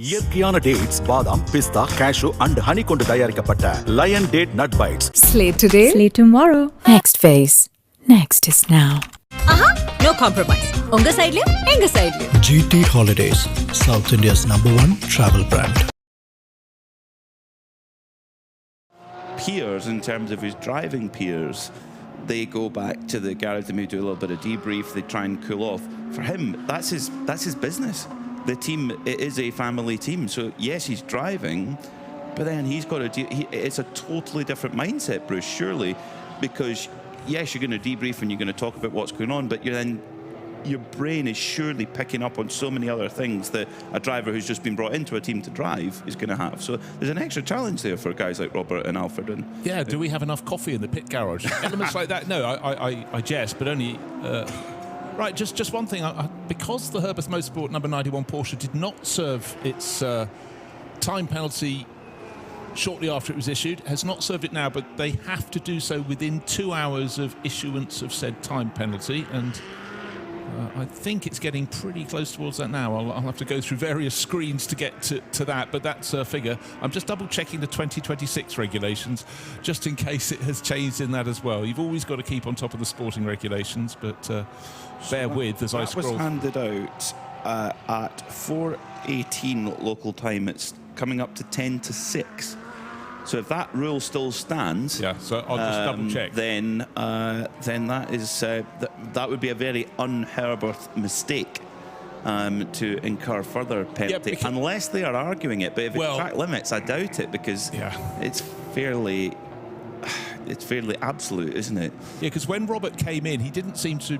இயற்கையான டேட்ஸ், பாதாம், பிஸ்தா, cashew and honey கொண்டு தயாரிக்கப்பட்ட Lion Date Nut Bites. Slate today, slate tomorrow. Next phase. Next is now. No compromise. Unga side liya, enga side liya. GT Holidays, South India's #1 travel brand. Peers, in terms of his driving peers, they go back to the garage, they may do a little bit of debrief, they try and cool off. For him, that's his business. The team, it is a family team, so yes, he's driving, but then he's got to it's a totally different mindset, Bruce, surely, because yes, you're going to debrief and you're going to talk about what's going on, but your brain is surely picking up on so many other things that a driver who's just been brought into a team to drive is going to have. So there's an extra challenge there for guys like Robert and Alfred. And yeah, do we have enough coffee in the pit garage? Elements like that. No, I jest, but only. Right, just one thing. Because the Herbert Motorsport number 91 Porsche did not serve its time penalty shortly after it was issued, has not served it now, but they have to do so within 2 hours of issuance of said time penalty, and I think it's getting pretty close towards that now. I'll have to go through various screens to get to that, but that's a figure. I'm just double-checking the 2026 regulations, just in case it has changed in that as well. You've always got to keep on top of the sporting regulations, but bear with as I scroll. That was handed out at 4:18 local time. It's coming up to 10 to 6. So if that rule still stands, yeah. So I'll just double check. Then that is that would be a very un-Herbert mistake to incur further penalty, unless they are arguing it. But if it's track limits, I doubt it, because it's fairly absolute, isn't it? Yeah, because when Robert came in, he didn't seem to,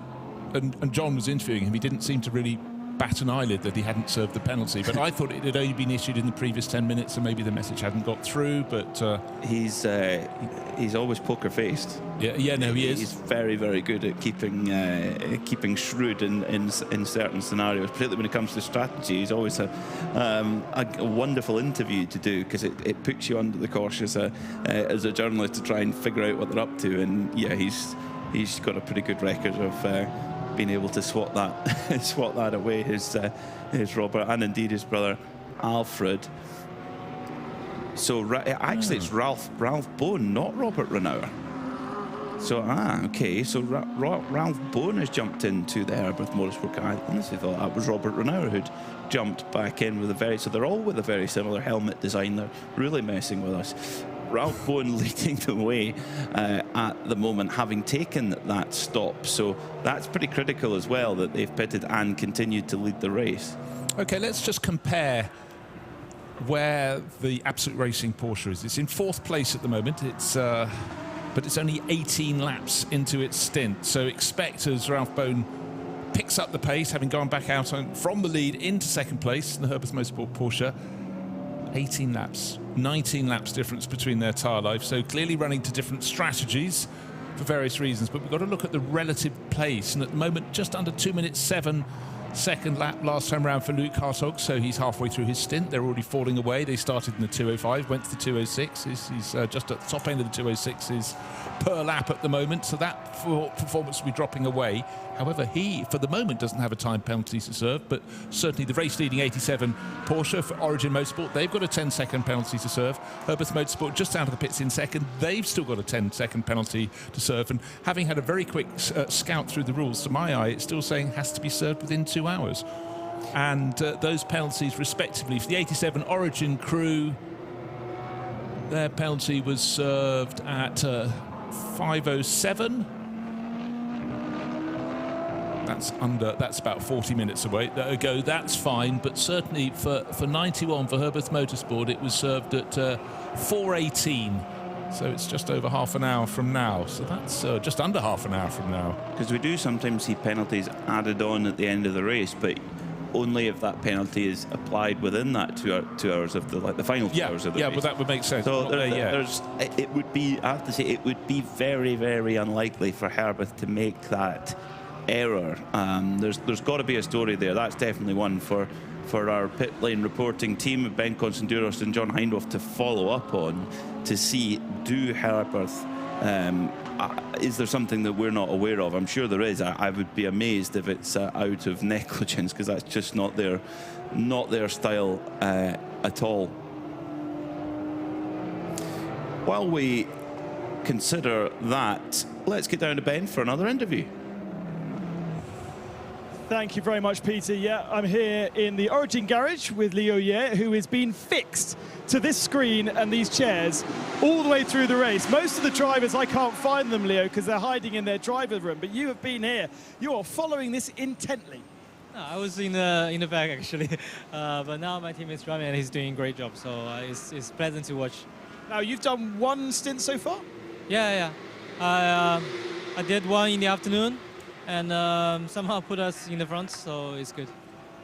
and John was interviewing him, he didn't seem to really bat an eyelid that he hadn't served the penalty, but I thought it had only been issued in the previous 10 minutes, so maybe the message hadn't got through. But he's always poker faced. Yeah, no, he is. He's very, very good at keeping shrewd in certain scenarios, particularly when it comes to strategy. He's always a wonderful interview to do, because it puts you under the cosh as a journalist to try and figure out what they're up to. And yeah, he's got a pretty good record of being able to swat that away, his Robert, and indeed his brother Alfred. So actually it's Ralph Bone, not Robert Renauer. So okay, so Ralph Bone has jumped into the Herbert Motorsport car. I honestly thought that was Robert Renauer who'd jumped back in with so they're all with a very similar helmet design. They're really messing with us. Ralph Bone leading the way at the moment, having taken that stop. So that's pretty critical as well, that they've pitted and continued to lead the race. Okay, let's just compare where the Absolute Racing Porsche is. It's in 4th place at the moment. But it's only 18 laps into its stint. So expect, as Ralph Bone picks up the pace, having gone back out from the lead into 2nd place in the Herbert Motorsport Porsche, 18 laps, 19 laps difference between their tyre life, so clearly running to different strategies for various reasons. But we've got to look at the relative pace, and at the moment just under 2 minutes 7 second lap last time around for Luke Hartog, so he's halfway through his stint. They're already falling away. They started in the 2:05, went to the 2:06. He's just at the top end of the 2:06s per lap at the moment, so that performance will be dropping away. However, he, for the moment, doesn't have a time penalty to serve, but certainly the race-leading 87 Porsche for Origin Motorsport, they've got a 10-second penalty to serve. Herbert Motorsport just out of the pits in 2nd. They've still got a 10-second penalty to serve, and having had a very quick scout through the rules, to my eye, it's still saying has to be served within 2 hours. And those penalties, respectively, for the 87 Origin crew, their penalty was served at 5:07. That's about 40 minutes away ago. That's fine, but certainly for 91 for Herbert Motorsport, it was served at 4:18. So it's just over half an hour from now. So that's just under half an hour from now. Because we do sometimes see penalties added on at the end of the race, but only if that penalty is applied within that 2 hours of the final 2 hours of the race. Yeah, well, that would make sense. So it would be, I have to say, it would be very, very unlikely for Herbert to make that error. There's got to be a story there. That's definitely one for our pit lane reporting team, Ben Constanduros and John Hindhoff, to follow up on, to see, do Herbert Is there something that we're not aware of? I'm sure there is. I would be amazed if it's out of negligence, because that's just not their style at all. While we consider that, let's get down to Ben for another interview. Thank you very much, Peter. Yeah, I'm here in the Origin garage with Leo Ye, who has been fixed to this screen and these chairs all the way through the race. Most of the drivers, I can't find them, Leo, because they're hiding in their driver room, but you have been here. You are following this intently. No, I was in the back, actually, but now my team is driving and he's doing a great job, so it's pleasant to watch. Now, you've done one stint so far? Yeah. I did one in the afternoon, and somehow put us in the front, so it's good.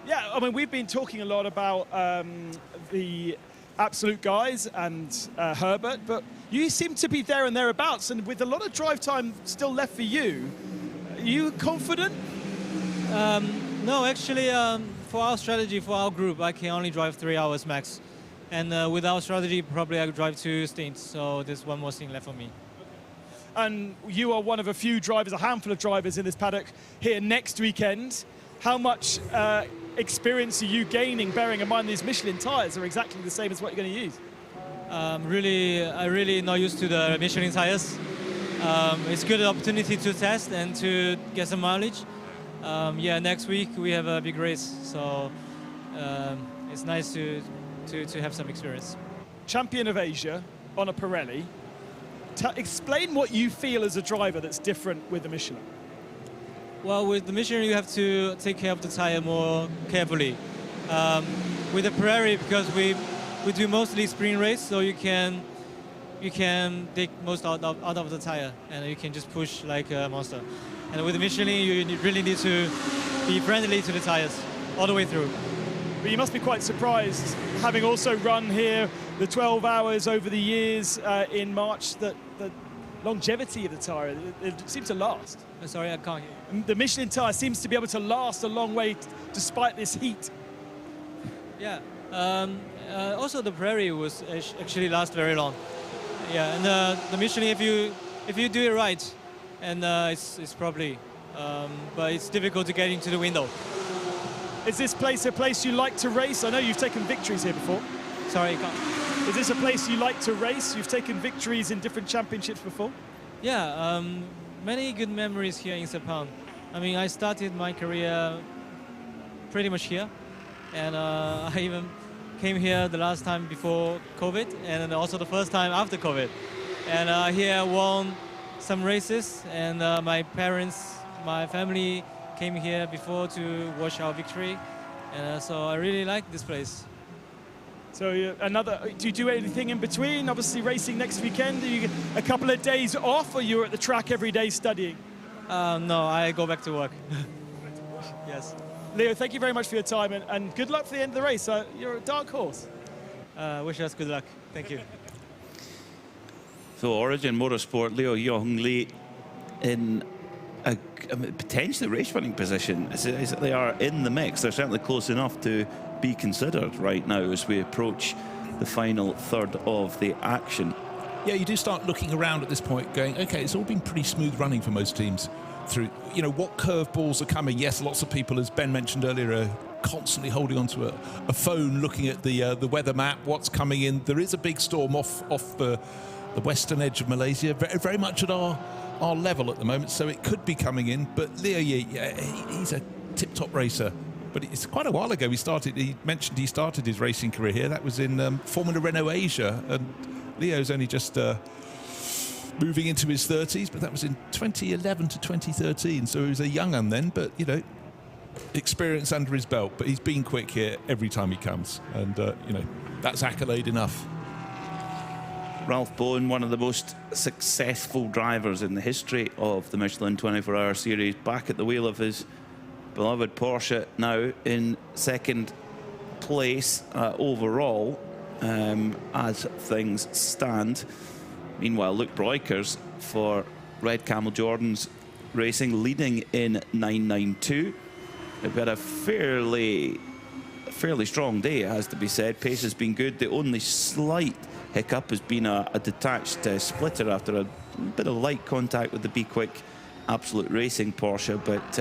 Yeah, I mean, we've been talking a lot about the absolute guys and Herbert, but you seem to be there and thereabouts, and with a lot of drive time still left for you, are you confident? No, actually, for our strategy, for our group, I can only drive 3 hours max. And with our strategy, probably I could drive 2 stints, so there's one more stint left for me. And you are one of a few drivers, a handful of drivers in this paddock here next weekend. How much experience are you gaining, bearing in mind these Michelin tyres are exactly the same as what you're going to use? I'm really not used to the Michelin tyres. It's a good opportunity to test and to get some mileage. Yeah, next week we have a big race, so it's nice to have some experience. Champion of Asia on a Pirelli. Explain what you feel as a driver that's different with the Michelin. Well, with the Michelin, you have to take care of the tire more carefully. With the Pirelli, because we do mostly sprint race, so you can take most out of the tire, and you can just push like a monster. And with the Michelin, you really need to be friendly to the tires all the way through. But you must be quite surprised, having also run here the 12 hours over the years in March, that the longevity of the tyre, it seems to last. Sorry, I can't hear you. The Michelin tyre seems to be able to last a long way despite this heat. Yeah. Also, the Prairie was actually last very long. Yeah, and the Michelin, if you do it right, and it's probably, but it's difficult to get into the window. Is this place a place you like to race? I know you've taken victories here before. Sorry, I can't. Is this a place you like to race? You've taken victories in different championships before? Yeah, many good memories here in Sepang. I mean, I started my career pretty much here, and I even came here the last time before COVID, and also the first time after COVID. And here I won some races, and my parents, my family came here before to watch our victory, and so I really like this place. So do you do anything in between? Obviously racing next weekend. Do you get a couple of days off, or you're at the track every day studying? No, I go back to work. Yes. Leo, thank you very much for your time, and good luck for the end of the race. You're a dark horse. Wish us good luck. Thank you. So Origin Motorsport, Leo Yong late in a potentially race-winning position. They are in the mix. They're certainly close enough to be considered right now as we approach the final third of the action. Yeah, you do start looking around at this point going, okay, it's all been pretty smooth running for most teams through, you know, what curveballs are coming. Yes, lots of people, as Ben mentioned earlier, are constantly holding onto a phone, looking at the weather map, what's coming in. There is a big storm off the western edge of Malaysia, very much at our level at the moment, so it could be coming in. But Leo, he's a tip-top racer. But it's quite a while ago he mentioned he started his racing career here. That was in Formula Renault Asia, and Leo's only just moving into his 30s, but that was in 2011 to 2013, so he was a young un then, but, you know, experience under his belt. But he's been quick here every time he comes, and, you know, that's accolade enough. Ralph Bowen, one of the most successful drivers in the history of the Michelin 24-hour series, back at the wheel of his beloved Porsche, now in second place overall as things stand. Meanwhile, Luke Breukers for Red Camel Jordan's Racing leading in 992. They've had a fairly strong day, it has to be said. Pace has been good. The only slight hiccup has been a detached splitter after a bit of light contact with the Be Quick Absolute Racing Porsche, but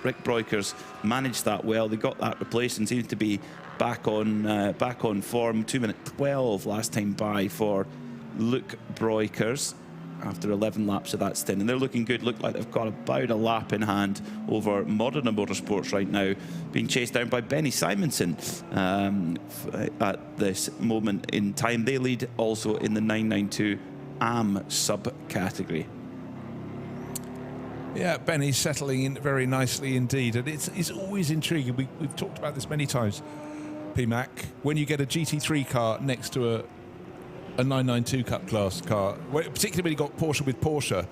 Rick Breukers managed that well. They got that replaced and seems to be back on form. 2:12 last time by for Luke Breukers after 11 laps of that stint, and they're looking good. Look like they've got about a lap in hand over Modena Motorsports right now, being chased down by Benny Simonson at this moment in time. They lead also in the 992 AM subcategory. Yeah, Benny's settling in very nicely indeed, and it's always intriguing. We've talked about this many times, PMAC, when you get a GT3 car next to a 992 Cup class car, particularly when you got Porsche with Porsche,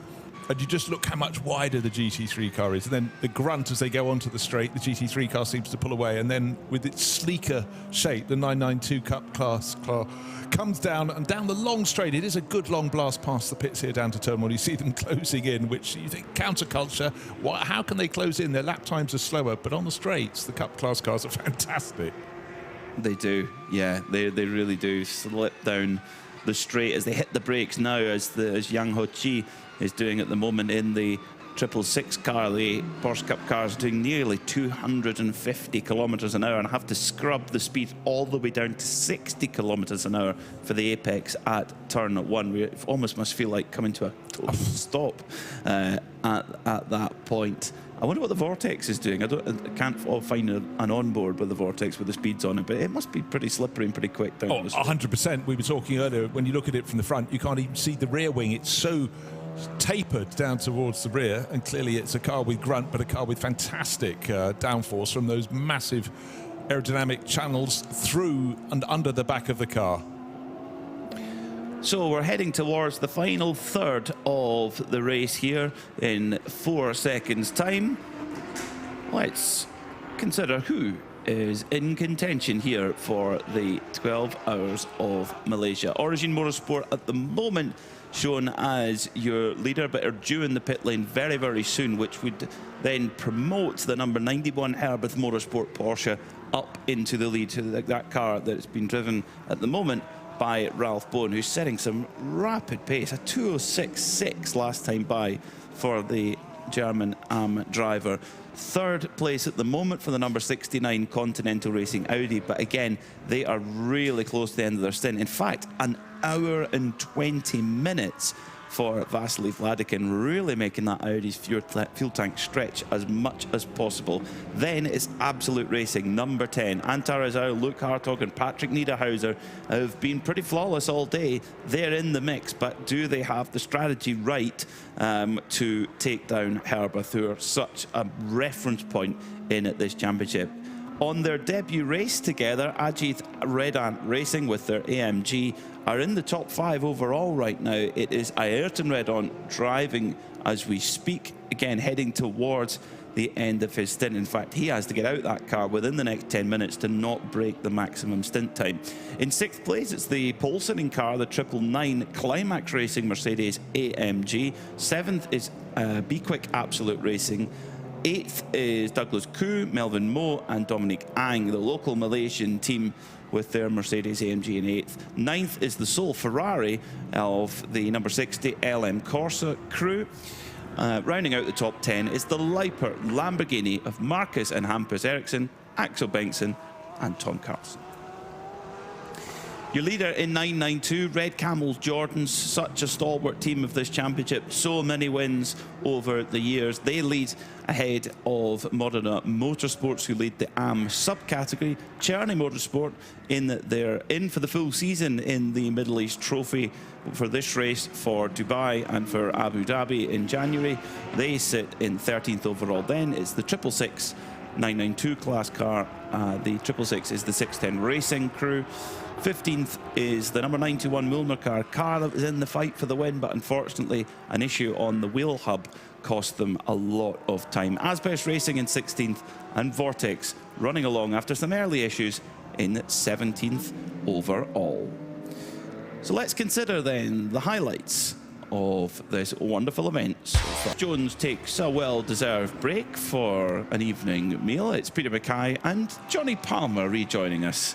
and you just look how much wider the GT3 car is, and then the grunt as they go onto the straight, the GT3 car seems to pull away, and then with its sleeker shape, the 992 Cup class car comes down, and down the long straight, it is a good long blast past the pits here down to turn one. You see them closing in, which you think counterculture, how can they close in? Their lap times are slower, but on the straights, the Cup class cars are fantastic. They do, yeah, they really do slip down the straight as they hit the brakes now, as Yang Ho Chi is doing at the moment in the 666 car. The Porsche Cup car is doing nearly 250 kilometres an hour and have to scrub the speed all the way down to 60 kilometres an hour for the apex at turn 1. We almost must feel like coming to a total stop at that point. I wonder what the Vortex is doing. I can't find an onboard with the Vortex with the speeds on it, but it must be pretty slippery and pretty quick down the street. 100%. We were talking earlier, when you look at it from the front, you can't even see the rear wing. It's so tapered down towards the rear, and clearly it's a car with grunt, but a car with fantastic downforce from those massive aerodynamic channels through and under the back of the car. So we're heading towards the final third of the race here in 4 seconds' time. Let's consider who is in contention here for the 12 Hours of Malaysia. Origin Motorsport at the moment shown as your leader, but are due in the pit lane very, very soon, which would then promote the number 91 Herbert Motorsport Porsche up into the lead. So that car that's been driven at the moment by Ralph Bowen, who's setting some rapid pace, a 2:06.6 last time by for the German AM driver. Third place at the moment for the number 69 Continental Racing Audi, but again, they are really close to the end of their stint. In fact, an hour and 20 minutes for Vasily Vladikin, really making that Audi's fuel tank stretch as much as possible. Then it's Absolute Racing, number 10. Antar Azau, Luke Hartog and Patrick Niederhauser have been pretty flawless all day. They're in the mix, but do they have the strategy right to take down Herbert, who are such a reference point in at this championship? On their debut race together, Ajith Red Ant Racing with their AMG are in the top 5 overall right now. It is Ayrton Red Ant driving as we speak, again heading towards the end of his stint. In fact, he has to get out that car within the next 10 minutes to not break the maximum stint time. In 6th place, it's the pole-sitting car, the 999 Climax Racing Mercedes AMG. 7th is Be Quick Absolute Racing. 8th is Douglas Koo, Melvin Moe and Dominic Ang, the local Malaysian team with their Mercedes AMG in 8th. 9th is the sole Ferrari of the number 60 LM Corsa crew. Rounding out the top 10 is the Leiper Lamborghini of Marcus and Hampus Eriksson, Axel Bengtsson and Tom Carlson. Your leader in 992, Red Camels Jordans, such a stalwart team of this championship, so many wins over the years. They lead ahead of Modena Motorsports, who lead the AM subcategory. Cherny Motorsport, they're in for the full season in the Middle East Trophy for this race for Dubai and for Abu Dhabi in January. They sit in 13th overall. Then it's the 666 992 class car. The 666 is the 610 Racing crew. 15th is the number 91 Milner car. Car that was in the fight for the win, but unfortunately an issue on the wheel hub cost them a lot of time. Asbest Racing in 16th and Vortex running along after some early issues in 17th overall. So let's consider then the highlights of this wonderful event. Jones takes a well-deserved break for an evening meal. It's Peter Mackay and Johnny Palmer rejoining us.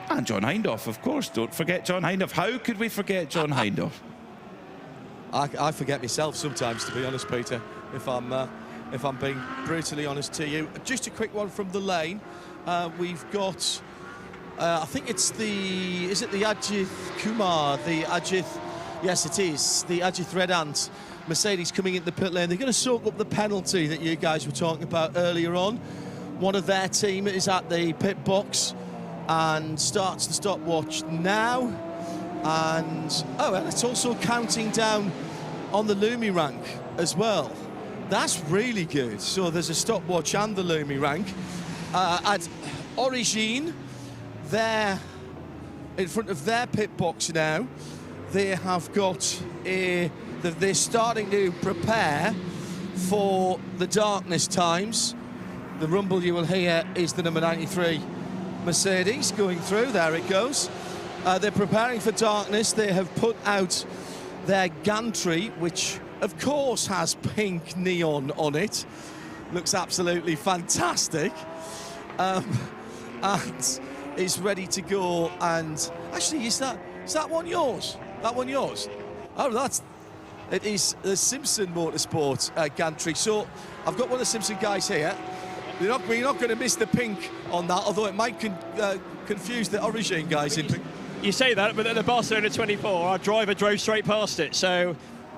And John Hindhaugh, of course. Don't forget John Hindhaugh. How could we forget John Hindhaugh? I forget myself sometimes, to be honest, Peter, if I'm being brutally honest to you. Just a quick one from the lane. We've got, I think it's is it the Ajith Kumar, yes it is, the Ajith Red Ant Mercedes coming into the pit lane. They're going to soak up the penalty that you guys were talking about earlier on. One of their team is at the pit box and starts the stopwatch now. And, oh, well, it's also counting down on the Lumi rank as well. That's really good. So there's a stopwatch and the Lumi rank. At Origine, they're in front of their pit box now. They have got they're starting to prepare for the darkness times. The rumble you will hear is the number 93 Mercedes going through. There it goes. They're preparing for darkness. They have put out their gantry, which of course has pink neon on it. Looks absolutely fantastic. And is ready to go. And actually, is that one yours? That one yours? Oh, it is the Simpson Motorsport gantry. So I've got one of the Simpson guys here. You're not going to miss the pink on that, although it might confuse the Origine guys in pink. You say that, but at the Barcelona 24, our driver drove straight past it, so...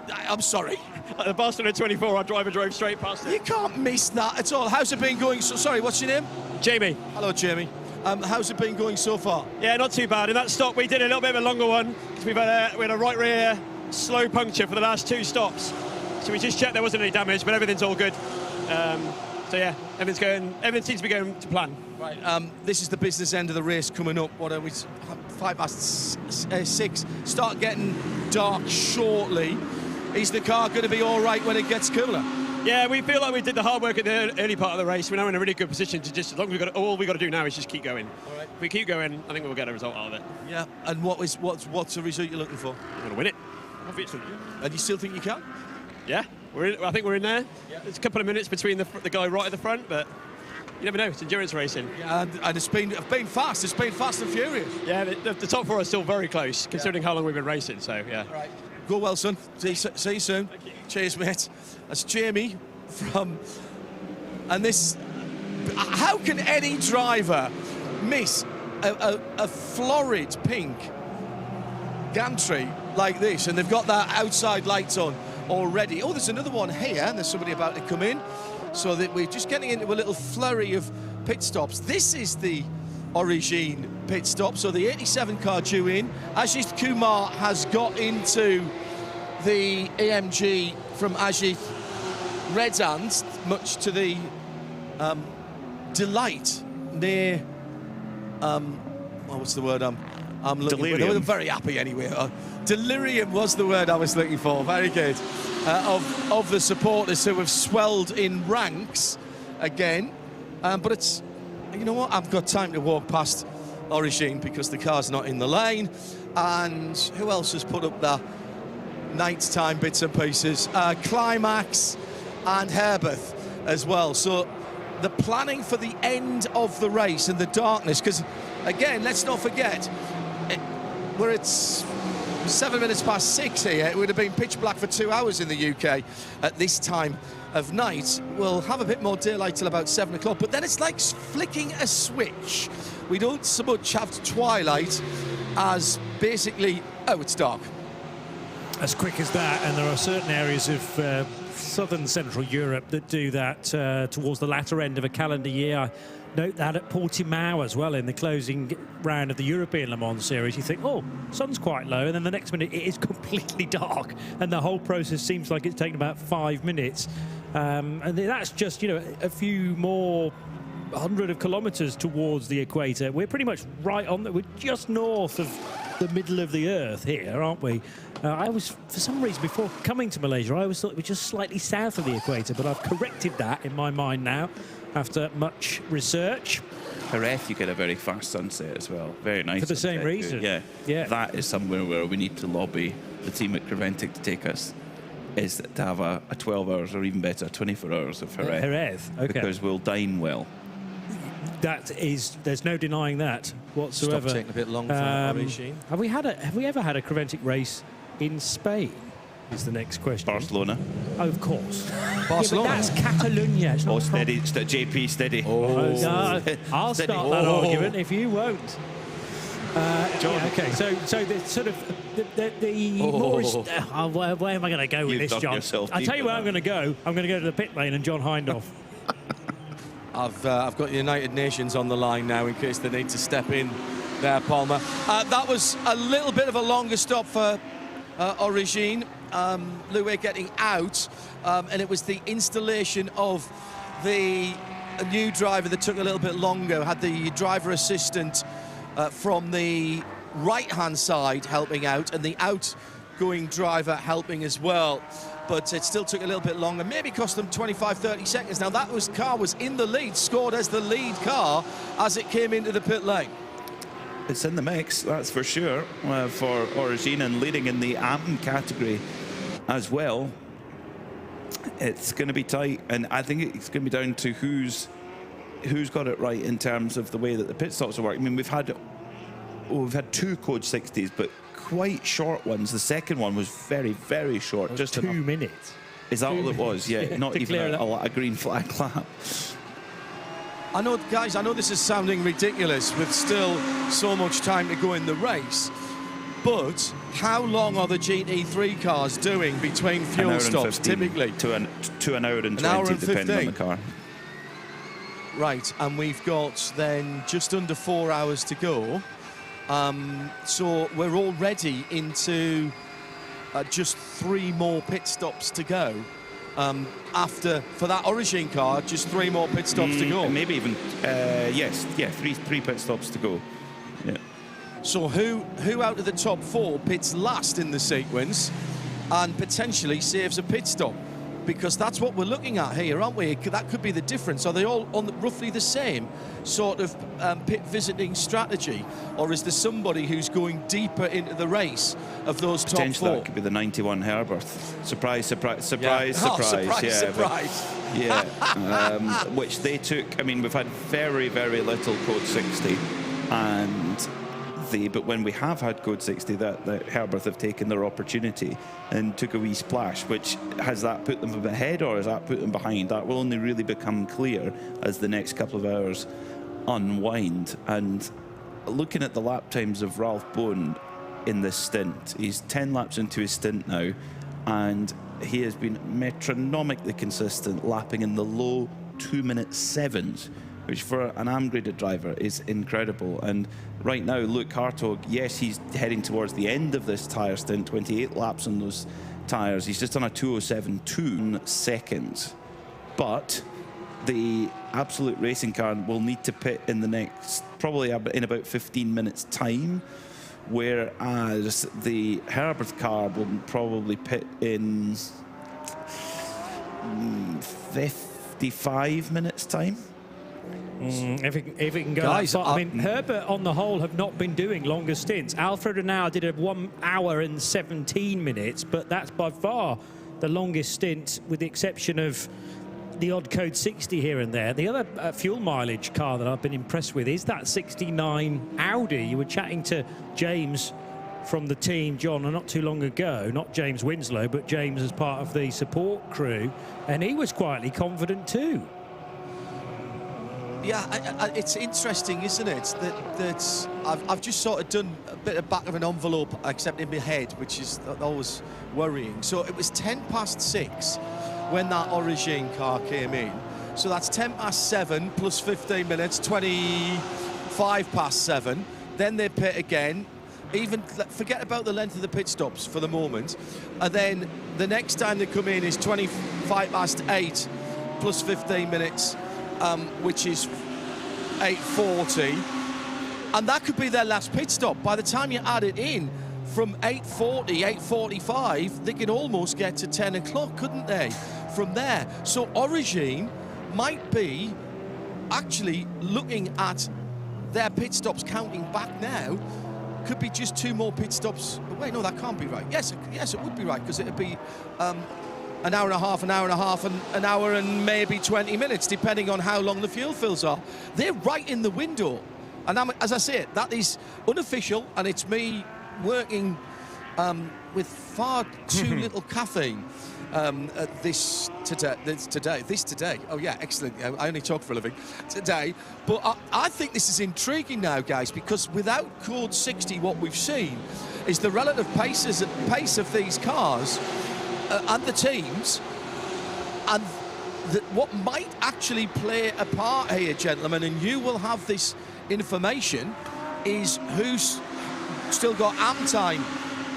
I'm sorry? At the Barcelona 24, our driver drove straight past it. You can't miss that at all. How's it been going? Sorry, what's your name? Jamie. Hello, Jamie. How's it been going so far? Yeah, not too bad. In that stop, we did a little bit of a longer one. We had a right rear slow puncture for the last 2 stops. So we just checked there wasn't any damage, but everything's all good. So yeah, everything seems to be going to plan. Right, this is the business end of the race coming up. What are we, 6? Start getting dark shortly. Is the car going to be all right when it gets cooler? Yeah, we feel like we did the hard work at the early part of the race. We're now in a really good position to just, as long as all we got to do now is just keep going. All right. If we keep going, I think we'll get a result out of it. Yeah, and what's the result you're looking for? We're going to win it, obviously. And you still think you can? Yeah, I think we're in there. Yeah. There's a couple of minutes between the guy right at the front, but you never know. It's endurance racing. Yeah, and it's been fast. It's been fast and furious. Yeah, the top 4 are still very close, considering how long we've been racing. So yeah. All right. Go well, son. See you soon. Thank you. Cheers, mate. That's Jamie from. And this. How can any driver miss a florid pink gantry like this? And they've got that outside lights on already. Oh, there's another one here, and there's somebody about to come in. So that we're just getting into a little flurry of pit stops. This is the Origine pit stop. So the 87 car due in. Ajith Kumar has got into the AMG from Ajith Red Ant, much to the delight near what's the word I'm looking for? They were very happy anyway. Delirium was the word I was looking for. Very good. Of the supporters who have swelled in ranks again. But it's, you know what, I've got time to walk past Origine because the car's not in the lane. And who else has put up the nighttime bits and pieces? Climax and Herbeth as well. So the planning for the end of the race and the darkness, because again, let's not forget, we're at 7 minutes past 6 here. It would have been pitch black for 2 hours in the UK at this time of night. We'll have a bit more daylight till about 7 o'clock, but then it's like flicking a switch. We don't so much have twilight as basically, oh, it's dark. As quick as that, and there are certain areas of southern Central Europe that do that towards the latter end of a calendar year. I note that at Portimao as well in the closing round of the European Le Mans series. You think, oh, sun's quite low, and then the next minute it is completely dark, and the whole process seems like it's taken about 5 minutes. And that's just, you know, a few more 100 of kilometres towards the equator. We're pretty much right on we're just north of the middle of the earth here, aren't we? I was, for some reason, before coming to Malaysia, I always thought we were just slightly south of the equator, but I've corrected that in my mind now after much research. Jerez, you get a very fast sunset as well. Very nice. For the same reason. Yeah. Yeah. That is somewhere where we need to lobby the team at Creventic to take us, is to have a 12 hours or even better, 24 hours of Jerez. Jerez, okay. Because we'll dine well. there's no denying that whatsoever. Stop taking a bit long for Origin. Have we ever had a Creventic race in Spain? Is the next question. Barcelona. Oh, of course. Barcelona. Yeah, but that's Catalonia. It's not steady. JP, steady. I'll Steady. start that argument if you won't. Okay, so the sort of the more where am I going to go with this, John? I'll tell you where I'm going to go. I'm going to go to the pit lane and John Hindhaugh. I've got the United Nations on the line now in case they need to step in there, Palmer. That was a little bit of a longer stop for Origin. Louis getting out, and it was the installation of the new driver that took a little bit longer. Had the driver assistant from the right-hand side helping out, and the outgoing driver helping as well. But it still took a little bit longer, maybe cost them 25-30 seconds. Now that car was in the lead, scored as the lead car as it came into the pit lane. It's in the mix, that's for sure, for Origin, and leading in the AM category as well. It's going to be tight, and I think it's going to be down to who's got it right in terms of the way that the pit stops are working. I mean, we've had 2 Code 60s, but quite short ones. The second one was very, very short. Just 2 minutes. Is that what it was? Yeah, not even a green flag lap. I know, guys, I know this is sounding ridiculous with still so much time to go in the race, but how long are the GT3 cars doing between fuel stops, typically? To an hour and 20, depending on the car. Right, and we've got then just under 4 hours to go. So we're already into just 3 more pit stops to go. For that Origin car, just 3 more pit stops to go. Maybe even, three pit stops to go. Yeah. So who out of the top 4 pits last in the sequence and potentially saves a pit stop? Because that's what we're looking at here, aren't we? That could be the difference. Are they all on roughly the same sort of pit visiting strategy? Or is there somebody who's going deeper into the race of those top 4? Potentially that could be the 91 Herberth. Surprise, surprise, surprise, yeah. surprise. Surprise. Which they took. I mean, we've had very, very little Code 60. But when we have had Code 60, that Herberth have taken their opportunity and took a wee splash. Which, has that put them ahead or has that put them behind? That will only really become clear as the next couple of hours unwind. And looking at the lap times of Ralph Bowen in this stint, he's 10 laps into his stint now, and he has been metronomically consistent, lapping in the low 2-minute 7s, which for an AM-graded driver is incredible. And right now, Luke Hartog, yes, he's heading towards the end of this tyre stint, 28 laps on those tyres. He's just done a 2:07.2 seconds. But the Absolute Racing car will need to pit in the next, probably in about 15 minutes' time, whereas the Herberth car will probably pit in 55 minutes' time. If it can go that far. I mean, Herbert on the whole have not been doing longer stints. Alfred Renau did a 1 hour and 17 minutes, but that's by far the longest stint, with the exception of the odd Code 60 here and there. The other fuel mileage car that I've been impressed with is that 69 Audi. You were chatting to James from the team, John, not too long ago, not James Winslow, but James as part of the support crew, and he was quietly confident too. Yeah, it's interesting, isn't it, that I've just sort of done a bit of back of an envelope, except in my head, which is always worrying. So it was 6:10 when that Origin car came in. So that's 7:10 plus 15 minutes, 7:25. Then they pit again. Even forget about the length of the pit stops for the moment. And then the next time they come in is 8:25 plus 15 minutes. Which is 8:40, and that could be their last pit stop. By the time you add it in, from 8:40, 8:45, they could almost get to 10 o'clock, couldn't they, from there? So Origin might be actually looking at their pit stops counting back now. Could be just 2 more pit stops. Wait, no, that can't be right. Yes, it would be right, because it would be an hour and a half, and an hour and maybe 20 minutes, depending on how long the fuel fills are. They're right in the window. And as I say, that is unofficial, and it's me working with far too little caffeine this today. Oh yeah, excellent. I only talk for a living today. But I think this is intriguing now, guys, because without Code 60, what we've seen is the relative pace of these cars and the teams, and what might actually play a part here, gentlemen, and you will have this information, is who's still got time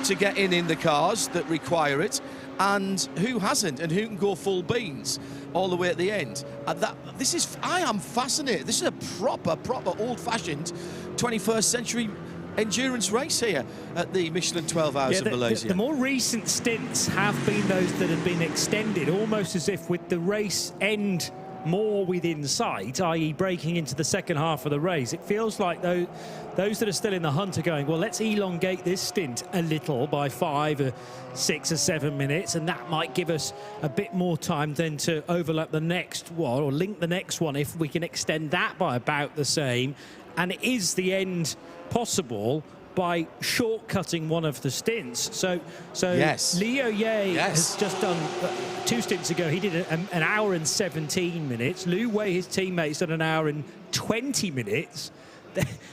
to get in the cars that require it, and who hasn't, and who can go full beans all the way at the end. And I am fascinated. This is a proper old-fashioned 21st century endurance race here at the Michelin 12H of Malaysia. The more recent stints have been those that have been extended, almost as if with the race end more within sight, i.e. breaking into the second half of the race. It feels like those that are still in the hunt are going, well, let's elongate this stint a little by 5 or 6 or 7 minutes, and that might give us a bit more time then to overlap the next one, or link the next one if we can extend that by about the same. And is the end possible by shortcutting one of the stints? So yes. Leo Ye has just done 2 stints ago. He did an hour and 17 minutes. Lu Wei, his teammates, done an hour and 20 minutes.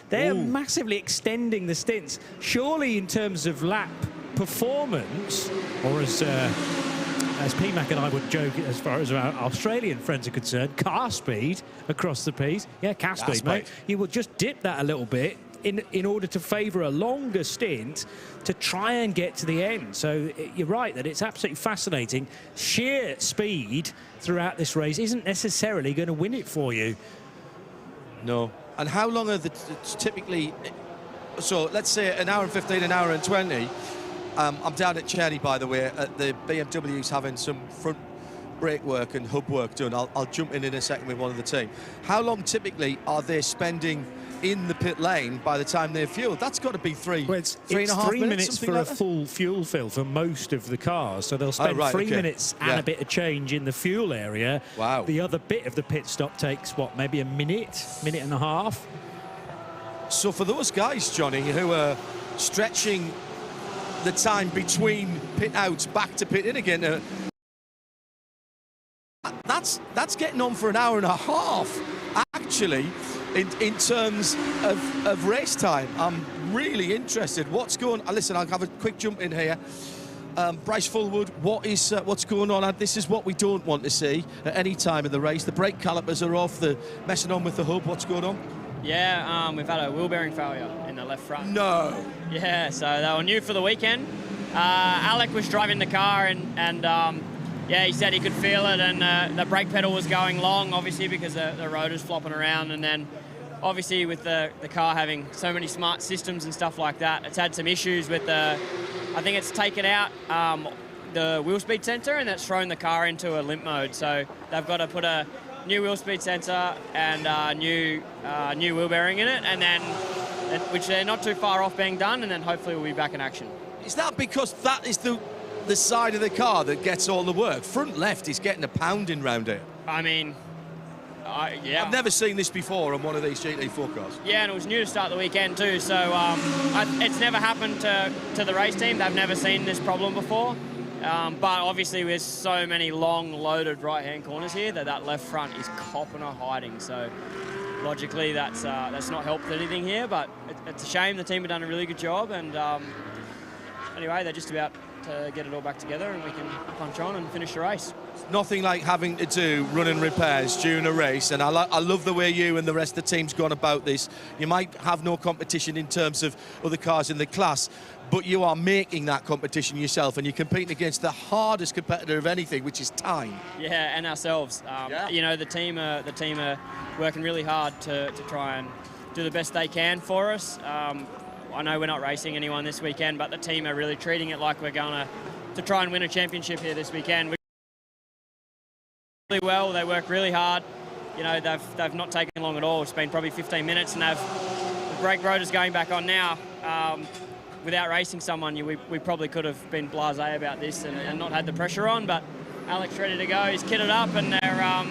They're massively extending the stints. Surely, in terms of lap performance, or as PMAC and I would joke, as far as our Australian friends are concerned, car speed across the piece. Yeah, car speed, mate. You will just dip that a little bit in order to favour a longer stint to try and get to the end. So you're right that it's absolutely fascinating. Sheer speed throughout this race isn't necessarily going to win it for you. No. And how long are the typically? So let's say an hour and 15, an hour and 20. I'm down at Cherry, by the way, at the BMW's having some front brake work and hub work done. I'll jump in a second with one of the team. How long typically are they spending in the pit lane by the time they're fueled? That's got to be three and a half 3 minutes for like a full fuel fill for most of the cars. So they'll spend 3 minutes and a bit of change in the fuel area. Wow. The other bit of the pit stop takes, what, maybe a minute and a half? So for those guys, Johnny, who are stretching the time between pit outs back to pit in again, that's getting on for an hour and a half, actually. In terms of race time, I'm really interested. What's going on? Listen, I'll have a quick jump in here. Bryce Fullwood, what's going on? This is what we don't want to see at any time in the race. The brake calipers are off, they're messing on with the hub. What's going on? Yeah, we've had a wheel bearing failure in the left front. No. Yeah, so they were new for the weekend. Alec was driving the car and yeah, he said he could feel it, and the brake pedal was going long, obviously, because the rotor's flopping around. And then, obviously, with the car having so many smart systems and stuff like that, it's had some issues with I think it's taken out the wheel speed sensor, and that's thrown the car into a limp mode. So they've got to put a new wheel speed sensor and new wheel bearing in it, and then, which they're not too far off being done, and then hopefully we'll be back in action. Is that because that is the side of the car that gets all the work? Front left is getting a pounding round it. I mean, yeah. I've never seen this before on one of these GT4 cars. Yeah, and it was new to start the weekend too, so it's never happened to the race team. They've never seen this problem before. But obviously with so many long loaded right-hand corners here, that left front is copping or hiding. So logically that's not helped anything here, but it's a shame. The team have done a really good job, and anyway, they're just about to get it all back together and we can punch on and finish the race. Nothing like having to do running repairs during a race, and I love the way you and the rest of the team's gone about this. You might have no competition in terms of other cars in the class, but you are making that competition yourself, and you're competing against the hardest competitor of anything, which is time. Yeah, and ourselves. You know, the team are working really hard to try and do the best they can for us. I know we're not racing anyone this weekend, but the team are really treating it like we're going to try and win a championship here this weekend. Really well, they work really hard. You know, they've not taken long at all. It's been probably 15 minutes, and the brake rotor's going back on now. Without racing someone, we probably could have been blasé about this and not had the pressure on, but Alec's ready to go. He's kitted up, and they're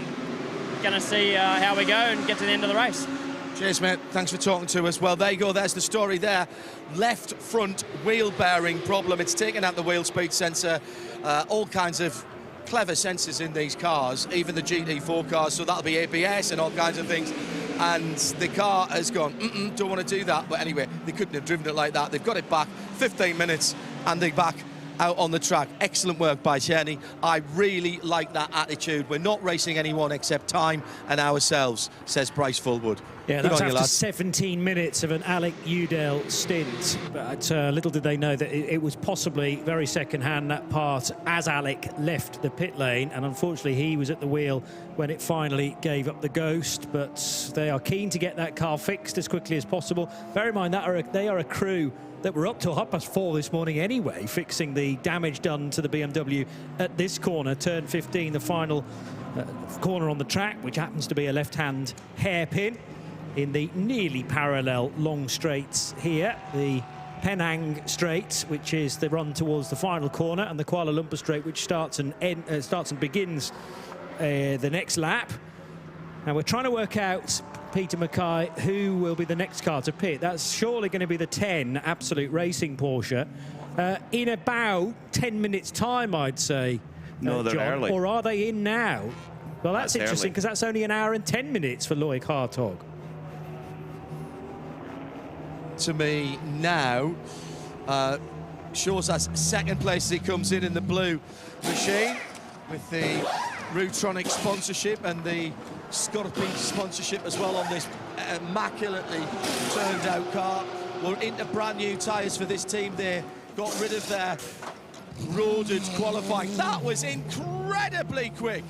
going to see how we go and get to the end of the race. Cheers, mate. Thanks for talking to us. Well, there you go. There's the story there. Left front wheel bearing problem. It's taken out the wheel speed sensor. All kinds of clever sensors in these cars, even the GT4 cars, so that'll be ABS and all kinds of things. And the car has gone, don't want to do that. But anyway, they couldn't have driven it like that. They've got it back, 15 minutes, and they're back out on the track. Excellent work by Cheney. I really like that attitude. We're not racing anyone except time and ourselves, says Bryce Fullwood. Yeah, Good that's on you, after lads. 17 minutes of an Alec Udell stint. But little did they know that it was possibly very second-hand, that part, as Alec left the pit lane. And unfortunately, he was at the wheel when it finally gave up the ghost. But they are keen to get that car fixed as quickly as possible. Bear in mind, they are a crew that were up till 4:30 this morning anyway, fixing the damage done to the BMW at this corner, turn 15, the final corner on the track, which happens to be a left-hand hairpin in the nearly parallel long straights here. The Penang straight, which is the run towards the final corner, and the Kuala Lumpur straight, which starts and begins the next lap. Now we're trying to work out, Peter Mackay, who will be the next car to pit. That's surely going to be the 10 Absolute Racing Porsche in about 10 minutes time, I'd say. No, they're John. early. Or are they in now? Well, that's interesting, early. because that's only 1 hour and 10 minutes for Loic Hartog. To me now, shows us second place as he comes in the blue machine with the Rutronic sponsorship and the Scorpy sponsorship as well on this immaculately turned out car. We're into brand new tyres for this team. They got rid of their roaded qualifying. That was incredibly quick.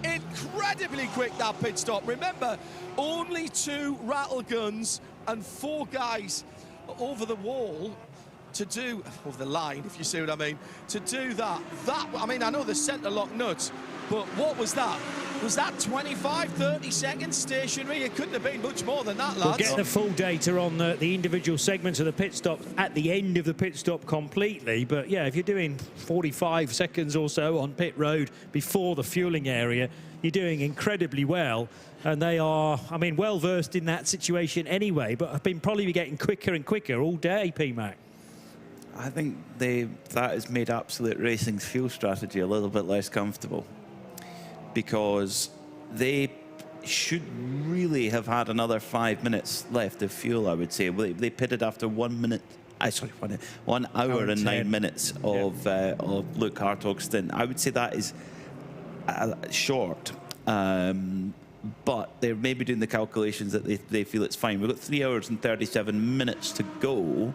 Incredibly quick, that pit stop. Remember, only 2 rattle guns and 4 guys over the wall to do, over the line, if you see what I mean, to do that. I mean, I know the centre lock nuts, but what was that? Was that 25, 30 seconds stationary? It couldn't have been much more than that, lads. We'll get the full data on the individual segments of the pit stop at the end of the pit stop completely. But yeah, if you're doing 45 seconds or so on pit road before the fueling area, you're doing incredibly well. And they are, I mean, well versed in that situation anyway, but have been probably getting quicker and quicker all day, PMAC. I think that has made Absolute Racing's fuel strategy a little bit less comfortable, because they should really have had another 5 minutes left of fuel, I would say. They pitted after 1 minute, 1 hour and 9 minutes of Luke Hartog's stint. I would say that is short. But they're maybe doing the calculations that they feel it's fine. We've got 3 hours and 37 minutes to go.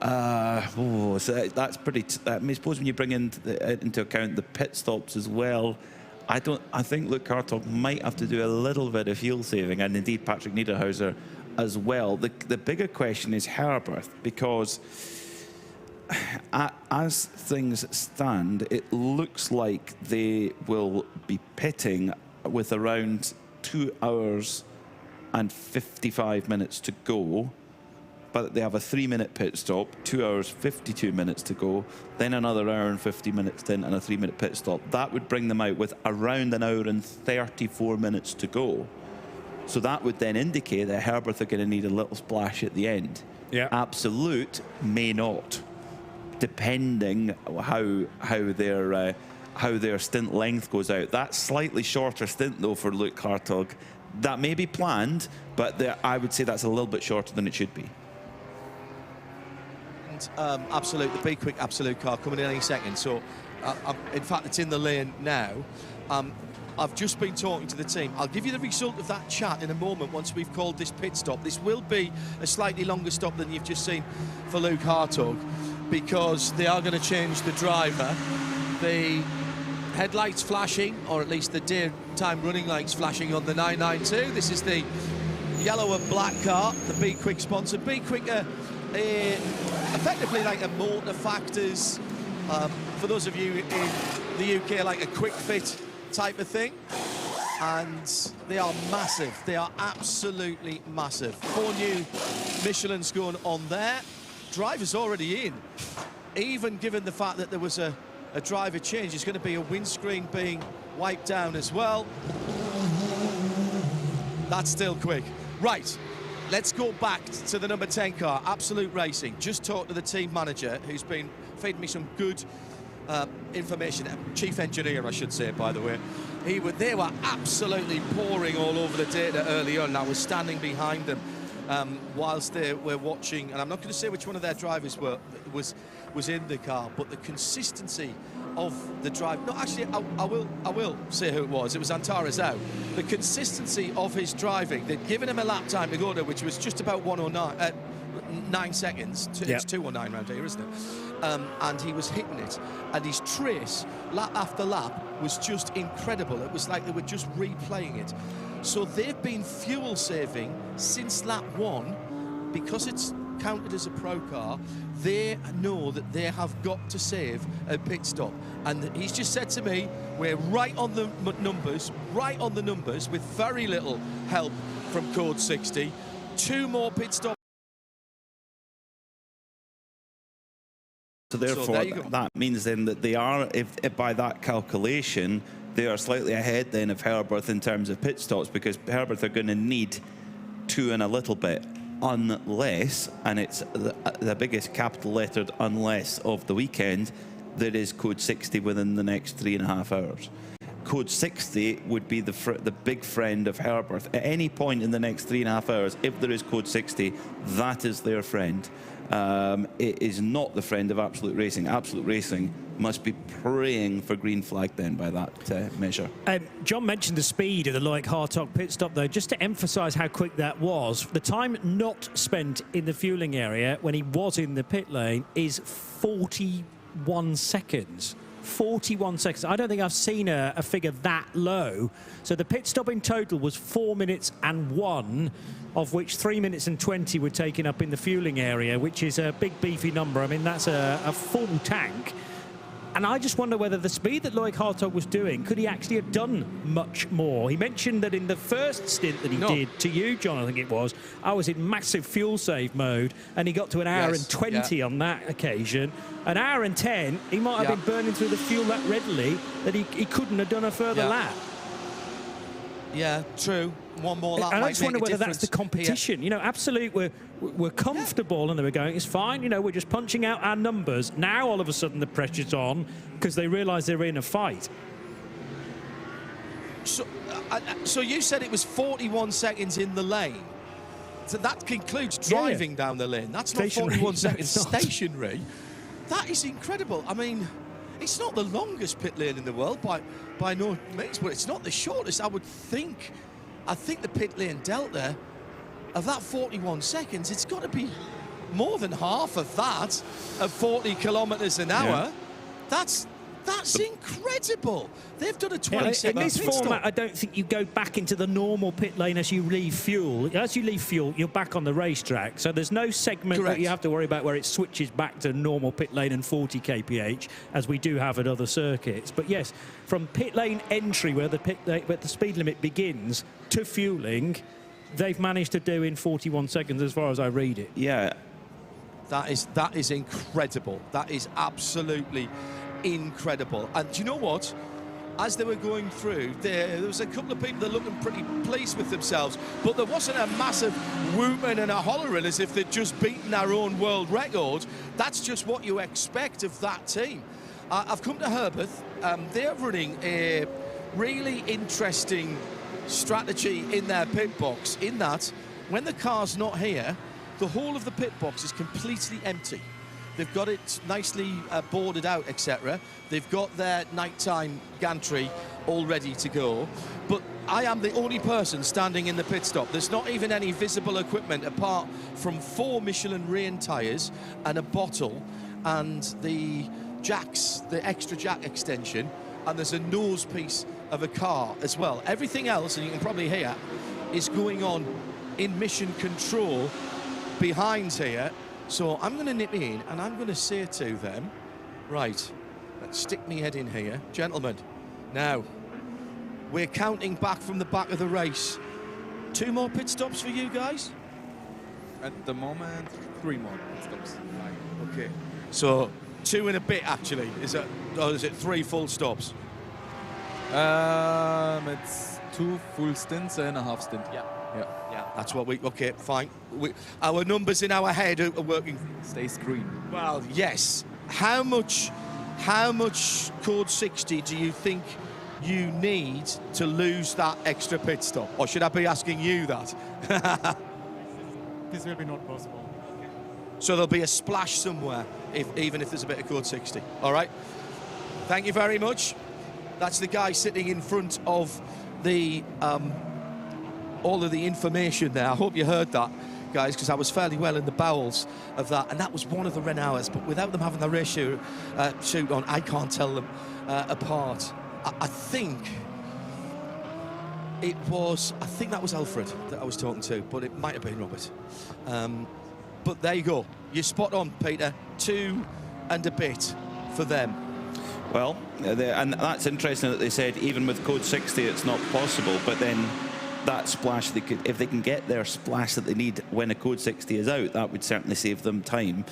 So that's pretty. I mean, suppose when you bring into account the pit stops as well, I think Luke Hartog might have to do a little bit of fuel saving, and indeed Patrick Niederhauser as well. The bigger question is Herberth, because as things stand, it looks like they will be pitting with around 2 hours and 55 minutes to go, but they have a 3-minute pit stop, 2 hours 52 minutes to go, then another hour and 50 minutes stint and a 3-minute pit stop. That would bring them out with around 1 hour and 34 minutes to go. So that would then indicate that Herberth are going to need a little splash at the end. Yeah. Absolute may not, depending how their stint length goes out. That slightly shorter stint, though, for Luke Hartog, that may be planned, but I would say that's a little bit shorter than it should be. Absolute, the Be Quick Absolute car coming in any second. So, in fact, it's in the lane now. I've just been talking to the team. I'll give you the result of that chat in a moment once we've called this pit stop. This will be a slightly longer stop than you've just seen for Luke Hartog, because they are going to change the driver. The headlights flashing, or at least the daytime running lights flashing on the 992. This is the yellow and black car, the Be Quick sponsor. Be Quick, effectively like a Motor Factors, for those of you in the UK, like a quick fit type of thing. And they are massive. They are absolutely massive. 4 new Michelins going on there. Driver's already in, even given the fact that there was a a driver change. There's going to be a windscreen being wiped down as well. That's still quick. Right, let's go back to the number 10 car, Absolute Racing. Just talked to the team manager, who's been feeding me some good information. Chief engineer, I should say, by the way. They were absolutely pouring all over the data early on. I was standing behind them whilst they were watching, and I'm not going to say which one of their drivers was in the car, but the consistency of the drive. No, actually, I will say who it was. It was Actor Ajith. The consistency of his driving. They'd given him a lap time to go to, which was just about 9 seconds. It's 2:09 round here, isn't it? And he was hitting it, and his trace lap after lap was just incredible. It was like they were just replaying it. So they've been fuel saving since lap 1, because it's counted as a pro car. They know that they have got to save a pit stop, and he's just said to me, we're right on the numbers with very little help from code 60. 2 more pit stops. So therefore, that means then that they are, if by that calculation, they are slightly ahead then of Herberth in terms of pit stops, because Herberth are going to need 2 and a little bit, unless, and it's the biggest capital lettered unless of the weekend, there is code 60 within the next 3.5 hours. Code 60 would be the big friend of Herberth. At any point in the next 3.5 hours, if there is code 60, that is their friend. It is not the friend of Absolute Racing. Absolute Racing must be praying for green flag then by that measure. John mentioned the speed of the Loic Hartog pit stop, though. Just to emphasise how quick that was, the time not spent in the fueling area when he was in the pit lane is 41 seconds. 41 seconds. I don't think I've seen a figure that low. So the pit stop in total was 4 minutes and 1, of which 3 minutes and 20 were taken up in the fueling area, which is a big beefy number. I mean, that's a full tank. And I just wonder whether the speed that Loic Hartog was doing, could he actually have done much more? He mentioned that in the first stint that he did, to you, John, I think it was, I was in massive fuel save mode, and he got to an hour and 20 on that occasion. An hour and 10, he might have been burning through the fuel that readily that he couldn't have done a further lap. Yeah, true. One more lap. And I just wonder whether that's the competition. You know, Absolute were comfortable and they were going, it's fine, you know, we're just punching out our numbers. Now, all of a sudden, the pressure's on because they realise they're in a fight. So you said it was 41 seconds in the lane. So that concludes driving down the lane. That's not 41 seconds stationary. That is incredible. I mean, it's not the longest pit lane in the world by no means, but it's not the shortest. I think the pit lane delta of that 41 seconds, it's got to be more than half of that of 40 kilometres an hour. That's incredible. They've done a 20-second in this pit format, stop. I don't think you go back into the normal pit lane as you leave fuel. As you leave fuel, you're back on the racetrack. So there's no segment that you have to worry about where it switches back to normal pit lane and 40 kph, as we do have at other circuits. But yes, from pit lane entry, where the speed limit begins, to fueling, they've managed to do in 41 seconds, as far as I read it. Yeah. That is incredible. That is absolutely incredible. And do you know what? As they were going through, there was a couple of people that looked pretty pleased with themselves, but there wasn't a massive whooping and a hollering as if they'd just beaten their own world record. That's just what you expect of that team. I've come to Herberth. They're running a really interesting strategy in their pit box, in that when the car's not here, the whole of the pit box is completely empty. They've got it nicely boarded out, etc. They've got their nighttime gantry all ready to go. But I am the only person standing in the pit stop. There's not even any visible equipment apart from 4 Michelin rain tyres and a bottle and the jacks, the extra jack extension, and there's a nose piece of a car as well. Everything else, and you can probably hear, is going on in mission control behind here. So I'm going to nip in and I'm going to say to them, right, let's stick me head in here. Gentlemen, now, we're counting back from the back of the race. 2 more pit stops for you guys? At the moment, 3 more pit stops. Okay. So 2 and a bit, actually? Is it 3 full stops? It's 2 full stints and a half stint. Yeah, that's what we... OK, fine. Our numbers in our head are working. Stays green. Well, yes. How much code 60 do you think you need to lose that extra pit stop? Or should I be asking you that? This will be not possible. So there'll be a splash somewhere, even if there's a bit of code 60. All right. Thank you very much. That's the guy sitting in front of the all of the information there. I hope you heard that, guys, because I was fairly well in the bowels of that, and that was one of the Renaults. But without them having the race shoot on, I can't tell them apart. I think that was Alfred that I was talking to, but it might have been Robert. But there you go. You're spot on, Peter. 2 and a bit for them. Well, and that's interesting that they said even with code 60 it's not possible, but then that splash, if they can get their splash that they need when a code 60 is out, that would certainly save them time.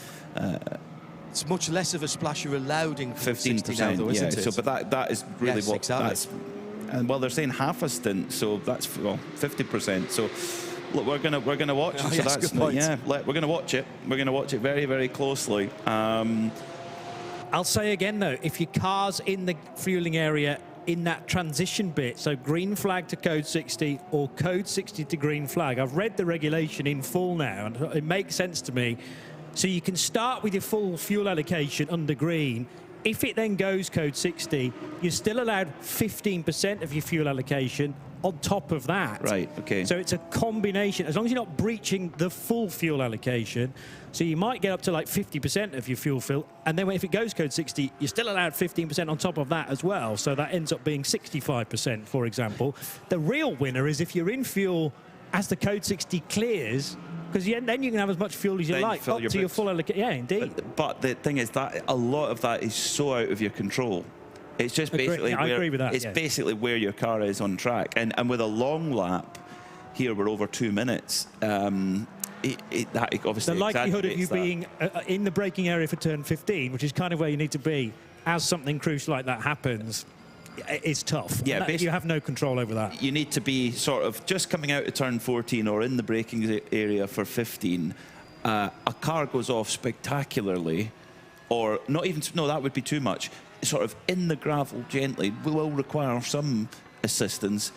It's much less of a splash you're allowed in 15% now, though, isn't it? So, but that is really yes, what exactly. that's. And well, they're saying half a stint, so that's 50%. So look, we're gonna watch. Oh, so yes, that's good point. we're gonna watch it. We're gonna watch it very, very closely. I'll say again though, if your car's in the fueling area in that transition bit, so green flag to code 60 or code 60 to green flag, I've read the regulation in full now and it makes sense to me. So you can start with your full fuel allocation under green. If it then goes code 60, you're still allowed 15% of your fuel allocation on top of that. Right, okay. So it's a combination, as long as you're not breaching the full fuel allocation. So you might get up to like 50% of your fuel fill, and then if it goes code 60, you're still allowed 15% on top of that as well. So that ends up being 65%, for example. The real winner is if you're in fuel as the code 60 clears, because then you can have as much fuel as you like, up to your full allocation. Yeah, indeed. But the thing is that a lot of that is so out of your control. It's just basically I agree with that. It's basically where your car is on track. And with a long lap, here we're over 2 minutes. That obviously the likelihood of you that. being in the braking area for turn 15, which is kind of where you need to be, as something crucial like that happens, is tough. Yeah, you have no control over that. You need to be sort of just coming out of turn 14 or in the braking area for 15. A car goes off spectacularly, or not even, no, that would be too much. Sort of in the gravel gently will require some assistance.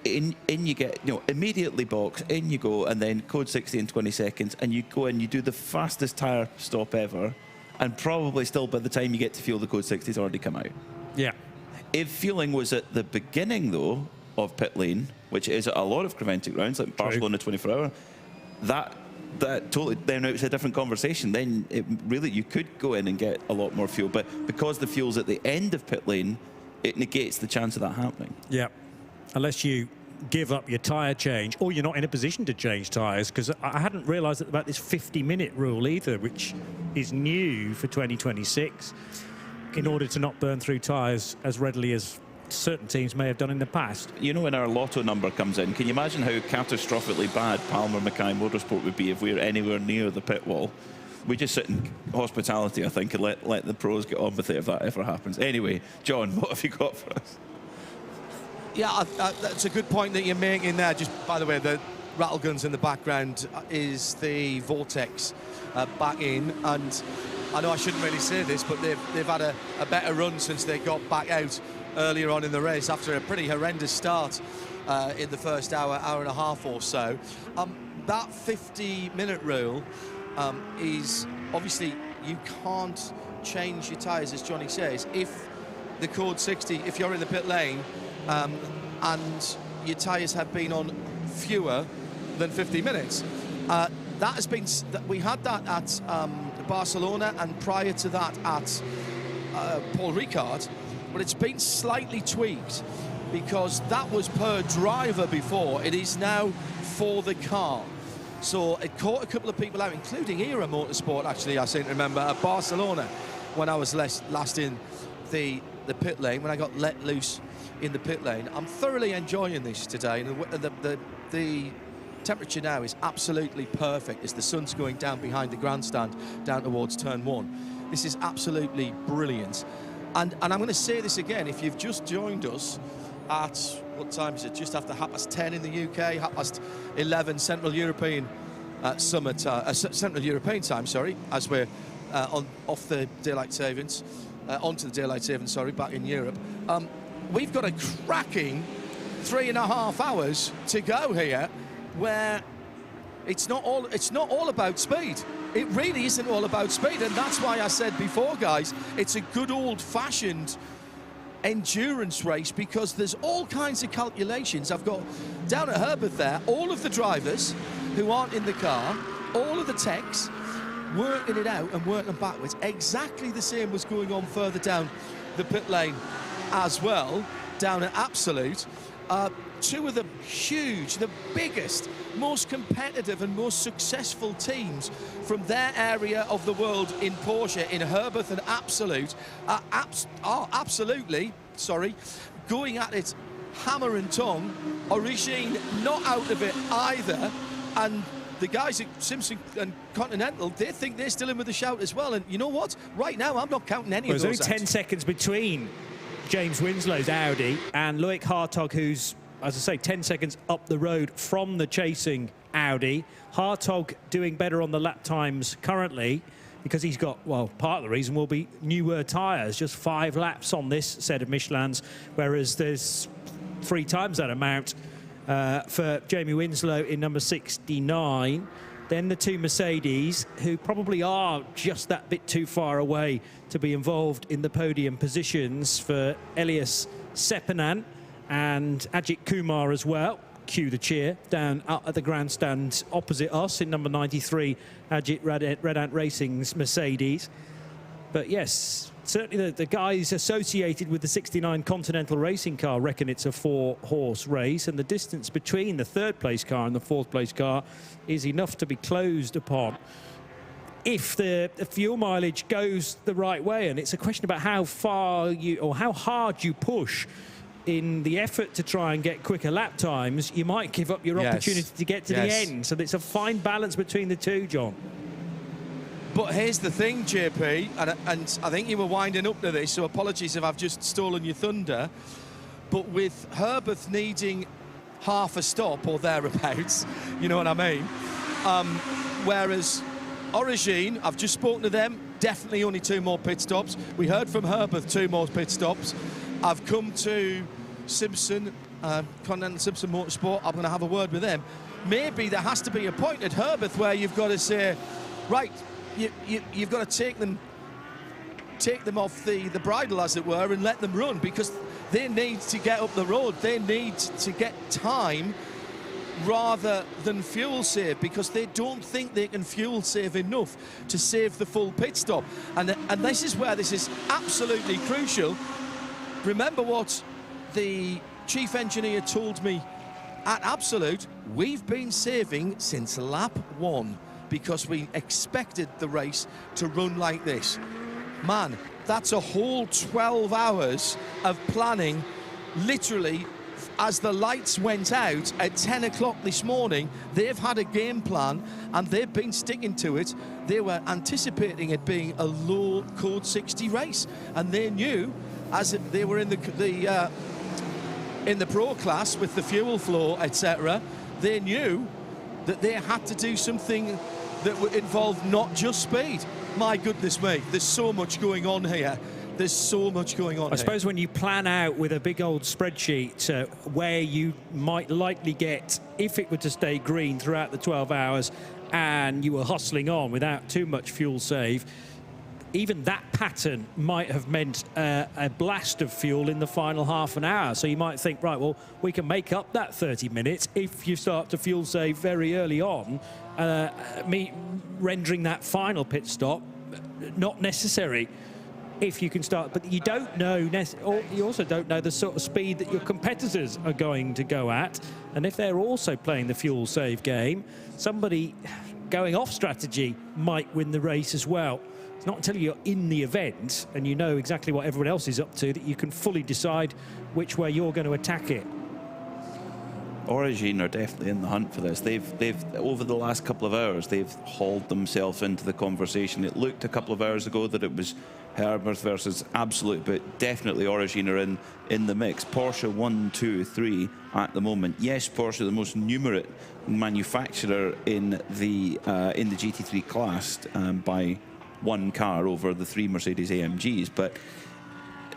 In you get, immediately box, in you go, and then code 60 in 20 seconds, and you go in, you do the fastest tyre stop ever, and probably still by the time you get to fuel, the code 60's already come out. Yeah. If fueling was at the beginning, though, of pit lane, which is a lot of Creventic rounds, like Barcelona 24-hour, that totally, then it's a different conversation. Then you could go in and get a lot more fuel. But because the fuel's at the end of pit lane, it negates the chance of that happening. Yeah. Unless you give up your tyre change, or you're not in a position to change tyres, because I hadn't realised about this 50-minute rule either, which is new for 2026. In order to not burn through tyres as readily as certain teams may have done in the past. When our lotto number comes in, can you imagine how catastrophically bad Palmer Mackay Motorsport would be if we were anywhere near the pit wall? We just sit in hospitality, I think, and let the pros get on with it if that ever happens. Anyway, John, what have you got for us? Yeah, that's a good point that you're making there. Just, by the way, the rattle guns in the background is the Vortex back in, and I know I shouldn't really say this, but they've had a better run since they got back out earlier on in the race after a pretty horrendous start in the first hour and a half or so. That 50-minute rule is obviously you can't change your tyres, as Johnny says, if the code 60, if you're in the pit lane and your tyres have been on fewer than 50 minutes. That has been, we had that at Barcelona, and prior to that at Paul Ricard, but it's been slightly tweaked because that was per driver before. It is now for the car. So it caught a couple of people out, including Era Motorsport, actually, I seem to remember, at Barcelona, when I was last in the pit lane, when I got let loose in the pit lane. I'm thoroughly enjoying this today. The temperature now is absolutely perfect as the sun's going down behind the grandstand, down towards turn 1. This is absolutely brilliant. And I'm going to say this again, if you've just joined us at, what time is it? Just after 10:30 in the UK, 11:30 Central European Central European time, sorry, as we're off the daylight savings, onto the daylight savings, sorry, back in Europe. We've got a cracking 3.5 hours to go here, where it's not all about speed. It really isn't all about speed, and that's why I said before, guys, it's a good old-fashioned endurance race, because there's all kinds of calculations. I've got down at Herbert there all of the drivers who aren't in the car, all of the techs working it out and working backwards. Exactly the same was going on further down the pit lane as well, down at Absolute. Two of the huge, the biggest, most competitive and most successful teams from their area of the world in Porsche, in Herbert and Absolute, are absolutely, going at it hammer and tongue. Origine not out of it either, and the guys at Simpson and Continental, they think they're still in with the shout as well. And you know what? Right now, I'm not counting any of those. There's only 10 seconds between James Winslow's Audi and Loic Hartog, who's, as I say, 10 seconds up the road from the chasing Audi. Hartog doing better on the lap times currently because he's got, well, part of the reason will be newer tyres, just 5 laps on this set of Michelins, whereas there's 3 times that amount for Jamie Winslow in number 69. Then the 2 Mercedes, who probably are just that bit too far away to be involved in the podium positions, for Elias Seppanen and Ajith Kumar as well. Cue the cheer down out at the grandstand opposite us in number 93, Ajith Red Ant Racing's Mercedes. But yes, certainly the guys associated with the 69 Continental racing car reckon it's a 4-horse race, and the distance between the 3rd place car and the 4th place car is enough to be closed upon if the fuel mileage goes the right way. And it's a question about how far you, or how hard you push in the effort to try and get quicker lap times. You might give up your opportunity to get to the end. So it's a fine balance between the two, John. But here's the thing, JP, and I think you were winding up to this, so apologies if I've just stolen your thunder, but with Herbert needing half a stop or thereabouts, you know what I mean? Whereas Origine, I've just spoken to them, definitely only 2 more pit stops. We heard from Herbert 2 more pit stops. I've come to Simpson, Continental Simpson Motorsport. I'm going to have a word with them. Maybe there has to be a point at Herbert where you've got to say, right, you've got to take them off the bridle, as it were, and let them run, because they need to get up the road. They need to get time rather than fuel save, because they don't think they can fuel save enough to save the full pit stop. And this is where this is absolutely crucial. Remember what the chief engineer told me at Absolute: we've been saving since lap 1 because we expected the race to run like this. Man, that's a whole 12 hours of planning. Literally, as the lights went out at 10 o'clock this morning, they've had a game plan and they've been sticking to it. They were anticipating it being a low code 60 race, and they knew, as they were in the pro class with the fuel flow, etc., they knew that they had to do something that would involve not just speed. My goodness me, there's so much going on here. There's so much going on. I suppose when you plan out with a big old spreadsheet where you might likely get, if it were to stay green throughout the 12 hours and you were hustling on without too much fuel save, even that pattern might have meant a blast of fuel in the final half an hour. So you might think, right, well, we can make up that 30 minutes if you start to fuel save very early on, rendering that final pit stop not necessary if you can start. But you don't know, or you also don't know the sort of speed that your competitors are going to go at. And if they're also playing the fuel save game, somebody going off strategy might win the race as well. It's not until you're in the event and you know exactly what everyone else is up to that you can fully decide which way you're going to attack it. Origin are definitely in the hunt for this. They've over the last couple of hours, they've hauled themselves into the conversation. It looked a couple of hours ago that it was Herbert versus Absolute, but definitely Origin are in the mix. Porsche 1, 2, 3 at the moment. Yes, Porsche the most numerate manufacturer in the GT3 class by one car over the 3 Mercedes AMGs, but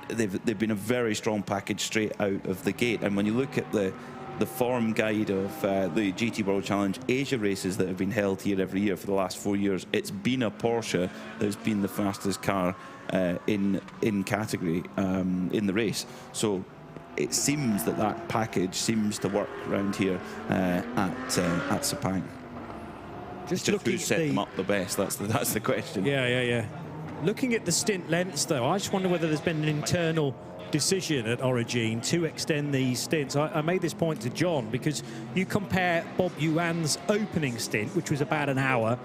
they've been a very strong package straight out of the gate. And when you look at the form guide of the GT World Challenge Asia races that have been held here every year for the last 4 years, it's been a Porsche that's been the fastest car in category in the race. So it seems that package seems to work around here at Sepang. Just who set them up the best? That's the question. Yeah. Looking at the stint lengths, though, I just wonder whether there's been an internal decision at Origin to extend these stints. I made this point to John because you compare Bob Yuan's opening stint, which was about an hour,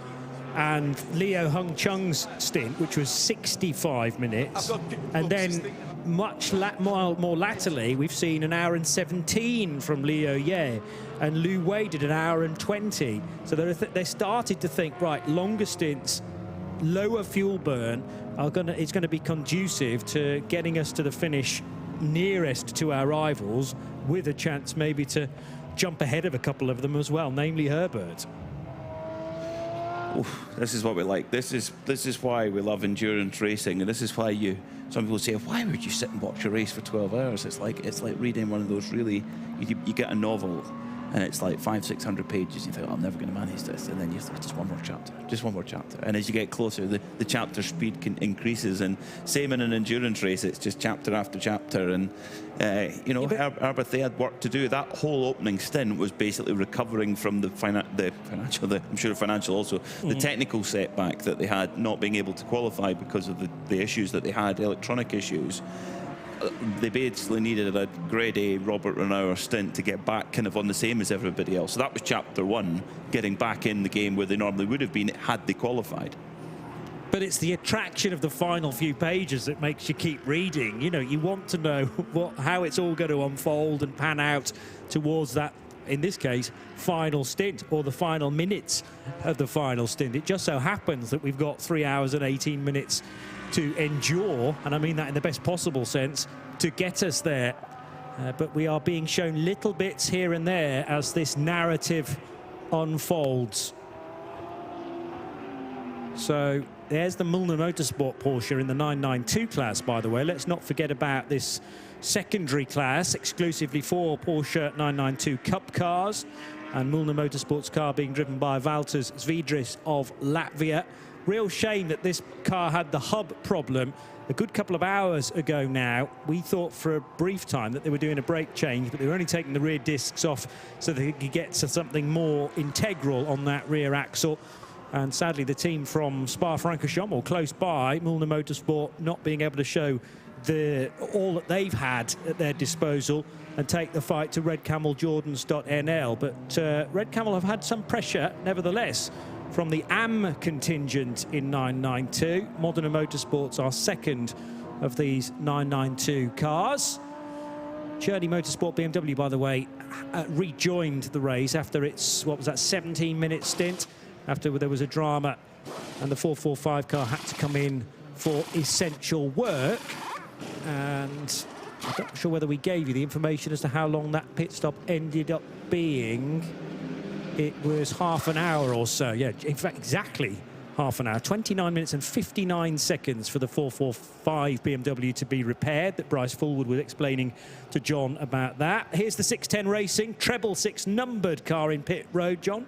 and Leo Hung Chung's stint, which was 65 minutes, and then much more latterly, we've seen an hour and 17 from Leo Ye, and Lu Wei did an hour and 20. So they started to think, right, longer stints, lower fuel burn, it's going to be conducive to getting us to the finish nearest to our rivals, with a chance maybe to jump ahead of a couple of them as well, namely Herbert. Oof, this is what we like. This is why we love endurance racing, and this is why some people say, why would you sit and watch a race for 12 hours? It's like reading one of those really, you get a novel and it's like 500-600 pages. You think, oh, I'm never going to manage this, and then you think, just one more chapter. And as you get closer, the chapter speed increases. And same in an endurance race, it's just chapter after chapter. And Herbert, they had work to do. That whole opening stint was basically recovering from the financial, I'm sure financial also, the technical setback that they had, not being able to qualify because of the issues that they had, electronic issues. They basically needed a grade A Robert Renauer stint to get back kind of on the same as everybody else. So that was chapter 1, getting back in the game where they normally would have been had they qualified. But it's the attraction of the final few pages that makes you keep reading. You know, you want to know how it's all going to unfold and pan out towards that, in this case, final stint, or the final minutes of the final stint. It just so happens that we've got 3 hours and 18 minutes to endure, and I mean that in the best possible sense, to get us there. But we are being shown little bits here and there as this narrative unfolds. So there's the Müllner Motorsport Porsche in the 992 class, by the way. Let's not forget about this secondary class, exclusively for Porsche 992 Cup cars, and Müllner Motorsport's car being driven by Valters Zviedris of Latvia. Real shame that this car had the hub problem a good couple of hours ago now. We thought for a brief time that they were doing a brake change, but they were only taking the rear discs off so they could get to something more integral on that rear axle. And sadly, the team from Spa-Francorchamps, close by, Müllner Motorsport, not being able to show all that they've had at their disposal and take the fight to Red Camel Jordans.nl. But Red Camel have had some pressure, nevertheless, from the AM contingent in 992. Modena Motorsports are second of these 992 cars. Journey Motorsport BMW, by the way, rejoined the race after its, 17-minute stint, after there was a drama and the 445 car had to come in for essential work. And I'm not sure whether we gave you the information as to how long that pit stop ended up being. It was half an hour or so. Yeah, in fact, exactly half an hour. 29 minutes and 59 seconds for the 445 BMW to be repaired, that Bryce Fullwood was explaining to John about that. Here's the 610 Racing, treble 6 numbered car in pit road, John.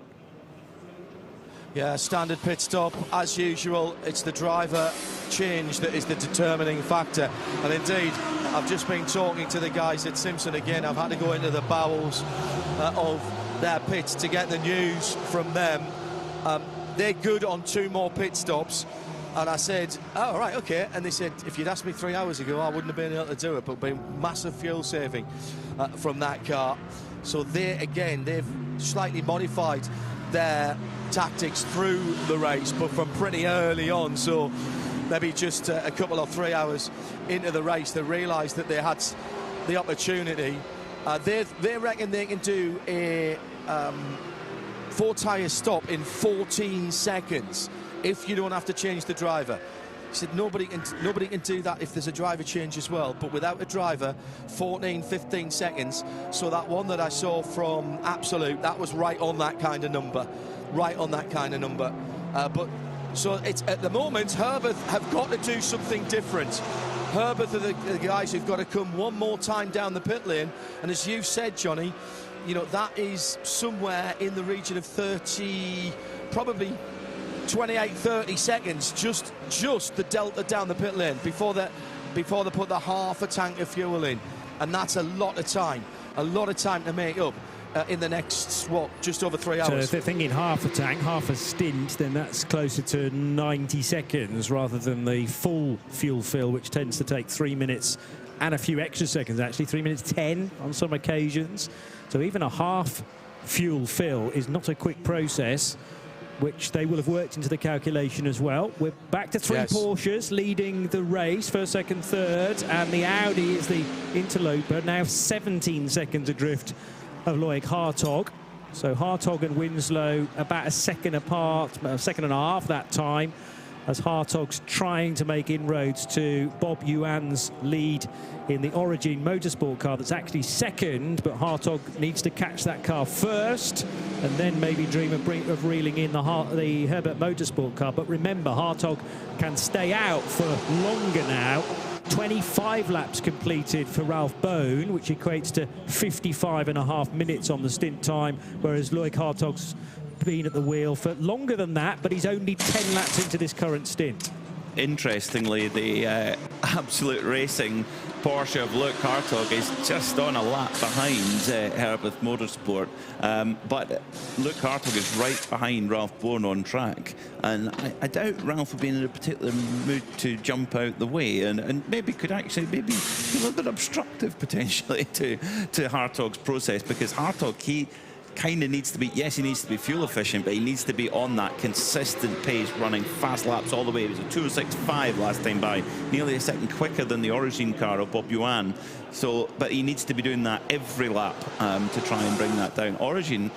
Yeah, standard pit stop. As usual, it's the driver change that is the determining factor. And indeed, I've just been talking to the guys at Simpson again. I've had to go into the bowels of their pits to get the news from them. They're good on 2 more pit stops. And I said, oh, right, OK. And they said, if you'd asked me 3 hours ago, I wouldn't have been able to do it. But been massive fuel saving from that car. So they've slightly modified their tactics through the race, but from pretty early on. So maybe just a couple or 3 hours into the race, they realised that they had the opportunity They reckon they can do a 4-tyre stop in 14 seconds if you don't have to change the driver. He said nobody can do that if there's a driver change as well, but without a driver, 14, 15 seconds. So that one that I saw from Absolute, that was right on that kind of number. Right on that kind of number. But so it's at the moment, Herbert have got to do something different. Herbert are the guys who've got to come one more time down the pit lane. And as you've said, Johnny, you know, that is somewhere in the region of 30, probably 28, 30 seconds, just the delta down the pit lane before they put the half a tank of fuel in. And that's a lot of time to make up in the next, what, just over 3 hours. So if they're thinking half a tank, half a stint, then that's closer to 90 seconds rather than the full fuel fill, which tends to take 3 minutes and a few extra seconds, actually, 3 minutes 10 on some occasions. So even a half fuel fill is not a quick process, which they will have worked into the calculation as well. We're back to three Porsches leading the race, first, second, third, and the Audi is the interloper, now 17 seconds adrift of Loic Hartog. So Hartog and Winslow about a second apart, a second and a half that time, as Hartog's trying to make inroads to Bob Yuan's lead in the Origin Motorsport car that's actually second, but Hartog needs to catch that car first and then maybe dream of reeling in the Herbert Motorsport car. But remember, Hartog can stay out for longer now. 25 laps completed for Ralph Bone, which equates to 55.5 minutes on the stint time, whereas Loic Hartog's been at the wheel for longer than that, but he's only 10 laps into this current stint. Interestingly, the Absolute Racing Porsche of Loic Hartog is just on a lap behind Herbert Motorsport, but Loic Hartog is right behind Ralph Bone on track, and I doubt Ralph will be in a particular mood to jump out the way, and maybe could actually be a little bit obstructive potentially to Hartog's process, because Hartog, he kind of needs to be, yes, he needs to be fuel efficient, but he needs to be on that consistent pace, running fast laps all the way. It was a 2:06.5 last time by, nearly a second quicker than the Origin car of Bob Yuan. So, but he needs to be doing that every lap to try and bring that down. Origin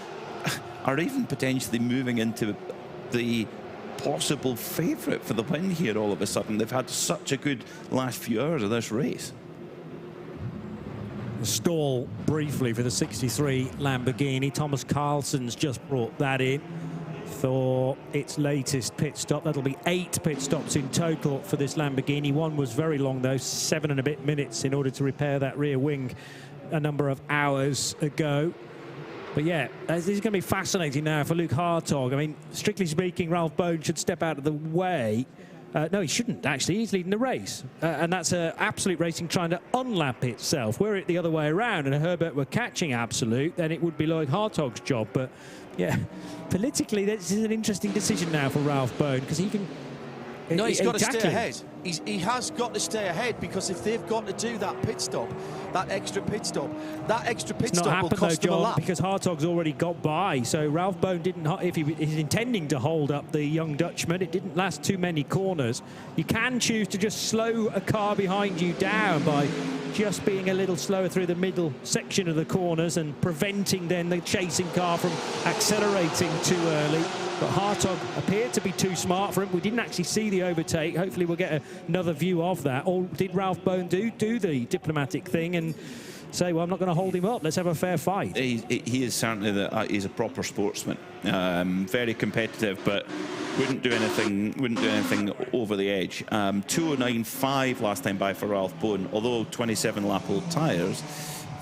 are even potentially moving into the possible favourite for the win here all of a sudden. They've had such a good last few hours of this race. Stall briefly for the 63 Lamborghini. Thomas Carlson's just brought that in for its latest pit stop. That'll be 8 pit stops in total for this Lamborghini. One was very long though, 7 and a bit minutes in order to repair that rear wing a number of hours ago. But yeah, this is going to be fascinating now for Loic Hartog. I mean, strictly speaking, Ralph Bone should step out of the way. No, he shouldn't, actually. He's leading the race. And that's Absolute Racing trying to unlap itself. Were it the other way around and Herbert were catching Absolute, then it would be Loic Hartog's job. But, yeah, politically, this is an interesting decision now for Ralph Bone, because he can... No, he's got to stay ahead. He has got to stay ahead, because if they've got to do that pit stop, that extra pit stop will cost them a lap. Because Hartog's already got by. So Ralph Bone didn't, if he is intending to hold up the young Dutchman, it didn't last too many corners. You can choose to just slow a car behind you down by just being a little slower through the middle section of the corners and preventing then the chasing car from accelerating too early. But Hartog appeared to be too smart for him. We didn't actually see the overtake. Hopefully we'll get another view of that. Or did Ralph Bone do the diplomatic thing and say, well, I'm not going to hold him up, let's have a fair fight? He is certainly he's a proper sportsman. Very competitive, but wouldn't do anything over the edge. 2:09.5 last time by for Ralph Bone, although 27 lap old tyres.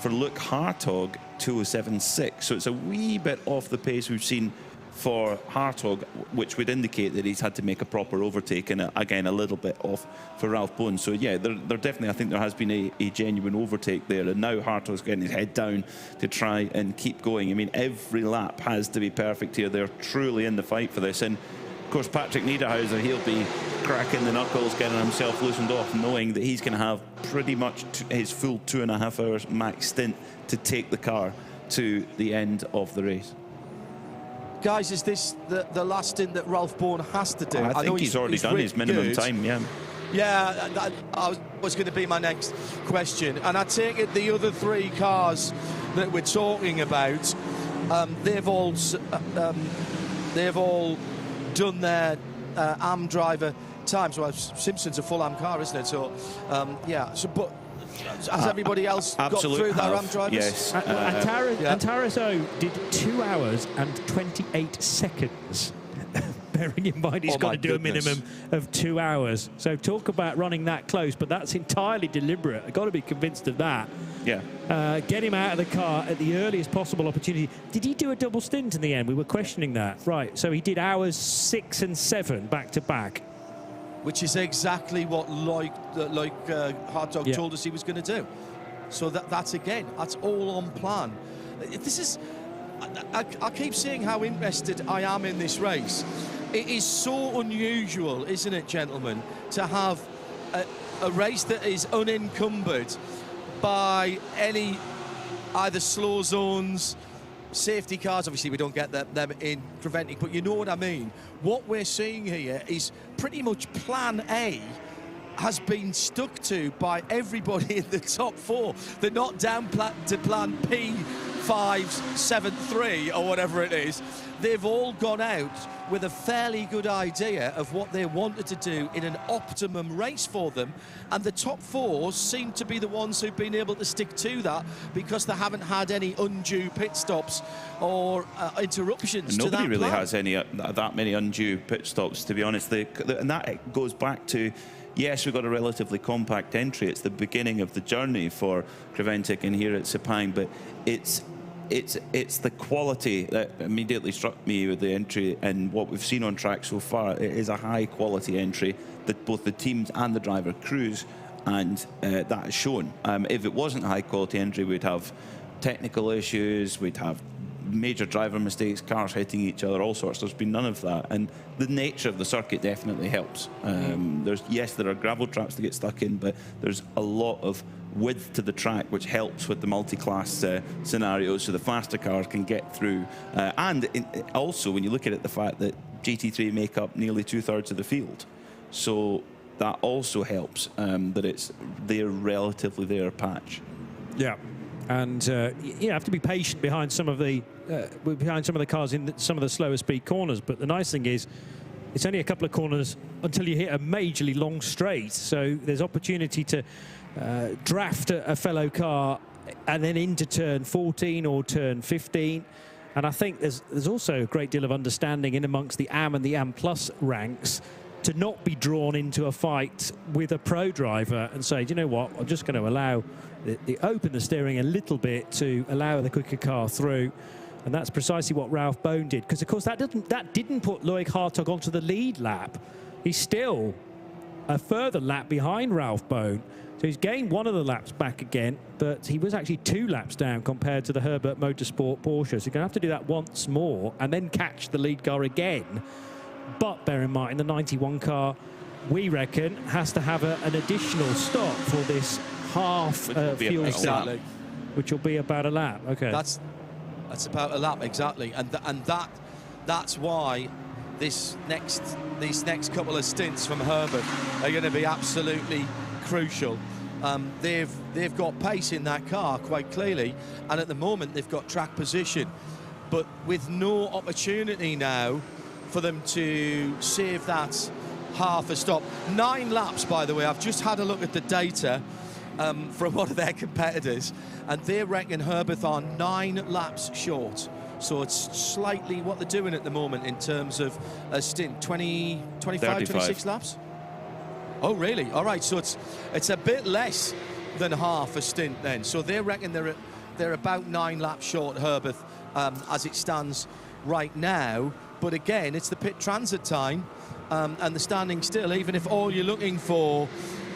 For Loic Hartog, 2:07.6. So it's a wee bit off the pace we've seen for Hartog, which would indicate that he's had to make a proper overtake, and again a little bit off for Ralph Bone. So yeah, there definitely, I think there has been a genuine overtake there, and now Hartog's getting his head down to try and keep going. I mean, every lap has to be perfect here. They're truly in the fight for this, and of course Patrick Niederhauser, he'll be cracking the knuckles, getting himself loosened off, knowing that he's going to have pretty much his full 2.5 hours max stint to take the car to the end of the race. Guys, is this the last stint that Ralph Bone has to do? I think he's already done his minimum time, yeah. Yeah, that was going to be my next question. And I take it the other 3 cars that we're talking about, they've all done their AM driver times. Well, Simpson's a full AM car, isn't it? So, yeah. So, but has everybody else got through their AM drivers? Yes. Antaraso did 2 hours and 28 seconds. Bearing in mind he's got to do a minimum of 2 hours. So talk about running that close, but that's entirely deliberate. I've got to be convinced of that. Yeah. Get him out of the car at the earliest possible opportunity. Did he do a double stint in the end? We were questioning that. Right, so he did hours 6 and 7 back to back. Which is exactly what Hard Dog told us he was going to do. So that's all on plan. This is, I keep saying how interested I am in this race. It is so unusual, isn't it, gentlemen, to have a race that is unencumbered by any either slow zones, safety cars. Obviously we don't get them in preventing, but you know what I mean. What we're seeing here is pretty much plan A has been stuck to by everybody in the top 4. They're not down to plan P573 or whatever it is. They've all gone out with a fairly good idea of what they wanted to do in an optimum race for them, and the top 4 seem to be the ones who've been able to stick to that because they haven't had any undue pit stops or interruptions. Nobody really plan. has any that many undue pit stops, to be honest. And that goes back to, yes, we've got a relatively compact entry. It's the beginning of the journey for Creventic and here at Sepang, but it's the quality that immediately struck me with the entry and what we've seen on track so far. It is a high quality entry that both the teams and the driver cruise, and that is shown. If it wasn't a high quality entry, we'd have technical issues, we'd have major driver mistakes, cars hitting each other, all sorts. There's been none of that, and the nature of the circuit definitely helps. There are gravel traps to get stuck in, but there's a lot of width to the track, which helps with the multi-class scenarios, so the faster cars can get through. Also, when you look at it, the fact that GT3 make up nearly 2/3 of the field, so that also helps that it's their relatively their patch. Yeah. And you have to be patient behind some of the cars in some of the slower speed corners. But the nice thing is, it's only a couple of corners until you hit a majorly long straight. So there's opportunity to draft a fellow car and then into turn 14 or turn 15. And I think there's also a great deal of understanding in amongst the AM and the AM Plus ranks to not be drawn into a fight with a pro driver and say, do you know what, I'm just going to allow open the steering a little bit to allow the quicker car through. And that's precisely what Ralph Bone did, because of course that didn't put Loic Hartog onto the lead lap. He's still a further lap behind Ralph Bone, so he's gained one of the laps back again, but he was actually 2 laps down compared to the Herbert Motorsport Porsche. So you're going to have to do that once more and then catch the lead car again. But bear in mind, the 91 car, we reckon, has to have an additional stop for this half fuel stop, which will be about a lap. Okay, that's about a lap exactly, and that's why these next couple of stints from Herbert are going to be absolutely crucial. They've got pace in that car quite clearly, and at the moment they've got track position, but with no opportunity now for them to save that half a stop. 9 laps, by the way. I've just had a look at the data from one of their competitors, and they reckon Herbert are 9 laps short. So it's slightly what they're doing at the moment in terms of a stint. 25, 26 laps? Oh, really? All right, so it's a bit less than half a stint then. So they reckon they're about 9 laps short, Herbert, as it stands right now. But again, it's the pit transit time and the standing still. Even if all you're looking for,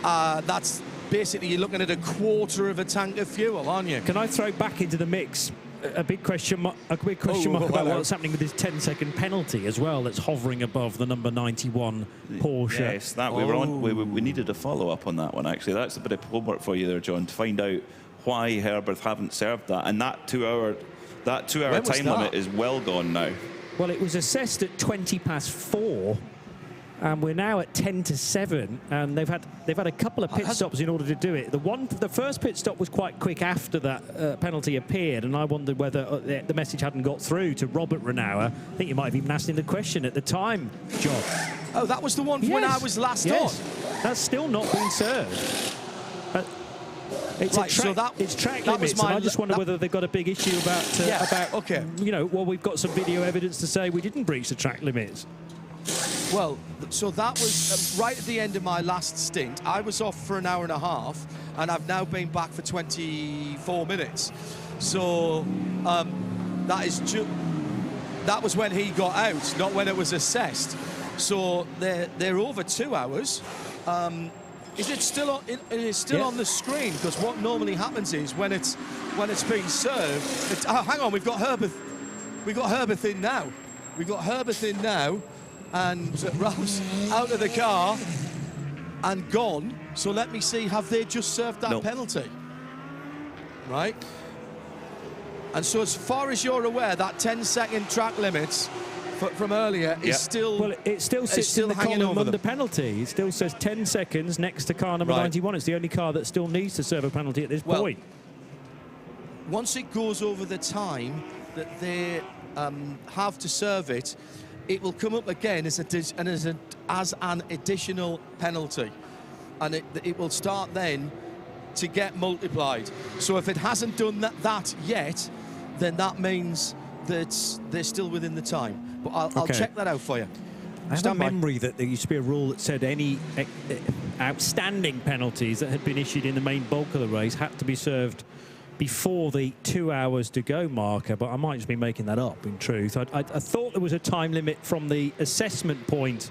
that's basically you're looking at a quarter of a tank of fuel, aren't you? Can I throw back into the mix a big question mark about what's happening with this 10-second penalty as well that's hovering above the number 91 Porsche? Yes, that we needed a follow-up on that one, actually. That's a bit of homework for you there, John, to find out why Herbert haven't served that. And that 2 hour time limit is well gone now. Well, it was assessed at 4:20, And we're now at 10-7, and they've had a couple of pit stops in order to do it. The first pit stop was quite quick after that penalty appeared, and I wondered whether the message hadn't got through to Robert Renauer. I think you might have even asked him the question at the time, John. Oh, that was the one when I was last on. That's still not been served. It's right, it's track limits, and I just wonder whether they've got a big issue about you know, well, we've got some video evidence to say we didn't breach the track limits. Well, so that was right at the end of my last stint. I was off for an hour and a half, and I've now been back for 24 minutes. So that was when he got out, not when it was assessed. So they're over 2 hours. Is it still on? It is still on the screen, because what normally happens is when it's being served. Hang on, we've got Herbert in now. We've got Herbert in now. And Ralph's out of the car and gone. So let me see, have they just served that penalty? Right. And so as far as you're aware, that 10-second track limits from earlier is still... Well, it still sits in the column under penalty. It still says 10 seconds next to car number 91. It's the only car that still needs to serve a penalty at this point. Once it goes over the time that they have to serve it, it will come up again as an additional penalty, and it will start then to get multiplied. So if it hasn't done that yet, then that means that they're still within the time. But I'll check that out for you. I have a memory that there used to be a rule that said any outstanding penalties that had been issued in the main bulk of the race had to be served before the 2 hours to go marker, but I might just be making that up in truth. I thought there was a time limit from the assessment point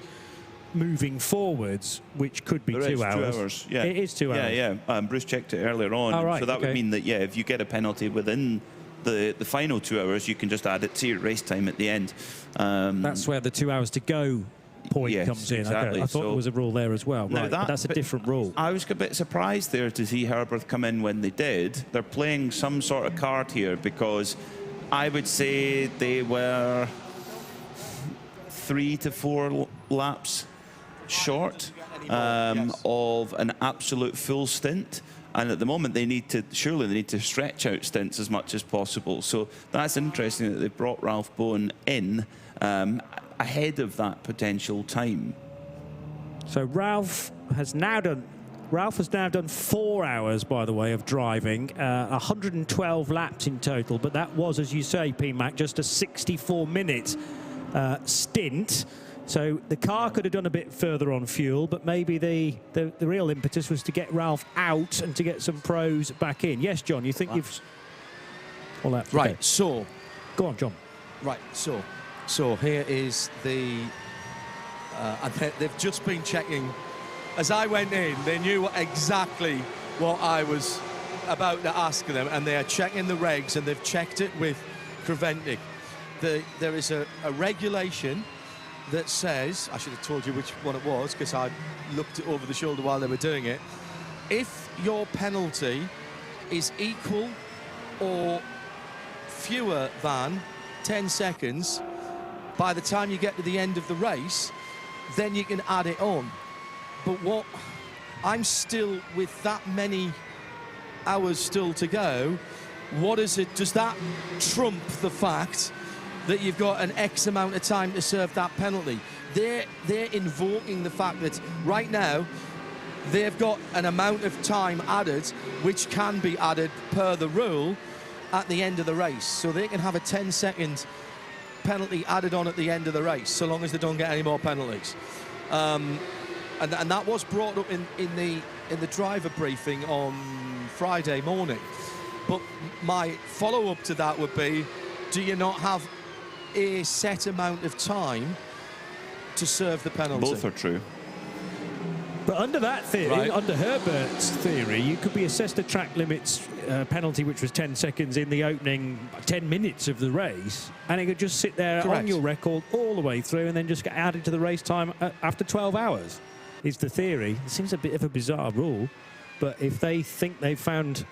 moving forwards, which could be 2 hours. 2 hours, yeah. It is 2 hours. Yeah. Bruce checked it earlier on. Oh, right, so that would mean that, if you get a penalty within the final 2 hours, you can just add it to your race time at the end. That's where the 2 hours to go point comes in. Exactly. I thought there was a rule there as well. Now but that's a different rule. I was a bit surprised there to see Herbert come in when they did. They're playing some sort of card here, because I would say they were 3 to 4 laps short of an absolute full stint. And at the moment, they need to stretch out stints as much as possible. So that's interesting that they brought Ralph Bowen in ahead of that potential time. So Ralph has now done 4 hours, by the way, of driving, 112 laps in total. But that was, as you say, P-Mac, just a 64-minute stint. So the car could have done a bit further on fuel, but maybe the real impetus was to get Ralph out and to get some pros back in. Yes, John, you think you've... All that. Right, okay. so... Go on, John. Right, so here is the... and they've just been checking. As I went in, they knew exactly what I was about to ask them, and they are checking the regs, and they've checked it with Creventic. There is a regulation that says, I should have told you which one it was, because I looked it over the shoulder while they were doing it. If your penalty is equal or fewer than 10 seconds by the time you get to the end of the race, then you can add it on. But I'm still, with that many hours still to go, does that trump the fact that you've got an X amount of time to serve that penalty? They're invoking the fact that right now they've got an amount of time added which can be added per the rule at the end of the race. So they can have a 10-second penalty added on at the end of the race, so long as they don't get any more penalties. And that was brought up in the driver briefing on Friday morning. But my follow-up to that would be, do you not have a set amount of time to serve the penalty? Both are true. But under that theory, under Herbert's theory, you could be assessed a track limits penalty, which was 10 seconds in the opening 10 minutes of the race, and it could just sit there on your record all the way through and then just get added to the race time after 12 hours, is the theory. It seems a bit of a bizarre rule, but if they think they've found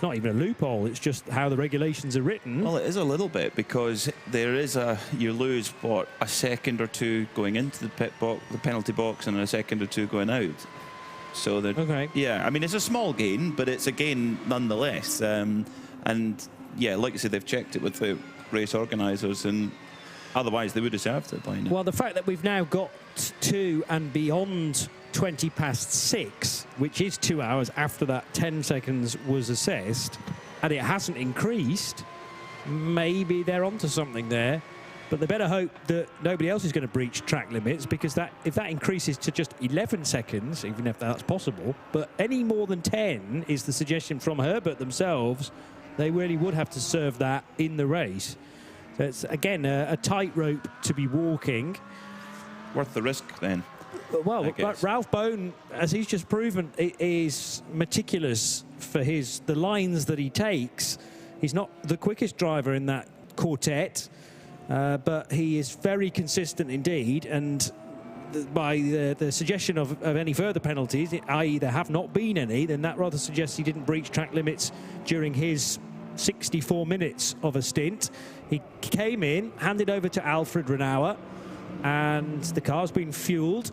not even a loophole. It's just how the regulations are written. Well, it is a little bit, because there is you lose, what, a second or two going into the pit box, the penalty box, and a second or two going out. So okay. Yeah, I mean, it's a small gain, but it's a gain nonetheless. And yeah, like I said, they've checked it with the race organisers, and otherwise they would have served it by now. Well, the fact that we've now got to and beyond 20 past 6, which is 2 hours after that 10 seconds was assessed, and it hasn't increased, maybe they're onto something there. But they better hope that nobody else is going to breach track limits, because if that increases to just 11 seconds, even if that's possible, but any more than 10 is the suggestion from Herbert themselves, they really would have to serve that in the race. So it's, again, a tightrope to be walking. Worth the risk, then. Well, Ralph Bone, as he's just proven, is meticulous for the lines that he takes. He's not the quickest driver in that quartet, but he is very consistent indeed. And by the suggestion of any further penalties, i.e. there have not been any, then that rather suggests he didn't breach track limits during his 64 minutes of a stint. He came in, handed over to Alfred Renauer, and the car's been fueled,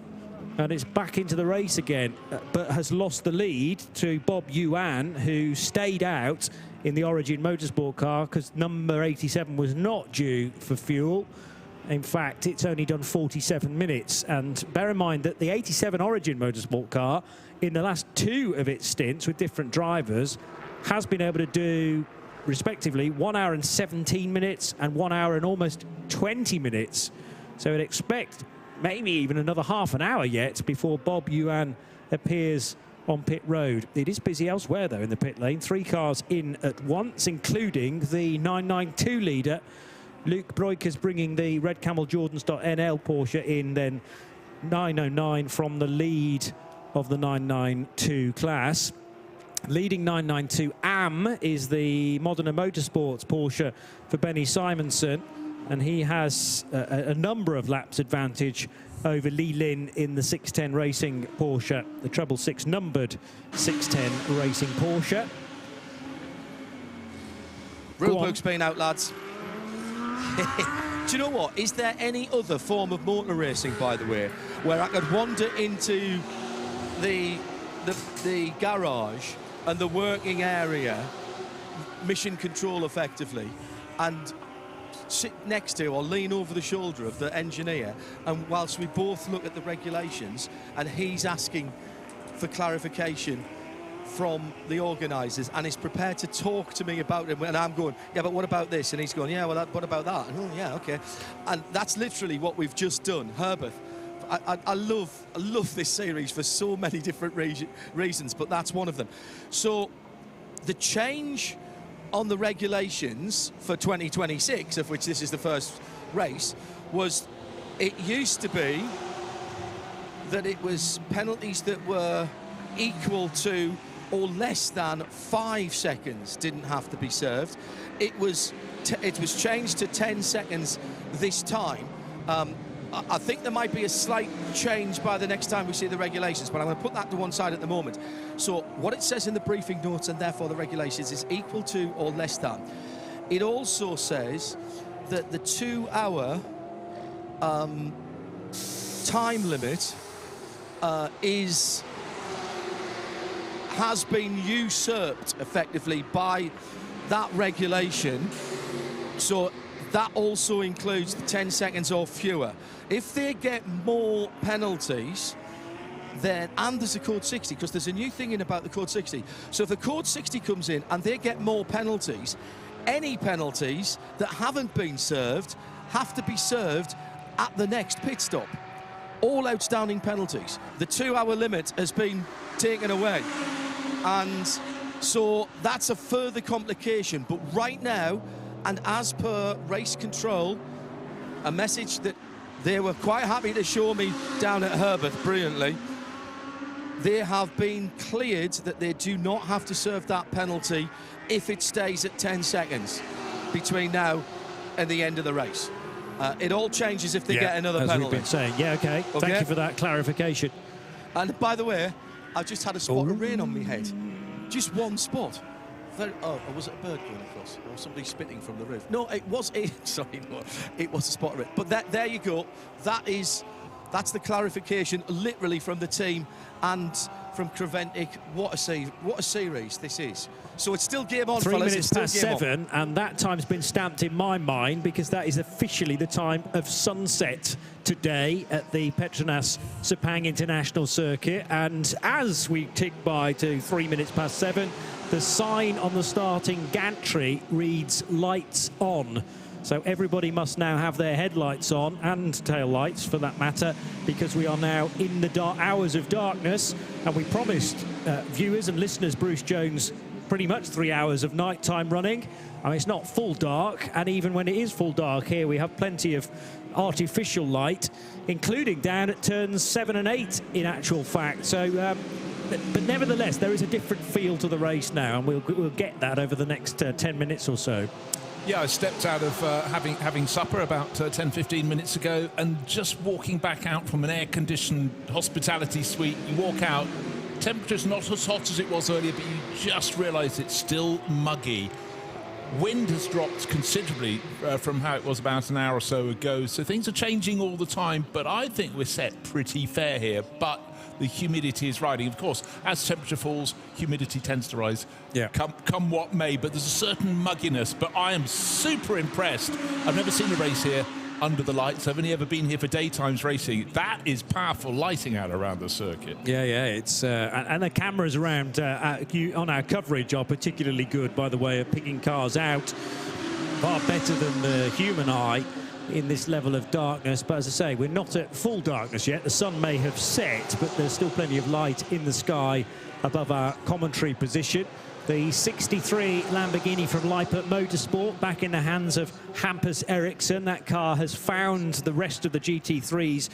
and it's back into the race again, but has lost the lead to Bob Yuan, who stayed out in the Origin Motorsport car because number 87 was not due for fuel. In fact, it's only done 47 minutes. And bear in mind that the 87 Origin Motorsport car, in the last 2 of its stints with different drivers, has been able to do, respectively, 1 hour and 17 minutes and 1 hour and almost 20 minutes. So I'd expect maybe even another half an hour yet before Bob Yuan appears on pit road. It is busy elsewhere, though, in the pit lane. 3 cars in at once, including the 992 leader. Luke Broikers bringing the Red Camel Jordans.NL Porsche in, then 909 from the lead of the 992 class. Leading 992 AM is the Modena Motorsports Porsche for Benny Simonson, and he has a number of laps advantage over Lee Lin in the 610 Racing Porsche, the 666 numbered 610 Racing Porsche. Rulebook's been out, lads. Do you know what? Is there any other form of motor racing, by the way, where I could wander into the garage and the working area, mission control effectively, and sit next to or lean over the shoulder of the engineer, and whilst we both look at the regulations and he's asking for clarification from the organisers and is prepared to talk to me about it, and I'm going, yeah, but what about this? And he's going, yeah, well, what about that? And, oh, yeah, okay. And that's literally what we've just done. Herbert, I love this series for so many different reasons, but that's one of them. So the change on the regulations for 2026, of which this is the first race, was it used to be that it was penalties that were equal to or less than 5 seconds didn't have to be served. It was changed to 10 seconds this time. I think there might be a slight change by the next time we see the regulations, but I'm going to put that to one side at the moment. So what it says in the briefing notes, and therefore the regulations, is equal to or less than. It also says that the 2-hour time limit has been usurped effectively by that regulation. So that also includes the 10 seconds or fewer. If they get more penalties, then, and there's a code 60, because there's a new thing in about the code 60. So if the code 60 comes in and they get more penalties, any penalties that haven't been served have to be served at the next pit stop. All outstanding penalties. The 2-hour limit has been taken away. And so that's a further complication. But right now, and as per race control, a message that they were quite happy to show me down at Herbert brilliantly, they have been cleared that they do not have to serve that penalty if it stays at 10 seconds between now and the end of the race. It all changes if they get another penalty. As we've been saying. Yeah, okay. Thank you for that clarification. And by the way, I've just had a spot of rain on my head. Just one spot. very... Oh, was it a bird going across? Or somebody spitting from the roof? No, it was... sorry, no, it was a spot of it. But there you go. That's the clarification, literally from the team and from Creventic. What a series this is. So it's still game on, 3 fellas. minutes It's still past game 7, and that time's been stamped in my mind because that is officially the time of sunset today at the Petronas Sepang International Circuit. And as we tick by to 3 minutes past 7, the sign on the starting gantry reads lights on. So everybody must now have their headlights on, and tail lights for that matter, because we are now in the dark hours of darkness. And we promised viewers and listeners, Bruce Jones, pretty much 3 hours of nighttime running. I mean, it's not full dark, and even when it is full dark here, we have plenty of artificial light, including down at turns 7 and 8 in actual fact. So, but nevertheless, there is a different feel to the race now, and we'll get that over the next 10 minutes or so. Yeah, I stepped out of having supper about 10-15 minutes ago, and just walking back out from an air-conditioned hospitality suite, you walk out, temperature's not as hot as it was earlier, but you just realise it's still muggy. Wind has dropped considerably from how it was about an hour or so ago, so things are changing all the time, but I think we're set pretty fair here. But the humidity is riding. Of course, as temperature falls, humidity tends to rise. Yeah. Come what may, but there's a certain mugginess. But I am super impressed. I've never seen a race here under the lights. I've only ever been here for daytimes racing. That is powerful lighting out around the circuit. Yeah, it's and the cameras around on our coverage are particularly good, by the way, at picking cars out. Far better than the human eye in this level of darkness. But as I say, we're not at full darkness yet. The sun may have set, but there's still plenty of light in the sky above our commentary position. The 63 Lamborghini from Lippert Motorsport back in the hands of Hampus Eriksson. That car has found the rest of the GT3s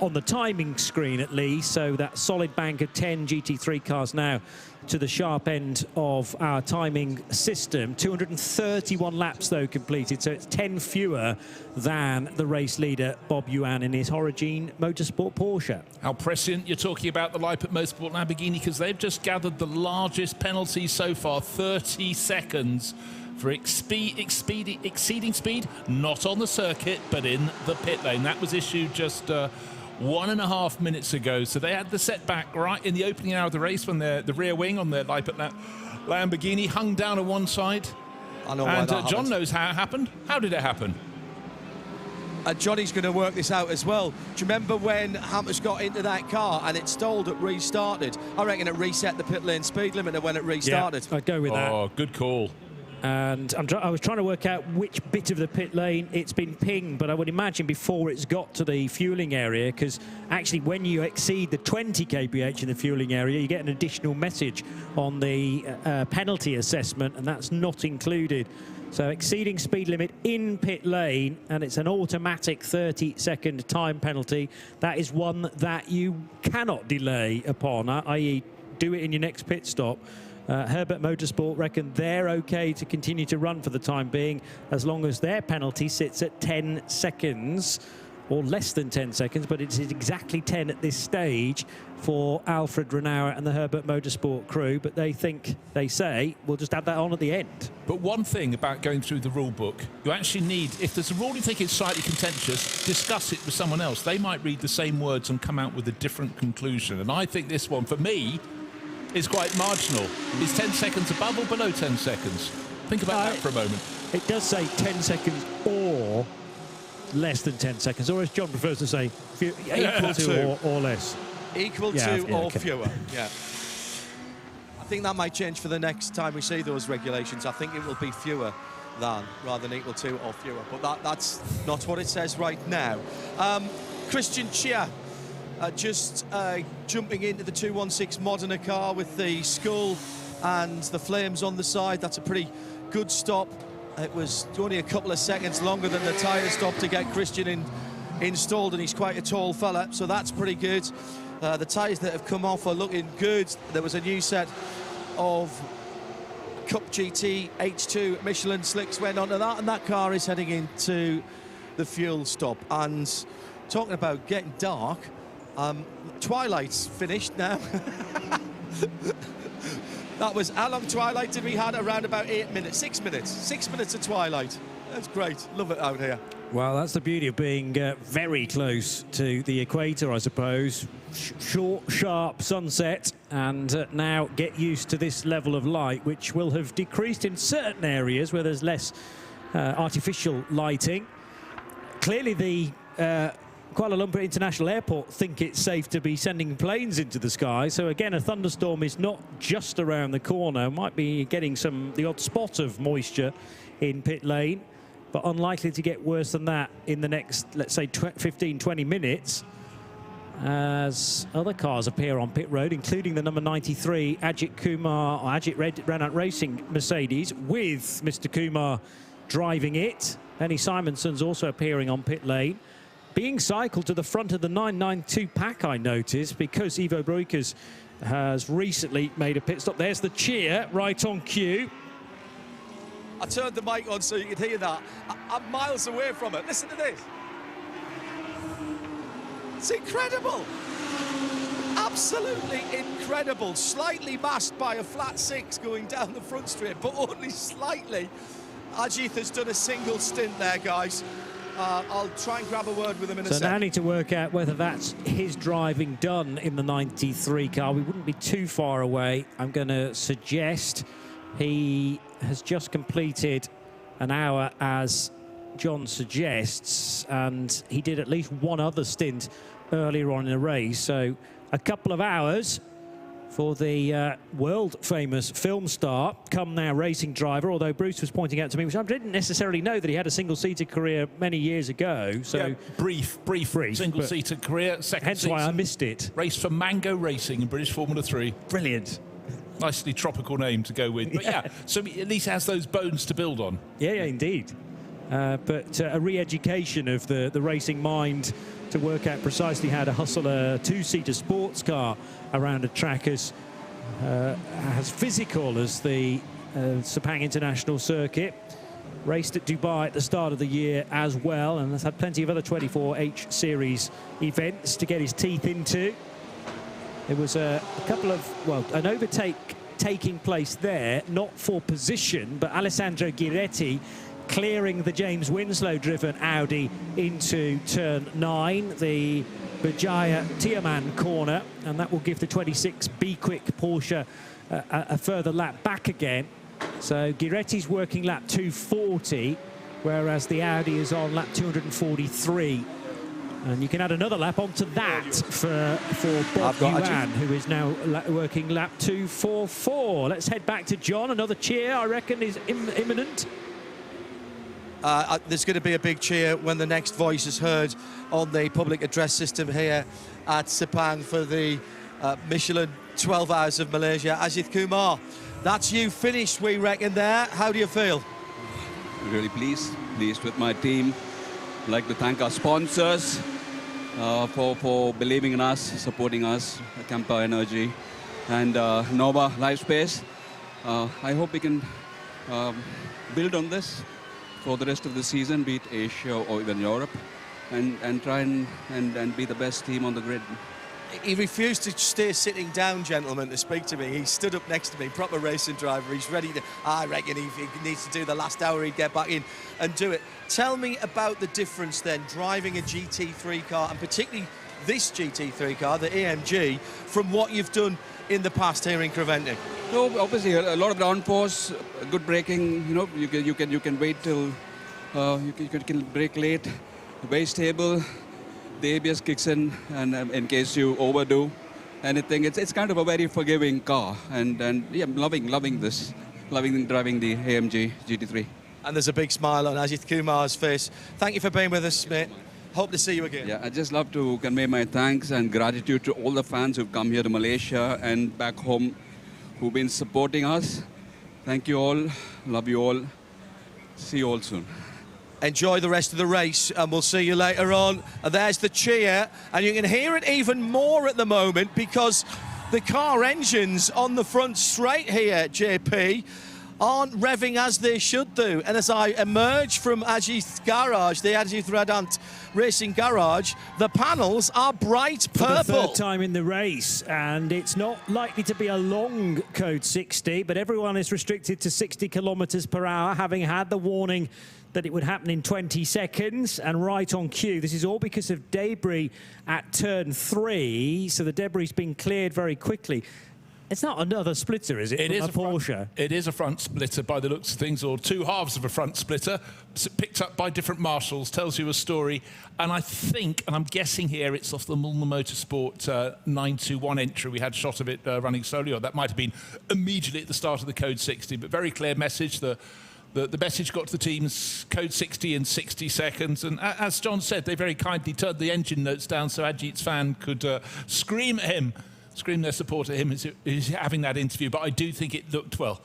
on the timing screen at least, so that solid bank of 10 GT3 cars now to the sharp end of our timing system. 231 laps though completed, so it's 10 fewer than the race leader Bob Yuan in his Origin Motorsport Porsche. How prescient you're talking about the Lippert Motorsport Lamborghini, because they've just gathered the largest penalty so far, 30 seconds for exceeding speed, not on the circuit, but in the pit lane. That was issued just 1.5 minutes ago. So they had the setback right in the opening hour of the race when the rear wing on their Lippert Lamborghini hung down on one side. I know why that happened. John knows how it happened. How did it happen? And Johnny's going to work this out as well. Do you remember when Hampus got into that car and it stalled, it restarted? I reckon it reset the pit lane speed limiter when it restarted. Yeah, I'd go with that. Oh, good call. And I was trying to work out which bit of the pit lane it's been pinged, but I would imagine before it's got to the fueling area, because actually when you exceed the 20 kph in the fueling area, you get an additional message on the penalty assessment, and that's not included. So exceeding speed limit in pit lane, and it's an automatic 30-second time penalty. That is one that you cannot delay upon, i.e. do it in your next pit stop. Herbert Motorsport reckon they're okay to continue to run for the time being, as long as their penalty sits at 10 seconds, or less than 10 seconds, but it's exactly 10 at this stage for Alfred Renauer and the Herbert Motorsport crew. But they say, we'll just add that on at the end. But one thing about going through the rule book, you actually need, if there's a rule you think is slightly contentious, discuss it with someone else. They might read the same words and come out with a different conclusion. And I think this one, for me, is quite marginal. Is 10 seconds above or below 10 seconds? Think about that for a moment. It does say 10 seconds or less than 10 seconds, or as John prefers to say, equal to or less. Equal to or fewer, yeah. I think that might change for the next time we see those regulations. I think it will be fewer than, rather than equal to or fewer. But that's not what it says right now. Christian Chia just jumping into the 216 Modena car with the skull and the flames on the side. That's a pretty good stop. It was only a couple of seconds longer than the tyre stop to get Christian installed, and he's quite a tall fella, so that's pretty good. The tyres that have come off are looking good. There was a new set of Cup GT H2 Michelin slicks went onto that, and that car is heading into the fuel stop. And talking about getting dark, Twilight's finished now. That was, how long twilight did we had? Around about 8 minutes, 6 minutes. 6 minutes of twilight. That's great. Love it out here. Well, that's the beauty of being very close to the equator, I suppose. Short, sharp sunset, and now get used to this level of light, which will have decreased in certain areas where there's less artificial lighting. Clearly, the Kuala Lumpur International Airport think it's safe to be sending planes into the sky. So again, a thunderstorm is not just around the corner. Might be getting the odd spot of moisture in pit lane, but unlikely to get worse than that in the next, let's say, 15, 20 minutes, as other cars appear on pit road, including the number 93 Ajith Kumar, or Ajith Racing Mercedes, with Mr. Kumar driving it. Benny Simonson's also appearing on pit lane. Being cycled to the front of the 992 pack, I noticed, because Ivo Broikers has recently made a pit stop. There's the cheer right on cue. I turned the mic on so you could hear that. I'm miles away from it. Listen to this. It's incredible. Absolutely incredible. Slightly masked by a flat 6 going down the front straight, but only slightly. Ajith has done a single stint there, guys. I'll try and grab a word with him in a second. So now I need to work out whether that's his driving done in the 93 car. We wouldn't be too far away. I'm going to suggest he has just completed an hour, as John suggests, and he did at least one other stint earlier on in the race. So a couple of hours for the world-famous film star, come now racing driver, although Bruce was pointing out to me, which I didn't necessarily know, that he had a single-seater career many years ago. So yeah, brief single-seater career, second hence season. Why I missed it. Raced for Mango Racing in British Formula 3. Brilliant. Nicely tropical name to go with. But yeah, so he at least has those bones to build on. Yeah, indeed. But a re-education of the racing mind to work out precisely how to hustle a two-seater sports car around a track as physical as the Sepang International Circuit. Raced at Dubai at the start of the year as well, and has had plenty of other 24H Series events to get his teeth into. There was a couple of, well, an overtake taking place there, not for position, but Alessandro Giretti clearing the James Winslow-driven Audi into turn 9, the Berjaya Tiaman corner, and that will give the 26 Be Quick Porsche a further lap back again. So Giretti's working lap 240, whereas the Audi is on lap 243. And you can add another lap onto that for Bob Yuan, who is now working lap 244. Let's head back to John. Another cheer, I reckon, is imminent. There's going to be a big cheer when the next voice is heard on the public address system here at Sepang for the Michelin 12H of Malaysia. Ajith Kumar, that's you finished, we reckon, there. How do you feel? Really pleased with my team. I'd like to thank our sponsors for believing in us, supporting us, Campa Energy and Nova Lifespace. I hope we can build on this for the rest of the season, be it Asia or even Europe, and try and be the best team on the grid. He refused to stay sitting down, gentlemen, to speak to me. He stood up next to me, proper racing driver. He's ready to, I reckon if he needs to do the last hour, he'd get back in and do it. Tell me about the difference then, driving a GT3 car, and particularly this GT3 car, the AMG, from what you've done in the past here in Coventry. No, obviously a lot of downforce, good braking. You know, you can wait till you can brake late, very stable. The ABS kicks in, and in case you overdo anything, it's kind of a very forgiving car, and yeah, I'm loving this, loving driving the AMG GT3. And there's a big smile on Ajith Kumar's face. Thank you for being with us, mate. Hope to see you again. Yeah, I'd just love to convey my thanks and gratitude to all the fans who've come here to Malaysia and back home who've been supporting us. Thank you all. Love you all. See you all soon. Enjoy the rest of the race, and we'll see you later on. And there's the cheer, and you can hear it even more at the moment because the car engines on the front straight here, JP, aren't revving as they should do. And as I emerge from Ajith's garage, the Ajith Racing Garage, the panels are bright purple. For the third time in the race, and it's not likely to be a long code 60, but everyone is restricted to 60 kilometres per hour, having had the warning that it would happen in 20 seconds, and right on cue. This is all because of debris at turn 3, so the debris has been cleared very quickly. It's not another splitter, is it? It is a Porsche. It is a front splitter by the looks of things, or two halves of a front splitter, picked up by different marshals, tells you a story. And I think, and I'm guessing here, it's off the Mulner Motorsport 921 entry. We had a shot of it running slowly, or that might have been immediately at the start of the Code 60, but very clear message. The message got to the teams, Code 60 in 60 seconds. And as John said, they very kindly turned the engine notes down so Ajith's fan could scream at him, scream their support at him as he's having that interview. But I do think it looked, well,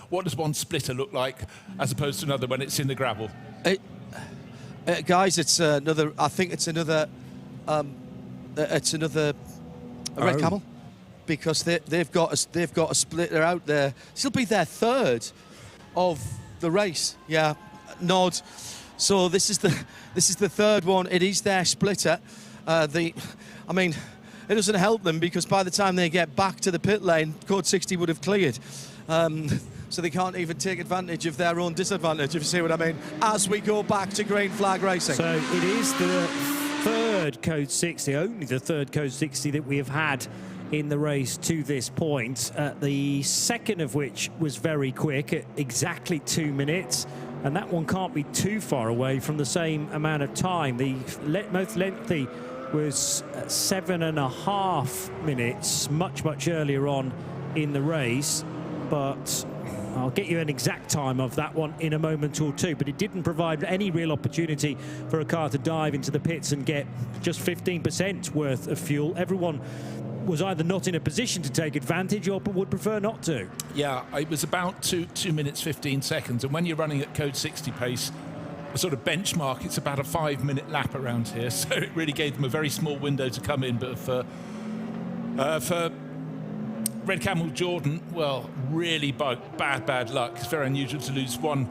what does one splitter look like as opposed to another when it's in the gravel? Guys, it's another, I think it's another Red Camel, because they've got a splitter out there. This will be their third of the race. Yeah, nod. So this is the third one. It is their splitter. I mean, it doesn't help them because by the time they get back to the pit lane, Code 60 would have cleared. So they can't even take advantage of their own disadvantage, if you see what I mean, as we go back to green flag racing. So it is the third Code 60, only the third Code 60 that we have had in the race to this point. The second of which was very quick at exactly 2 minutes. And that one can't be too far away from the same amount of time. The most lengthy was 7.5 minutes, much earlier on in the race. But I'll get you an exact time of that one in a moment or two. But it didn't provide any real opportunity for a car to dive into the pits and get just 15% worth of fuel. Everyone was either not in a position to take advantage or would prefer not to. Yeah, it was about 2 minutes 15 seconds. And when you're running at Code 60 pace, a sort of benchmark, it's about a 5-minute lap around here. So it really gave them a very small window to come in. But for Red Camel Jordan, well, really bad luck. It's very unusual to lose one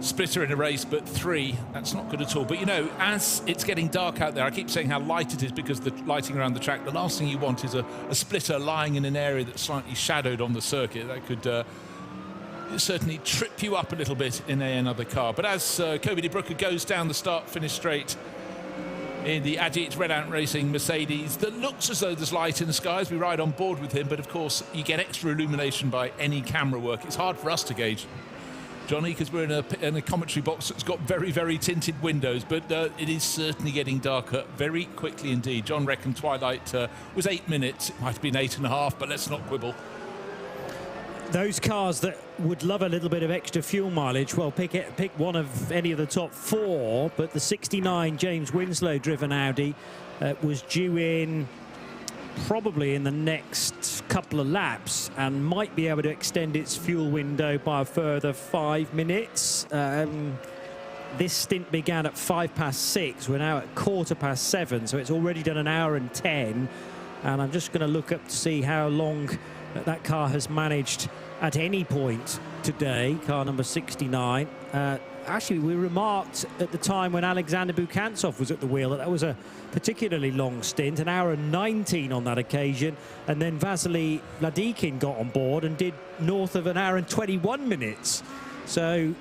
splitter in a race, but 3, that's not good at all. But, you know, as it's getting dark out there, I keep saying how light it is because the lighting around the track, the last thing you want is a splitter lying in an area that's slightly shadowed on the circuit. That could certainly trip you up a little bit in another car. But as Kobe De Bruyne goes down the start-finish straight in the Ajith Red Ant Racing Mercedes, that looks as though there's light in the sky as we ride on board with him, but of course you get extra illumination by any camera work. It's hard for us to gauge, Johnny, because we're in a commentary box that's got very tinted windows, but it is certainly getting darker very quickly indeed. John reckoned twilight was 8 minutes. It might have been 8.5, but let's not quibble. Those cars that would love a little bit of extra fuel mileage, well, pick one of any of the top 4, but the 69 James Winslow driven Audi was due in probably in the next couple of laps and might be able to extend its fuel window by a further 5 minutes. This stint began at 6:05. We're now at 7:15, so it's already done 1 hour and 10. And I'm just going to look up to see how long that car has managed at any point today, car number 69. Actually, we remarked at the time when Alexander Bukantsov was at the wheel that was a particularly long stint, 1 hour and 19 on that occasion. And then Vasily Ladikin got on board and did north of 1 hour and 21 minutes. So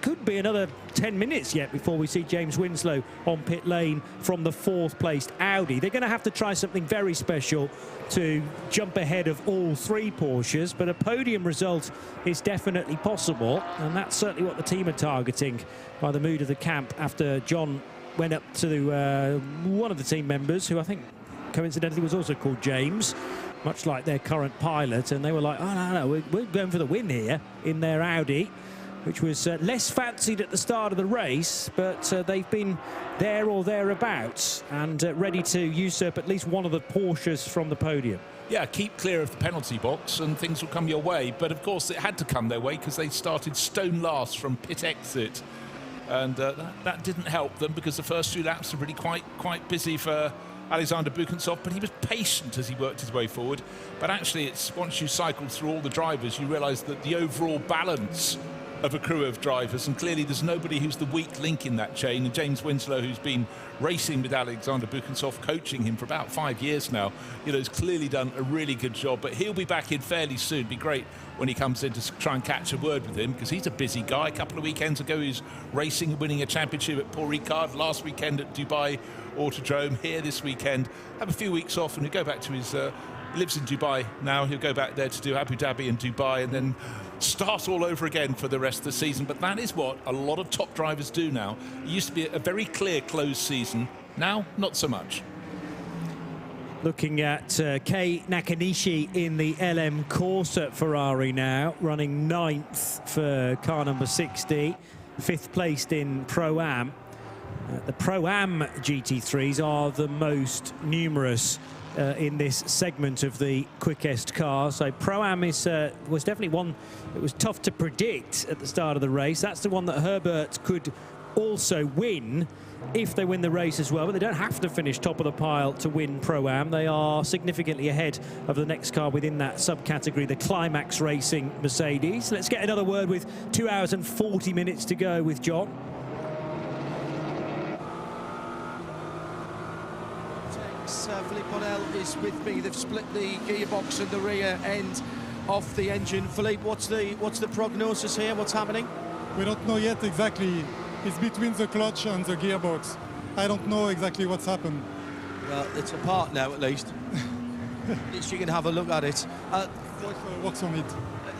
could be another 10 minutes yet before we see James Winslow on pit lane from the 4th placed Audi. They're going to have to try something very special to jump ahead of all 3 Porsches, but a podium result is definitely possible, and that's certainly what the team are targeting by the mood of the camp after John went up to one of the team members, who I think coincidentally was also called James, much like their current pilot, and they were like, oh no, we're going for the win here in their Audi, which was less fancied at the start of the race, but they've been there or thereabouts and ready to usurp at least one of the Porsches from the podium. Yeah, keep clear of the penalty box and things will come your way. But of course, it had to come their way because they started stone last from pit exit. And that didn't help them because the first 2 laps were really quite busy for Alexander Bukuntsov, but he was patient as he worked his way forward. But actually, it's once you cycle through all the drivers, you realise that the overall balance of a crew of drivers, and clearly there's nobody who's the weak link in that chain. And James Winslow, who's been racing with Alexander Bukuntsov, coaching him for about 5 years now, you know, has clearly done a really good job. But he'll be back in fairly soon. It'd be great when he comes in to try and catch a word with him, because he's a busy guy. A couple of weekends ago, he was racing and winning a championship at Paul Ricard. Last weekend at Dubai Autodrome. Here this weekend, have a few weeks off, and he'll go back to his lives in Dubai now. He'll go back there to do Abu Dhabi and Dubai, and then start all over again for the rest of the season. But that is what a lot of top drivers do now. It used to be a very clear closed season. Now, not so much. Looking at Kei Nakanishi in the LM Corsa Ferrari now, running 9th for car number 60, 5th placed in Pro-Am. The Pro-Am GT3s are the most numerous in this segment of the quickest cars. So Pro-Am was definitely one that was tough to predict at the start of the race. That's the one that Herbert could also win if they win the race as well, but they don't have to finish top of the pile to win Pro-Am. They are significantly ahead of the next car within that subcategory, the Climax Racing Mercedes. Let's get another word with 2 hours and 40 minutes to go with John. Philippe Bonnell is with me. They've split the gearbox and the rear end off the engine. Philippe, what's the prognosis here? What's happening? We don't know yet exactly. It's between the clutch and the gearbox. I don't know exactly what's happened. Well, it's apart now, at least. At least you can have a look at it. Works on it.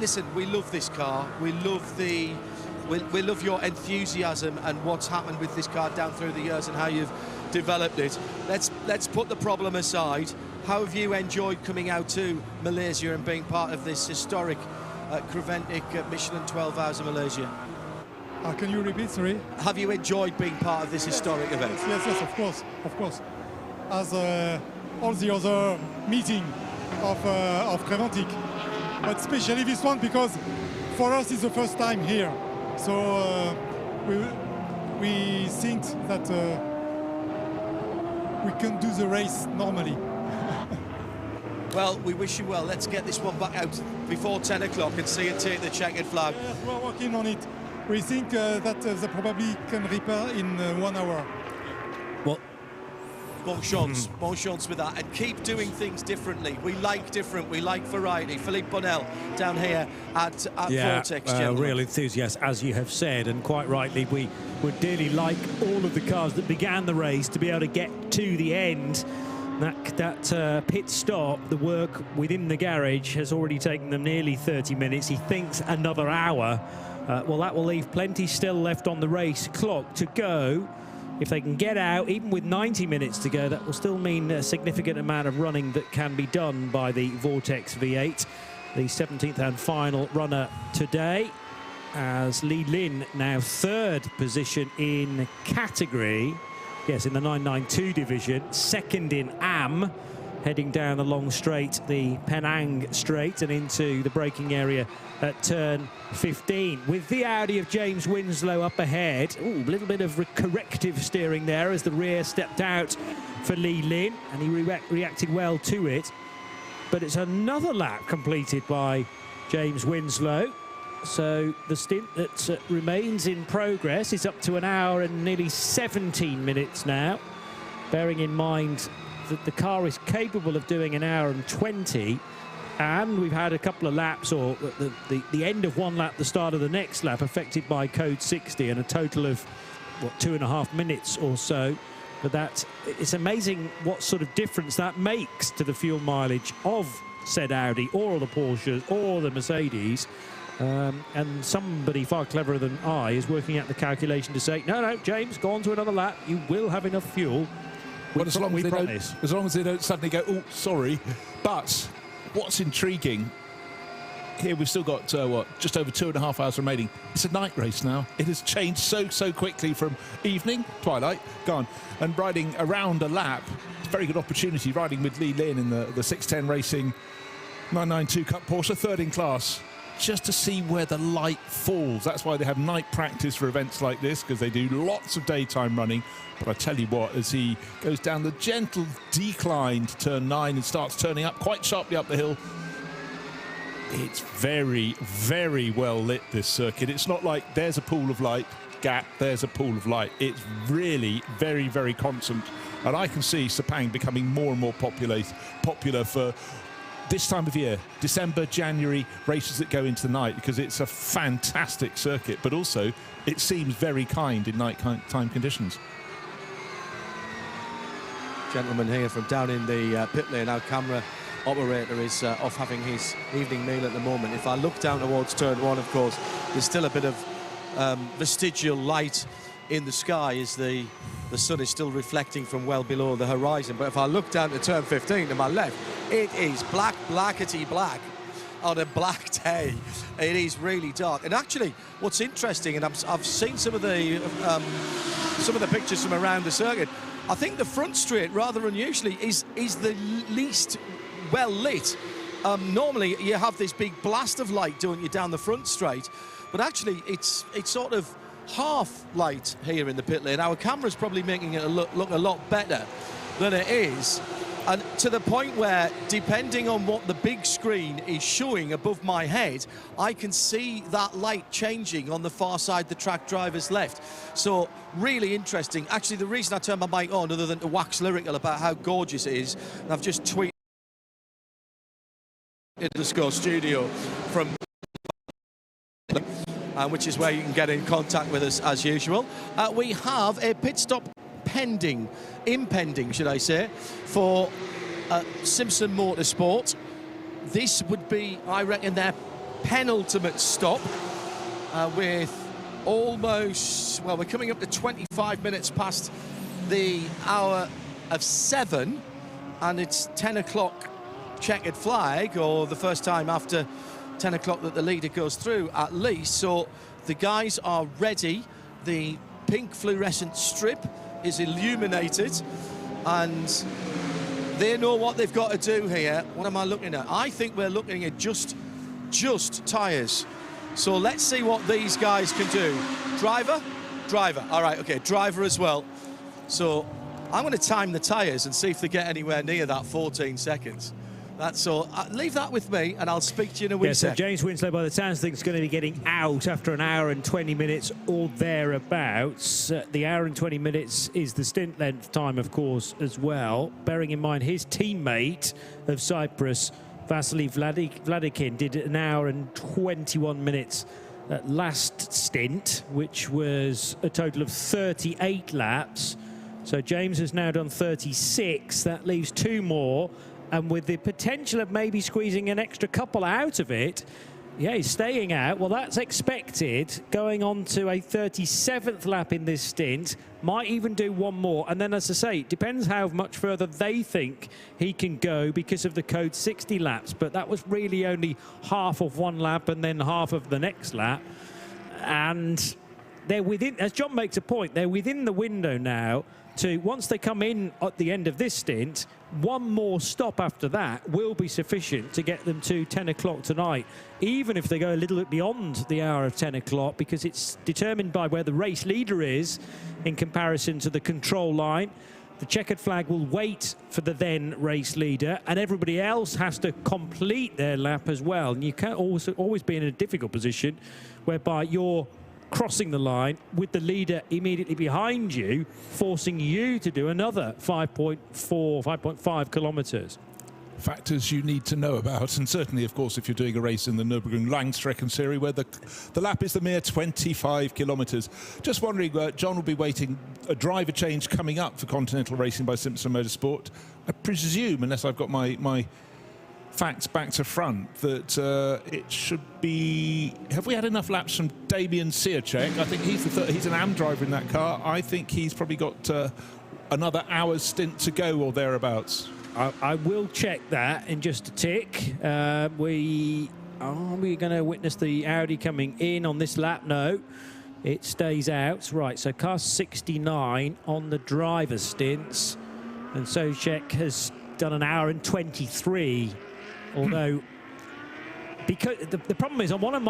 Listen, we love this car. We love your enthusiasm and what's happened with this car down through the years and how you've developed it. Let's put the problem aside. How have you enjoyed coming out to Malaysia and being part of this historic Creventic Michelin 12H Malaysia? Can you repeat, sorry? Have you enjoyed being part of this historic event? Yes, of course. As all the other meeting of Creventic, but especially this one because for us it's the first time here. So we think that we can do the race normally. Well, we wish you well. Let's get this one back out before 10 o'clock and see it take the checkered flag. Yes, we're working on it. We think that they probably can repair in 1 hour. Well, bon chance with that. And keep doing things differently. We like different. We like variety. Philippe Bonnell down here at Vortex. Real enthusiast, as you have said, and quite rightly, we would dearly like all of the cars that began the race to be able to get to the end. That pit stop, the work within the garage has already taken them nearly 30 minutes. He thinks another hour. Well, that will leave plenty still left on the race clock to go. If they can get out, even with 90 minutes to go, that will still mean a significant amount of running that can be done by the Vortex V8. The 17th and final runner today, as Li Lin now 3rd position in category. Yes, in the 992 division, 2nd in AM, heading down the long straight, the Penang straight, and into the braking area at turn 15. With the Audi of James Winslow up ahead. Ooh, a little bit of corrective steering there as the rear stepped out for Li Lin, and he reacted well to it. But it's another lap completed by James Winslow. So the stint that remains in progress is up to 1 hour and nearly 17 minutes now, bearing in mind that the car is capable of doing 1 hour and 20, and we've had a couple of laps, or the end of one lap, the start of the next lap, affected by code 60, and a total of, what, 2.5 minutes or so. But it's amazing what sort of difference that makes to the fuel mileage of said Audi or the Porsches or the Mercedes. And somebody far cleverer than I is working out the calculation to say, no, James, go on to another lap. You will have enough fuel. Well, as long as they don't suddenly go, oh, sorry. But what's intriguing, here we've still got, just over 2.5 hours remaining. It's a night race now. It has changed so quickly from evening, twilight, gone, and riding around a lap. It's a very good opportunity, riding with Li Lin in the 610 Racing 992 Cup Porsche, 3rd in class. just to see where the light falls. That's why they have night practice for events like this, because they do lots of daytime running. But I tell you what, as he goes down the gentle decline to turn 9 and starts turning up quite sharply up the hill, it's very, very well lit, this circuit. It's not like there's a pool of light, gap, there's a pool of light. It's really very, very constant. And I can see Sepang becoming more and more popular for this time of year, December, January, races that go into the night, because it's a fantastic circuit, but also it seems very kind in night-time conditions. Gentleman here from down in the pit lane, our camera operator is off having his evening meal at the moment. If I look down towards turn 1, of course, there's still a bit of vestigial light in the sky as the sun is still reflecting from well below the horizon. But if I look down to turn 15 to my left, it is blackety black on a black day. It is really dark. And actually, what's interesting, and I've seen some of the pictures from around the circuit, I think the front straight, rather unusually, is the least well lit. Normally, you have this big blast of light, don't you, down the front straight, but actually, it's sort of half light here in the pit lane. Our camera's probably making it look a lot better than it is, and to the point where, depending on what the big screen is showing above my head, I can see that light changing on the far side, the track driver's left. So really interesting. Actually, the reason I turned my mic on, other than to wax lyrical about how gorgeous it is, and I've just tweeted _ studio from which is where you can get in contact with us as usual. We have a pit stop impending, should I say, for Simpson Motorsport. This would be, I reckon, their penultimate stop with almost, well, we're coming up to 25 minutes past the hour of 7, and it's 10 o'clock checkered flag, or the first time after 10 o'clock that the leader goes through, at least. So the guys are ready. The pink fluorescent strip is illuminated, and they know what they've got to do here. What am I looking at? I think we're looking at just tyres. So let's see what these guys can do. Driver. All right, okay, driver as well. So I'm going to time the tyres and see if they get anywhere near that 14 seconds. That's all. Leave that with me, and I'll speak to you in a wee So sec. James Winslow, by the sounds of things, is going to be getting out after an hour and 20 minutes or thereabouts. The hour and 20 minutes is the stint length time, of course, as well. Bearing in mind his teammate of Cyprus, Vasily Vladikin, did an hour and 21 minutes at last stint, which was a total of 38 laps. So James has now done 36. That leaves 2 more. And with the potential of maybe squeezing an extra couple out of it, yeah, he's staying out. Well, that's expected. Going on to a 37th lap in this stint, might even do 1 more. And then, as I say, it depends how much further they think he can go because of the code 60 laps. But that was really only half of 1 lap and then half of the next lap. And they're within, as John makes a point, they're within the window now to, once they come in at the end of this stint, 1 more stop after that will be sufficient to get them to 10 o'clock tonight, even if they go a little bit beyond the hour of 10 o'clock, because it's determined by where the race leader is in comparison to the control line. The checkered flag will wait for the then race leader, and everybody else has to complete their lap as well. And you can't always be in a difficult position whereby you're crossing the line with the leader immediately behind you, forcing you to do another 5.5 kilometres. Factors you need to know about, and certainly, of course, if you're doing a race in the Nürburgring Langstrecken Series, where the lap is the mere 25 kilometres. Just wondering, John will be waiting a driver change coming up for Continental Racing by Simpson Motorsport. I presume, unless I've got my facts back to front, that it should be... Have we had enough laps from Damian Siacek? I think he's an AM driver in that car. I think he's probably got another hour's stint to go or thereabouts. I will check that in just a tick. Are we going to witness the Audi coming in on this lap? No, it stays out. Right, so car 69 on the driver's stints, and Siacek has done an hour and 23. Although because the problem is on one of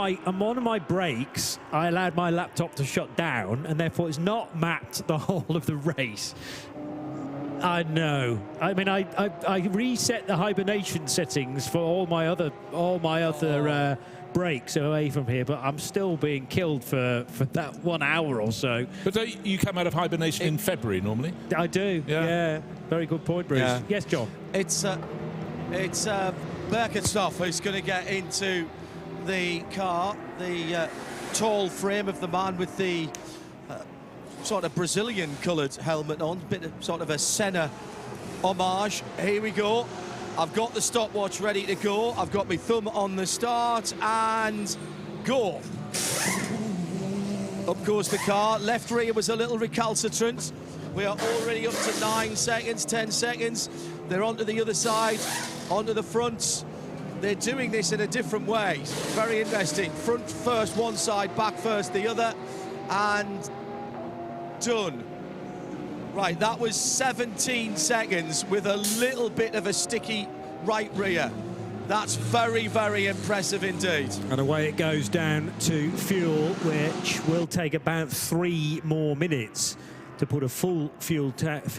my breaks, I allowed my laptop to shut down, and therefore it's not mapped the whole of the race. I know. I mean, I reset the hibernation settings for all my other breaks away from here, but I'm still being killed for that 1 hour or so. But don't you come out of hibernation in February normally? I do. Yeah. Very good point, Bruce. Yeah. Yes, John. It's Birkenstock who's going to get into the car. The tall frame of the man with the sort of Brazilian coloured helmet on, bit of sort of a Senna homage. Here we go. I've got the stopwatch ready to go. I've got my thumb on the start and go. Up goes the car. Left rear was a little recalcitrant. We are already up to 9 seconds, 10 seconds. They're onto the other side, onto the front. They're doing this in a different way. Very interesting. Front first one side, back first the other, and done. Right, that was 17 seconds with a little bit of a sticky right rear. That's very, very impressive indeed. And away it goes down to fuel, which will take about 3 more minutes to put a full fuel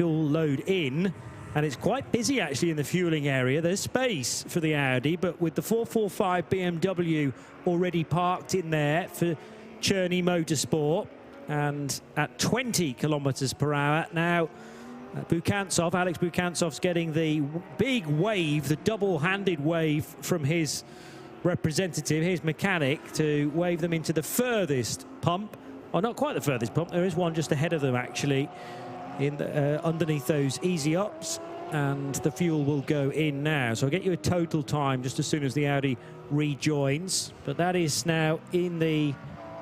load in. And it's quite busy actually in the fueling area. There's space for the Audi, but with the 445 BMW already parked in there for Cherney Motorsport, and at 20 kilometers per hour now, Alex Bukantsov's getting the big wave, the double-handed wave from his representative, his mechanic, to wave them into the furthest pump. Oh, not quite the furthest pump. There is one just ahead of them, actually, in the, underneath those easy ups, and the fuel will go in now. So I'll get you a total time just as soon as the Audi rejoins. But that is now in the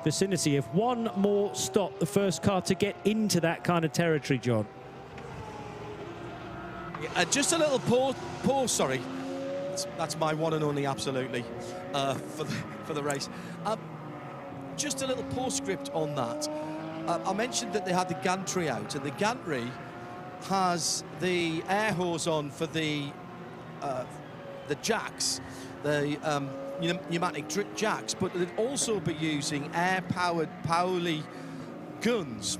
vicinity of one more stop, the first car to get into that kind of territory, John. Just a little pause, sorry. That's my one and only, absolutely, for the race. Just a little postscript on that. I mentioned that they had the gantry out, and the gantry has the air hose on for the jacks, the pneumatic jacks, but they'd also be using air-powered Pauli guns.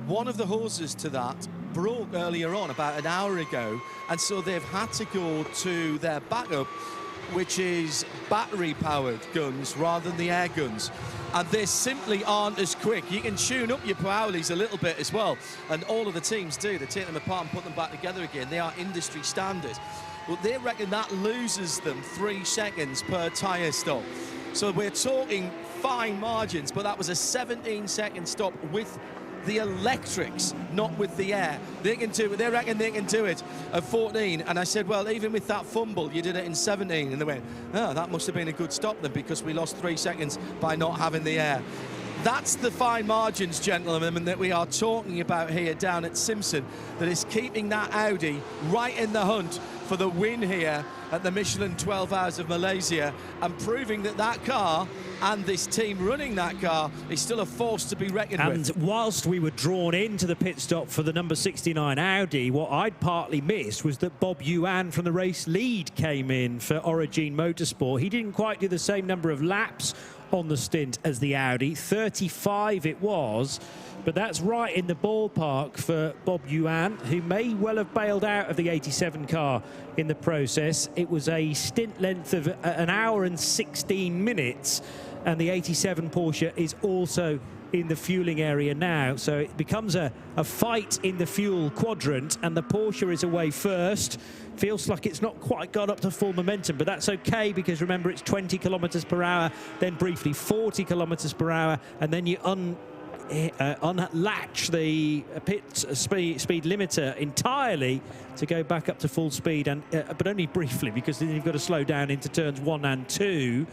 One of the hoses to that broke earlier on, about an hour ago, and so they've had to go to their backup, which is battery-powered guns rather than the air guns. And they simply aren't as quick. You can tune up your Paulis a little bit as well, and all of the teams do. They take them apart and put them back together again. They are industry standard. But they reckon that loses them 3 seconds per tyre stop. So we're talking fine margins, but that was a 17-second stop with the electrics, not with the air. They can do it. They reckon they can do it at 14. And I said, well, even with that fumble, you did it in 17. And they went, oh, that must have been a good stop then, because we lost 3 seconds by not having the air. That's the fine margins, gentlemen, that we are talking about here down at Simpson, that is keeping that Audi right in the hunt for the win here at the Michelin 12H of Malaysia, and proving that that car and this team running that car is still a force to be reckoned with. And whilst we were drawn into the pit stop for the number 69 Audi, what I'd partly missed was that Bob Yuan from the race lead came in for Origin Motorsport. He didn't quite do the same number of laps on the stint as the Audi, 35 it was, but that's right in the ballpark for Bob Yuan, who may well have bailed out of the 87 car in the process. It was a stint length of an hour and 16 minutes, and the 87 Porsche is also in the fueling area now, so it becomes a fight in the fuel quadrant, and the Porsche is away first. Feels like it's not quite got up to full momentum, but that's okay, because remember, it's 20 kilometers per hour, then briefly 40 kilometers per hour, and then you unlatch the pit speed limiter entirely to go back up to full speed, and but only briefly, because then you've got to slow down into turns 1 and 2,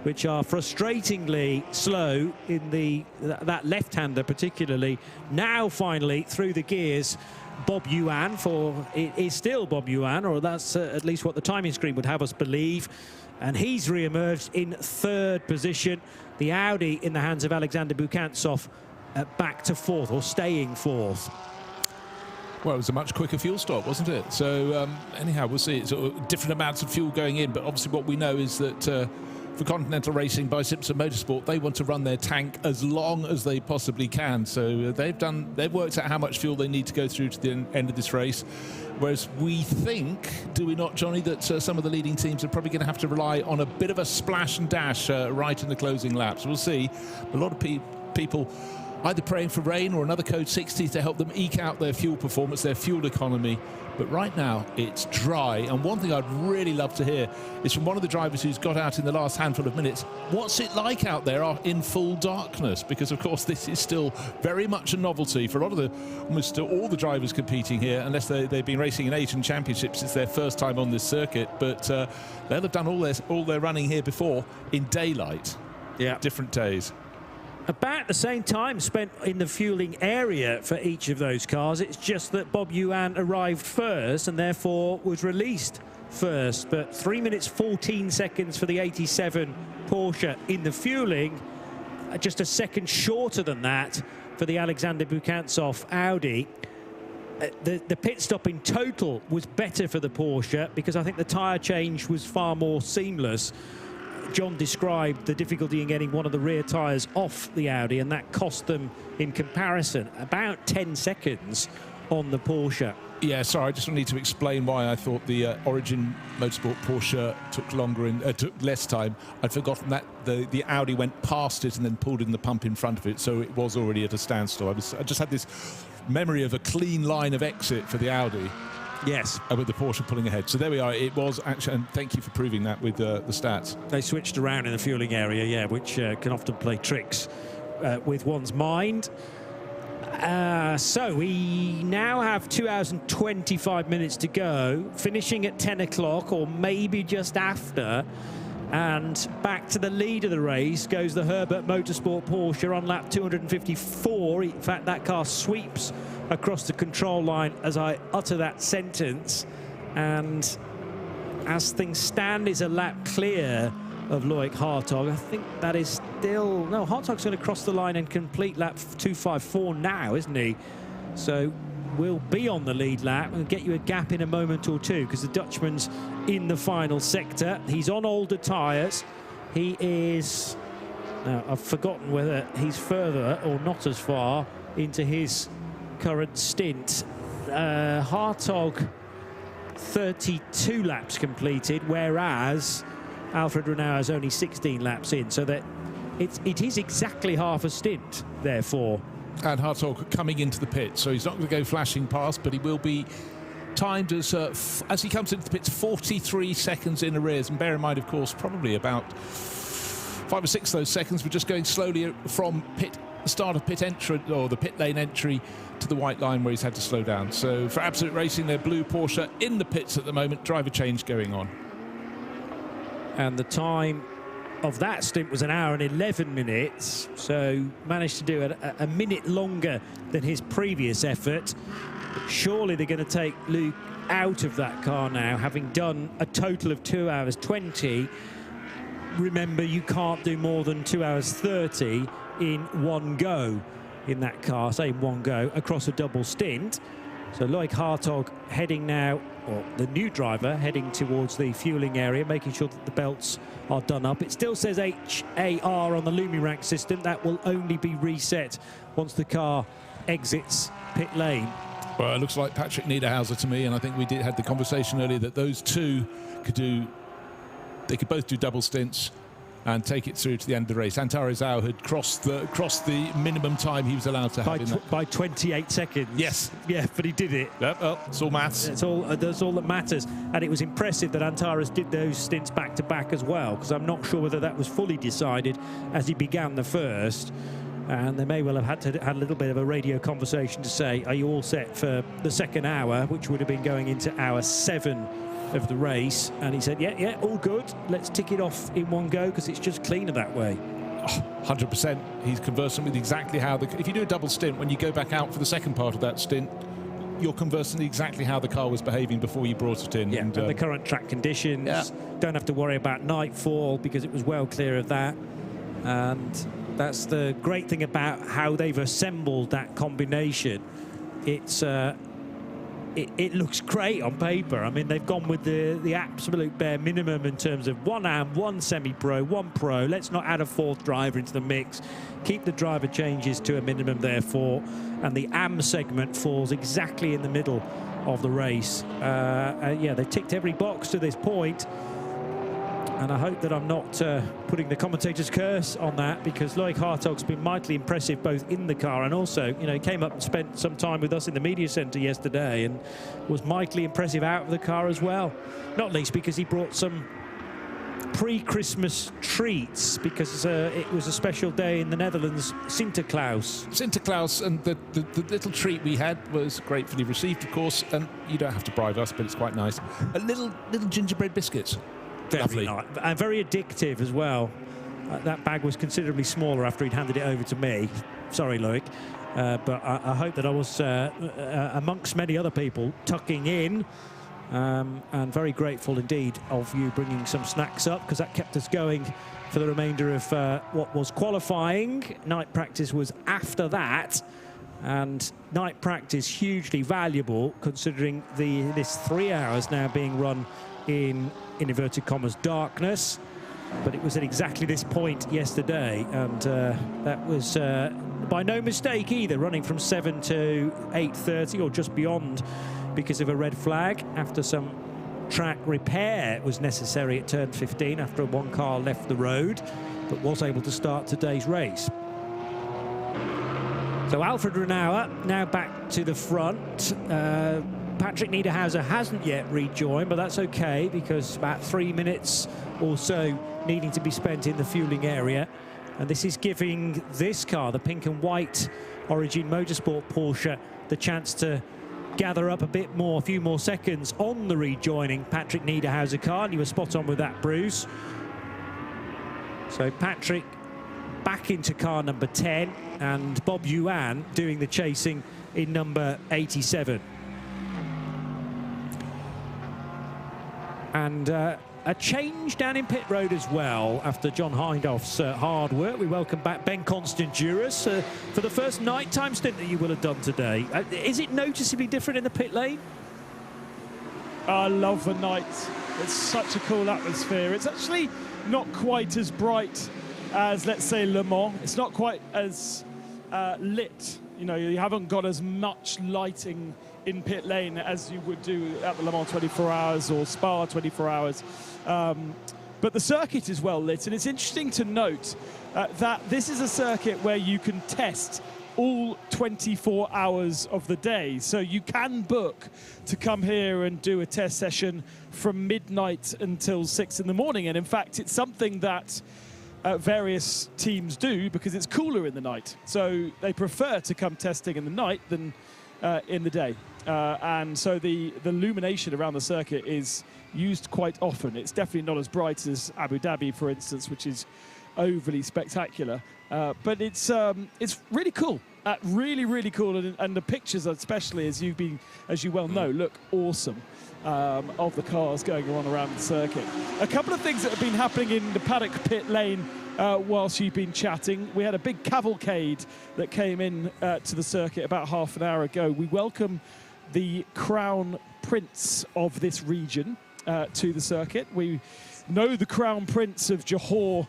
which are frustratingly slow in that left-hander particularly. Now finally through the gears, Bob Yuan, for it is still Bob Yuan, or that's at least what the timing screen would have us believe, and he's re-emerged in 3rd position. The Audi in the hands of Alexander Bukantsov back to 4th, or staying 4th. Well, it was a much quicker fuel stop, wasn't it? So anyhow, we'll see. It's different amounts of fuel going in, but obviously what we know is that for Continental Racing by Simpson Motorsport, they want to run their tank as long as they possibly can. So they've worked out how much fuel they need to go through to the end of this race. Whereas we think, do we not, Johnny, that some of the leading teams are probably going to have to rely on a bit of a splash and dash right in the closing laps. We'll see. A lot of people either praying for rain or another code 60 to help them eke out their fuel performance, their fuel economy. But right now, it's dry. And one thing I'd really love to hear is from one of the drivers who's got out in the last handful of minutes, what's it like out there in full darkness? Because, of course, this is still very much a novelty for a lot of almost all the drivers competing here, unless they've been racing in Asian Championships. It's their first time on this circuit. But they'll have done all their running here before in daylight. Yeah. Different days. About the same time spent in the fueling area for each of those cars. It's just that Bob Yuan arrived first and therefore was released first. But 3 minutes 14 seconds for the 87 Porsche in the fueling. Just a second shorter than that for the Alexander Bukantsov Audi. The pit stop in total was better for the Porsche because I think the tyre change was far more seamless. John described the difficulty in getting one of the rear tyres off the Audi, and that cost them, in comparison, about 10 seconds on the Porsche. Yeah, sorry, I just need to explain why I thought the Origin Motorsport Porsche took less time. I'd forgotten that the Audi went past it and then pulled in the pump in front of it, so it was already at a standstill. I just had this memory of a clean line of exit for the Audi. Yes. With the Porsche pulling ahead. So there we are. It was actually, and thank you for proving that with the stats. They switched around in the fueling area, yeah, which can often play tricks with one's mind. So we now have 2 hours and 25 minutes to go, finishing at 10 o'clock or maybe just after. And back to the lead of the race goes the Herbert Motorsport Porsche on lap 254. In fact, that car sweeps across the control line as I utter that sentence. And as things stand, is a lap clear of Loic Hartog. I think that is still... No, Hartog's going to cross the line and complete lap 254 now, isn't he? So we'll be on the lead lap and get you a gap in a moment or two because the Dutchman's in the final sector. He's on older tyres. He is... Now, I've forgotten whether he's further or not as far into his current stint. Hartog 32 laps completed, whereas Alfred Renau is only 16 laps in, so that it is exactly half a stint, therefore. And Hartog coming into the pit, so he's not going to go flashing past, but he will be timed as he comes into the pits 43 seconds in arrears. And bear in mind, of course, probably about 5 or 6 of those seconds were just going slowly from the start of pit entry, or the pit lane entry, to the white line where he's had to slow down. So for Absolute Racing, their blue Porsche in the pits at the moment, driver change going on. And the time of that stint was 1 hour and 11 minutes, so managed to do it a minute longer than his previous effort. Surely they're going to take Luke out of that car now, having done a total of 2 hours 20. Remember, you can't do more than 2 hours 30 in one go in that car, say in one go, across a double stint. So Loic Hartog heading now, or the new driver heading towards the fueling area, making sure that the belts are done up. It still says HAR on the Lumirac system. That will only be reset once the car exits pit lane. Well, it looks like Patrick Niederhauser to me, and I think we had the conversation earlier that those two could both do double stints and take it through to the end of the race. Antar Ezau had crossed the minimum time he was allowed to have by 28 seconds. Yes. Yeah, but he did it. Yep, well, it's all maths. That's all that matters. And it was impressive that Antares did those stints back to back as well, because I'm not sure whether that was fully decided as he began the first. And they may well have had a little bit of a radio conversation to say, are you all set for the second hour, which would have been going into hour 7 of the race? And he said, yeah, all good. Let's tick it off in one go because it's just cleaner that way. 100%. He's conversant with exactly how if you do a double stint, when you go back out for the second part of that stint, you're conversant with exactly how the car was behaving before you brought it in. Yeah, and the current track conditions. Yeah. Don't have to worry about Nightfall because it was well clear of that. And that's the great thing about how they've assembled that combination. It's it looks great on paper. I mean, they've gone with the absolute bare minimum in terms of 1 AM, 1 semi-pro, 1 pro. Let's not add a 4th driver into the mix. Keep the driver changes to a minimum, therefore, and the AM segment falls exactly in the middle of the race. Yeah, they've ticked every box to this point. And I hope that I'm not putting the commentator's curse on that, because Loic Hartog's been mightily impressive both in the car and also, you know, he came up and spent some time with us in the media centre yesterday and was mightily impressive out of the car as well. Not least because he brought some pre-Christmas treats, because it was a special day in the Netherlands, Sinterklaas. Sinterklaas, and the little treat we had was gratefully received, of course, and you don't have to bribe us, but it's quite nice. Little gingerbread biscuits. Very nice. And very addictive as well. That bag was considerably smaller after he'd handed it over to me. Sorry, Loic. But I hope that I was amongst many other people tucking in. And very grateful indeed of you bringing some snacks up, because that kept us going for the remainder of what was qualifying. Night practice was after that. And night practice hugely valuable, considering this 3 hours now being run in inverted commas darkness. But it was at exactly this point yesterday, and that was by no mistake either, running from 7 to 8:30 or just beyond, because of a red flag after some track repair was necessary at turn 15 after one car left the road, but was able to start today's race. So Alfred Renauer now back to the front. Patrick Niederhauser hasn't yet rejoined, but that's okay, because about 3 minutes or so needing to be spent in the fueling area. And this is giving this car, the pink and white Origin Motorsport Porsche, the chance to gather up a bit more, a few more seconds on the rejoining Patrick Niederhauser car. And you were spot on with that, Bruce. So Patrick back into car number 10, and Bob Yuan doing the chasing in number 87. And a change down in pit road as well after John Hindhoff's hard work. We welcome back Ben Constant-Duras for the first nighttime stint that you will have done today. Is it noticeably different in the pit lane? I love the night. It's such a cool atmosphere. It's actually not quite as bright as, let's say, Le Mans. It's not quite as lit. You know, you haven't got as much lighting in pit lane as you would do at the Le Mans 24 Hours or Spa 24 Hours. But the circuit is well lit, and it's interesting to note that this is a circuit where you can test all 24 hours of the day. So you can book to come here and do a test session from midnight until 6 in the morning. And in fact, it's something that various teams do because it's cooler in the night. So they prefer to come testing in the night than in the day. And so the illumination around the circuit is used quite often. It's definitely not as bright as Abu Dhabi, for instance, which is overly spectacular. But it's really cool. Really, really cool. And the pictures, especially as you well know, look awesome of the cars going on around the circuit. A couple of things that have been happening in the paddock pit lane whilst you've been chatting. We had a big cavalcade that came in to the circuit about half an hour ago. We welcome the Crown Prince of this region to the circuit. We know the Crown Prince of Johor.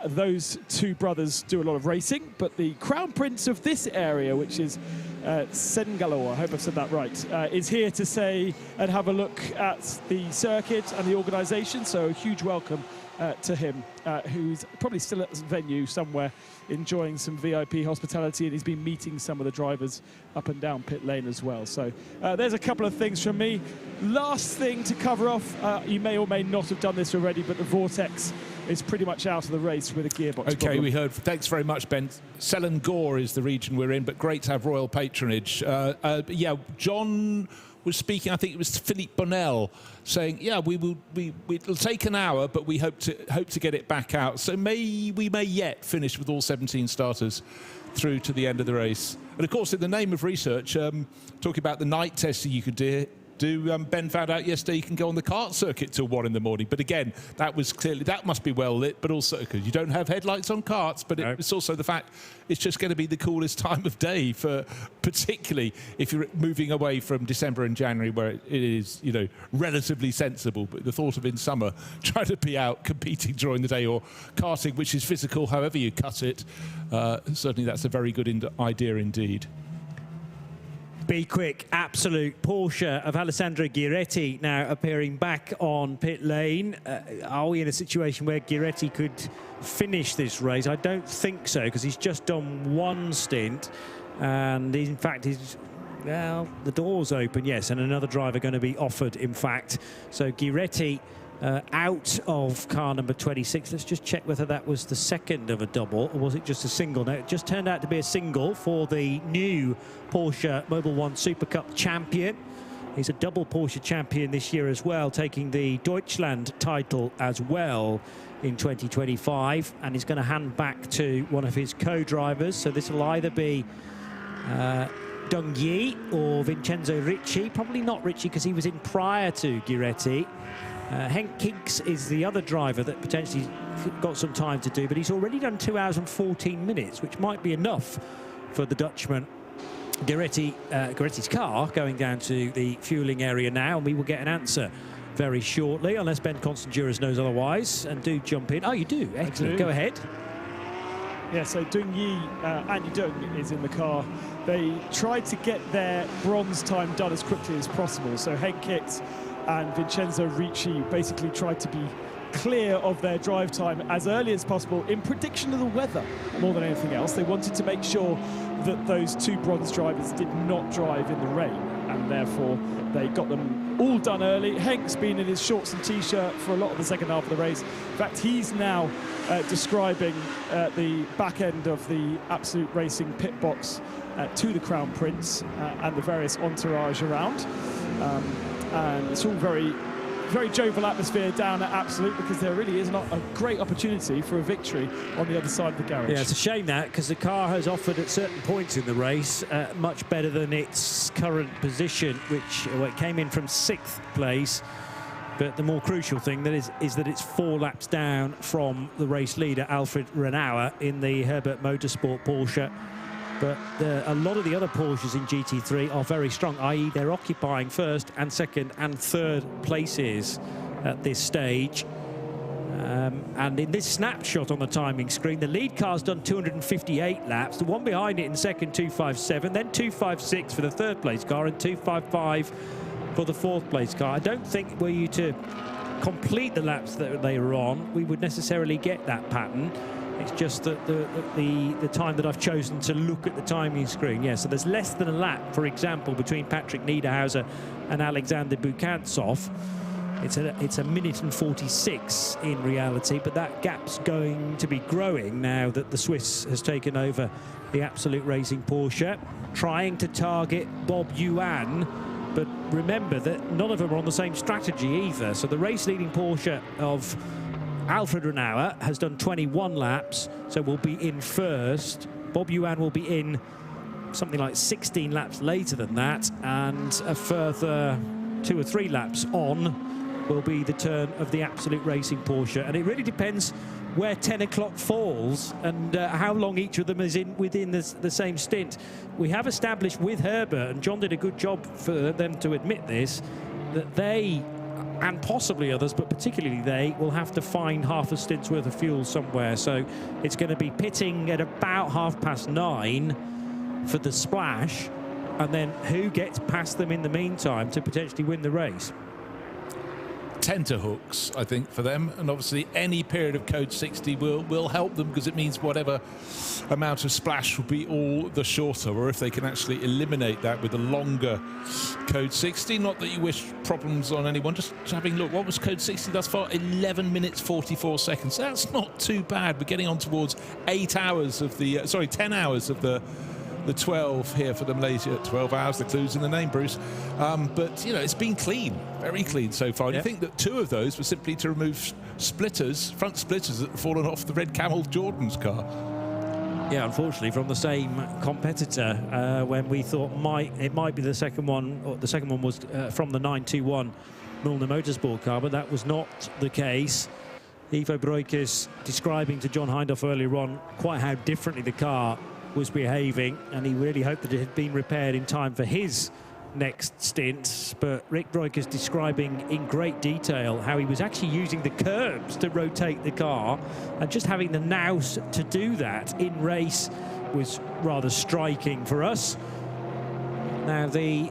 Those two brothers do a lot of racing, but the Crown Prince of this area, which is Sengalore, I hope I've said that right, is here to say and have a look at the circuit and the organisation. So a huge welcome to him, who's probably still at the venue somewhere enjoying some VIP hospitality, and he's been meeting some of the drivers up and down pit lane as well. So there's a couple of things from me. Last thing to cover off, you may or may not have done this already, but the Vortex is pretty much out of the race with a gearbox problem. We heard. Thanks very much, Ben. Selangor is the region we're in, but great to have royal patronage. Yeah, John was speaking. I think it was Philippe Bonnell saying, "Yeah, it'll take an hour, but we hope to get it back out. So we may yet finish with all 17 starters through to the end of the race." And of course, in the name of research, talking about the night testing you could do Ben found out yesterday you can go on the kart circuit till 1 in the morning. But again, that must be well lit, but also because you don't have headlights on karts. But it's also the fact it's just going to be the coolest time of day, for particularly if you're moving away from December and January, where it is, you know, relatively sensible. But the thought of in summer trying to be out competing during the day, or karting, which is physical, however you cut it, certainly that's a very good idea indeed. Be quick, absolute Porsche of Alessandro Ghiretti now appearing back on pit lane. Are we in a situation where Ghiretti could finish this race? I don't think so, because he's just done one stint, and in fact well, the door's open, yes, and another driver going to be offered, in fact. So Ghiretti out of car number 26. Let's just check whether that was the second of a double, or was it just a single? No, it just turned out to be a single for the new Porsche Mobil 1 Super Cup champion. He's a double Porsche champion this year as well, taking the Deutschland title as well in 2025, and he's going to hand back to one of his co-drivers. So this will either be Dong Yi or Vincenzo Ricci. Probably not Ricci, because he was in prior to Ghiretti. Henk Kinks is the other driver that potentially got some time to do, but he's already done 2 hours and 14 minutes, which might be enough for the Dutchman. Ghiretti's car going down to the fueling area now, and we will get an answer very shortly, unless Ben Constanduras knows otherwise. And do jump in. Oh, you do? Excellent. Go ahead. Yeah, so Dung Yi, Andy Dung is in the car. They tried to get their bronze time done as quickly as possible. So Henk Kinks and Vincenzo Ricci basically tried to be clear of their drive time as early as possible in prediction of the weather more than anything else. They wanted to make sure that those two bronze drivers did not drive in the rain, and therefore they got them all done early. Henk's been in his shorts and t-shirt for a lot of the second half of the race. In fact, he's now describing the back end of the Absolute Racing pit box to the Crown Prince and the various entourage around. And it's all very, very jovial atmosphere down at Absolute, because there really is not a great opportunity for a victory on the other side of the garage. Yeah, it's a shame that, because the car has offered at certain points in the race much better than its current position, which it came in from 6th place. But the more crucial thing is that it's 4 laps down from the race leader, Alfred Renauer, in the Herbert Motorsport Porsche. But a lot of the other Porsches in GT3 are very strong, i.e. they're occupying first and second and third places at this stage. And in this snapshot on the timing screen, the lead car's done 258 laps. The one behind it in second, 257, then 256 for the third place car and 255 for the fourth place car. I don't think were you to complete the laps that they were on, we would necessarily get that pattern. It's just that the time that I've chosen to look at the timing screen. Yeah, so there's less than a lap, for example, between Patrick Niederhauser and Alexander Bukantsov. It's a minute and 46 in reality, but that gap's going to be growing now that the Swiss has taken over the Absolute Racing Porsche, trying to target Bob Yuan. But remember that none of them are on the same strategy either. So the race-leading Porsche of Alfred Renauer has done 21 laps, so will be in first. Bob Yuan will be in something like 16 laps later than that, and a further 2 or 3 laps on will be the turn of the Absolute Racing Porsche. And it really depends where 10 o'clock falls and how long each of them is within the same stint. We have established with Herbert, and John did a good job for them to admit this, that they, and possibly others, but particularly they, will have to find half a stint's worth of fuel somewhere. So it's going to be pitting at about 9:30 for the splash, and then who gets past them in the meantime to potentially win the race. Tenterhooks, I think, for them, and obviously any period of code 60 will help them, because it means whatever amount of splash will be all the shorter, or if they can actually eliminate that with a longer code 60. Not that you wish problems on anyone, just having a look. What was code 60 thus far? 11 minutes 44 seconds. That's not too bad. We're getting on towards 8 hours of the 10 hours of the 12 here for the Malaysia. 12 hours, the clue's in the name, Bruce. But, you know, it's been clean, very clean so far. And you think that 2 of those were simply to remove splitters, front splitters that had fallen off the Red Camel Jordan's car. Yeah, unfortunately, from the same competitor. When we thought it might be the second one, or the second one was from the 921 Milner Motorsport car, but that was not the case. Ivo Breukers describing to John Hindhaugh earlier on quite how differently the car was behaving, and he really hoped that it had been repaired in time for his next stint. But Rick Breukers describing in great detail how he was actually using the curbs to rotate the car, and just having the nous to do that in race was rather striking for us. Now the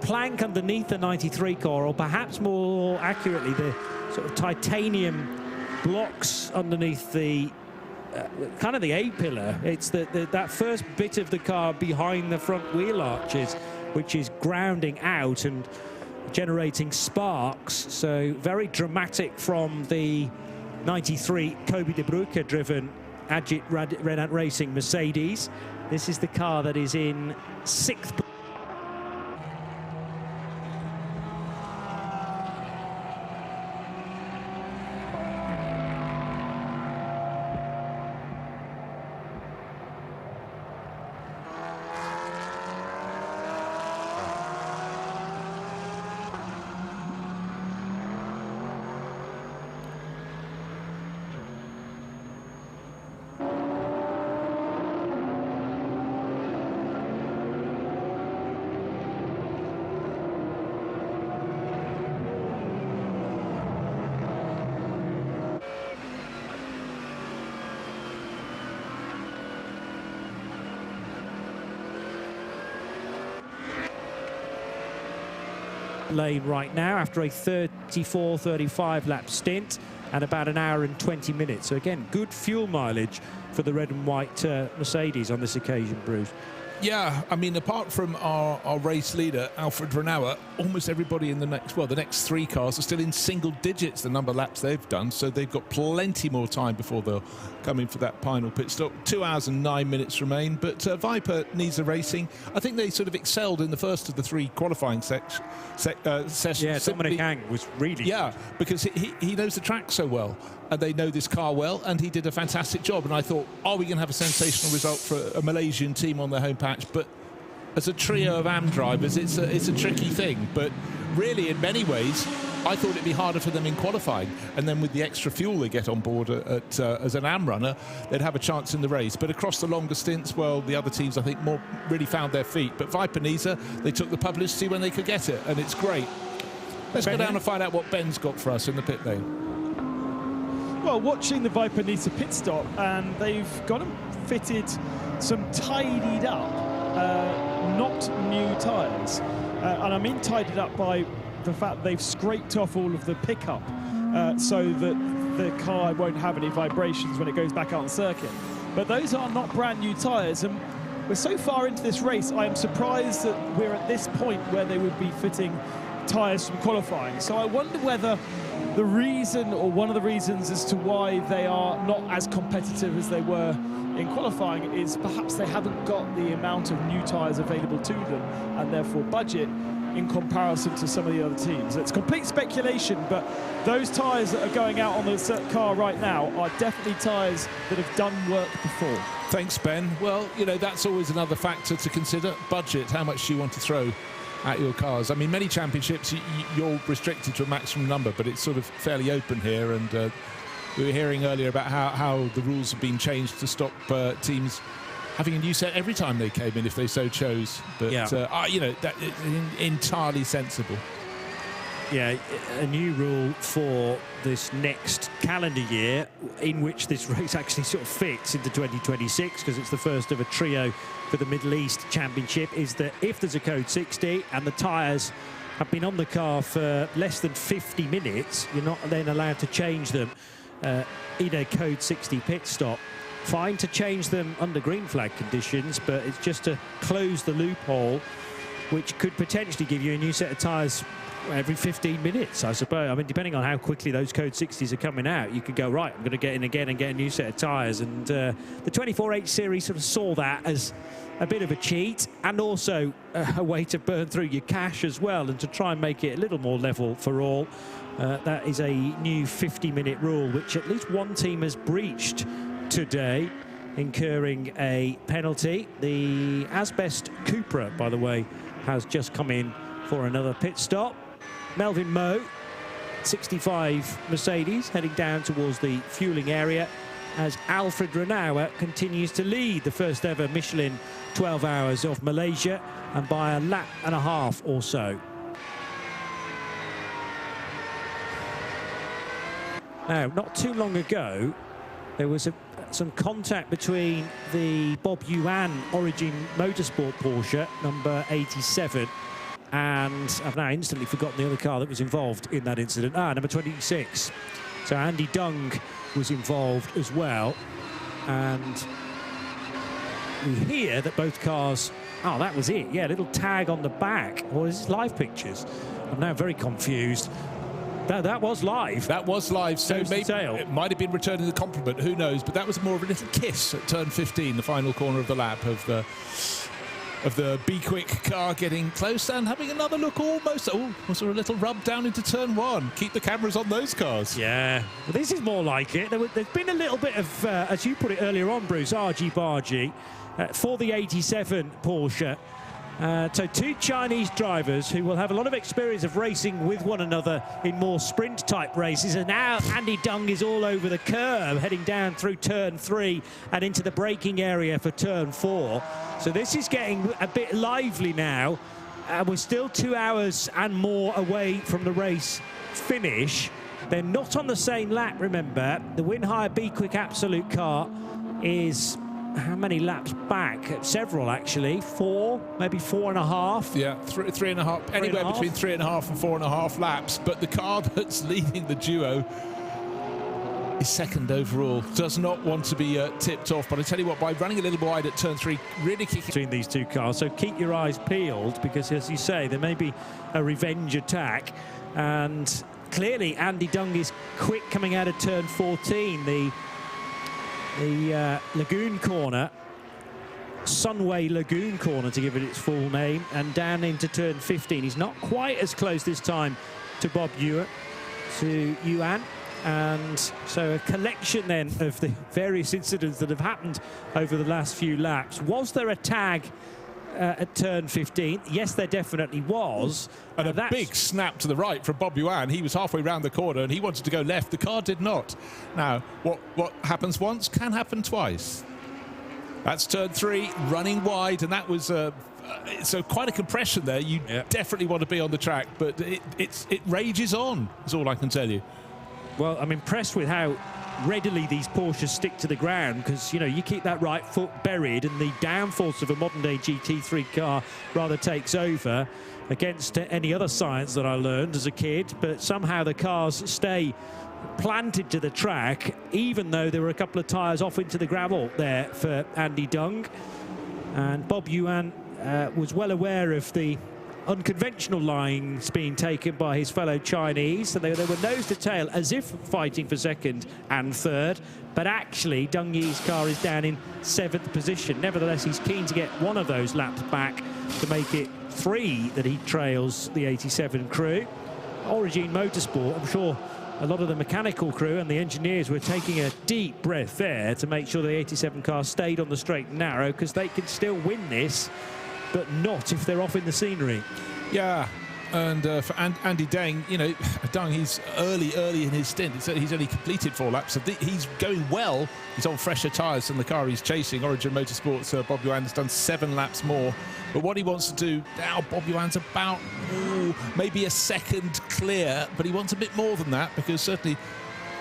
plank underneath the 93 core, or perhaps more accurately the sort of titanium blocks underneath the kind of the A-pillar, it's that first bit of the car behind the front wheel arches which is grounding out and generating sparks. So very dramatic from the 93 Kobe de Bruyke driven Ajith Racing Mercedes. This is the car that is in 6th. Lane right now after a 34-35 lap stint and about an hour and 20 minutes. So again, good fuel mileage for the red and white Mercedes on this occasion, Bruce. Yeah, I mean, apart from our race leader, Alfred Renauer, almost everybody in the next three cars are still in single digits, the number of laps they've done, so they've got plenty more time before they'll come in for that final pit stop. 2 hours and 9 minutes remain, but Viper Nisa Racing, I think they sort of excelled in the first of the three qualifying sessions. Yeah, Dominic Ang was really good. Because he knows the track so well, and they know this car well, and he did a fantastic job. And I thought, are we going to have a sensational result for a Malaysian team on their home patch? But as a trio of AM drivers, it's a tricky thing. But really, in many ways, I thought it'd be harder for them in qualifying. And then with the extra fuel they get on board as an AM runner, they'd have a chance in the race. But across the longer stints, well, the other teams, I think, more really found their feet. But Viper Nisa, they took the publicity when they could get it, and it's great. Let's go down and find out what Ben's got for us in the pit lane. Well, watching the Viper Nisa pit stop, and they've got them fitted some tidied up, not new tyres. And I mean tidied up by the fact they've scraped off all of the pickup so that the car won't have any vibrations when it goes back out on circuit. But those are not brand new tyres, and we're so far into this race, I am surprised that we're at this point where they would be fitting tyres from qualifying. So I wonder whether the reason, or one of the reasons as to why they are not as competitive as they were in qualifying, is perhaps they haven't got the amount of new tyres available to them, and therefore budget in comparison to some of the other teams. It's complete speculation, but those tyres that are going out on the car right now are definitely tyres that have done work before. Thanks, Ben. Well, you know, that's always another factor to consider. Budget, how much do you want to throw at your cars? I mean, many championships you're restricted to a maximum number, but it's sort of fairly open here, and we were hearing earlier about how the rules have been changed to stop teams having a new set every time they came in if they so chose. But you know, that is entirely sensible. Yeah, a new rule for this next calendar year, in which this race actually sort of fits into 2026, because it's the first of a trio for the Middle East Championship, is that if there's a code 60 and the tyres have been on the car for less than 50 minutes, you're not then allowed to change them in a code 60 pit stop. Fine to change them under green flag conditions, but it's just to close the loophole, which could potentially give you a new set of tyres every 15 minutes, I suppose. I mean, depending on how quickly those code 60s are coming out, you could go, right, I'm going to get in again and get a new set of tyres. And the 24H series sort of saw that as a bit of a cheat, and also a way to burn through your cash as well, and to try and make it a little more level for all. That is a new 50-minute rule, which at least one team has breached today. incurring a penalty. The Asbest Cupra, by the way, has just come in for another pit stop. Melvin Moe, 65 Mercedes, heading down towards the fueling area as Alfred Renauer continues to lead the first ever Michelin 12 Hours of Malaysia, and by a lap and a half or so. Now, not too long ago, there was some contact between the Bob Yuan Origin Motorsport Porsche, number 87, and I've now instantly forgotten the other car that was involved in that incident. Number 26. So Andy Dung was involved as well, and we hear that both cars... Oh, that was it. Yeah, a little tag on the back. Or is this live pictures? I'm now very confused. That was live. That was live, so maybe it might have been returning the compliment, who knows, but that was more of a little kiss at turn 15, the final corner of the lap of the Be Quick car getting close and having another look almost. Oh, was there a little rub down into turn 1? Keep the cameras on those cars. Yeah, well, this is more like it. There's been a little bit of, as you put it earlier on, Bruce, argy-bargy for the 87 Porsche. So two Chinese drivers who will have a lot of experience of racing with one another in more sprint-type races. And now Andy Dung is all over the curb, heading down through turn 3 and into the braking area for turn 4. So this is getting a bit lively now. We're still 2 hours and more away from the race finish. They're not on the same lap, remember. The Winhire Be Quick Absolute car is... how many laps back? Several, actually. 4, maybe 4.5. Yeah, 3.5. Anywhere between 3.5 and 4.5 laps. But the car that's leading the duo is second overall. Does not want to be tipped off. But I tell you what, by running a little wide at turn 3, really kicking between these two cars. So keep your eyes peeled, because as you say, there may be a revenge attack. And clearly, Andy Dung is quick coming out of turn 14. The Lagoon Corner, Sunway Lagoon Corner to give it its full name, and down into turn 15. He's not quite as close this time to Bob Yuan, and so a collection then of the various incidents that have happened over the last few laps. Was there a tag at turn 15? Yes, there definitely was. And a big snap to the right from Bob Yuan. He was halfway round the corner and he wanted to go left. The car did not. Now, what happens once can happen twice. That's turn 3, running wide, and that was so quite a compression there. You definitely want to be on the track, but it rages on, is all I can tell you. Well, I'm impressed with how readily these Porsches stick to the ground, because, you know, you keep that right foot buried and the downforce of a modern-day GT3 car rather takes over against any other science that I learned as a kid. But somehow the cars stay planted to the track, even though there were a couple of tyres off into the gravel there for Andy Dung. And Bob Yuan was well aware of the unconventional lines being taken by his fellow Chinese, and they were nose to tail as if fighting for second and third, but actually Dung Yi's car is down in 7th position. Nevertheless, he's keen to get one of those laps back to make it 3 that he trails the 87 crew. Origin Motorsport, I'm sure a lot of the mechanical crew and the engineers were taking a deep breath there to make sure the 87 car stayed on the straight and narrow, because they could still win this, but not if they're off in the scenery. Yeah, and for Andy Dung, you know, he's early in his stint. He's only completed 4 laps. So he's going well. He's on fresher tyres than the car he's chasing. Origin Motorsports, Bob Yuan has done 7 laps more. But what he wants to do now, Bob Yuan's about maybe a second clear, but he wants a bit more than that, because certainly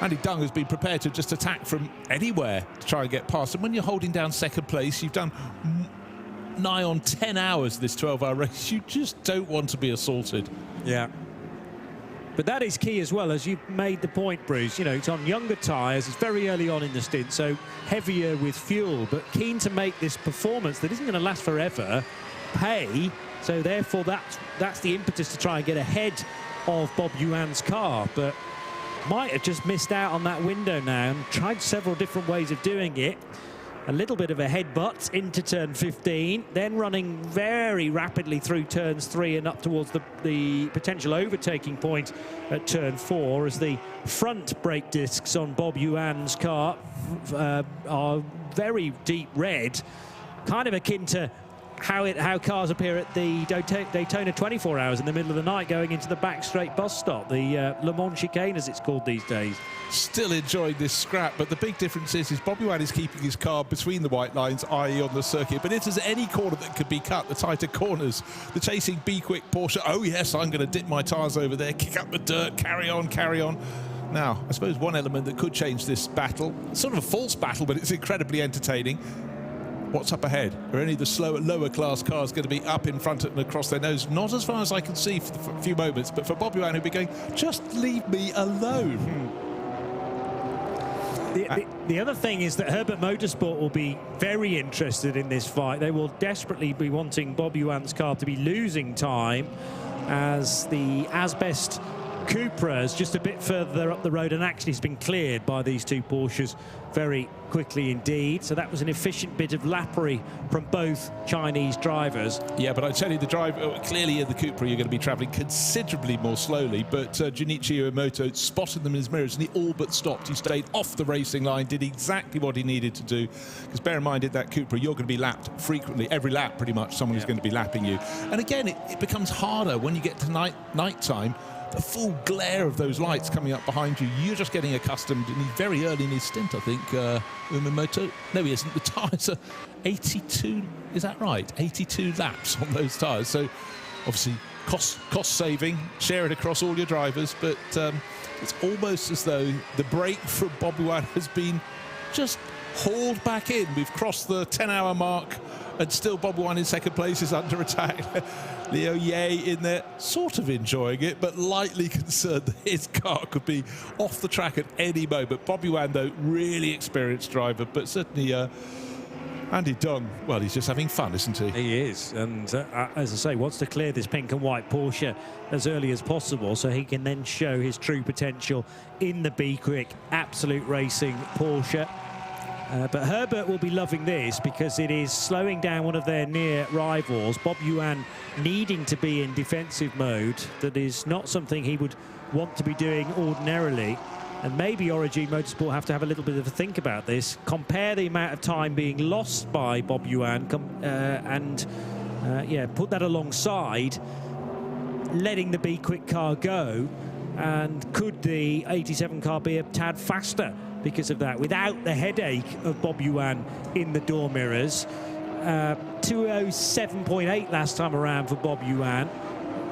Andy Dung has been prepared to just attack from anywhere to try and get past. And when you're holding down second place, you've done nigh on 10 hours this 12-hour race. You just don't want to be assaulted. Yeah. But that is key as well, as you made the point, Bruce. You know, it's on younger tyres. It's very early on in the stint, so heavier with fuel, but keen to make this performance that isn't going to last forever pay. So therefore, that's the impetus to try and get ahead of Bob Yuan's car. But might have just missed out on that window now and tried several different ways of doing it. a little bit of a headbutt into turn 15, then running very rapidly through turns 3 and up towards the potential overtaking point at turn 4 as the front brake discs on Bob Yuan's car are very deep red, kind of akin to how cars appear at the Daytona 24 Hours in the middle of the night going into the back straight bus stop, the Le Mans chicane as it's called these days. Still enjoying this scrap, but the big difference is Bob Yuan is keeping his car between the white lines, i.e. on the circuit, but if there's any corner that could be cut, the tighter corners, the chasing Be Quick Porsche, oh yes, I'm going to dip my tyres over there, kick up the dirt, carry on, carry on. Now, I suppose one element that could change this battle, sort of a false battle, but it's incredibly entertaining. What's up ahead? Are any of the slower, lower class cars going to be up in front and across their nose? Not as far as I can see for a few moments, but for Bob Yuan, who'll be going, just leave me alone. The other thing is that Herbert Motorsport will be very interested in this fight. They will desperately be wanting Bob Yuan's car to be losing time as the Asbest Cupra is just a bit further up the road and actually has been cleared by these two Porsches very quickly indeed. So that was an efficient bit of lappery from both Chinese drivers. Yeah, but I tell you, the driver, clearly in the Cupra, you're going to be travelling considerably more slowly, but Junichi Iwamoto spotted them in his mirrors and he all but stopped. He stayed off the racing line, did exactly what he needed to do, because bear in mind, in that Cupra, you're going to be lapped frequently. Every lap, pretty much, someone is going to be lapping you. And again, it becomes harder when you get to night time. The full glare of those lights coming up behind you, you're just getting accustomed. And he's very early in his stint, I think, Umamoto. No, he isn't. The tyres are 82, is that right? 82 laps on those tyres. So, obviously, cost saving, share it across all your drivers. But it's almost as though the break from Bob Yuan has been just hauled back in. We've crossed the 10-hour mark, and still Bob Yuan in second place is under attack. Leo Ye in there, sort of enjoying it, but lightly concerned that his car could be off the track at any moment. Bob Yuan, though, really experienced driver, but certainly Andy Dung, well, he's just having fun, isn't he? He is, and as I say, wants to clear this pink and white Porsche as early as possible so he can then show his true potential in the Be Quick Absolute Racing Porsche. But Herbert will be loving this because it is slowing down one of their near rivals, Bob Yuan, needing to be in defensive mode. That is not something he would want to be doing ordinarily. And maybe Origin Motorsport have to have a little bit of a think about this. Compare the amount of time being lost by Bob Yuan and put that alongside letting the Be Quick car go. And could the 87 car be a tad faster because of that, without the headache of Bob Yuan in the door mirrors? 207.8 last time around for Bob Yuan.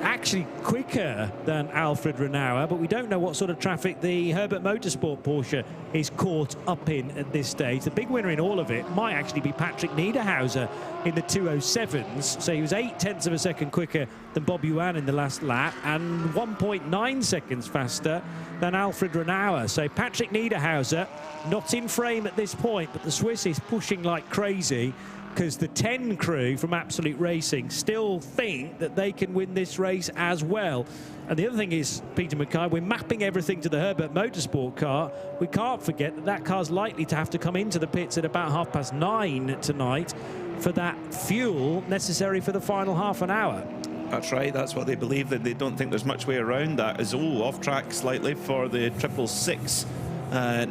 Actually quicker than Alfred Renauer, but we don't know what sort of traffic the Herbert Motorsport Porsche is caught up in at this stage. The big winner in all of it might actually be Patrick Niederhauser in the 207s. So he was 0.8 of a second quicker than Bob Yuan in the last lap and 1.9 seconds faster than Alfred Renauer. So Patrick Niederhauser not in frame at this point, but the Swiss is pushing like crazy, because the 10 crew from Absolute Racing still think that they can win this race as well. And the other thing is, Peter Mackay, we're mapping everything to the Herbert Motorsport car. We can't forget that that car's likely to have to come into the pits at about 9:30 tonight for that fuel necessary for the final half an hour. That's right, that's what they believe, that they don't think there's much way around that. Is off track slightly for the 666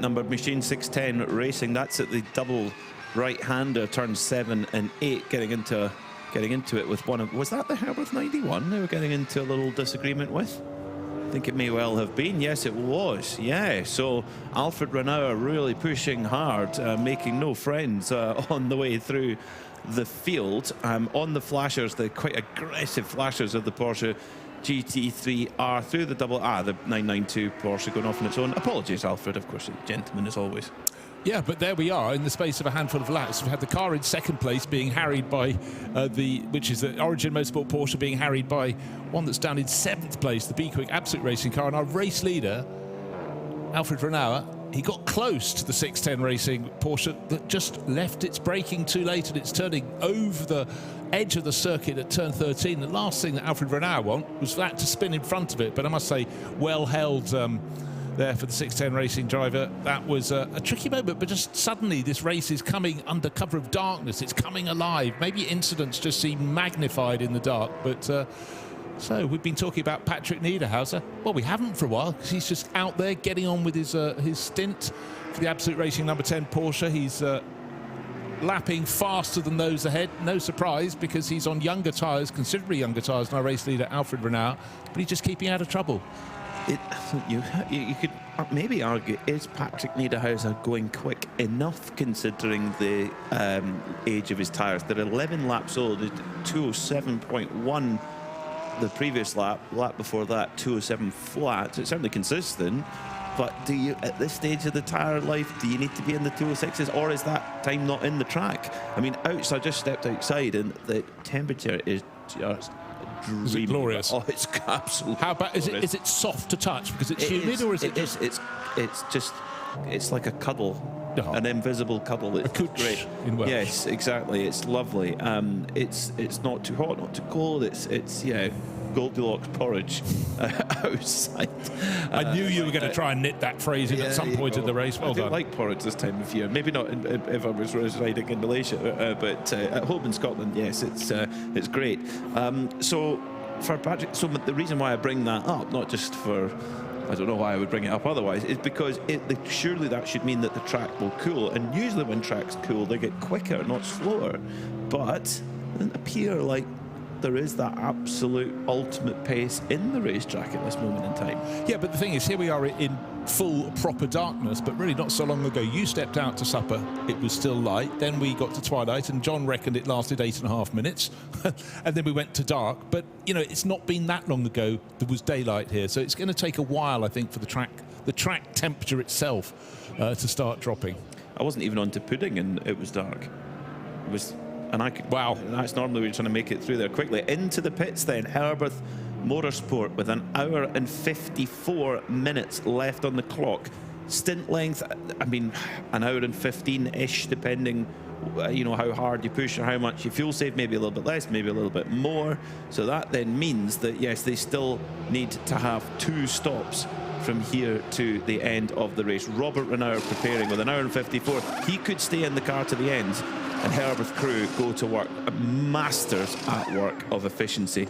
number Michelin 610 Racing. That's at the double right-hander, turns 7 and 8, getting into it with one of, was that the Herbert 91 they were getting into a little disagreement with? I think it may well have been. Yes, it was. Yeah, so Alfred Renauer really pushing hard, making no friends on the way through the field. On the flashers, the quite aggressive flashers of the Porsche GT3R through the the 992 Porsche going off on its own. Apologies, Alfred, of course, a gentleman as always. Yeah, but there we are in the space of a handful of laps. We've had the car in second place being harried by which is the Origin Motorsport Porsche being harried by one that's down in 7th place, the Be Quick Absolute Racing car. And our race leader, Alfred Renauer, he got close to the 610 Racing Porsche that just left its braking too late and it's turning over the edge of the circuit at turn 13. The last thing that Alfred Renauer wanted was that to spin in front of it. But I must say, well held there for the 610 Racing driver. That was a tricky moment, but just suddenly this race is coming under cover of darkness. It's coming alive. Maybe incidents just seem magnified in the dark, but so we've been talking about Patrick Niederhauser. Well, we haven't for a while, because he's just out there getting on with his stint for the Absolute Racing number 10 Porsche. He's lapping faster than those ahead. No surprise, because he's on younger tyres, considerably younger tyres than our race leader Alfred Renard, but he's just keeping out of trouble. You could maybe argue, is Patrick Niederhauser going quick enough considering the age of his tyres? They're 11 laps old. 207.1 the previous lap before that, 207 flat. So it's certainly consistent. But do you, at this stage of the tyre life, do you need to be in the 206s, or is that time not in the track? I mean, I just stepped outside, and the temperature is just dreamy. Is it glorious? Oh, it's absolutely. How about, is it soft to touch because it's humid, or is it just? It's like a cuddle, an invisible cuddle. It's great. In Welsh. Yes, exactly. It's lovely. It's not too hot, not too cold. It's Goldilocks porridge outside. I knew you were going to try and knit that phrase in at some point in the race. Well I done. do like porridge this time of year. Maybe not if I was riding in Malaysia, but at home in Scotland, yes, it's great. So for Patrick, so the reason why I bring that up, not just for, I don't know why I would bring it up otherwise, is because surely that should mean that the track will cool. And usually when tracks cool, they get quicker, not slower. But it doesn't appear like there is that absolute ultimate pace in the racetrack at this moment in time. Yeah, but the thing is, here we are in full proper darkness, but really not so long ago you stepped out to supper, it was still light, then we got to twilight, and John reckoned it lasted 8.5 minutes and then we went to dark. But you know, it's not been that long ago there was daylight here, so it's going to take a while, I think, for the track temperature itself to start dropping. I wasn't even on to pudding and it was dark. It was. And wow, that's normally we're trying to make it through there quickly. Into the pits then, Herbert Motorsport with 1 hour and 54 minutes left on the clock. Stint length, I mean, 1 hour and 15-ish, depending, how hard you push or how much you fuel save, maybe a little bit less, maybe a little bit more. So that then means that, yes, they still need to have 2 stops from here to the end of the race. Robert Renard preparing with 1 hour and 54. He could stay in the car to the end, and Herbert's crew go to work. Masters at work of efficiency.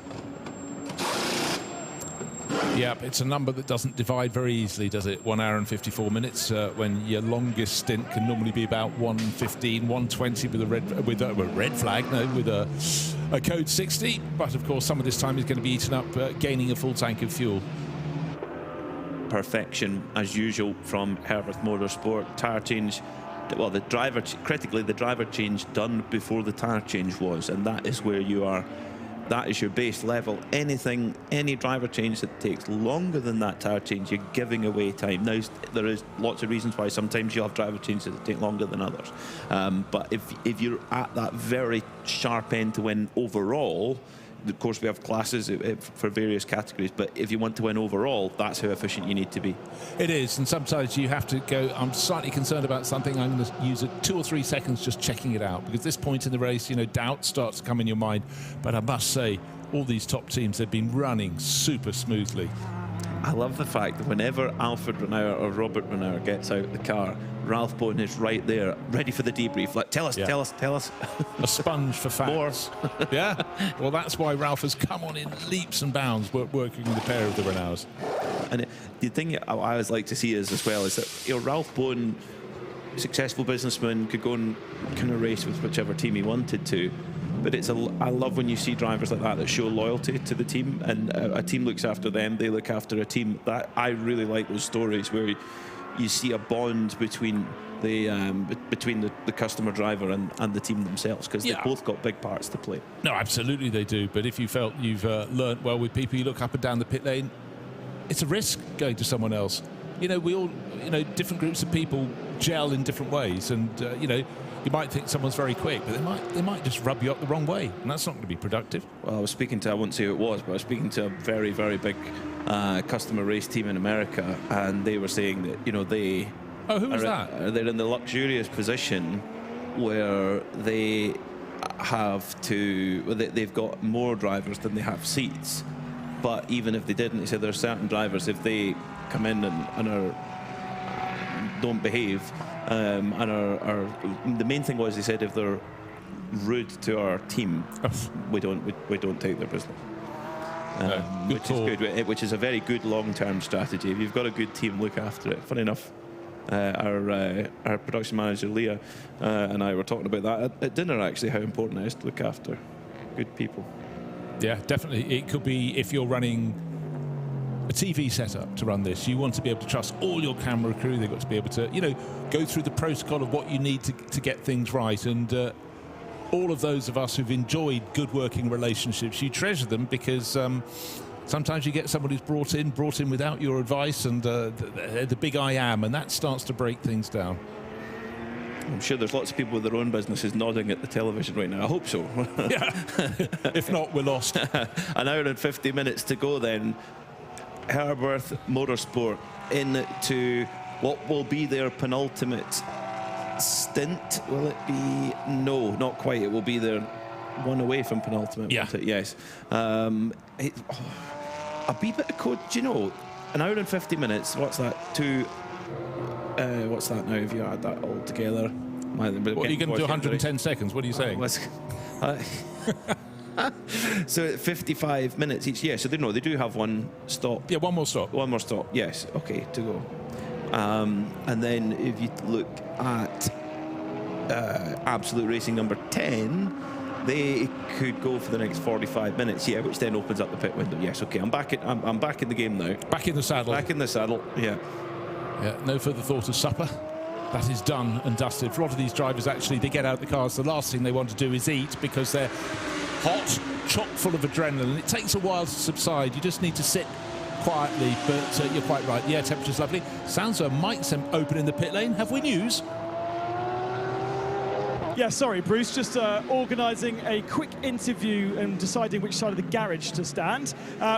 Yeah, it's a number that doesn't divide very easily, does it? 1 hour and 54 minutes, when your longest stint can normally be about 1:15, 1:20 with a red flag, with a code 60. But of course, some of this time is going to be eaten up gaining a full tank of fuel. Perfection as usual from Herbert Motorsport. Tyre change, well, critically the driver change done before the tyre change was, and that is where you are. That is your base level. Any driver change that takes longer than that tyre change, you're giving away time. Now, there is lots of reasons why sometimes you'll have driver changes that take longer than others. But if you're at that very sharp end to win overall, of course we have classes for various categories, but if you want to win overall, that's how efficient you need to be. It is, and sometimes you have to go, I'm slightly concerned about something, I'm going to use 2 or 3 seconds just checking it out, because at this point in the race, doubt starts to come in your mind. But I must say, all these top teams, they've been running super smoothly. I love the fact that whenever Alfred Renard or Robert Renard gets out of the car, Ralph Bowen is right there, ready for the debrief. Like, tell us. A sponge for facts. Yeah. Well, that's why Ralph has come on in leaps and bounds, working with a pair of the Renards. And the thing I always like to see is, as well, is that Ralph Bowen, successful businessman, could go and kind of race with whichever team he wanted to. But I love when you see drivers like that show loyalty to the team, and a team looks after them, they look after a team. That I really like those stories where you see a bond between the customer driver and the team themselves, because they've both got big parts to play. No, absolutely they do. But if you felt you've learnt well with people, you look up and down the pit lane, it's a risk going to someone else. We all, different groups of people gel in different ways, and you might think someone's very quick, but they might just rub you up the wrong way, and that's not going to be productive. Well, I was speaking to, I won't say who it was, but I was speaking to a very, very big customer race team in America, and they were saying that, they... Oh, who was that? They're in the luxurious position where they have to... They've got more drivers than they have seats, but even if they didn't, they said there are certain drivers, if they come in and don't behave, and are the main thing was, they said, if they're rude to our team, we don't take their business. Which is good, which is a very good long-term strategy. If you've got a good team, look after it. Funny enough, our production manager Leah and I were talking about that at dinner, actually, how important it is to look after good people. Yeah, definitely. It could be, if you're running a TV setup to run this, you want to be able to trust all your camera crew. They've got to be able to, go through the protocol of what you need to get things right. And all of those of us who've enjoyed good working relationships, you treasure them, because sometimes you get somebody who's brought in without your advice, and the big I am, and that starts to break things down. I'm sure there's lots of people with their own businesses nodding at the television right now. I hope so. Yeah. If not, we're lost. An hour and 50 minutes to go then. Herberth Motorsport into what will be their penultimate stint. Will it be? No, not quite. It will be their one away from penultimate. Yeah. Yes. A wee bit of code. Do you know, an hour and 50 minutes, what's that? What's that now if you add that all together? What are you going to do, 110 seconds? What are you saying? So 55 minutes each. Yeah, so they do have one stop. Yeah, one more stop. One more stop, yes. Okay, to go. And then if you look at Absolute Racing number 10, they could go for the next 45 minutes, yeah, which then opens up the pit window. Yes, okay, I'm back in the game now. Back in the saddle. Back in the saddle, yeah. Yeah, no further thought of supper. That is done and dusted. For a lot of these drivers, actually, they get out the cars, the last thing they want to do is eat, because they're hot, chock full of adrenaline. It takes a while to subside. You just need to sit quietly, but you're quite right. Yeah, temperature's lovely. Sounds like Mike's open in the pit lane. Have we news? Yeah, sorry, Bruce, just organising a quick interview and deciding which side of the garage to stand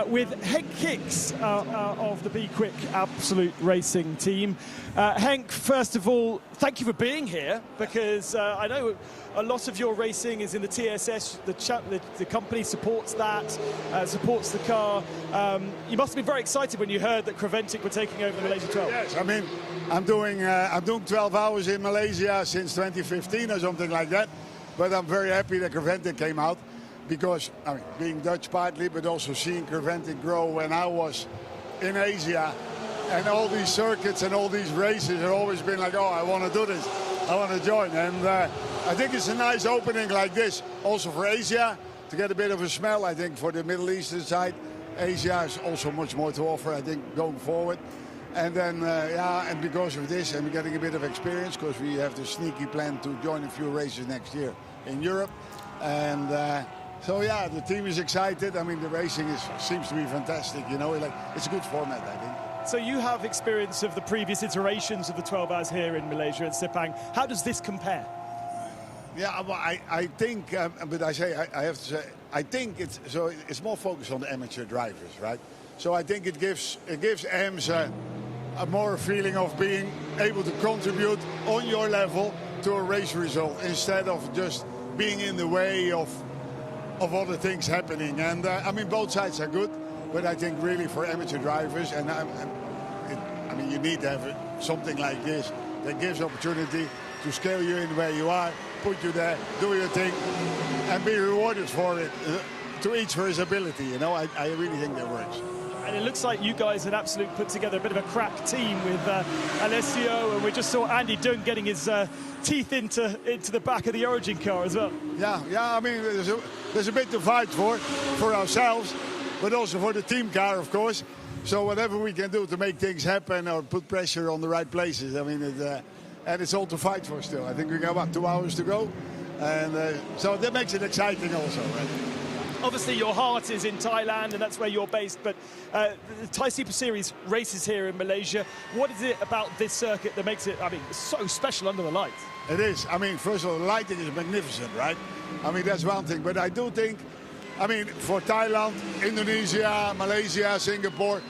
with Henk Kicks of the Be Quick Absolute Racing team. Henk, first of all, thank you for being here, because I know a lot of your racing is in the TSS. The company supports that, supports the car. You must have been very excited when you heard that Creventic were taking over Malaysia 12. Yes, I mean, I'm doing 12 hours in Malaysia since 2015 or something like that. But I'm very happy that Creventic came out, because, I mean, being Dutch partly, but also seeing Creventic grow when I was in Asia, and all these circuits and all these races have always been like, oh, I want to do this, I want to join. And I think it's a nice opening like this, also for Asia, to get a bit of a smell. I think for the Middle Eastern side, Asia has also much more to offer, I think, going forward. And then, and because of this, and we're getting a bit of experience, because we have the sneaky plan to join a few races next year in Europe. And so, yeah, the team is excited. I mean, the racing seems to be fantastic, it's a good format, I think. So you have experience of the previous iterations of the 12 hours here in Malaysia at Sepang. How does this compare? Yeah, well, I think, but I have to say, I think it's more focused on the amateur drivers, right? So I think it gives AMS a more feeling of being able to contribute on your level to a race result, instead of just being in the way of other things happening. And I mean, both sides are good, but I think really for amateur drivers, and I mean, you need to have something like this that gives opportunity to scale you in where you are, put you there, do your thing, and be rewarded for it. To each for his ability, I really think that works. And it looks like you guys had absolutely put together a bit of a crack team with Alessio, and we just saw Andy Dunn getting his teeth into the back of the Origin car as well. Yeah, I mean, there's a bit to fight for ourselves, but also for the team car, of course. So whatever we can do to make things happen or put pressure on the right places, I mean, and it's all to fight for still. I think we got, 2 hours to go, and so that makes it exciting also, right? Obviously, your heart is in Thailand, and that's where you're based, but the Thai Super Series races here in Malaysia. What is it about this circuit that makes it, I mean, so special under the lights? It is. I mean, first of all, the lighting is magnificent, right? I mean, that's one thing. But I do think, I mean, for Thailand, Indonesia, Malaysia, Singapore,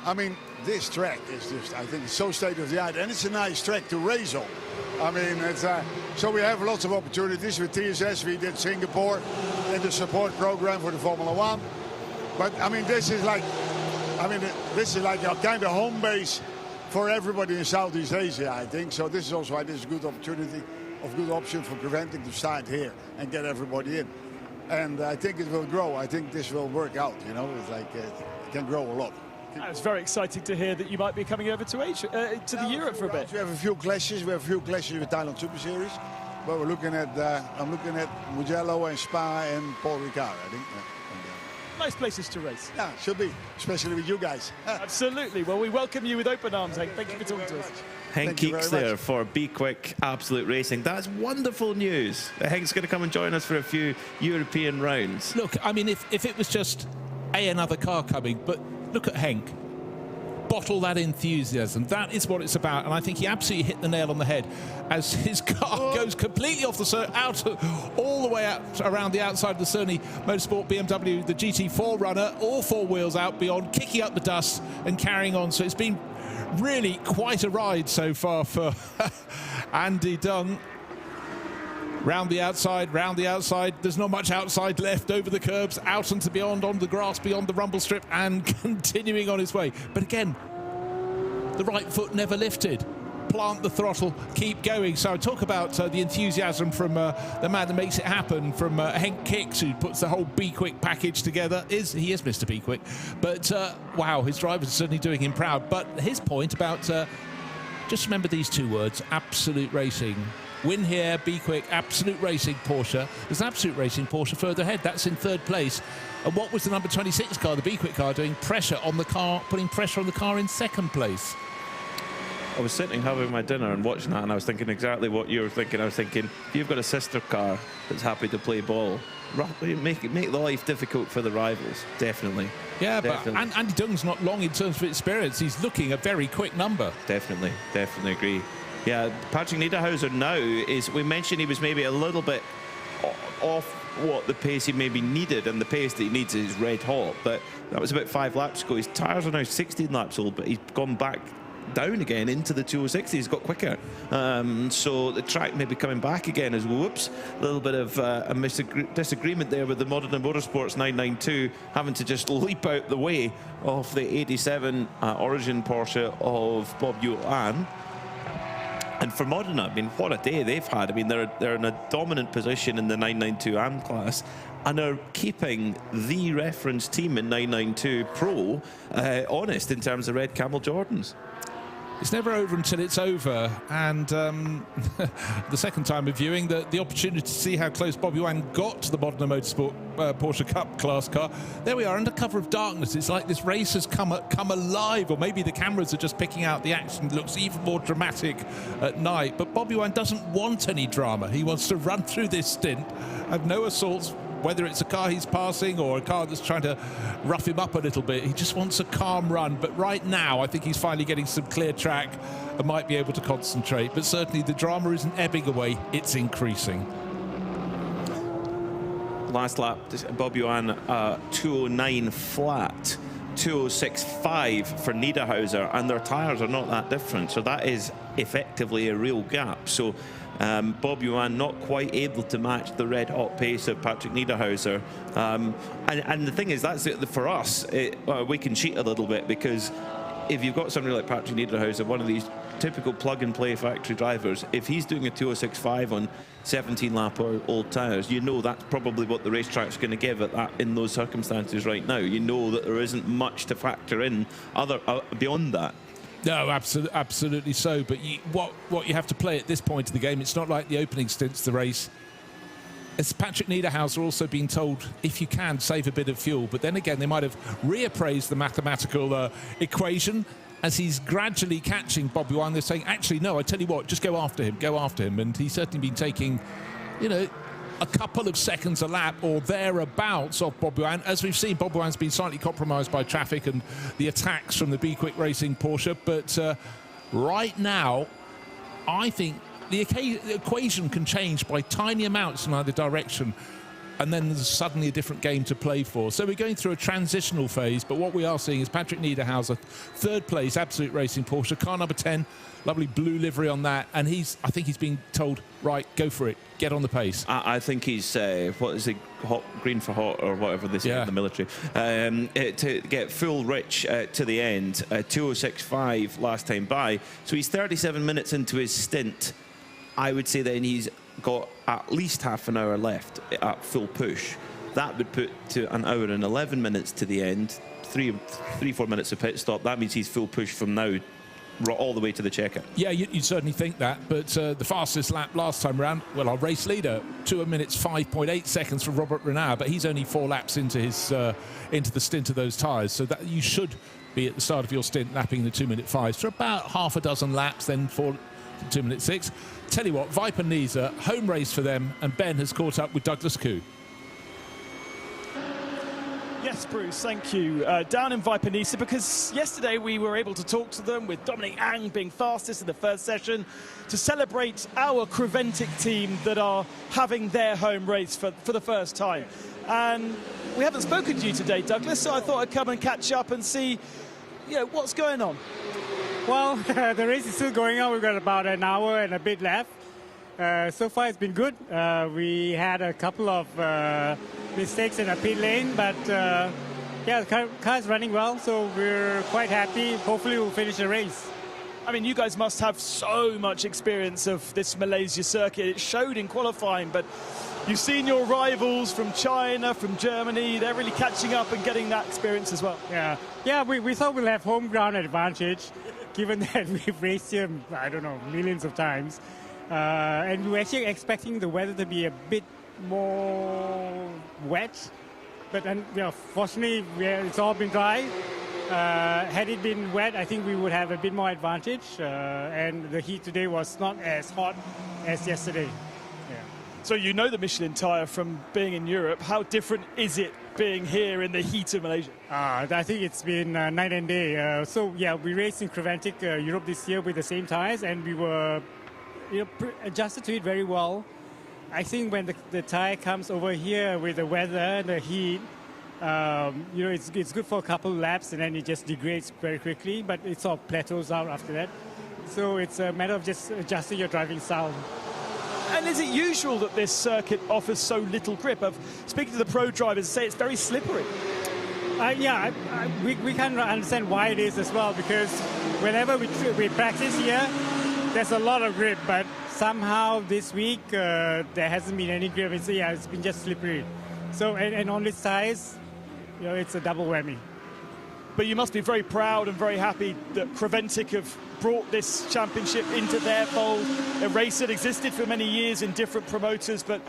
I mean, this track is just, I think, so state-of-the-art, and it's a nice track to race on. I mean, it's, so we have lots of opportunities with TSS. We did Singapore in the support program for the Formula One. But, I mean, this is like I mean, this is like a kind of home base for everybody in Southeast Asia, I think. So this is also why this is a good opportunity, a good option for Creventic to start here and get everybody in. And I think it will grow. I think this will work out, you know. It's like it can grow a lot. It's very exciting to hear that you might be coming over to Asia, to the Europe for a bit. We have a few clashes. We have a few clashes with Thailand Super Series. But we're looking at, I'm looking at Mugello and Spa and Paul Ricard, I think. Nice places to race. Yeah, should be, especially with you guys. Absolutely. Well, we welcome you with open arms, Hank. Thank you for talking to us. Hank Keeks there for Be Quick Absolute Racing. That's wonderful news. Hank's going to come and join us for a few European rounds. Look, I mean, if it was just another car coming, but look at Hank. Bottle that enthusiasm. That is what it's about, and I think he absolutely hit the nail on the head as his car goes completely off the out all the way out around the outside of the Cerny Motorsport BMW, the GT4 runner, all four wheels out beyond, kicking up the dust and carrying on. So it's been really quite a ride so far for Andy Dung. Round the outside, there's not much outside left, over the curbs, out and beyond, on the grass, beyond the rumble strip, and continuing on his way. But again, the right foot never lifted. Plant the throttle, keep going. So talk about the enthusiasm from the man that makes it happen, from Henk Kicks, who puts the whole Be Quick package together. He is Mr. Be Quick. But wow, his drivers are certainly doing him proud. But his point about, just remember these two words, absolute racing. Win here, Be Quick, Absolute Racing Porsche. There's an Absolute Racing Porsche further ahead. That's in third place. And what was the number 26 car, the Be Quick car, doing? Pressure on the car, putting pressure on the car in second place. I was sitting having my dinner and watching that, and I was thinking exactly what you were thinking. I was thinking, if you've got a sister car that's happy to play ball, make the life difficult for the rivals, definitely. Yeah, definitely. But Andy Dung's not long in terms of experience. He's looking a very quick number. Definitely agree. Yeah, Patrick Niederhauser now is, we mentioned he was maybe a little bit off what the pace he maybe needed, and the pace that he needs is red hot, but that was about 5 laps ago. His tyres are now 16 laps old, but he's gone back down again into the 206. He's got quicker. So the track may be coming back again as whoops. A little bit of a disagreement there with the Modern Motorsports 992 having to just leap out the way of the 87 Origin Porsche of Bob Yuan. And for Modena, I mean, what a day they've had. I mean, they're in a dominant position in the 992 AM class and are keeping the reference team in 992 Pro honest in terms of Red Camel Jordans. It's never over until it's over, and the second time of viewing, the opportunity to see how close Bob Yuan got to the Modena Motorsport Porsche Cup class car. There we are, under cover of darkness. It's like this race has come alive, or maybe the cameras are just picking out the action. It looks even more dramatic at night, but Bob Yuan doesn't want any drama. He wants to run through this stint, have no assaults, whether it's a car he's passing or a car that's trying to rough him up a little bit. He just wants a calm run. But right now, I think he's finally getting some clear track and might be able to concentrate. But certainly the drama isn't ebbing away, it's increasing. Last lap, Bob Yuan, 209 flat, 206.5 for Niederhauser, and their tyres are not that different. So that is effectively a real gap. So Bob Yuan not quite able to match the red hot pace of Patrick Niederhauser. And the thing is, that's it for us. We can cheat a little bit, because if you've got somebody like Patrick Niederhauser, one of these typical plug-and-play factory drivers, if he's doing a 206.5 on 17-lap old tyres, you know that's probably what the racetrack's going to give at that in those circumstances right now. You know that there isn't much to factor in beyond that. No, absolutely so. But what you have to play at this point of the game, it's not like the opening stints the race. As Patrick Niederhauser also been told, if you can, save a bit of fuel. But then again, they might have reappraised the mathematical equation as he's gradually catching Bob Yuan. They're saying, actually, no, I tell you what, just go after him. And he's certainly been taking, you know, a couple of seconds a lap or thereabouts of Bob Yuan. As we've seen, Bob Yuan's been slightly compromised by traffic and the attacks from the Be Quick Racing Porsche. But right now, I think the equation can change by tiny amounts in either direction. and then there's suddenly a different game to play for. So we're going through a transitional phase, but what we are seeing is Patrick Niederhauser, third place, Absolute Racing Porsche, car number 10, lovely blue livery on that, and I think he's being told, right, go for it, get on the pace. I think he's, what is it, green for hot, or whatever they say in the military, to get full rich to the end, 2:06.5 last time by. So he's 37 minutes into his stint. I would say then he's got at least half an hour left at full push. That would put to an hour and 11 minutes to the end, 3-4 minutes of pit stop. That means he's full push from now all the way to the checkout. Yeah, you'd certainly think that, but the fastest lap last time around, well, our race leader, 2 minutes 5.8 seconds for Robert Renard, but he's only 4 laps into his into the stint of those tyres, so that you should be at the start of your stint lapping the 2-minute 5s for about half a dozen laps, then for 2-minute 6. Tell you what, Viper Nisa, home race for them, and Ben has caught up with Douglas Koo. Yes, Bruce, thank you. Down in Viper Nisa, because yesterday we were able to talk to them with Dominic Ang being fastest in the first session to celebrate our Creventic team that are having their home race for the first time. And we haven't spoken to you today, Douglas, so I thought I'd come and catch up and see, what's going on. Well, the race is still going on. We've got about an hour and a bit left. So far, it's been good. We had a couple of mistakes in a pit lane, but yeah, the car is running well, so we're quite happy. Hopefully, we'll finish the race. I mean, you guys must have so much experience of this Malaysia circuit. It showed in qualifying, but you've seen your rivals from China, from Germany. They're really catching up and getting that experience as well. Yeah, we thought we'll have home ground advantage, given that we've raced here, I don't know, millions of times. And we were actually expecting the weather to be a bit more wet, but fortunately it's all been dry. Had it been wet, I think we would have a bit more advantage, and the heat today was not as hot as yesterday. So you know the Michelin tyre from being in Europe. How different is it being here in the heat of Malaysia? I think it's been night and day. So yeah, we raced in Creventic, Europe this year with the same tyres, and we were adjusted to it very well. I think when the tyre comes over here with the weather and the heat, it's good for a couple of laps and then it just degrades very quickly, but it sort of plateaus out after that. So it's a matter of just adjusting your driving style. And is it usual that this circuit offers so little grip? Speaking to the pro drivers, say it's very slippery. We can't understand why it is as well, because whenever we practice here, there's a lot of grip, but somehow this week there hasn't been any grip. It's been just slippery. So and on these tyres, it's a double whammy. But you must be very proud and very happy that Creventic have brought this championship into their fold. A race that existed for many years in different promoters, but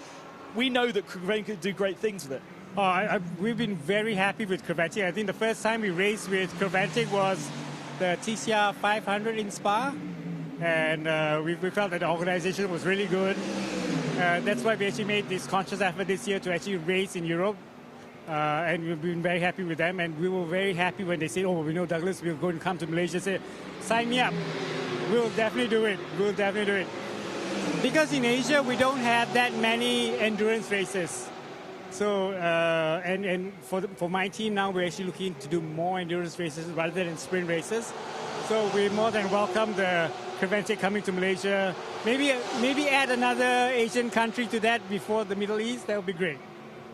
we know that Creventic could do great things with it. We've been very happy with Creventic. I think the first time we raced with Creventic was the TCR 500 in Spa, and we felt that the organization was really good. That's why we actually made this conscious effort this year to actually race in Europe. And we've been very happy with them, and we were very happy when they said, we know Douglas, we're going to come to Malaysia. Say, sign me up. We'll definitely do it. We'll definitely do it. Because in Asia, we don't have that many endurance races. So, and for my team now, we're actually looking to do more endurance races rather than sprint races. So we more than welcome the Creventic coming to Malaysia. Maybe add another Asian country to that before the Middle East. That would be great.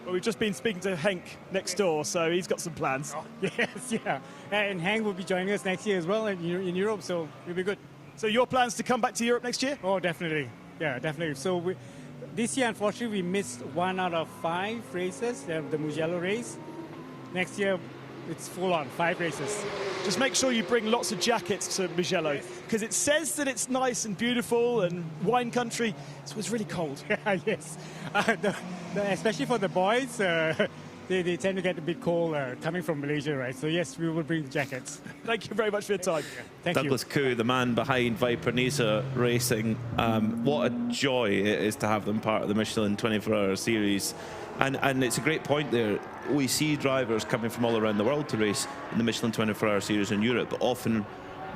Well, we've just been speaking to Henk next door, so he's got some plans. Yes, yeah. And Hank will be joining us next year as well in Europe, so it'll be good. So your plans to come back to Europe next year? Oh, definitely. Yeah, definitely. So this year, unfortunately, we missed 1 out of 5 races, the Mugello race. Next year, it's full on, 5 races. Just make sure you bring lots of jackets to Mugello, because it says that it's nice and beautiful and wine country, so it's really cold. Yes. Especially for the boys, they tend to get a bit cold coming from Malaysia, right? So yes, we will bring jackets. Thank you very much for your time. Thank Douglas Koo, the man behind Viper Nisa Racing. What a joy it is to have them part of the Michelin 24-hour series. And it's a great point there. We see drivers coming from all around the world to race in the Michelin 24-hour series in Europe, but often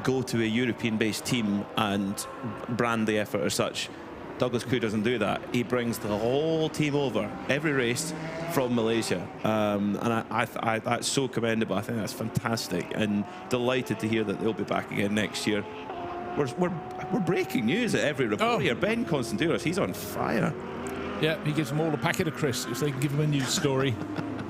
go to a European-based team and brand the effort as such. Douglas Khoo doesn't do that. He brings the whole team over every race from Malaysia, and I that's so commendable. I think that's fantastic, and delighted to hear that they'll be back again next year. We're breaking news at every report here. Ben Constantinos, he's on fire. Yeah, he gives them all a packet of crisps. They can give him a news story.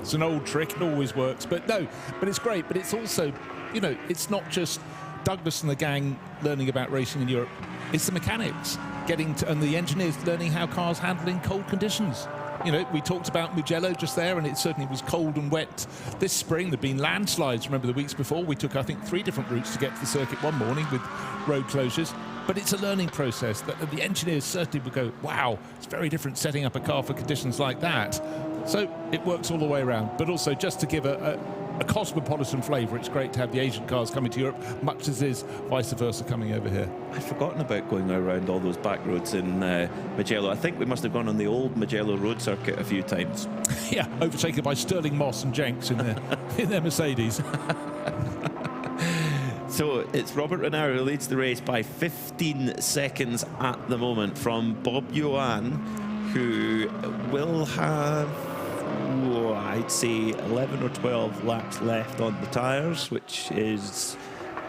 It's an old trick. It always works. But no, but it's great. But it's also, you know, it's not just Douglas and the gang learning about racing in Europe. It's the mechanics getting to, and the engineers learning how cars handle in cold conditions. You know, we talked about Mugello just there, and it certainly was cold and wet this spring. There have been landslides. Remember the weeks before? We took, I think, 3 different routes to get to the circuit one morning with road closures. But it's a learning process that the engineers certainly would go, wow, it's very different setting up a car for conditions like that. So it works all the way around. But also, just to give a cosmopolitan flavour, it's great to have the Asian cars coming to Europe, much as is vice versa coming over here. I'd forgotten about going around all those back roads in Mugello. I think we must have gone on the old Mugello road circuit a few times. Yeah, overtaken by Sterling Moss and Jenks in their Mercedes. So it's Robert Renauer who leads the race by 15 seconds at the moment from Bob Yuan, who will have, I'd say, 11 or 12 laps left on the tyres, which is,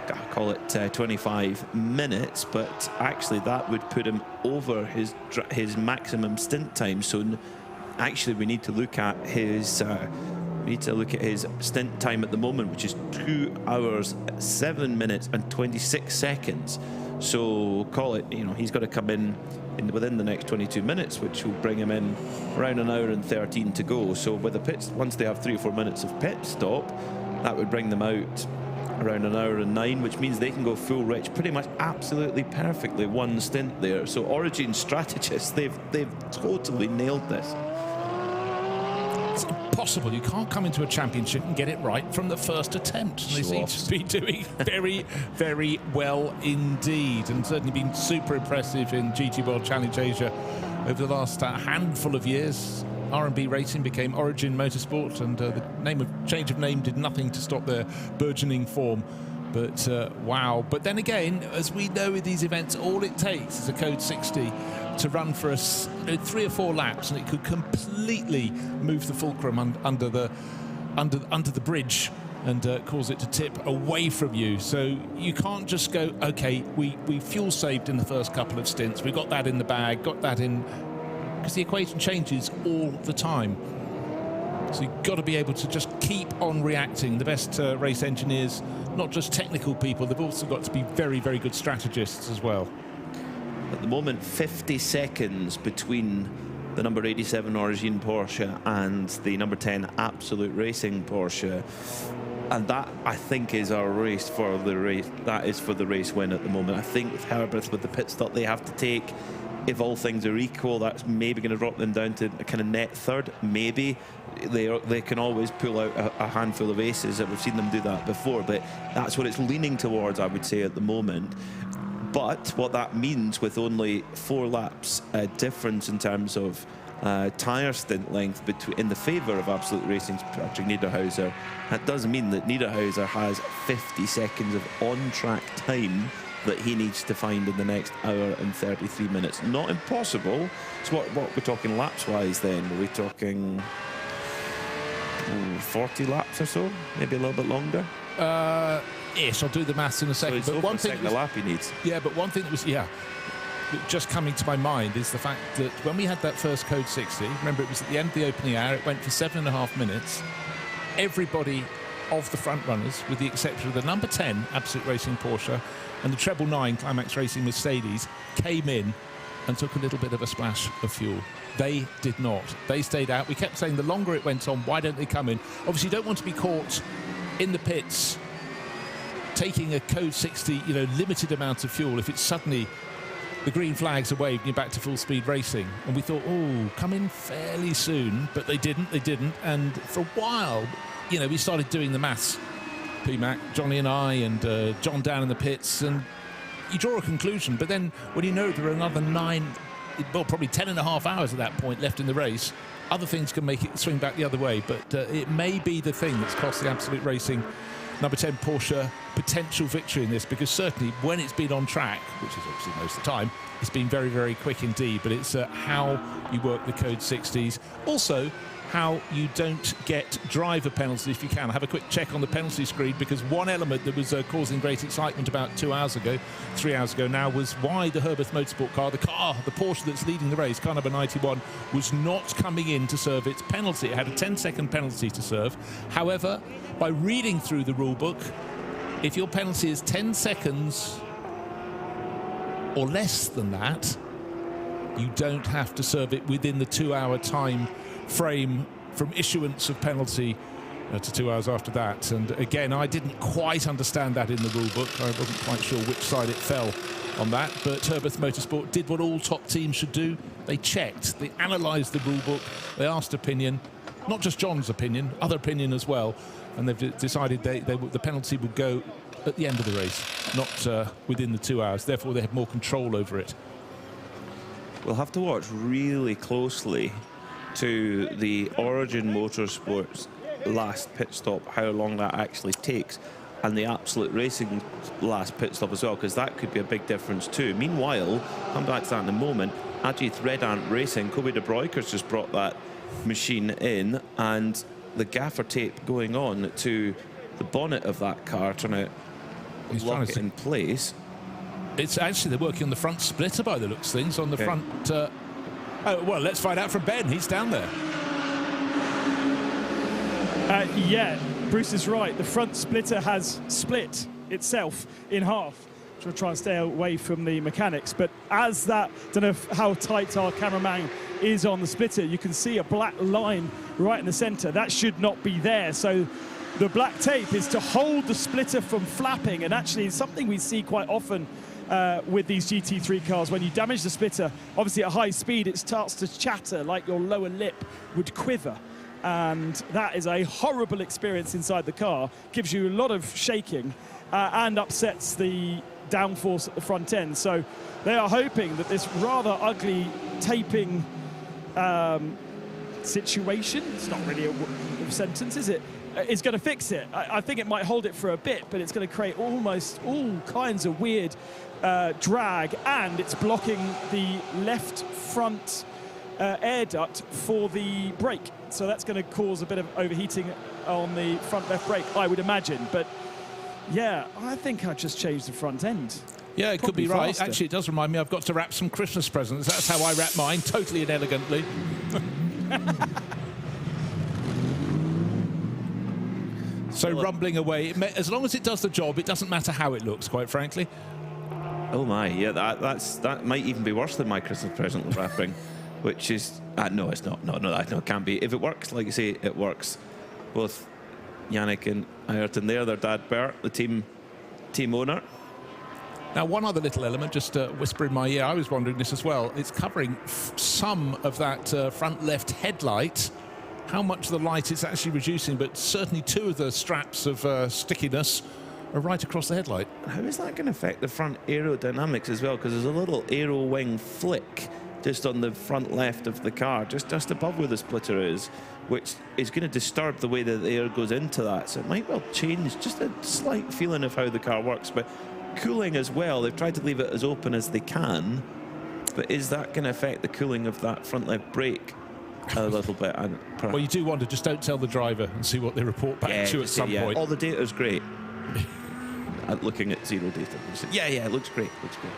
I call it 25 minutes, but actually that would put him over his maximum stint time. So actually we need to look at his stint time at the moment, which is 2 hours 7 minutes and 26 seconds. So call it, you know, he's got to come in within the next 22 minutes, which will bring him in around 1 hour and 13 to go. So with the pits, once they have 3 or 4 minutes of pit stop, that would bring them out around 1 hour and 9, which means they can go full rich pretty much absolutely perfectly one stint there. So Origin strategists, they've totally nailed this. It's impossible. You can't come into a championship and get it right from the first attempt. They seem to be doing very, very well indeed, and certainly been super impressive in GT World Challenge Asia over the last handful of years. R&B Racing became Origin Motorsport, and the change of name did nothing to stop their burgeoning form. But wow. But then again, as we know with these events, all it takes is a code 60 to run for us 3 or 4 laps, and it could completely move the fulcrum under the bridge and cause it to tip away from you. So you can't just go, okay, we fuel saved in the first couple of stints, we got that in the bag, got that in, because the equation changes all the time. So you've got to be able to just keep on reacting. The best race engineers, not just technical people, they've also got to be very, very good strategists as well. At the moment, 50 seconds between the number 87 Origin Porsche and the number 10 Absolute Racing Porsche. And that, I think, is our race for the race. That is for the race win at the moment. I think with Herbert, with the pit stop they have to take, if all things are equal, that's maybe going to drop them down to a kind of net third. Maybe they can always pull out a handful of aces. We've seen them do that before, but that's what it's leaning towards, I would say, at the moment. But what that means, with only 4 laps difference in terms of tyre stint length in the favour of Absolute Racing's Patrick Niederhauser, that does mean that Niederhauser has 50 seconds of on-track time that he needs to find in the next hour and 33 minutes. Not impossible. So what we're talking laps-wise then? Are we talking 40 laps or so? Maybe a little bit longer? Ish, I'll do the maths in a second. So but one thing the lap he needs. Yeah, but one thing that was, just coming to my mind is the fact that when we had that first code 60, remember it was at the end of the opening hour, it went for 7.5 minutes. Everybody of the front runners, with the exception of the number 10 Absolute Racing Porsche and the treble 9 Climax Racing Mercedes, came in and took a little bit of a splash of fuel. They did not. They stayed out. We kept saying the longer it went on, why don't they come in? Obviously, you don't want to be caught in the pits taking a code 60, limited amount of fuel if it's suddenly the green flags are waved and you're back to full speed racing. And we thought, come in fairly soon, but they didn't. And for a while, we started doing the maths, PMAC, Johnny and I, and John down in the pits, and you draw a conclusion. But then when you know there are another 9, well, probably 10.5 hours at that point left in the race, other things can make it swing back the other way. But it may be the thing that's cost the Absolute Racing number 10 Porsche potential victory in this, because certainly when it's been on track, which is obviously most of the time, it's been very, very quick indeed. But it's how you work the code 60s. Also, how you don't get driver penalties if you can. Have a quick check on the penalty screen, because one element that was causing great excitement about 3 hours ago now, was why the Herbeth Motorsport car, the Porsche that's leading the race, car number 91, was not coming in to serve its penalty. It had a 10-second penalty to serve. However, by reading through the rule book, if your penalty is 10 seconds or less than that, you don't have to serve it within the 2-hour time frame from issuance of penalty to 2 hours after that. And again, I didn't quite understand that in the rule book. I wasn't quite sure which side it fell on that, but Herbeth Motorsport did what all top teams should do. They checked, they analysed the rule book, they asked opinion, not just John's opinion, other opinion as well, and they've decided the penalty would go at the end of the race, not within the 2 hours. Therefore, they have more control over it. We'll have to watch really closely to the Origin Motorsports last pit stop, how long that actually takes, and the Absolute Racing last pit stop as well, because that could be a big difference too. Meanwhile, come back to that in a moment, Ajith Red Ant Racing, Kobe de Broekers just brought that machine in, and the gaffer tape going on to the bonnet of that car, trying to lock it in place. It's actually, they're working on the front splitter by the looks of things, on the front. Oh, well, let's find out from Ben. He's down there. Yeah, Bruce is right. The front splitter has split itself in half. We'll try and stay away from the mechanics. But as that, don't know how tight our cameraman is on the splitter, you can see a black line right in the center. That should not be there. So the black tape is to hold the splitter from flapping, and actually it's something we see quite often with these GT3 cars. When you damage the splitter, obviously at high speed, it starts to chatter like your lower lip would quiver. And that is a horrible experience inside the car. Gives you a lot of shaking and upsets the downforce at the front end. So they are hoping that this rather ugly taping situation, it's not really a sentence, is it, is going to fix it. I think it might hold it for a bit, but it's going to create almost all kinds of weird drag, and it's blocking the left front air duct for the brake. So that's going to cause a bit of overheating on the front left brake, I would imagine. But yeah, I think I've just changed the front end. Yeah, it could be right. Faster. Actually, it does remind me I've got to wrap some Christmas presents. That's how I wrap mine, totally inelegantly. So rumbling away, as long as it does the job, it doesn't matter how it looks, quite frankly. Oh my, yeah, that might even be worse than my Christmas present wrapping, which is no, it's not. No, it can't be. If it works, like you say, it works. Both Yannick and Ayrton there, their dad Bert, the team owner. Now, one other little element, just whisper in my ear, I was wondering this as well. It's covering some of that front left headlight. How much of the light it's actually reducing, but certainly two of the straps of stickiness are right across the headlight. How is that going to affect the front aerodynamics as well? Because there's a little aero wing flick just on the front left of the car, just above where the splitter is, which is going to disturb the way that the air goes into that. So it might well change just a slight feeling of how the car works. But cooling as well, they've tried to leave it as open as they can. But is that going to affect the cooling of that front left brake a little bit? Well, you do wonder, just don't tell the driver and see what they report back to at some point. All the data's great. Looking at zero data. Yeah, it looks great.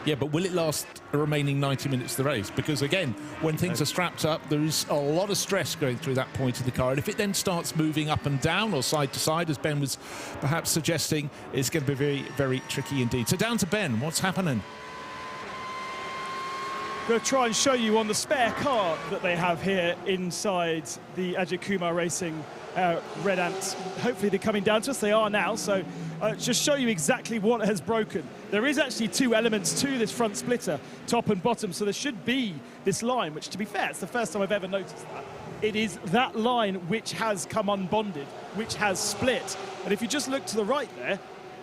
Yeah, but will it last the remaining 90 minutes of the race? Because again, when things are strapped up, there is a lot of stress going through that point of the car. And if it then starts moving up and down or side to side, as Ben was perhaps suggesting, it's going to be very, very tricky indeed. So down to Ben, what's happening? I'm going to try and show you on the spare car that they have here inside the Ajith Kumar Racing Red Ants. Hopefully they're coming down to us. They are now. So just show you exactly what has broken. There is actually two elements to this front splitter, top and bottom. So there should be this line, which, to be fair, it's the first time I've ever noticed that. It is that line which has come unbonded, which has split. And if you just look to the right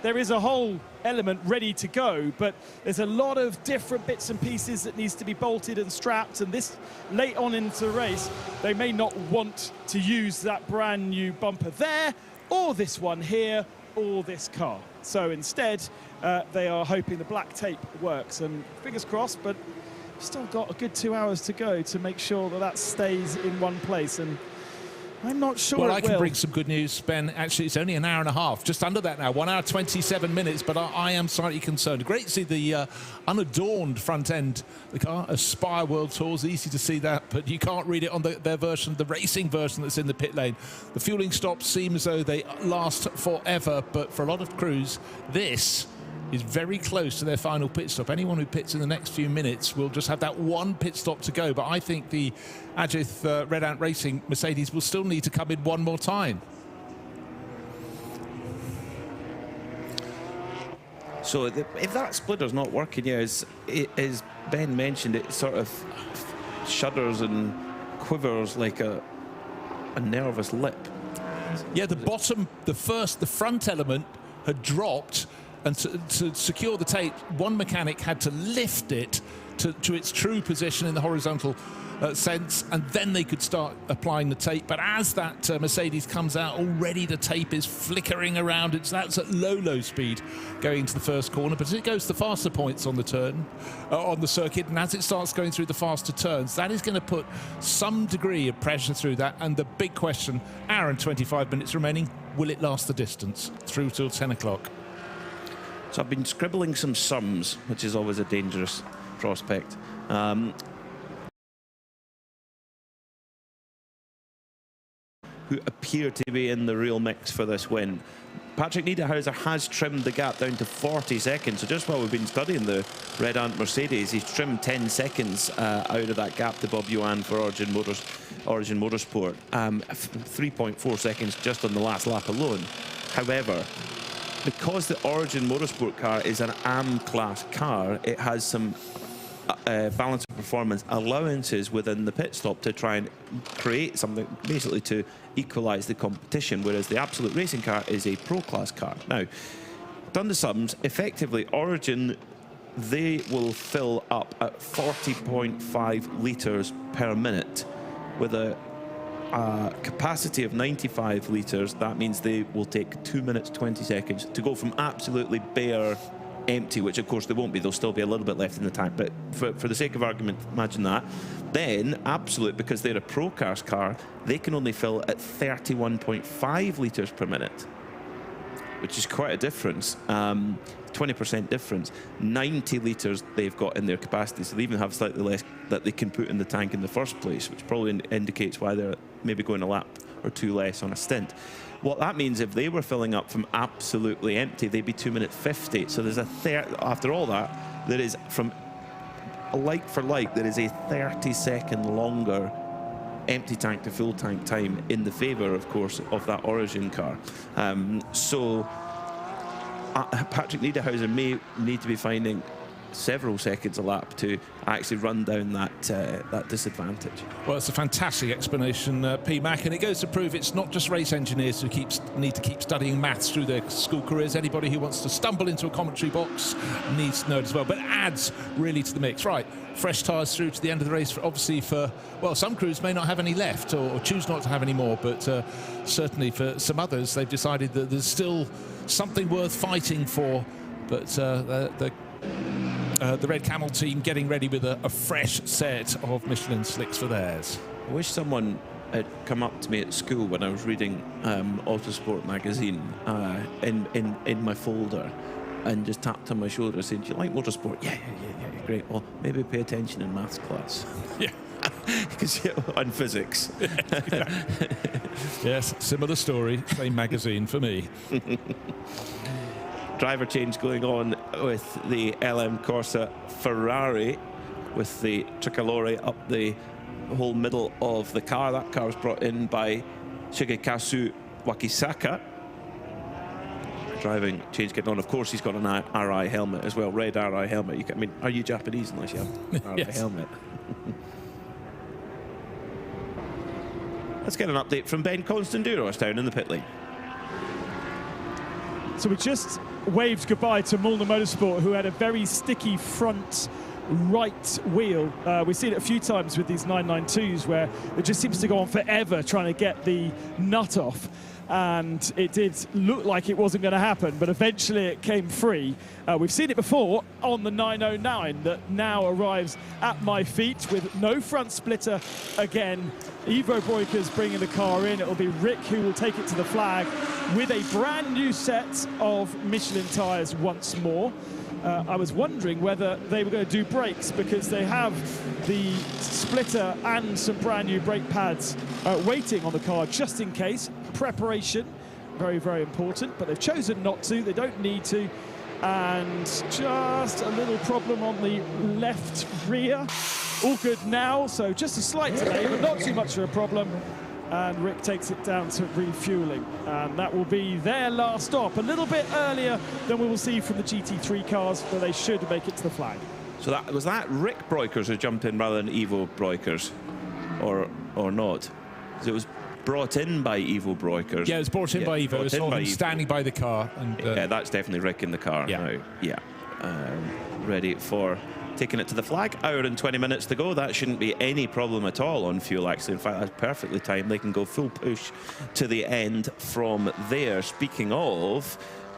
there is a whole element ready to go, but there's a lot of different bits and pieces that needs to be bolted and strapped, and this late on into the race, they may not want to use that brand new bumper there, or this one here, or this car. So instead, they are hoping the black tape works, and fingers crossed, but still got a good 2 hours to go to make sure that that stays in one place, and I'm not sure Well, it I can will. bring some good news, Ben. Actually, it's only an hour and a half, just under that now, 1 hour 27 minutes, but I am slightly concerned. Great to see the unadorned front end, the car, Aspire World Tours, easy to see that, but you can't read it on their version, the racing version that's in the pit lane. The fueling stops seem as though they last forever, but for a lot of crews, this is very close to their final pit stop. Anyone who pits in the next few minutes will just have that one pit stop to go, but I think the Ajith Red Ant Racing Mercedes will still need to come in one more time. So if that splitter's not working, yeah, as Ben mentioned, it sort of shudders and quivers like a nervous lip. Yeah, the bottom, the front element had dropped, and to secure the tape, one mechanic had to lift it to its true position in the horizontal sense, and then they could start applying the tape. But as that Mercedes comes out, already the tape is flickering around. That's at low speed going into the first corner, but as it goes to faster points on the turn, on the circuit, and as it starts going through the faster turns, that is going to put some degree of pressure through that. And the big question, hour and 25 minutes remaining, will it last the distance through till 10 o'clock? So I've been scribbling some sums, which is always a dangerous prospect. Who appear to be in the real mix for this win. Patrick Niederhauser has trimmed the gap down to 40 seconds. So just while we've been studying the Red Ant Mercedes, he's trimmed 10 seconds out of that gap to Bob Yuan for Origin Motorsport. 3.4 seconds just on the last lap alone. However, because the Origin Motorsport car is an AM class car, it has some balance of performance allowances within the pit stop to try and create something basically to equalize the competition, whereas the Absolute Racing car is a pro class car. Now, done the sums, effectively Origin, they will fill up at 40.5 litres per minute with a capacity of 95 litres. That means they will take 2 minutes 20 seconds to go from absolutely bare empty, which of course they won't be, there'll still be a little bit left in the tank, but for the sake of argument, imagine that. Then Absolute, because they're a pro cars car, they can only fill at 31.5 litres per minute, which is quite a difference. 20% difference. 90 litres they've got in their capacity, so they even have slightly less that they can put in the tank in the first place, which probably indicates why they're maybe going a lap or two less on a stint. What that means, if they were filling up from absolutely empty, they'd be 2 minutes 50. So there's after all that, there is, from like for like, there is a 30-second longer empty tank to full tank time in the favour, of course, of that Origin car. So Patrick Niederhauser may need to be finding several seconds a lap to actually run down that disadvantage. Well, it's a fantastic explanation, P. Mac, and it goes to prove it's not just race engineers who need to keep studying maths through their school careers. Anybody who wants to stumble into a commentary box needs to know it as well, but it adds really to the mix. Right, fresh tyres through to the end of the race, obviously for, well, some crews may not have any left or choose not to have any more, but certainly for some others, they've decided that there's still something worth fighting for, but the Red Camel team getting ready with a fresh set of Michelin slicks for theirs. I wish someone had come up to me at school when I was reading Autosport magazine in my folder and just tapped on my shoulder saying, "Do you like motorsport?" Yeah, great. Well, maybe pay attention in maths class. Yeah. Because on physics. Yes, similar story, same magazine for me. Driver change going on with the LM Corsa Ferrari, with the tricolore up the whole middle of the car. That car was brought in by Shigekazu Wakisaka. Driving change getting on. Of course, he's got an RI helmet as well, red RI helmet. I mean, are you Japanese unless you have an RI helmet? Let's get an update from Ben Constanduros down in the pit lane. So we just waved goodbye to Mulner Motorsport, who had a very sticky front right wheel. We've seen it a few times with these 992s where it just seems to go on forever trying to get the nut off. And it did look like it wasn't going to happen, but eventually it came free. We've seen it before on the 909 that now arrives at my feet with no front splitter again. Ivo Breuker's bringing the car in. It'll be Rick who will take it to the flag with a brand new set of Michelin tyres once more. I was wondering whether they were going to do brakes because they have the splitter and some brand new brake pads waiting on the car just in case. Preparation, very, very important, but they've chosen not to. They don't need to. And just a little problem on the left rear. All good now, so just a slight delay, but not too much of a problem. And Rick takes it down to refueling. And that will be their last stop, a little bit earlier than we will see from the GT3 cars, but they should make it to the flag. So that was that Rick Breukers who jumped in rather than Ivo Breukers, or not? Because it was brought in by Ivo Breukers. Yeah, it was brought in by Ivo. It was standing by the car. And, yeah, that's definitely Rick in the car now. Yeah, ready for taking it to the flag. Hour and 20 minutes to go. That shouldn't be any problem at all on fuel, actually. In fact, that's perfectly timed. They can go full push to the end from there. Speaking of,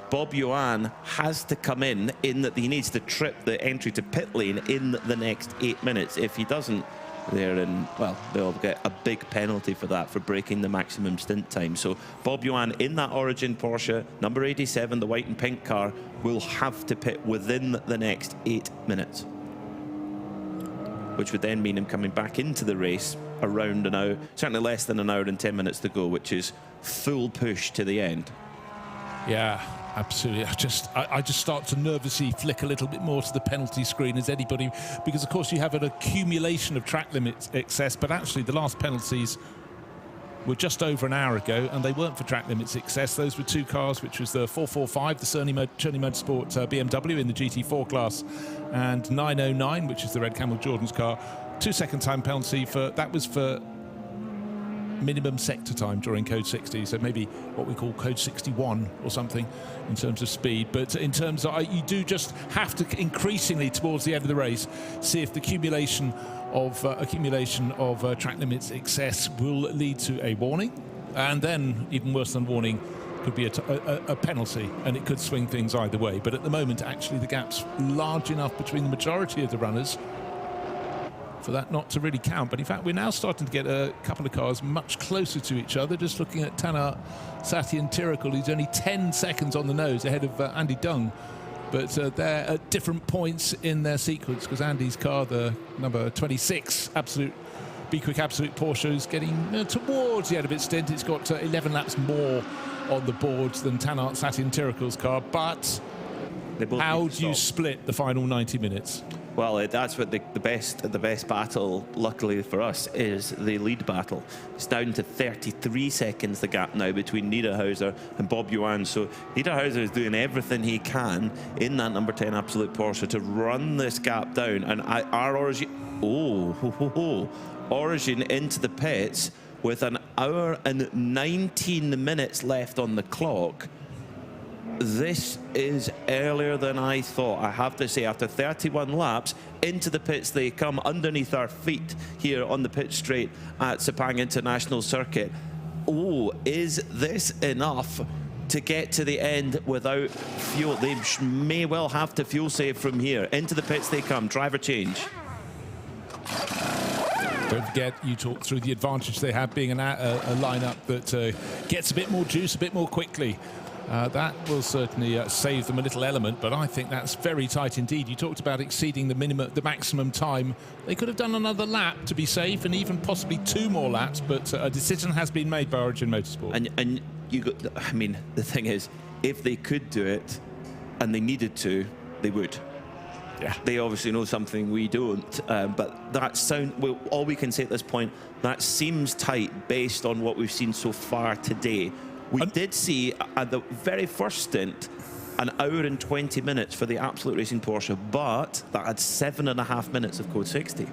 Bob Yohan has to come in that he needs to trip the entry to pit lane in the next 8 minutes. If he doesn't, they'll get a big penalty for that, for breaking the maximum stint time. So Bob Yohan in that Origin Porsche, number 87, the white and pink car, will have to pit within the next 8 minutes, which would then mean him coming back into the race around an hour, certainly less than an hour and 10 minutes to go, which is full push to the end. Yeah, absolutely. I just start to nervously flick a little bit more to the penalty screen as anybody, because of course you have an accumulation of track limit excess, but actually the last penalties were just over an hour ago, and they weren't for track limits excess. Those were two cars, which was the 445, the Cherney Motorsport BMW in the GT4 class, and 909, which is the Red Camel Jordan's car. 2 second time penalty that was for minimum sector time during code 60, so maybe what we call code 61 or something in terms of speed. But in terms of, you do just have to increasingly towards the end of the race see if the accumulation of track limits excess will lead to a warning, and then even worse than warning could be a penalty, and it could swing things either way. But at the moment, actually, the gap's large enough between the majority of the runners for that not to really count. But in fact, we're now starting to get a couple of cars much closer to each other. Just looking at Taner Satyanthirakul, who's only 10 seconds on the nose ahead of Andy Dung. But they're at different points in their sequence, because Andy's car, the number 26 Be Quick Absolute Porsche, is getting towards the end of its stint. It's got 11 laps more on the boards than Taner Satyanthirakul car. But how do you split the final 90 minutes? Well, that's what the best battle, luckily for us, is the lead battle. It's down to 33 seconds, the gap now between Niederhauser and Bob Yohan. So Niederhauser is doing everything he can in that number 10 Absolute Porsche to run this gap down. And our Origin, Origin into the pits with an hour and 19 minutes left on the clock. This is earlier than I thought, I have to say. After 31 laps, into the pits they come underneath our feet here on the pit straight at Sepang International Circuit. Is this enough to get to the end without fuel? They may well have to fuel save from here. Into the pits they come, driver change. Don't forget, you talked through the advantage they have being a lineup that gets a bit more juice a bit more quickly. That will certainly save them a little element, but I think that's very tight indeed. You talked about exceeding the maximum time. They could have done another lap to be safe, and even possibly 2 more laps, but a decision has been made by Origin Motorsport. And the thing is, if they could do it and they needed to, they would. Yeah. They obviously know something we don't, but all we can say at this point, that seems tight based on what we've seen so far today. We did see at the very first stint an hour and 20 minutes for the Absolute Racing Porsche, but that had 7.5 minutes of code 60.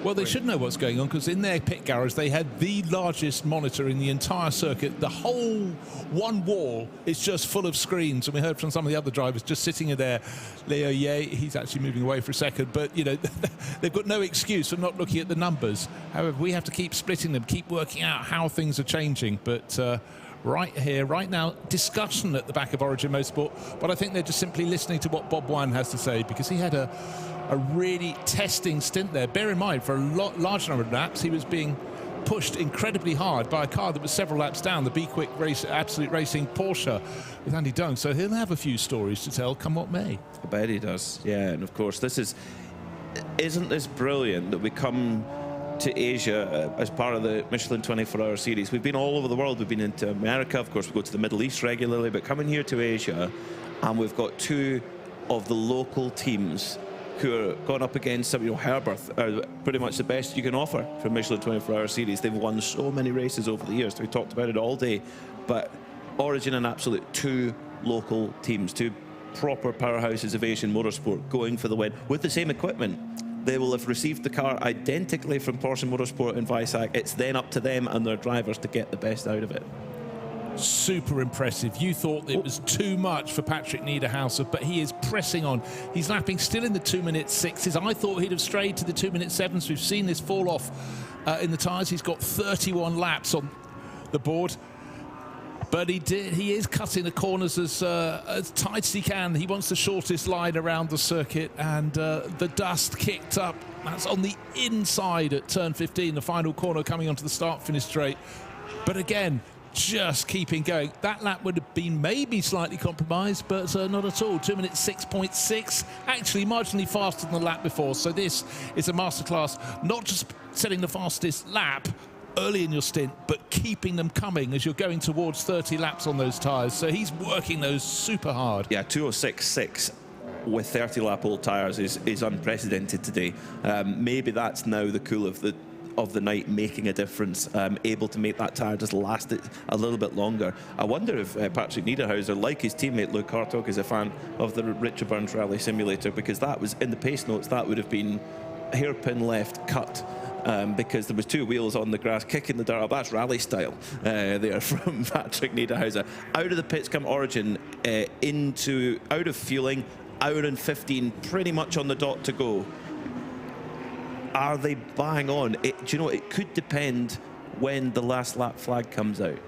Well, they should know what's going on, because in their pit garage they had the largest monitor in the entire circuit. The whole one wall is just full of screens, and we heard from some of the other drivers just sitting in there. Leo Ye, he's actually moving away for a second, but you know, they've got no excuse for not looking at the numbers. However, we have to keep splitting them, keep working out how things are changing. But right here, right now, discussion at the back of Origin Motorsport, but I think they're just simply listening to what Bob Wan has to say, because he had a really testing stint there. Bear in mind, for a large number of laps, he was being pushed incredibly hard by a car that was several laps down, the Be Quick Race, Absolute Racing Porsche with Andy Dung. So he'll have a few stories to tell, come what may. I bet he does, yeah. And of course, isn't this brilliant that we come to Asia as part of the Michelin 24-hour series? We've been all over the world. We've been into America, of course, we go to the Middle East regularly, but coming here to Asia, and we've got two of the local teams who are going up against some, Herberth are pretty much the best you can offer for Michelin 24-hour series. They've won so many races over the years. We talked about it all day, but Origin and Absolute, two local teams, two proper powerhouses of Asian motorsport going for the win with the same equipment. They will have received the car identically from Porsche Motorsport and Weissach. It's then up to them and their drivers to get the best out of it. Super impressive. You thought it was too much for Patrick Niederhauser, but he is pressing on. He's lapping still in the 2-minute 6s. I thought he'd have strayed to the 2-minute 7s. We've seen this fall off in the tyres. He's got 31 laps on the board, but he is cutting the corners as tight as he can. He wants the shortest line around the circuit, and the dust kicked up. That's on the inside at turn 15, the final corner coming onto the start-finish straight. But again, just keeping going. That lap would have been maybe slightly compromised, but not at all. 2 minutes 6.6, actually marginally faster than the lap before. So this is a masterclass, not just setting the fastest lap early in your stint, but keeping them coming as you're going towards 30 laps on those tyres. So he's working those super hard. Yeah, 206.6 with 30 lap old tyres is unprecedented today. Maybe that's now the cool of the night, making a difference, able to make that tyre just last it a little bit longer. I wonder if Patrick Niederhauser, like his teammate Luke Hartog, is a fan of the Richard Burns Rally Simulator, because that was in the pace notes, that would have been hairpin left cut, because there was two wheels on the grass kicking the dirt up. That's rally style there from Patrick Niederhauser. Out of the pits come Origin, out of fueling, hour and 15 pretty much on the dot to go. Are they bang on? Do you know, it could depend when the last lap flag comes out.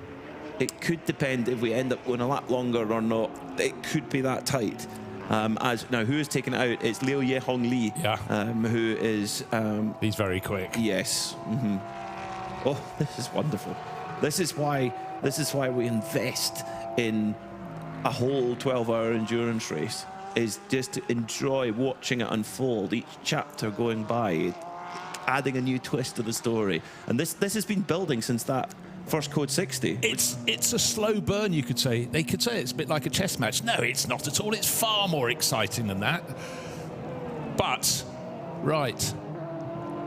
It could depend if we end up going a lap longer or not. It could be that tight. Now, who is taking it out? It's Liu Yehong Lee, who is... he's very quick. Yes. Oh, this is wonderful. This is why we invest in a whole 12-hour endurance race, is just to enjoy watching it unfold, each chapter going by, adding a new twist to the story. And this has been building since that first Code 60. It's a slow burn, you could say. They could say it's a bit like a chess match. No, it's not at all. It's far more exciting than that. But, right,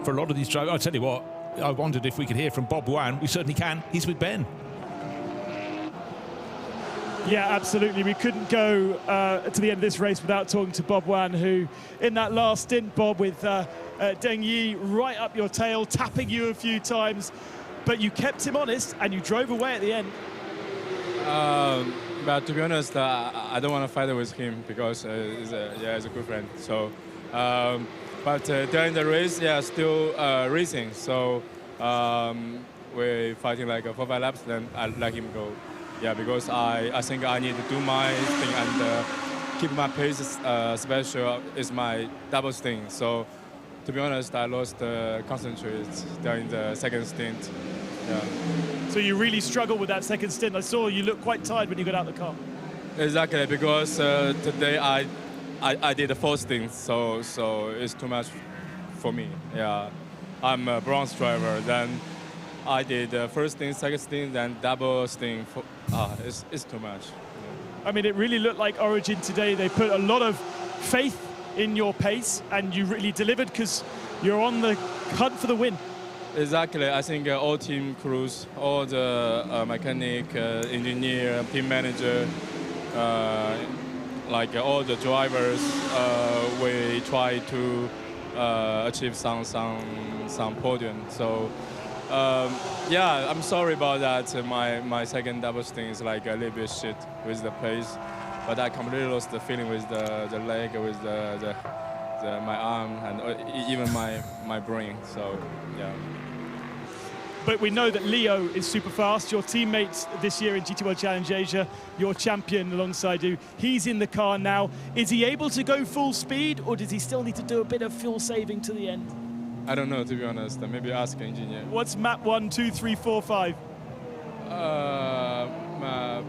for a lot of these drivers, I'll tell you what, I wondered if we could hear from Bob Wan. We certainly can. He's with Ben. Yeah, absolutely. We couldn't go to the end of this race without talking to Bob Wan, who, in that last stint, Bob, with Deng Yi right up your tail, tapping you a few times, but you kept him honest and you drove away at the end. But to be honest, I don't want to fight with him, because he's a good friend. So, but during the race, still racing. So we're fighting like 4-5 laps, then I let him go. Yeah, because I think I need to do my thing and keep my pace special is my double stint. So, to be honest, I lost concentrate during the second stint. Yeah. So you really struggled with that second stint. I saw you look quite tired when you got out of the car. Exactly, because today I did a 4th stint, so it's too much for me. Yeah, I'm a bronze driver. Then I did first stint, second stint, then double stint. It's too much. I mean, it really looked like Origin today. They put a lot of faith in your pace, and you really delivered, because you're on the hunt for the win. Exactly. I think all team crews, all the mechanic, engineer, team manager, like all the drivers, we try to achieve some podium. So yeah, I'm sorry about that. My second double stint is like a little bit shit with the pace, but I completely lost the feeling with the leg, with my arm, and even my brain. So yeah. But we know that Leo is super fast. Your teammate this year in GT World Challenge Asia, your champion alongside you, he's in the car now. Is he able to go full speed, or does he still need to do a bit of fuel saving to the end? I don't know, to be honest. Maybe ask engineer. What's map 1, 2, 3, 4, 5? Map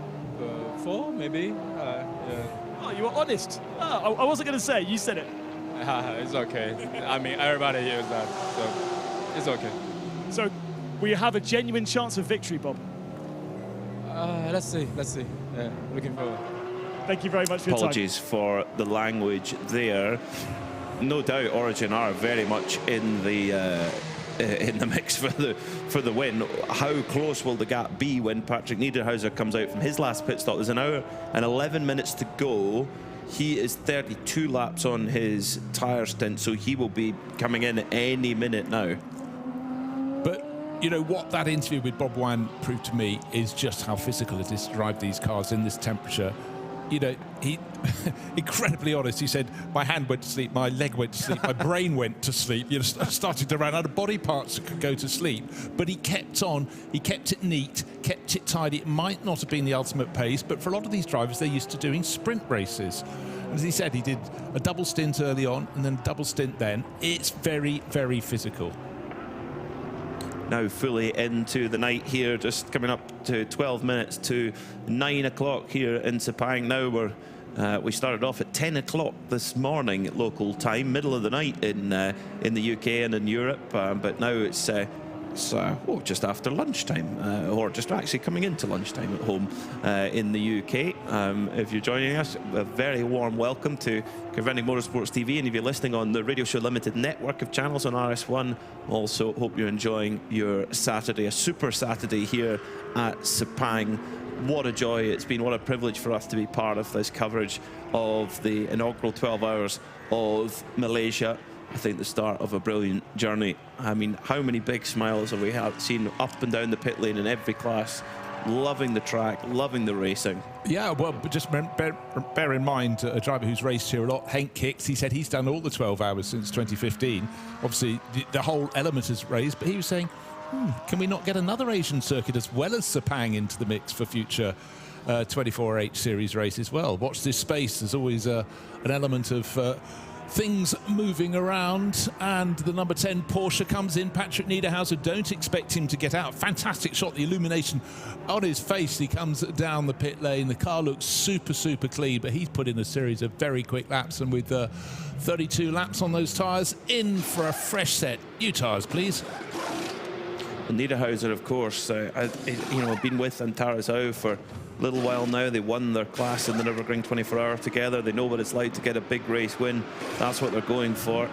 4, maybe. Yeah. Oh, you were honest. Oh, I wasn't going to say. You said it. It's okay. I mean, everybody hears that, so it's okay. So we have a genuine chance of victory, Bob. Let's see. Yeah, looking forward. Thank you very much for your time. Apologies for the language there. No doubt Origin are very much in the mix for the win. How close will the gap be when Patrick Niederhauser comes out from his last pit stop? There's an hour and 11 minutes to go. He is 32 laps on his tyre stint, so he will be coming in any minute now. But you know what that interview with Bob Wan proved to me is just how physical it is to drive these cars in this temperature. You know, he incredibly honest. He said, my hand went to sleep, my leg went to sleep, my brain went to sleep. You know, started to run out of body parts that could go to sleep. But he kept on. He kept it neat, kept it tidy. It might not have been the ultimate pace, but for a lot of these drivers, they're used to doing sprint races. As he said, he did a double stint early on and then a double stint then. It's very, very physical. Now fully into the night here, just coming up to 12 minutes to 9 o'clock here in Sepang. Now we started off at 10 o'clock this morning local time, middle of the night in the UK and in Europe, but now it's just after lunchtime, or just actually coming into lunchtime at home in the UK. If you're joining us, a very warm welcome to Carventic Motorsports TV, and if you're listening on the Radio Show Limited network of channels on RS1, also hope you're enjoying your Saturday, a super Saturday here at Sepang. What a joy it's been, what a privilege for us to be part of this coverage of the inaugural 12 hours of Malaysia. I think the start of a brilliant journey. I mean, how many big smiles have we seen up and down the pit lane in every class, loving the track, loving the racing. Yeah, well, but just bear in mind a driver who's raced here a lot, Henk Kiks. He said he's done all the 12 hours since 2015. Obviously, the whole element is raised, but he was saying, can we not get another Asian circuit as well as Sepang into the mix for future 24H series races? Well, watch this space. There's always an element of things moving around, and the number 10 Porsche comes in. Patrick Niederhauser, don't expect him to get out. Fantastic shot, the illumination on his face. He comes down the pit lane. The car looks super, super clean, but he's put in a series of very quick laps, and with 32 laps on those tyres, in for a fresh set. New tyres, please. Niederhauser, of course, been with Antares for a little while now. They won their class in the Nürburgring 24-hour together. They know what it's like to get a big race win. That's what they're going for.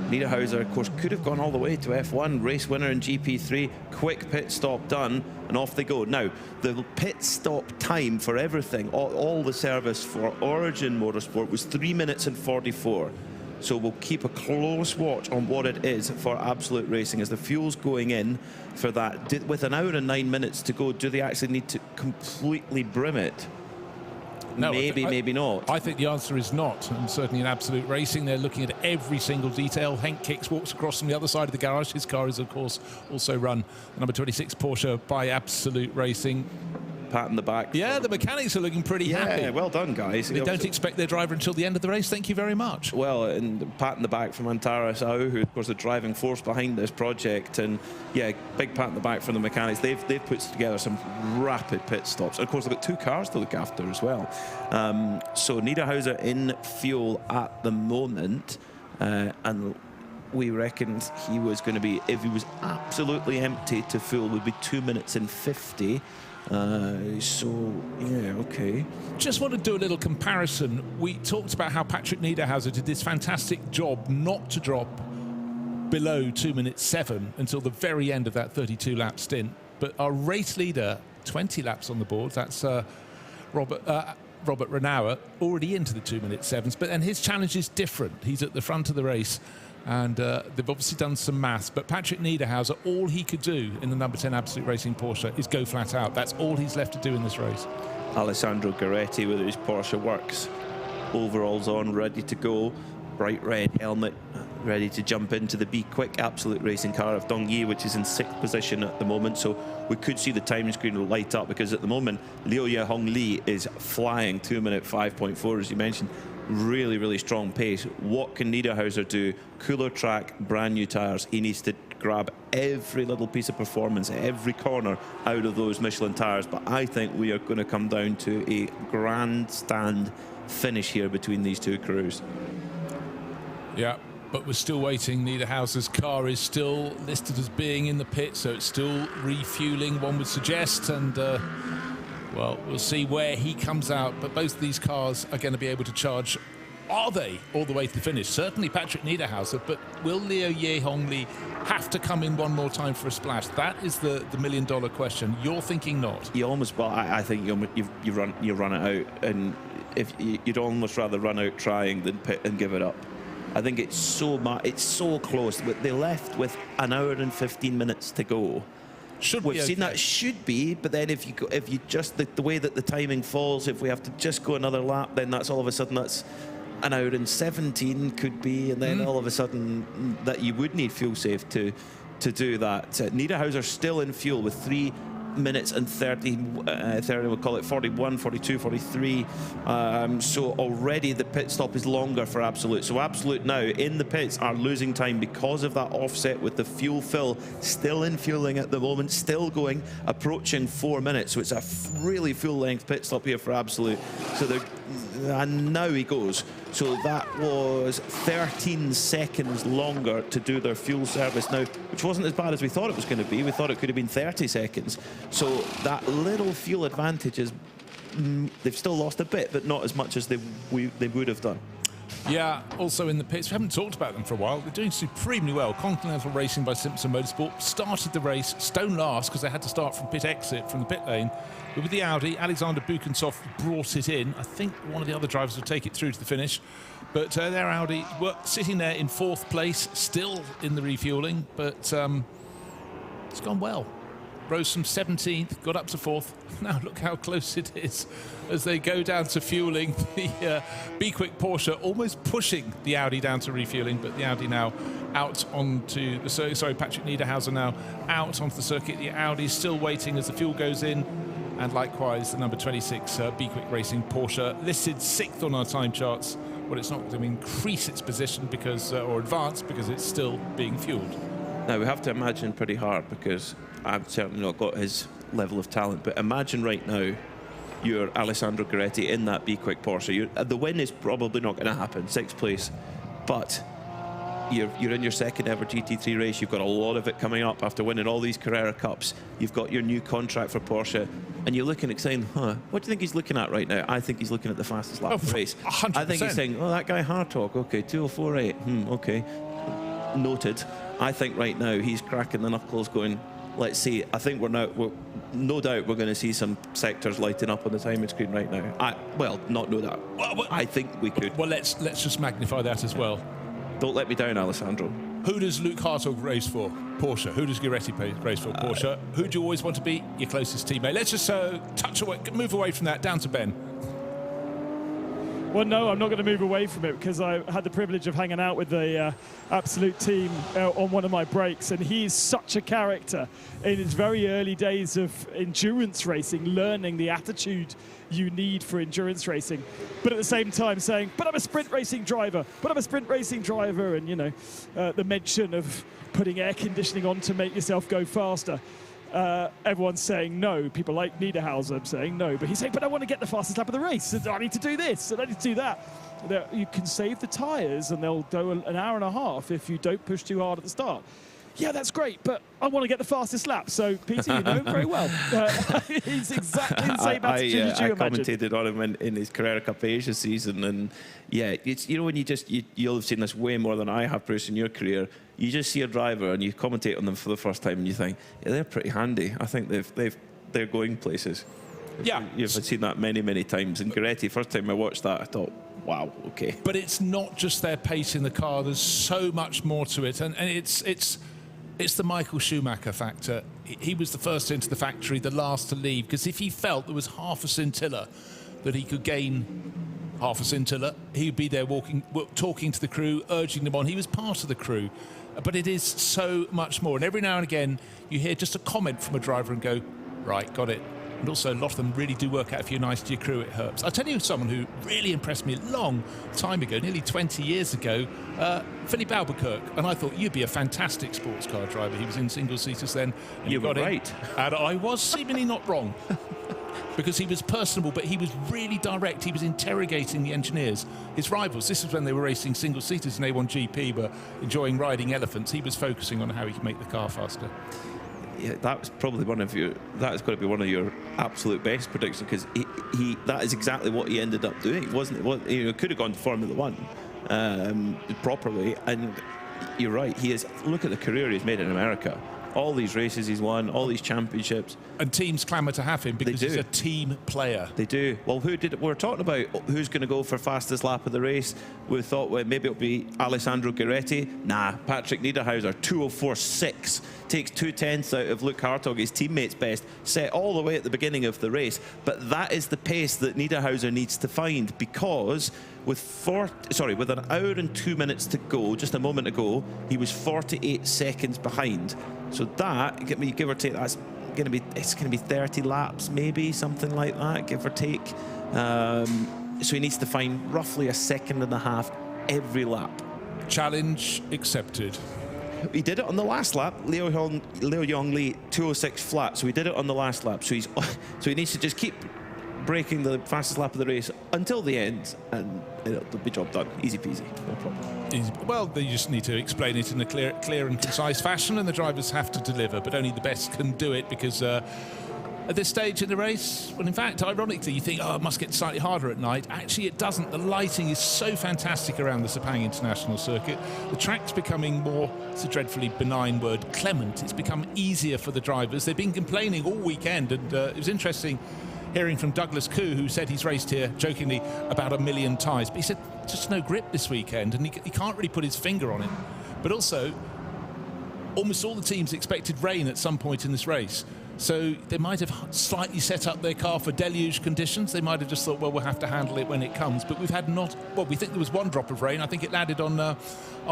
Niederhauser, of course, could have gone all the way to F1, race winner in GP3, quick pit stop done, and off they go. Now, the pit stop time for everything, all the service for Origin Motorsport was 3 minutes and 44. So we'll keep a close watch on what it is for Absolute Racing as the fuel's going in for that. With an hour and 9 minutes to go, do they actually need to completely brim it? No, maybe not. I think the answer is not, and certainly in Absolute Racing, they're looking at every single detail. Henk Kiks walks across from the other side of the garage. His car is, of course, also run number 26 Porsche by Absolute Racing. Pat in the back. Yeah, the mechanics are looking pretty happy. Yeah, well done, guys. They don't expect their driver until the end of the race. Thank you very much. Well, and pat in the back from Antares, who, of course, the driving force behind this project. And, yeah, big pat in the back from the mechanics. They've put together some rapid pit stops. And, of course, they've got 2 cars to look after as well. So Niederhauser in fuel at the moment. And we reckoned he was going to be, if he was absolutely empty to full, would be 2 minutes and 50. So, yeah, okay. Just want to do a little comparison. We talked about how Patrick Niederhauser did this fantastic job not to drop below 2 minutes 7 until the very end of that 32-lap stint. But our race leader, 20 laps on the board, that's Robert Renauer, already into the 2 minute 7s. And his challenge is different. He's at the front of the race. And they've obviously done some maths, but Patrick Niederhauser, all he could do in the number 10 Absolute Racing Porsche is go flat out. That's all he's left to do in this race. Alessandro Guaretti with his Porsche Works overalls on, ready to go, bright red helmet, ready to jump into the Be Quick Absolute Racing car of Dongyi, which is in 6th position at the moment. So we could see the time screen light up, because at the moment Liu Ye-Hong Lee is flying 2-minute 5.4, as you mentioned. Really, really strong pace. What can Niederhauser do? Cooler track, brand new tyres. He needs to grab every little piece of performance, every corner out of those Michelin tyres. But I think we are going to come down to a grandstand finish here between these two crews. Yeah, but we're still waiting. Niederhauser's car is still listed as being in the pit, so it's still refueling, one would suggest, and well, we'll see where he comes out. But both of these cars are going to be able to charge, are they, all the way to the finish? Certainly Patrick Niederhauser, but will Liu Ye-Hong Lee have to come in one more time for a splash? That is the million-dollar question. You're thinking not. You almost, but I think you run it out, and if you'd almost rather run out trying than pit and give it up. I think it's so close. But they left with an hour and 15 minutes to go. We've seen that should be, but then if you just the way that the timing falls, if we have to just go another lap, then that's all of a sudden that's an hour and 17 could be, and then all of a sudden that you would need fuel safe to do that. Niederhauser still in fuel with 3 minutes and 30, we'll call it 41, 42, 43. So already the pit stop is longer for Absolute. So Absolute now in the pits are losing time because of that offset with the fuel fill. Still in fueling at the moment, still going, approaching 4 minutes. So it's a really full length pit stop here for Absolute. So and now he goes. So that was 13 seconds longer to do their fuel service now, which wasn't as bad as we thought it was going to be. We thought it could have been 30 seconds. So that little fuel advantage is, they've still lost a bit, but not as much as they would have done. Yeah, also in the pits, we haven't talked about them for a while. They're doing supremely well. Continental Racing by Simpson Motorsport started the race stone last because they had to start from pit exit from the pit lane. But with the Audi, Alexander Buchenshoff brought it in. I think one of the other drivers will take it through to the finish. But their Audi were sitting there in 4th place, still in the refueling, but it's gone well. Rose from 17th, got up to 4th. Now look how close it is as they go down to fueling. The Be Quick Porsche almost pushing the Audi down to refueling, but the Audi now out onto the circuit. Sorry, Patrick Niederhauser now out onto the circuit. The Audi is still waiting as the fuel goes in. And likewise, the number 26 Be Quick Racing Porsche listed 6th on our time charts. Well, it's not going to increase its position because, or advance, because it's still being fueled. Now we have to imagine pretty hard, because I've certainly not got his level of talent, but imagine right now you're Alessandro Guaretti in that Be Quick Porsche. The win is probably not going to happen, 6th place, but you're in your 2nd ever GT3 race. You've got a lot of it coming up after winning all these Carrera Cups. You've got your new contract for Porsche, and you're looking at saying, what do you think he's looking at right now? I think he's looking at the fastest lap of the race. 100%. I think he's saying, that guy Hartog, okay, 2:04.8, okay, noted. I think right now he's cracking the knuckles going, let's see. I think no doubt we're going to see some sectors lighting up on the timing screen right now. Not no doubt. I think we could. Well, let's just magnify that as well. Don't let me down, Alessandro. Who does Luke Hartog race for? Porsche. Who does Guaretti race for? Porsche. Who do you always want to be? Your closest teammate. Let's just move away from that, down to Ben. Well, no, I'm not going to move away from it, because I had the privilege of hanging out with the Absolute team on one of my breaks, and he is such a character in his very early days of endurance racing, learning the attitude you need for endurance racing, but at the same time saying, but I'm a sprint racing driver, and, you know, the mention of putting air conditioning on to make yourself go faster. Everyone's saying no. People like Niederhauser saying no, but he's saying, but I want to get the fastest lap of the race, and I need to do this, and I need to do that. You can save the tyres, and they'll go an hour and a half if you don't push too hard at the start. Yeah, that's great, but I want to get the fastest lap. So, Peter, you know him very well. He's exactly the same attitude as you I imagine. commentated on him in his Carrera Cup Asia season, and yeah, it's, you know, when you'll have seen this way more than I have, Bruce, in your career. You just see a driver and you commentate on them for the first time, and you think, yeah, they're pretty handy. I think they're going places. Yeah, you've seen that many times. And Guaretti, first time I watched that, I thought, wow, okay. But it's not just their pace in the car. There's so much more to it, and it's the Michael Schumacher factor. He was the first into the factory, the last to leave, because if he felt there was half a scintilla that he could gain, half a scintilla, he'd be there talking to the crew, urging them on. He was part of the crew. But it is so much more. And every now and again, you hear just a comment from a driver and go, right, got it. And also, a lot of them really do work out if you're nice to your crew, it helps. I'll tell you someone who really impressed me a long time ago, nearly 20 years ago, Philippe Albuquerque. And I thought, you'd be a fantastic sports car driver. He was in single-seaters then. And you were got right. And I was seemingly not wrong. Because he was personable, but he was really direct. He was interrogating the engineers, his rivals. This is when they were racing single-seaters in A1GP, but enjoying riding elephants. He was focusing on how he could make the car faster. Yeah, that was probably that is going to be one of your absolute best predictions, because that is exactly what he ended up doing, wasn't it? He could have gone to Formula One properly, and you're right. Look at the career he's made in America. All these races he's won, all these championships. And teams clamour to have him because he's a team player. They do. Well, we were talking about who's going to go for fastest lap of the race. We thought, well, maybe it'll be Alessandro Gueretti. Nah, Patrick Niederhauser, 2:04.6. Takes 2/10 out of Luke Hartog, his teammate's best, set all the way at the beginning of the race. But that is the pace that Niederhauser needs to find, because with an hour and 2 minutes to go, just a moment ago, he was 48 seconds behind. So that, give or take, it's going to be 30 laps, maybe something like that, give or take. So he needs to find roughly a second and a half every lap. Challenge accepted. He did it on the last lap. Leo Yong Lee 2:06 flat. So he did it on the last lap. So he needs to just keep breaking the fastest lap of the race until the end, and it'll be job done. Easy peasy, no problem. Well, they just need to explain it in a clear and concise fashion, and the drivers have to deliver, but only the best can do it, because at this stage in the race, well, in fact, ironically, you think, oh, it must get slightly harder at night. Actually, it doesn't. The lighting is so fantastic around the Sepang International Circuit. The track's becoming more, it's a dreadfully benign word, clement. It's become easier for the drivers. They've been complaining all weekend, and it was interesting hearing from Douglas Koo, who said he's raced here, jokingly, about 1 million times. But he said, just no grip this weekend, and he can't really put his finger on it. But also, almost all the teams expected rain at some point in this race. So they might have slightly set up their car for deluge conditions. They might have just thought, well, we'll have to handle it when it comes. But we've had we think there was one drop of rain. I think it landed on our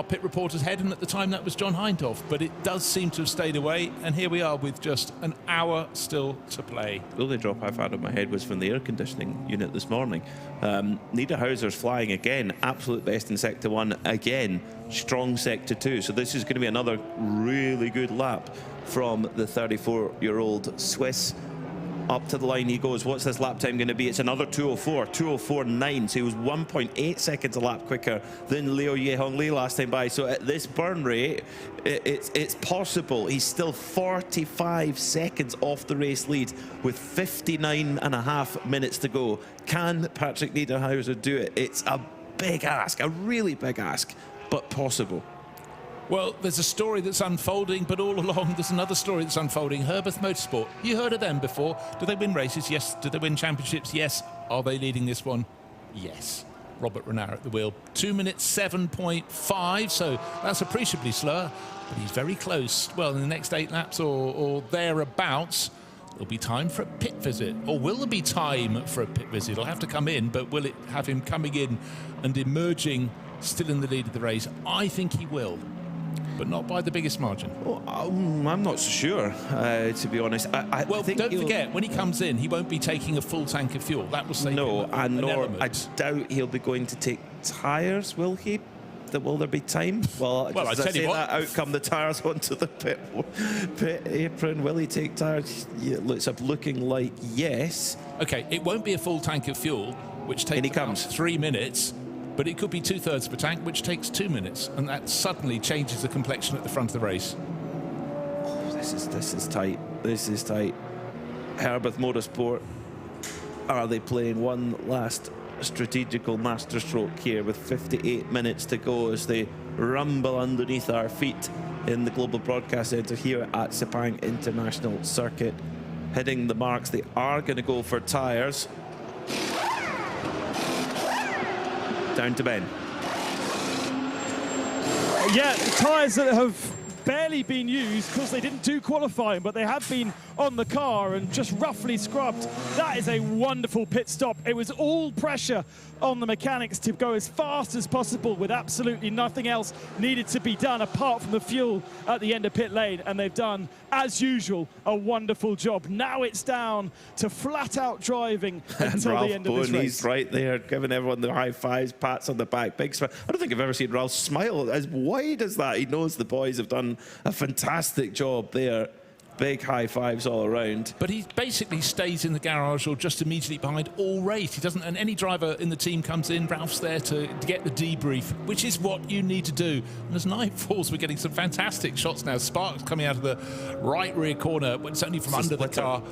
pit reporter's head, and at the time that was John Hindhoff. But it does seem to have stayed away, and here we are with just an hour still to play. The only drop I've had on my head was from the air conditioning unit this morning. Niederhauser's flying again, absolute best in Sector 1 again, strong Sector 2. So this is going to be another really good lap from the 34-year-old Swiss. Up to the line he goes. What's this lap time going to be? It's another 2:04.9. So he was 1.8 seconds a lap quicker than Leo Yehong Lee last time by. So at this burn rate, it's possible. He's still 45 seconds off the race lead with 59.5 minutes to go. Can Patrick Niederhauser do it? It's a big ask, a really big ask, but possible. Well, there's a story that's unfolding, but all along there's another story that's unfolding. Herbeth Motorsport. You heard of them before. Do they win races? Yes. Do they win championships? Yes. Are they leading this one? Yes. Robert Renard at the wheel. 2 minutes 7.5, so that's appreciably slower, but he's very close. Well, in the next 8 laps or thereabouts, there'll be time for a pit visit. Or will there be time for a pit visit? It'll have to come in, but will it have him coming in and emerging still in the lead of the race? I think he will, but not by the biggest margin. Well, I'm not so sure, to be honest. Well, don't forget, when he comes in, he won't be taking a full tank of fuel. That will save him an element. I doubt he'll be going to take tyres, will he? Will there be time? Well, I tell you what, that out come the tyres onto the pit apron. Will he take tyres? Yeah, it's looking like yes. Okay, it won't be a full tank of fuel, which takes about 3 minutes. But it could be 2/3 of a tank, which takes 2 minutes, and that suddenly changes the complexion at the front of the race. Oh, this is tight. This is tight. Herbeth Motorsport, are they playing one last strategical masterstroke here with 58 minutes to go as they rumble underneath our feet in the Global Broadcast Centre here at Sepang International Circuit, hitting the marks? They are going to go for tyres. Down to Ben. Yeah, tyres that have barely been used because they didn't do qualifying, but they have been on the car and just roughly scrubbed. That is a wonderful pit stop. It was all pressure on the mechanics to go as fast as possible with absolutely nothing else needed to be done apart from the fuel at the end of pit lane, and they've done, as usual, a wonderful job. Now it's down to flat-out driving until the end of this race. He's right there, giving everyone the high fives, pats on the back, big smile. I don't think I've ever seen Ralph smile as wide as that. He knows the boys have done a fantastic job there. Big high fives all around. But he basically stays in the garage or just immediately behind all race. He doesn't, and any driver in the team comes in, Ralph's there to get the debrief, which is what you need to do. And as night falls, we're getting some fantastic shots now. Sparks coming out of the right rear corner, but it's only from under the car.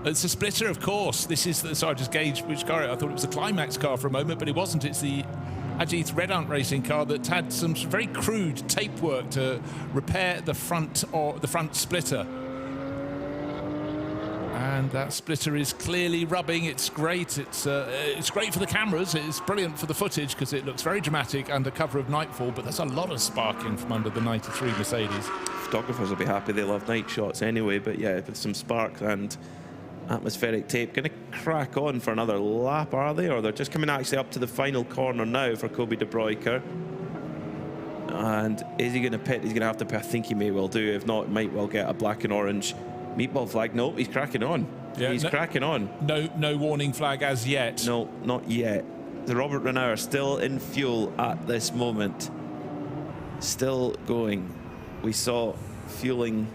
It's a splitter, of course. This is the, sorry, I just gauged which car. I thought it was the Climax car for a moment, but it wasn't. It's the Ajith Red Ant Racing car that had some very crude tape work to repair the front splitter. And that splitter is clearly rubbing. It's great. It's great for the cameras. It's brilliant for the footage because it looks very dramatic under cover of Nightfall. But there's a lot of sparking from under the 93 Mercedes. Photographers will be happy. They love night shots anyway. But yeah, with some spark and atmospheric tape. Going to crack on for another lap, are they? Or they're just coming actually up to the final corner now for Kobe De Bruyker. And is he going to pit? He's going to have to pit. I think he may well do. If not, might well get a black and orange meatball flag. No, he's cracking on. Yeah, he's cracking on. No warning flag as yet. No, not yet. The Robert Renauer still in fuel at this moment. Still going. We saw fueling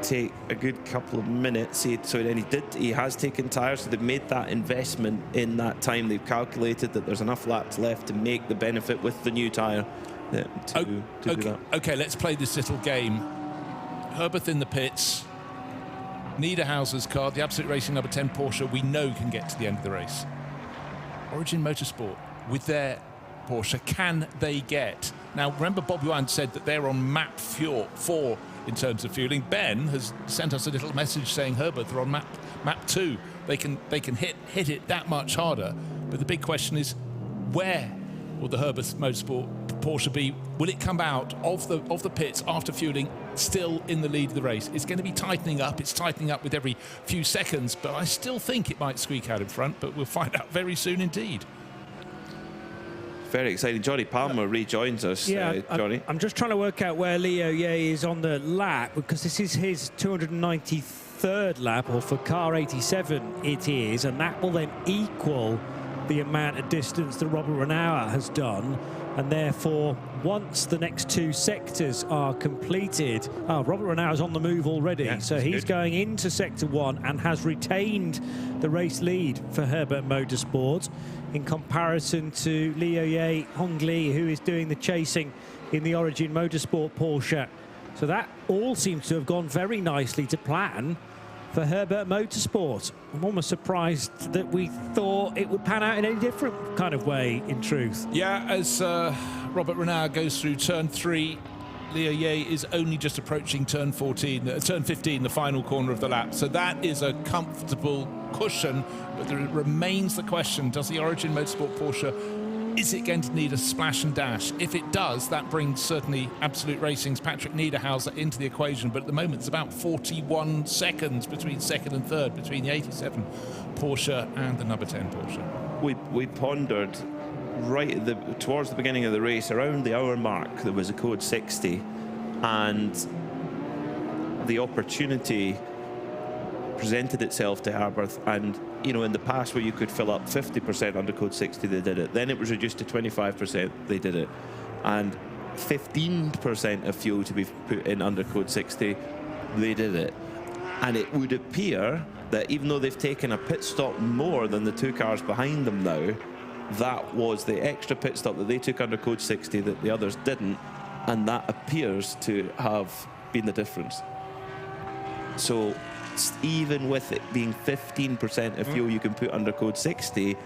take a good couple of minutes. So then he has taken tyres, so they've made that investment in that time. They've calculated that there's enough laps left to make the benefit with the new tyre to do that. Okay, let's play this little game. Herbert in the pits. Niederhauser's car, the Absolute Racing number 10 Porsche, we know can get to the end of the race. Origin Motorsport, with their Porsche, can they get? Now, remember Bob Yuan said that they're on map 4 in terms of fueling. Ben has sent us a little message saying Herbert are on map 2. They can hit it that much harder. But the big question is, where will the Herbert Motorsport Porsche be? Will it come out of the pits after fueling still in the lead of the race? It's going to be tightening up. It's tightening up with every few seconds, but I still think it might squeak out in front, but we'll find out very soon indeed. Very exciting. Johnny Palmer rejoins us. Yeah, Johnny. I'm just trying to work out where Leo Ye is on the lap, because this is his 293rd lap, or for car 87 it is, and that will then equal the amount of distance that Robert Renauer has done. And therefore, once the next two sectors are completed, Robert Renauer is on the move already. Yeah, so he's going into Sector 1 and has retained the race lead for Herbert Motorsport in comparison to Leo Ye Hong Li, who is doing the chasing in the Origin Motorsport Porsche. So that all seems to have gone very nicely to plan for Herbert Motorsport. I'm almost surprised that we thought it would pan out in any different kind of way, in truth. Yeah, as Robert Renauer goes through turn 3, Leo Ye is only just approaching turn 15, the final corner of the lap. So that is a comfortable cushion, but there remains the question, does the Origin Motorsport Porsche, is it going to need a splash and dash? If it does, that brings certainly Absolute Racing's Patrick Niederhauser into the equation, but at the moment it's about 41 seconds between second and third, between the 87 Porsche and the number 10 Porsche. We pondered right towards the beginning of the race, around the hour mark, there was a code 60, and the opportunity presented itself to Herbert, and you know, in the past where you could fill up 50% under code 60, they did it. Then it was reduced to 25%, they did it. And 15% of fuel to be put in under code 60, they did it. And it would appear that even though they've taken a pit stop more than the two cars behind them now, that was the extra pit stop that they took under code 60 that the others didn't, and that appears to have been the difference. So even with it being 15% of fuel you can put under code 60,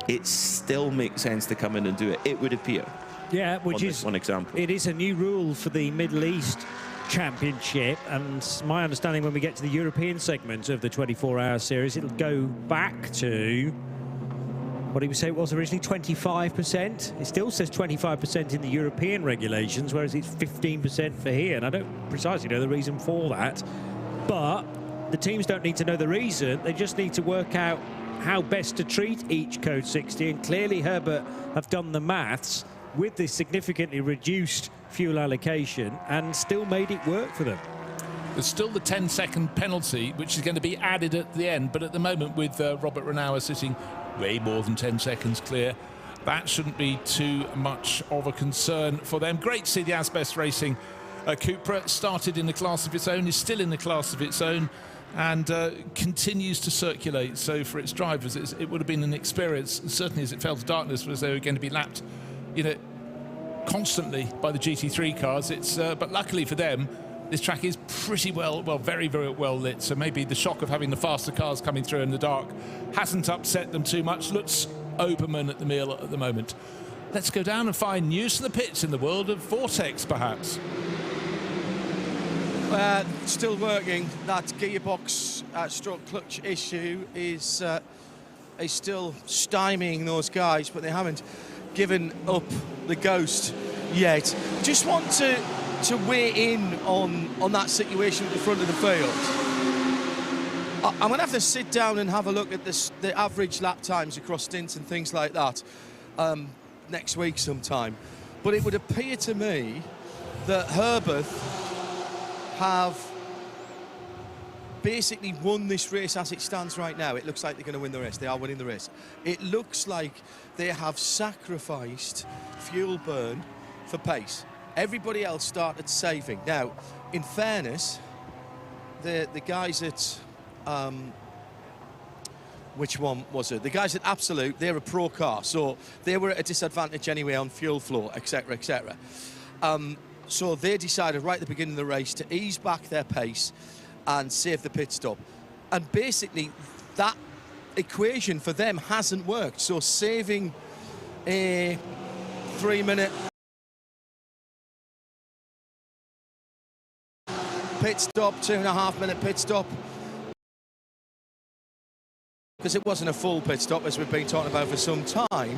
it still makes sense to come in and do it, it would appear. Yeah, which is one example. It is a new rule for the Middle East Championship, and my understanding when we get to the European segment of the 24-hour series, it'll go back to what did we say it was originally, 25%? It still says 25% in the European regulations, whereas it's 15% for here, and I don't precisely know the reason for that. But the teams don't need to know the reason, they just need to work out how best to treat each Code 60, and clearly Herbert have done the maths with this significantly reduced fuel allocation and still made it work for them. There's still the 10-second penalty, which is going to be added at the end, but at the moment with Robert Renauer sitting way more than 10 seconds clear, that shouldn't be too much of a concern for them. Great to see the Asbest Racing Cupra started in a class of its own, is still in a class of its own, and continues to circulate. So for its drivers, it would have been an experience, certainly as it fell to darkness, as they were going to be lapped, you know, constantly by the GT3 cars. But luckily for them, this track is pretty very, very well lit, so maybe the shock of having the faster cars coming through in the dark hasn't upset them too much. Looks Oberman at the meal at the moment. Let's go down and find news from the pits in the world of Vortex, perhaps. Still working. That gearbox stroke clutch issue is still stymieing those guys, but they haven't given up the ghost yet. Just want to weigh in on that situation at the front of the field. I'm going to have to sit down and have a look at the average lap times across stints and things like that next week sometime. But it would appear to me that Herbert have basically won this race as it stands right now. It looks like they're going to win the race. They are winning the race. It looks like they have sacrificed fuel burn for pace. Everybody else started saving. Now, in fairness, the guys at which one was it? The guys at Absolute, they're a pro car, so they were at a disadvantage anyway on fuel flow, etc., etc. So they decided right at the beginning of the race to ease back their pace and save the pit stop. And basically, that equation for them hasn't worked. So saving a 3-minute pit stop, 2.5-minute pit stop, because it wasn't a full pit stop, as we've been talking about for some time.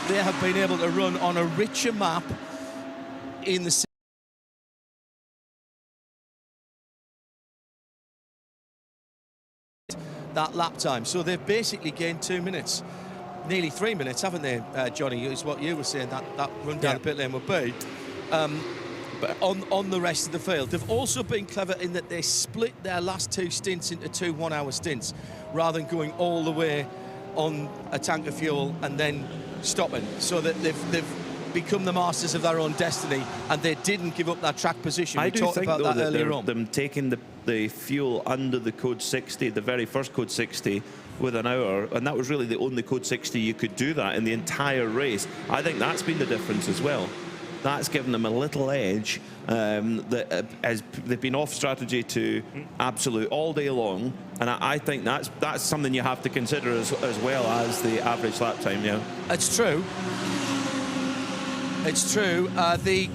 They have been able to run on a richer map in the that lap time. So they've basically gained 2 minutes, nearly 3 minutes, haven't they, Johnny? Is what you were saying that run down the pit lane would be. But on the rest of the field, they've also been clever in that they split their last 2 stints into 2 one-hour stints, rather than going all the way on a tank of fuel and then stopping. So that they've become the masters of their own destiny, and they didn't give up that track position. We talked about that earlier on. Them taking the fuel under the Code 60, the very first Code 60, with an hour, and that was really the only Code 60 you could do that in the entire race. I think that's been the difference as well. That's given them a little edge. As they've been off strategy to Absolute all day long, and I think that's something you have to consider as well as the average lap time. Yeah, it's true. It's true. The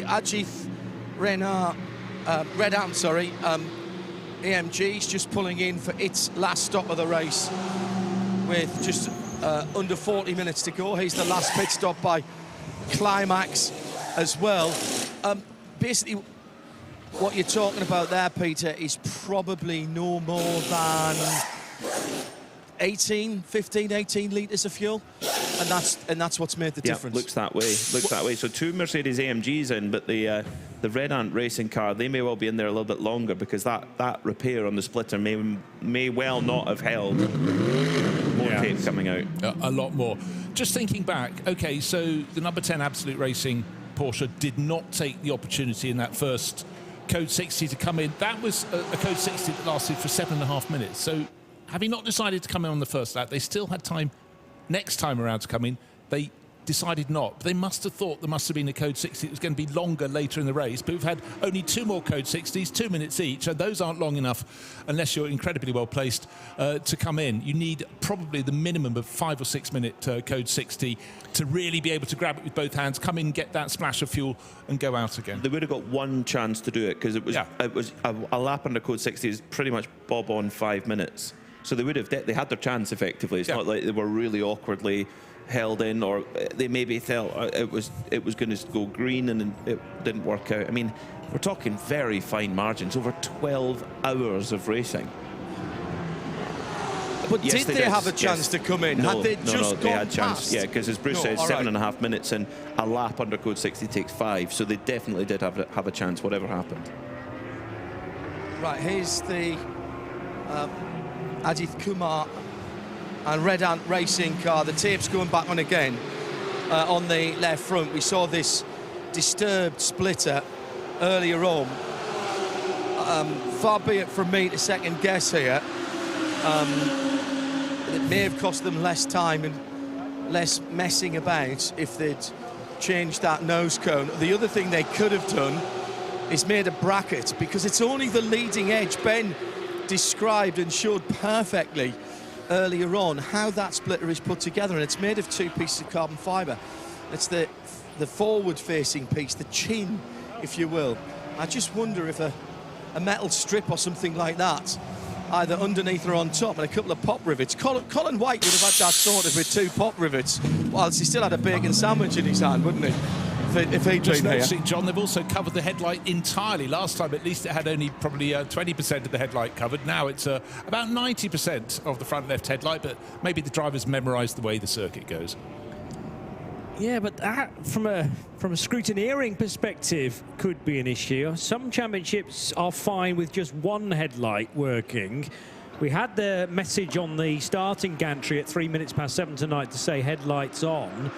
Ajith Renauer, AMG is just pulling in for its last stop of the race with just under 40 minutes to go. He's the last pit stop by Climax as well. Basically, what you're talking about there, Peter, is probably no more than 15, 18 litres of fuel, and that's what's made the difference. Looks that way. Looks that way. So 2 Mercedes AMGs in, but the Red Ant racing car, they may well be in there a little bit longer, because that repair on the splitter may well not have held. More tape coming out. A lot more. Just thinking back, okay, so the number 10 Absolute Racing Porsche did not take the opportunity in that first Code 60 to come in. That was a Code 60 that lasted for 7.5 minutes. So having not decided to come in on the first lap, they still had time next time around to come in. They decided not. They must have thought there must have been a code 60 that was going to be longer later in the race, but we've had only 2 more code 60s, 2 minutes each, and those aren't long enough unless you're incredibly well placed to come in. You need probably the minimum of 5 or 6 minute code 60 to really be able to grab it with both hands, come in, get that splash of fuel and go out again. They would have got one chance to do it because it was a lap under code 60 is pretty much bob on 5 minutes. So they would have, they had their chance effectively. It's not like they were really awkwardly held in, or they maybe felt it was going to go green and it didn't work out. I mean, we're talking very fine margins, over 12 hours of racing. But yes, did they have a chance to come in? No, had they just they gone had chance. past? Yeah, because as Bruce said, 7.5 minutes, and a lap under code 60 takes 5. So they definitely did have a chance, whatever happened. Right, here's the Ajith Kumar and Red Ant racing car. The tape's going back on again on the left front. We saw this disturbed splitter earlier on. Far be it from me to second guess here. It may have cost them less time and less messing about if they'd changed that nose cone. The other thing they could have done is made a bracket, because it's only the leading edge. Ben described and showed perfectly earlier on how that splitter is put together, and it's made of 2 pieces of carbon fibre. It's the forward-facing piece, the chin, if you will. I just wonder if a metal strip or something like that, either underneath or on top, and a couple of pop rivets. Colin White would have had that sorted with 2 pop rivets, whilst he still had a bacon sandwich in his hand, wouldn't he? If he'd Just been here. noticing, John, they've also covered the headlight entirely. Last time, at least, it had only probably 20% of the headlight covered. Now it's about 90% of the front left headlight, but maybe the drivers memorised the way the circuit goes. Yeah, but that, from a scrutineering perspective, could be an issue. Some championships are fine with just one headlight working. We had the message on the starting gantry at 3 minutes past 7 tonight to say headlights on.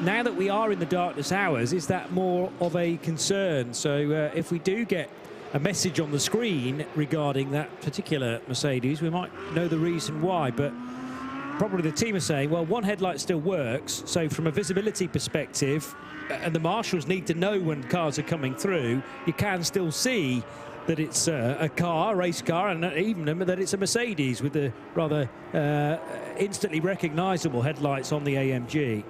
Now that we are in the darkness hours, is that more of a concern? So if we do get a message on the screen regarding that particular Mercedes, we might know the reason why, but probably the team are saying, well, one headlight still works, so from a visibility perspective, and the marshals need to know when cars are coming through, you can still see that it's a car, a race car, and even that it's a Mercedes with the rather instantly recognisable headlights on the AMG.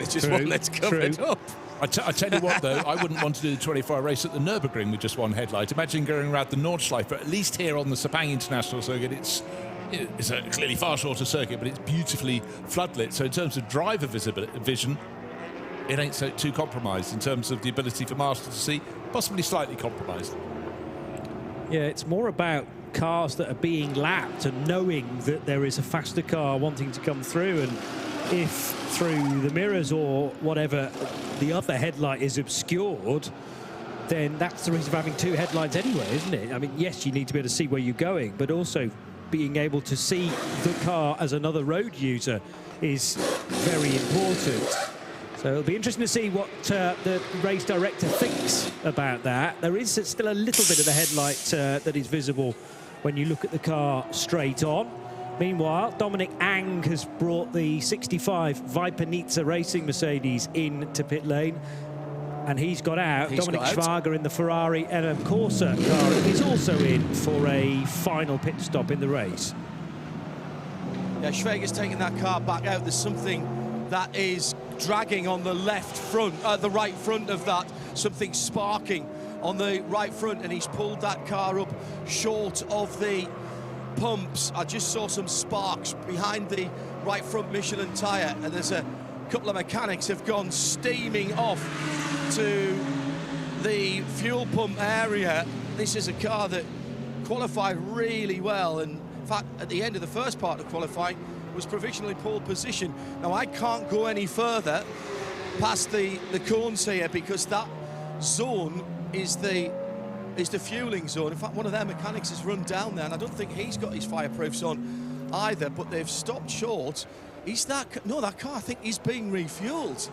It's just one that's covered up. I tell you what, though, I wouldn't want to do the 24-hour race at the Nürburgring with just one headlight. Imagine going around the Nordschleife, but at least here on the Sepang International Circuit, it's a clearly far shorter circuit, but it's beautifully floodlit. So in terms of driver vision, it ain't too compromised. In terms of the ability for Master to see, possibly slightly compromised. Yeah, it's more about cars that are being lapped and knowing that there is a faster car wanting to come through, and if through the mirrors or whatever the other headlight is obscured, then that's the reason for having 2 headlights anyway, isn't it? I mean, yes, you need to be able to see where you're going, but also being able to see the car as another road user is very important. So it'll be interesting to see what the race director thinks about that. There is still a little bit of the headlight that is visible when you look at the car straight on. Meanwhile, Dominic Ang has brought the 65 Viper Racing Mercedes into pit lane, and he's got out. Dominic Schwager in the Ferrari and a Corsa car is also in for a final pit stop in the race. Yeah, Schwager's taking that car back out. There's something that is dragging on the left front, the right front of that, something sparking on the right front, and he's pulled that car up short of the pumps. I just saw some sparks behind the right front Michelin tyre, and there's a couple of mechanics have gone steaming off to the fuel pump area. This is a car that qualified really well, and in fact at the end of the first part of qualifying was provisionally pole position. Now I can't go any further past the cones here, because that zone is the fueling zone. In fact, one of their mechanics has run down there, and I don't think he's got his fireproofs on either, but they've stopped short. That car, I think, is being refueled.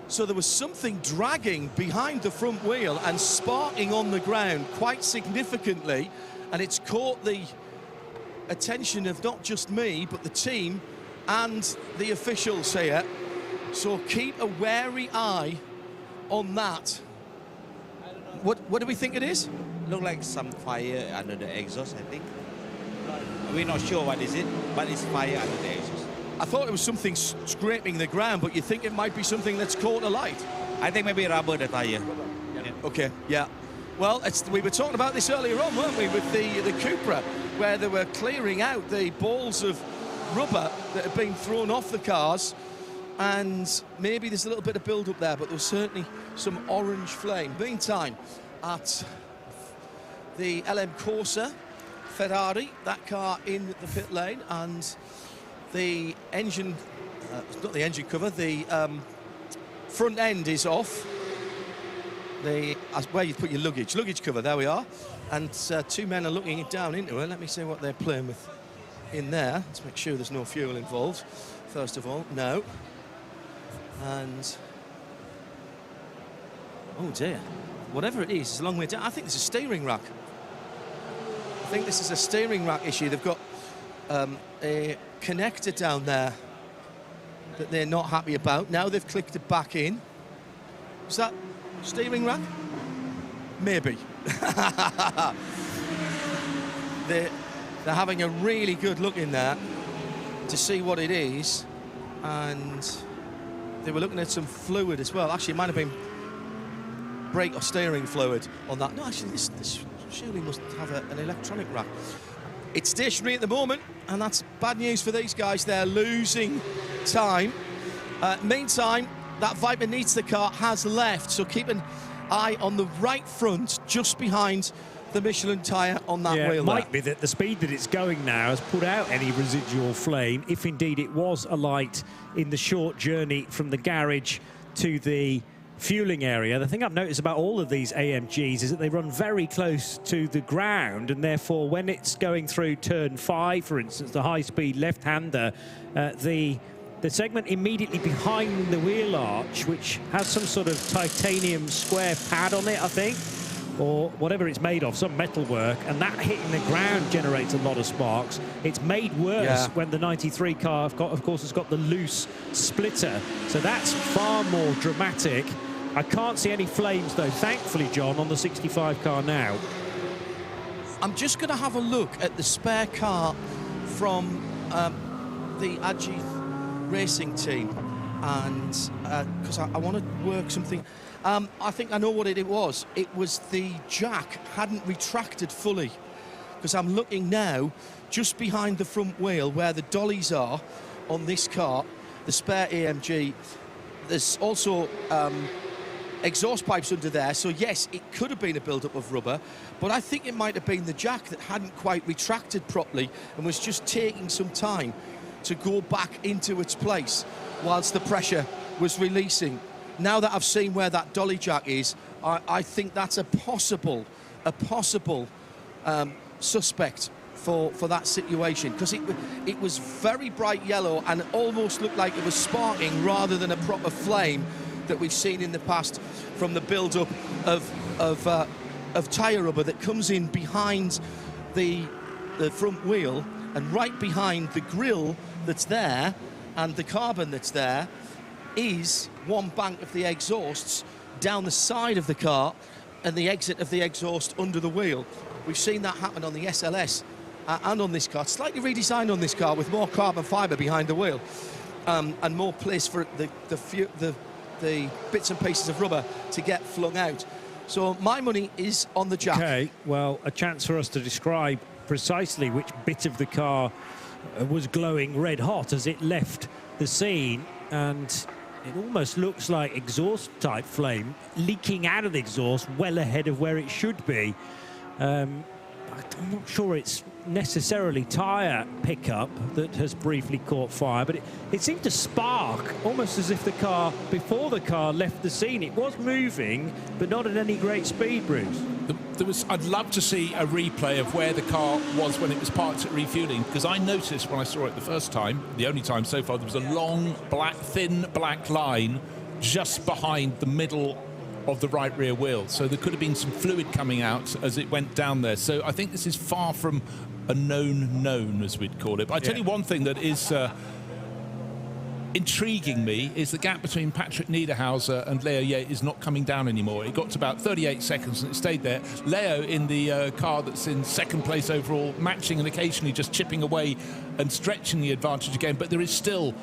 So there was something dragging behind the front wheel and sparking on the ground quite significantly, and it's caught the attention of not just me, but the team and the officials here. So keep a wary eye on that. What do we think it is? Look like some fire under the exhaust, I think. We're not sure what is it, but it's fire under the exhaust. I thought it was something scraping the ground, but you think it might be something that's caught alight? I think maybe rubber the tire. Yeah. Okay, yeah. Well, we were talking about this earlier on, weren't we, with the Cupra, where they were clearing out the balls of rubber that had been thrown off the cars, and maybe there's a little bit of build-up there, but there was certainly some orange flame. Meantime, at the LM Corsa Ferrari, that car in the pit lane, and the engine, not the engine cover, the front end is off. Where you put your luggage cover, there we are. And two men are looking down into it. Let me see what they're playing with in there. Let's make sure there's no fuel involved. First of all, no. And, oh dear, whatever it is, it's a long way down. I think there's a steering rack. I think this is a steering rack issue. They've got a connector down there that they're not happy about. Now they've clicked it back in. Is that steering rack? Maybe. They're having a really good look in there to see what it is, and they were looking at some fluid as well. Actually, it might have been brake or steering fluid on that. No, actually, this surely must have an electronic rack. It's stationary at the moment, and that's bad news for these guys. They're losing time. Meantime, that Viper needs the car has left, so keep an eye on the right front, just behind the Michelin tyre on that wheel. It might be that the speed that it's going now has put out any residual flame, if indeed it was alight in the short journey from the garage to the fueling area. The thing I've noticed about all of these AMGs is that they run very close to the ground, and therefore when it's going through turn 5, for instance, the high-speed left-hander, the segment immediately behind the wheel arch, which has some sort of titanium square pad on it, I think, or whatever it's made of, some metalwork, and that hitting the ground generates a lot of sparks. It's made worse when the 93 car, of course, has got the loose splitter, so that's far more dramatic. I can't see any flames, though, thankfully, John, on the 65 car now. I'm just going to have a look at the spare car from the Ajith Racing team, and because I want to work something. I think I know what it was. It was the jack hadn't retracted fully, because I'm looking now just behind the front wheel where the dollies are on this car, the spare AMG. There's also exhaust pipes under there, so yes, it could have been a build-up of rubber, but I think it might have been the jack that hadn't quite retracted properly and was just taking some time to go back into its place whilst the pressure was releasing. Now that I've seen where that dolly jack is, I think that's a possible suspect for that situation, because it was very bright yellow and almost looked like it was sparking rather than a proper flame that we've seen in the past from the build-up of tyre rubber that comes in behind the front wheel and right behind the grille that's there and the carbon that's there is one bank of the exhausts down the side of the car and the exit of the exhaust under the wheel. We've seen that happen on the SLS and on this car, slightly redesigned on this car with more carbon fibre behind the wheel and more place for the bits and pieces of rubber to get flung out. So my money is on the jack. Okay, well, a chance for us to describe precisely which bit of the car was glowing red hot as it left the scene, and it almost looks like exhaust type flame leaking out of the exhaust well ahead of where it should be. I'm not sure it's necessarily tyre pickup that has briefly caught fire, but it seemed to spark almost as if the car, before the car left the scene, it was moving, but not at any great speed, Bruce. I'd love to see a replay of where the car was when it was parked at refueling, because I noticed when I saw it the first time, the only time so far, there was a long, thin black line just behind the middle of the right rear wheel. So there could have been some fluid coming out as it went down there. So I think this is far from a known, as we'd call it. But I tell you one thing that is intriguing me is the gap between Patrick Niederhauser and Leo Yates is not coming down anymore. It got to about 38 seconds and it stayed there. Leo in the car that's in second place overall, matching and occasionally just chipping away and stretching the advantage again. But there is still,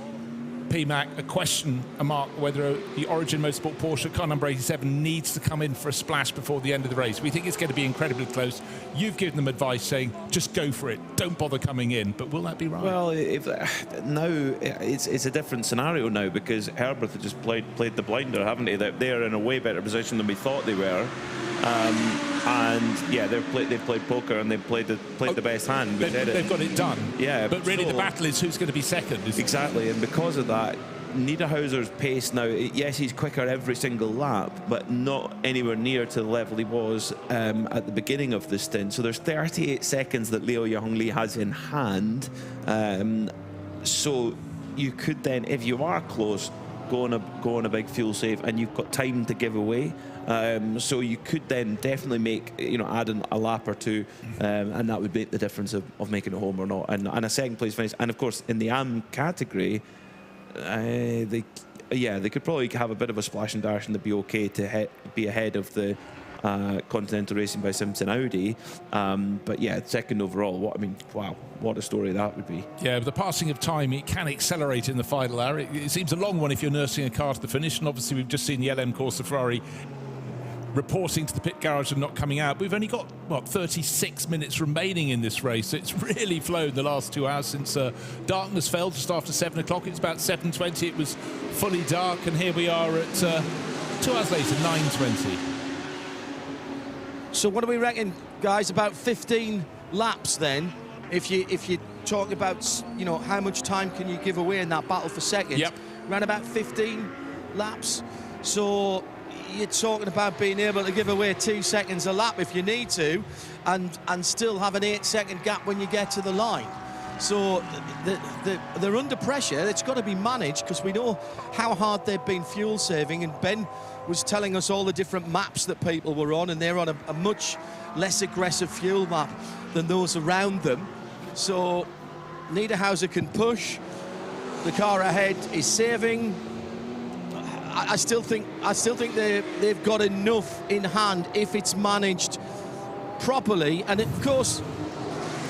PMAC, a question mark whether the Origin Motorsport Porsche car number 87 needs to come in for a splash before the end of the race. We think it's going to be incredibly close. You've given them advice saying just go for it, don't bother coming in, but will that be right? Well, now it's a different scenario now because Herbert have just played the blinder, haven't they? They're in a way better position than we thought they were. And yeah, they've played poker and they've played the best hand. They've got it done. Yeah, but really the battle is who's going to be second. Exactly, and because of that, Niederhauser's pace now, yes, he's quicker every single lap, but not anywhere near to the level he was at the beginning of the stint. So there's 38 seconds that Leo Yong-Lee has in hand. So you could then, if you are close, go on a big fuel save, and you've got time to give away. So you could then definitely make, add a lap or two, and that would make the difference of making it home or not. And a second place finish, and of course in the AM category, they could probably have a bit of a splash and dash and they'd be okay to be ahead of the Continental Racing by Simpson Audi. But yeah, second overall. Wow, what a story that would be. Yeah, but the passing of time, it can accelerate in the final hour. It seems a long one if you're nursing a car to the finish, and obviously we've just seen the LM Corsa Ferrari reporting to the pit garage and not coming out. We've only got, 36 minutes remaining in this race. It's really flown the last 2 hours since darkness fell just after 7 o'clock. It's about 7:20. It was fully dark, and here we are at 2 hours later, 9:20. So what do we reckon, guys? About 15 laps then, if you talk about, how much time can you give away in that battle for second? Yep. Around about 15 laps. So you're talking about being able to give away 2 seconds a lap if you need to, and still have an 8-second gap when you get to the line. So they're under pressure. It's got to be managed because we know how hard they've been fuel saving, and Ben was telling us all the different maps that people were on, and they're on a much less aggressive fuel map than those around them. So Niederhauser can push. The car ahead is saving. I still think they've got enough in hand if it's managed properly. And of course,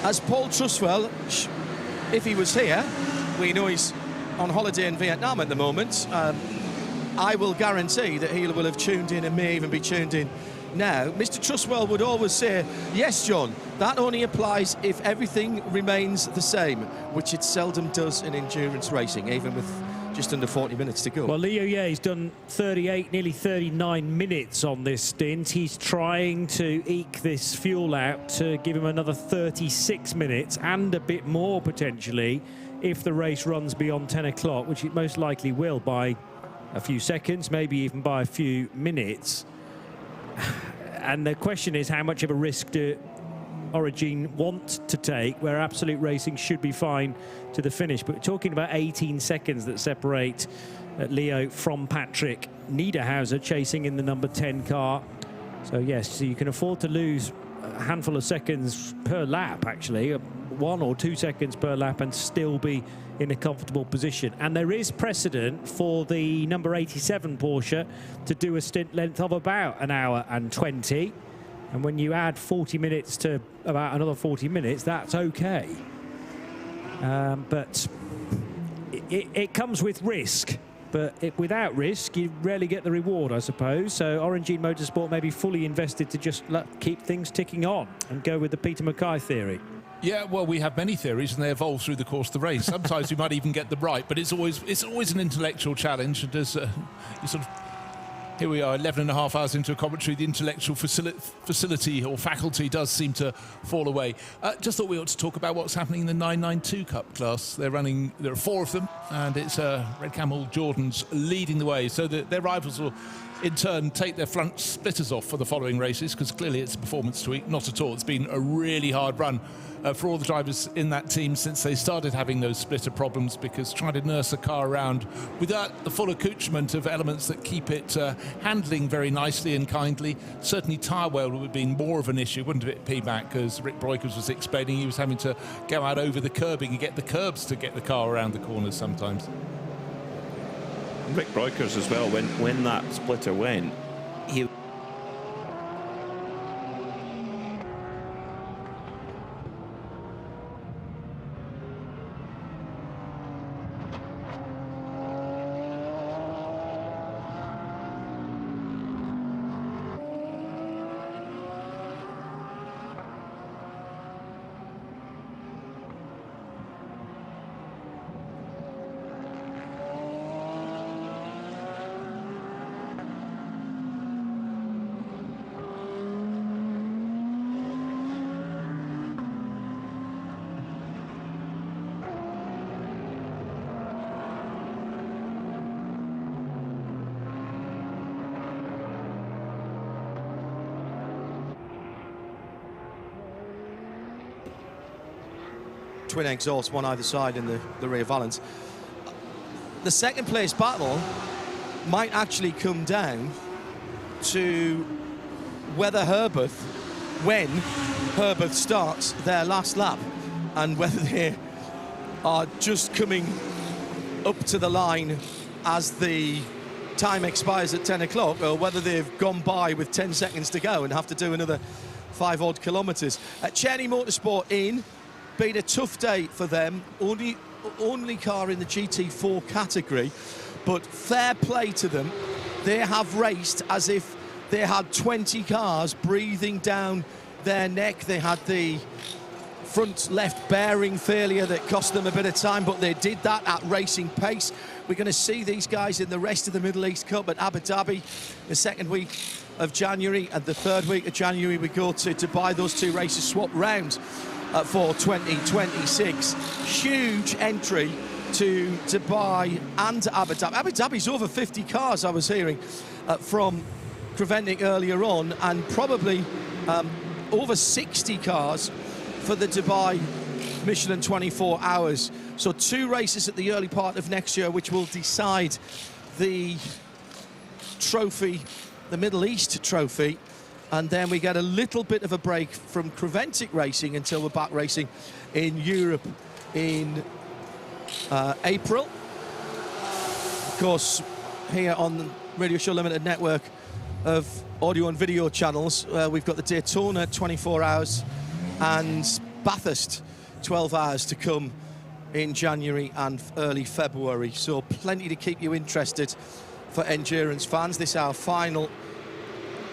as Paul Truswell, if he was here, we know he's on holiday in Vietnam at the moment. I will guarantee that he will have tuned in and may even be tuned in now. Mr. Truswell would always say, yes, John, that only applies if everything remains the same, which it seldom does in endurance racing, even with just under 40 minutes to go. Well, Leo Yates done 38, nearly 39 minutes on this stint. He's trying to eke this fuel out to give him another 36 minutes and a bit more potentially if the race runs beyond 10 o'clock, which it most likely will by a few seconds, maybe even by a few minutes. And the question is, how much of a risk do Origin want to take, where Absolute Racing should be fine to the finish? But we're talking about 18 seconds that separate Leo from Patrick Niederhauser, chasing in the number 10 car. So yes, so you can afford to lose a handful of seconds per lap, actually, 1 or 2 seconds per lap, and still be in a comfortable position. And there is precedent for the number 87 Porsche to do a stint length of about an hour and 20. And when you add 40 minutes to about another 40 minutes, that's okay. But it comes with risk. But without risk, you rarely get the reward, I suppose. So Origin Motorsport may be fully invested to just keep things ticking on and go with the Peter Mackay theory. Yeah, well, we have many theories, and they evolve through the course of the race. Sometimes we might even get them right, but it's always an intellectual challenge. And as here we are, 11 and a half hours into a commentary, the intellectual facility or faculty does seem to fall away. Just thought we ought to talk about what's happening in the 992 Cup class. There are 4 of them, and it's Red Camel Jordans leading the way. So their rivals will, in turn, take their front splitters off for the following races, because clearly it's a performance tweak. Not at all. It's been a really hard run for all the drivers in that team since they started having those splitter problems, because trying to nurse a car around without the full accoutrement of elements that keep it handling very nicely and kindly. Certainly tyre wear would have been more of an issue, wouldn't it, P-Back, because Rick Breukers was explaining he was having to go out over the curbing and get the curbs to get the car around the corners sometimes. Rick Breukers as well, when that splitter went, he twin exhausts, one either side in the rear valance. The second place battle might actually come down to whether when Herbert starts their last lap, and whether they are just coming up to the line as the time expires at 10 o'clock, or whether they've gone by with 10 seconds to go and have to do another 5 odd kilometres. Cheney Motorsport in, been a tough day for them, only car in the GT4 category, but fair play to them. They have raced as if they had 20 cars breathing down their neck. They had the front left bearing failure that cost them a bit of time, but they did that at racing pace. We're going to see these guys in the rest of the Middle East Cup at Abu Dhabi the second week of January, and the third week of January we go to Dubai. Those two races swap round for 2026. Huge entry to Dubai and Abu Dhabi. Abu Dhabi's over 50 cars, I was hearing from Creventic earlier on, and probably over 60 cars for the Dubai Michelin 24 hours. So 2 races at the early part of next year, which will decide the trophy, the Middle East trophy. And then we get a little bit of a break from Creventic racing until we're back racing in Europe in April. Of course, here on the Radio Show Limited network of audio and video channels, we've got the Daytona 24 hours and Bathurst 12 hours to come in January and early February. So plenty to keep you interested for endurance fans. This is our final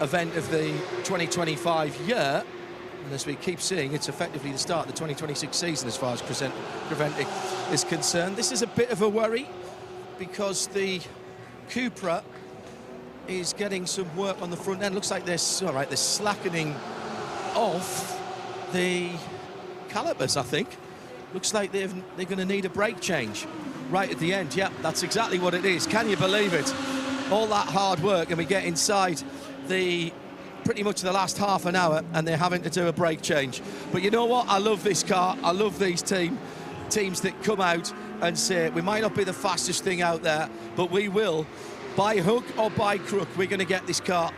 event of the 2025 year, and as we keep seeing, it's effectively the start of the 2026 season as far as Creventic is concerned. This is a bit of a worry because the Cupra is getting some work on the front end. Looks like they're slackening off the calipers, I think. Looks like they're going to need a brake change right at the end. Yep, that's exactly what it is. Can you believe it? All that hard work, and we get inside pretty much the last half an hour and they're having to do a brake change. But you know what? I love this car. I love these teams that come out and say, we might not be the fastest thing out there, but we will, by hook or by crook, we're going to get this car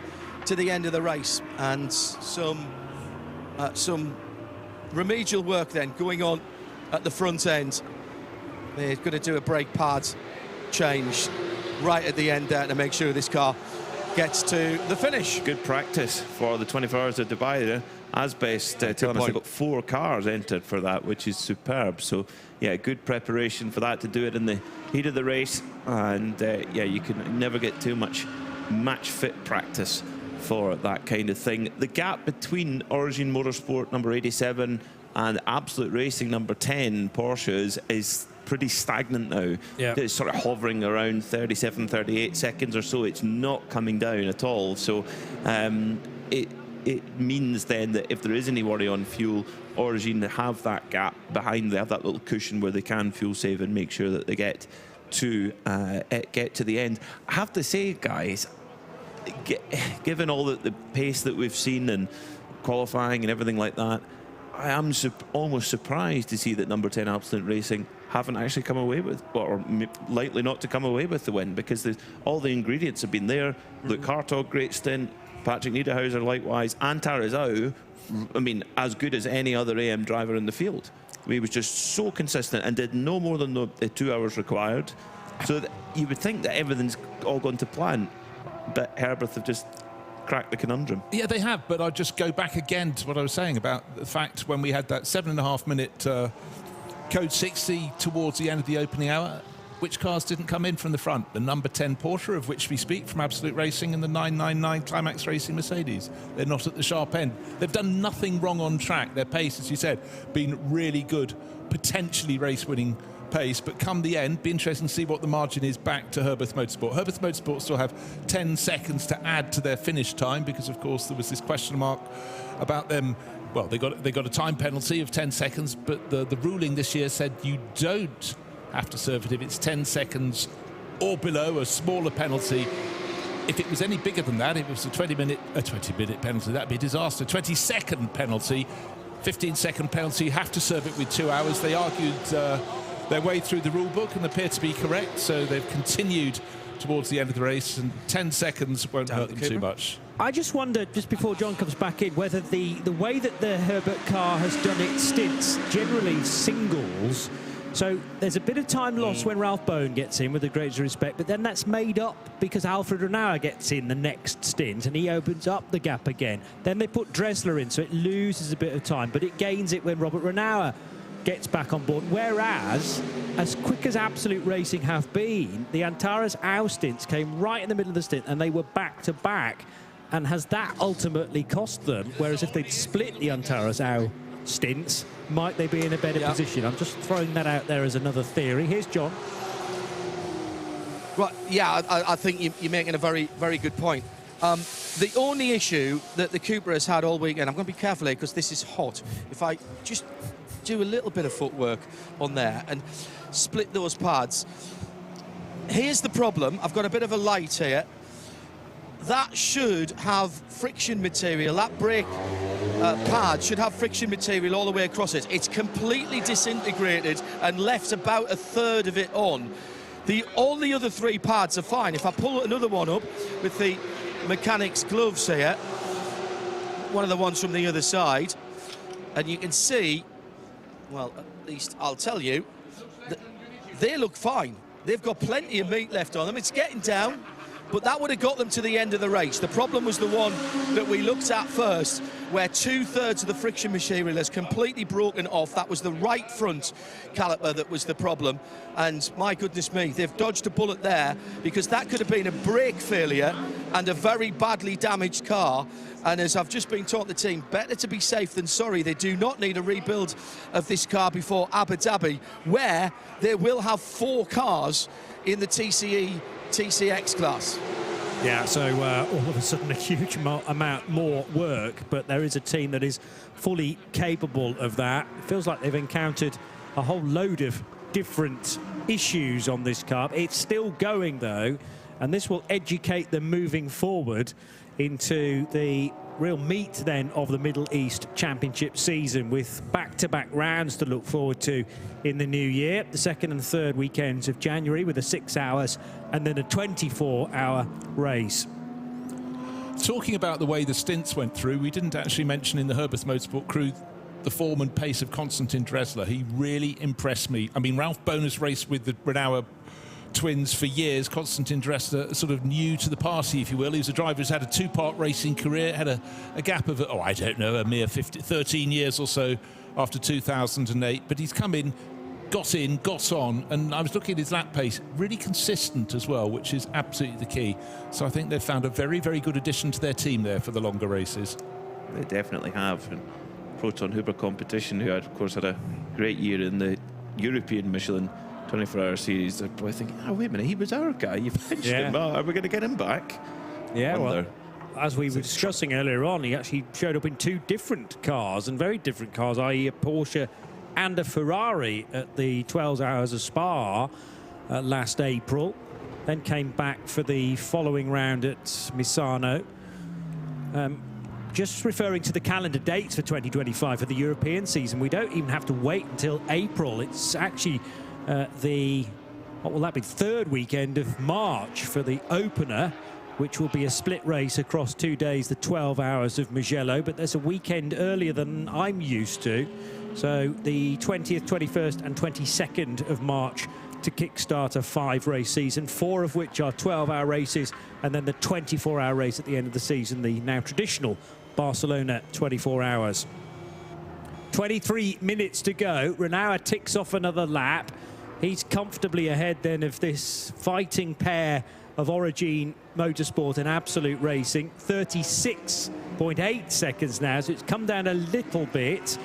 to the end of the race. And some remedial work then going on at the front end. They're going to do a brake pad change right at the end there to make sure this car gets to the finish. Good practice for the 24 hours of Dubai there. Asbest telling us they've got 4 cars entered for that, which is superb. So yeah, good preparation for that, to do it in the heat of the race. And yeah, you can never get too much match fit practice for that kind of thing. The gap between Origin Motorsport number 87 and Absolute Racing number 10 Porsches is pretty stagnant now. Yeah. It's sort of hovering around 37, 38 seconds or so. It's not coming down at all. So it means then that if there is any worry on fuel, Origin have that gap behind, they have that little cushion where they can fuel save and make sure that they get to the end. I have to say, guys, given all the pace that we've seen and qualifying and everything like that, I am almost surprised to see that number 10 Stint Racing haven't actually come away with, or likely not to come away with the win, because all the ingredients have been there. Luke Hartog, great stint. Patrick Niederhauser, likewise. And Tarazao, I mean, as good as any other AM driver in the field. I mean, he was just so consistent and did no more than the 2 hours required. So that you would think that everything's all gone to plan, but Herbert have just cracked the conundrum. Yeah, they have, but I'll just go back again to what I was saying about the fact when we had that 7.5 minute code 60 towards the end of the opening hour, which cars didn't come in from the front? The number 10 Porsche, of which we speak, from Absolute Racing, and the 999 Climax Racing Mercedes. They're not at the sharp end. They've done nothing wrong on track. Their pace, as you said, been really good, potentially race-winning pace, but come the end, be interesting to see what the margin is back to Herbert Motorsport. Herbert Motorsport still have 10 seconds to add to their finish time, because of course there was this question mark about them. Well, they got a time penalty of 10 seconds, but the ruling this year said you don't have to serve it if it's 10 seconds or below, a smaller penalty. If it was any bigger than that, if it was a 20-minute penalty, that'd be a disaster. 20-second penalty, 15-second penalty, you have to serve it with 2 hours. They argued their way through the rule book and appear to be correct, so they've continued towards the end of the race, and 10 seconds won't hurt them too much. I just wonder, just before John comes back in, whether the way that the Herbert car has done its stints, generally singles, so there's a bit of time lost when Ralph Bowen gets in, with the greatest respect, but then that's made up because Alfred Renauer gets in the next stint and he opens up the gap again. Then they put Dressler in, so it loses a bit of time, but it gains it when Robert Renauer gets back on board. Whereas, as quick as Absolute Racing have been, the Antares Au stints came right in the middle of the stint and they were back to back. And has that ultimately cost them? Whereas if they'd split the Antares Au stints, might they be in a better position? I'm just throwing that out there as another theory. Here's John. Right, yeah, I think you're making a very, very good point. The only issue that the Cooper has had all weekend, I'm going to be careful here because this is hot. If I just do a little bit of footwork on there and split those pads. Here's the problem. I've got a bit of a light here. That should have friction material. That brake pad should have friction material all the way across it. It's completely disintegrated and left about a third of it on. All the other three pads are fine. If I pull another one up with the mechanic's gloves here, one of the ones from the other side, and you can see, well, at least I'll tell you, that they look fine. They've got plenty of meat left on them. It's getting down, but that would have got them to the end of the race. The problem was the one that we looked at first, where 2/3 of the friction material has completely broken off. That was the right front caliper that was the problem. And my goodness me, they've dodged a bullet there, because that could have been a brake failure and a very badly damaged car. And as I've just been taught the team, better to be safe than sorry. They do not need a rebuild of this car before Abu Dhabi, where they will have 4 cars in the TCX class. Yeah, so all of a sudden a huge amount more work, but there is a team that is fully capable of that. It feels like they've encountered a whole load of different issues on this car. It's still going, though, and this will educate them moving forward into the real meat, then, of the Middle East Championship season, with back-to-back rounds to look forward to in the new year. The 2nd and 3rd weekends of January, with a 6 hours and then a 24-hour race. Talking about the way the stints went through, we didn't actually mention in the Herbert Motorsport crew the form and pace of Konstantin Dressler. He really impressed me. I mean, Ralph Boner's raced with the Renauer twins for years. Konstantin Dressler, sort of new to the party, if you will. He was a driver who's had a 2-part racing career, had a gap of, I don't know, a mere 13 years or so after 2008. But he's come in, got on, and I was looking at his lap pace, really consistent as well, which is absolutely the key. So I think they've found a very, very good addition to their team there for the longer races. They definitely have. And Proton Huber Competition, who had, of course, had a great year in the European Michelin 24-hour series, they're probably thinking, wait a minute, he was our guy. You've mentioned him. Are we going to get him back? Yeah, well, as we were discussing earlier on, he actually showed up in 2 different cars, and very different cars, i.e. a Porsche and a Ferrari at the 12 Hours of Spa last April. Then came back for the following round at Misano. just referring to the calendar dates for 2025 for the European season, we don't even have to wait until April. It's actually what will that be, third weekend of March for the opener, which will be a split race across 2 days, the 12 hours of Mugello, but there's a weekend earlier than I'm used to. So the 20th, 21st and 22nd of March to kickstart a 5-race season, 4 of which are 12-hour races, and then the 24-hour race at the end of the season, the now traditional Barcelona 24 hours. 23 minutes to go. Renaud ticks off another lap. He's comfortably ahead then of this fighting pair of Origin Motorsport and Absolute Racing. 36.8 seconds now, so it's come down a little bit.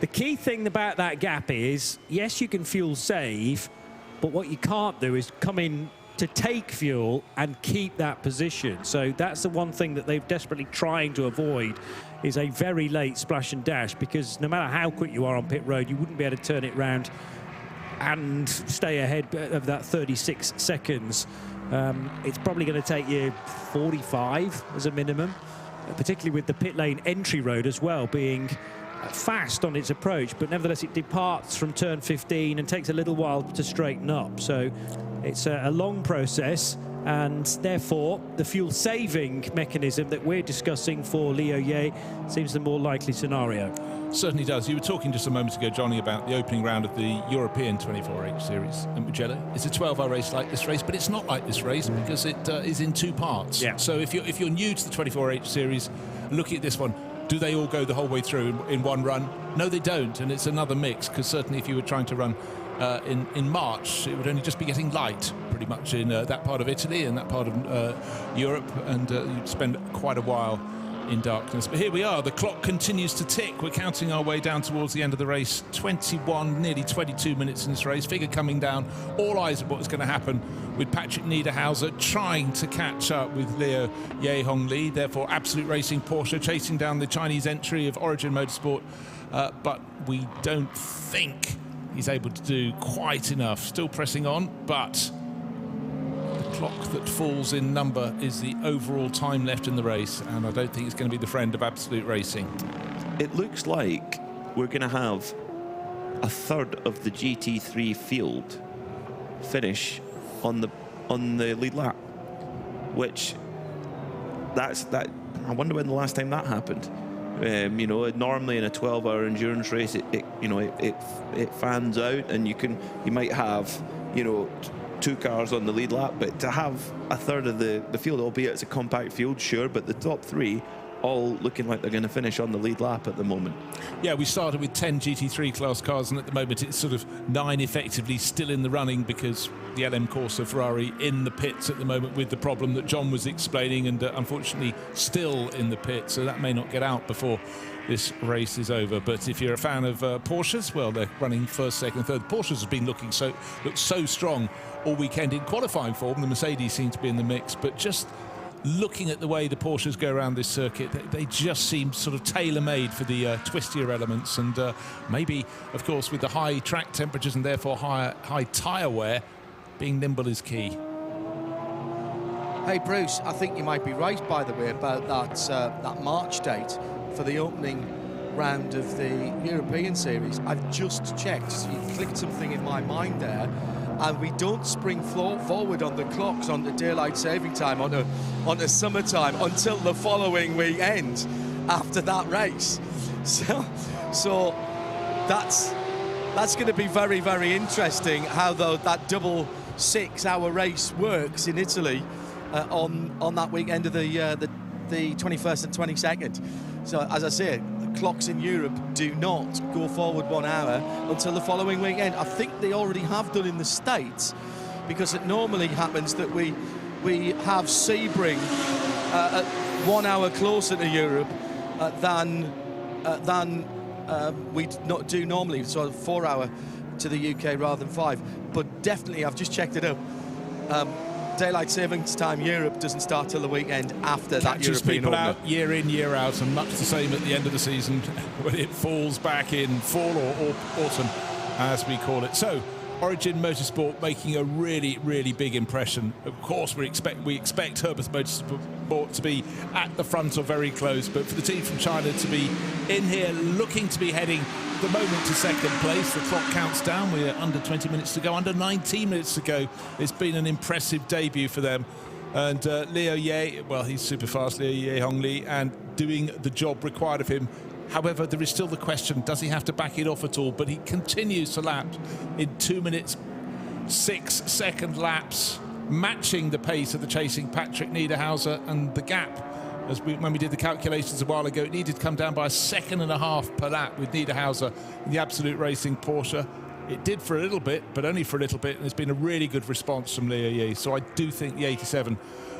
The key thing about that gap is, yes, you can fuel save, but what you can't do is come in to take fuel and keep that position. So that's the one thing that they're desperately trying to avoid, is a very late splash and dash, because no matter how quick you are on pit road, you wouldn't be able to turn it round and stay ahead of that 36 seconds. It's probably going to take you 45 as a minimum, particularly with the pit lane entry road as well being fast on its approach, but nevertheless it departs from turn 15 and takes a little while to straighten up. So it's a long process, and therefore the fuel saving mechanism that we're discussing for Leo Ye seems the more likely scenario. Certainly does. You were talking just a moment ago, Johnny, about the opening round of the European 24H series in Mugello. It's a 12-hour race like this race, but it's not like this race because it is in 2 parts. Yeah. So if you're new to the 24H series, looking at this one, do they all go the whole way through in one run? No, they don't, and it's another mix, because certainly if you were trying to run in March, it would only just be getting light pretty much in that part of Italy and that part of Europe, and you'd spend quite a while in darkness. But here we are, the clock continues to tick. We're counting our way down towards the end of the race. 21, nearly 22 minutes in this race, figure coming down. All eyes at what's going to happen with Patrick Niederhauser trying to catch up with Leo Ye Hong Lee. Therefore, Absolute Racing Porsche chasing down the Chinese entry of Origin Motorsport, but we don't think he's able to do quite enough. Still pressing on, but the clock that falls in number is the overall time left in the race, and I don't think it's going to be the friend of Absolute Racing. It looks like we're going to have a third of the GT3 field finish on the lead lap, which I wonder when the last time that happened. You know, normally in a 12-hour endurance race, it fans out, and you might have, you know, 2 cars on the lead lap, but to have a third of the field, albeit it's a compact field, sure, but the top 3 all looking like they're going to finish on the lead lap at the moment. Yeah, we started with 10 GT3 class cars, and at the moment it's sort of 9 effectively still in the running, because the LM Corsa Ferrari in the pits at the moment with the problem that John was explaining, and unfortunately still in the pit, so that may not get out before this race is over. But if you're a fan of Porsches, well, they're running first, second, third. Porsches have been looking so strong all weekend in qualifying form. The Mercedes seem to be in the mix, but just looking at the way the Porsches go around this circuit, they just seem sort of tailor-made for the twistier elements, and maybe, of course, with the high track temperatures and therefore high tyre wear, being nimble is key. Hey Bruce, I think you might be right, by the way, about that March date for the opening round of the European Series. I've just checked, so you clicked something in my mind there, and we don't spring forward on the clocks onto daylight saving time, onto summertime, until the following weekend after that race. So that's going to be very, very interesting how that double 6-hour race works in Italy on that weekend of the 21st and 22nd. So as I say, clocks in Europe do not go forward 1 hour until the following weekend. I think they already have done in the States, because it normally happens that we have Sebring 1 hour closer to Europe than we not do normally, so 4 hour to the UK rather than 5. But definitely, I've just checked it up. Daylight savings time Europe doesn't start till the weekend after that European people opener. out year in, year out, and much the same at the end of the season when it falls back in fall or autumn, as we call it. So Origin Motorsport making a really, really big impression. Of course, we expect Herbert Motorsport to be at the front or very close, but for the team from China to be in here looking to be heading the moment to second place. The clock counts down. We're under 20 minutes to go, under 19 minutes to go. It's been an impressive debut for them. And Liu Ye, well, he's super fast, Liu Ye Hongli, and doing the job required of him. However, there is still the question, does he have to back it off at all? But he continues to lap in 2 minutes, 6 second laps, matching the pace of the chasing Patrick Niederhauser, and the gap, as when we did the calculations a while ago, it needed to come down by 1.5 seconds per lap with Niederhauser in the Absolute Racing Porsche. It did for a little bit, but only for a little bit, and there's been a really good response from Liu Ye. So I do think the 87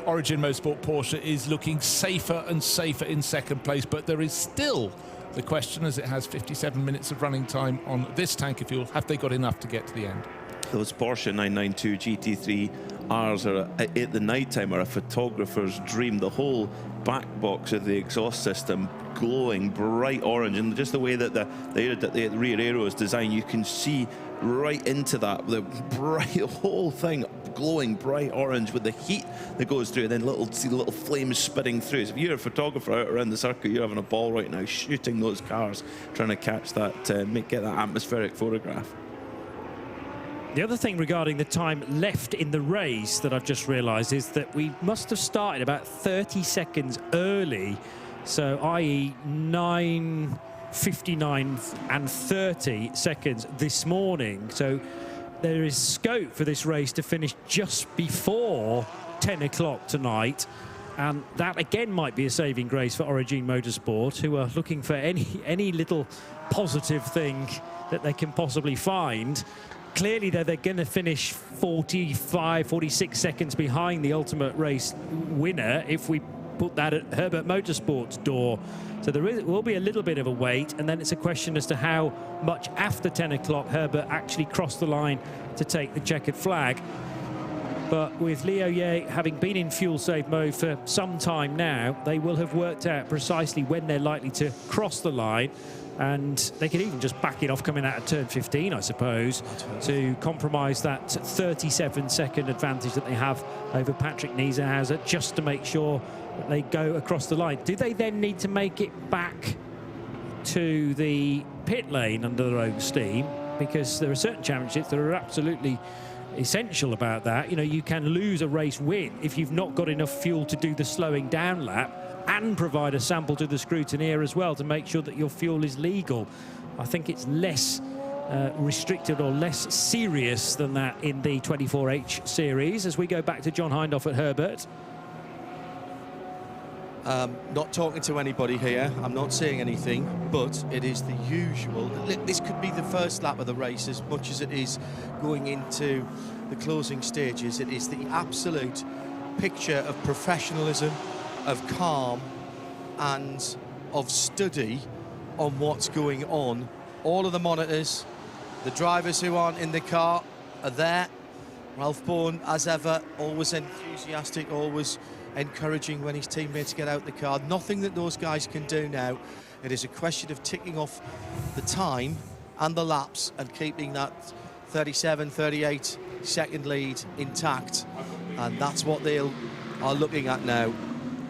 Origin Motorsport Porsche is looking safer and safer in second place, but there is still the question, as it has 57 minutes of running time on this tank of fuel, have they got enough to get to the end? Those Porsche 992 GT3 Rs are at the night time are a photographer's dream. The whole back box of the exhaust system glowing bright orange, and just the way that the rear aero is designed, you can see right into that, the whole thing glowing bright orange with the heat that goes through, and then see the little flames spitting through. So if you're a photographer out around the circuit, you're having a ball right now shooting those cars, trying to catch that, get that atmospheric photograph. The other thing regarding the time left in the race that I've just realised is that we must have started about 30 seconds early, so i.e. 9:59 and 30 seconds this morning. So there is scope for this race to finish just before 10 o'clock tonight. And that again might be a saving grace for Origin Motorsport, who are looking for any little positive thing that they can possibly find. Clearly, they're going to finish 45, 46 seconds behind the ultimate race winner if we put that at Herbert Motorsport's door. So there will be a little bit of a wait, and then it's a question as to how much after 10 o'clock Herbert actually crossed the line to take the checkered flag. But with Liu Ye having been in fuel-save mode for some time now, they will have worked out precisely when they're likely to cross the line. And they could even just back it off coming out of turn 15, I suppose, to compromise that 37-second advantage that they have over Patrick Niederhauser, just to make sure that they go across the line. Do they then need to make it back to the pit lane under their own steam? Because there are certain championships that are absolutely essential about that. You know, you can lose a race win if you've not got enough fuel to do the slowing down lap, and provide a sample to the scrutineer as well to make sure that your fuel is legal. I think it's less restricted or less serious than that in the 24H series. As we go back to John Hindhaugh at Herbert. Not talking to anybody here, I'm not saying anything, but it is the usual. This could be the first lap of the race as much as it is going into the closing stages. It is the absolute picture of professionalism, of calm, and of study on what's going on. All of the monitors, the drivers who aren't in the car are there. Ralph Bourne, as ever, always enthusiastic, always encouraging when his teammates get out the car. Nothing that those guys can do now. It is a question of ticking off the time and the laps and keeping that 37, 38 second lead intact. And that's what they are looking at now.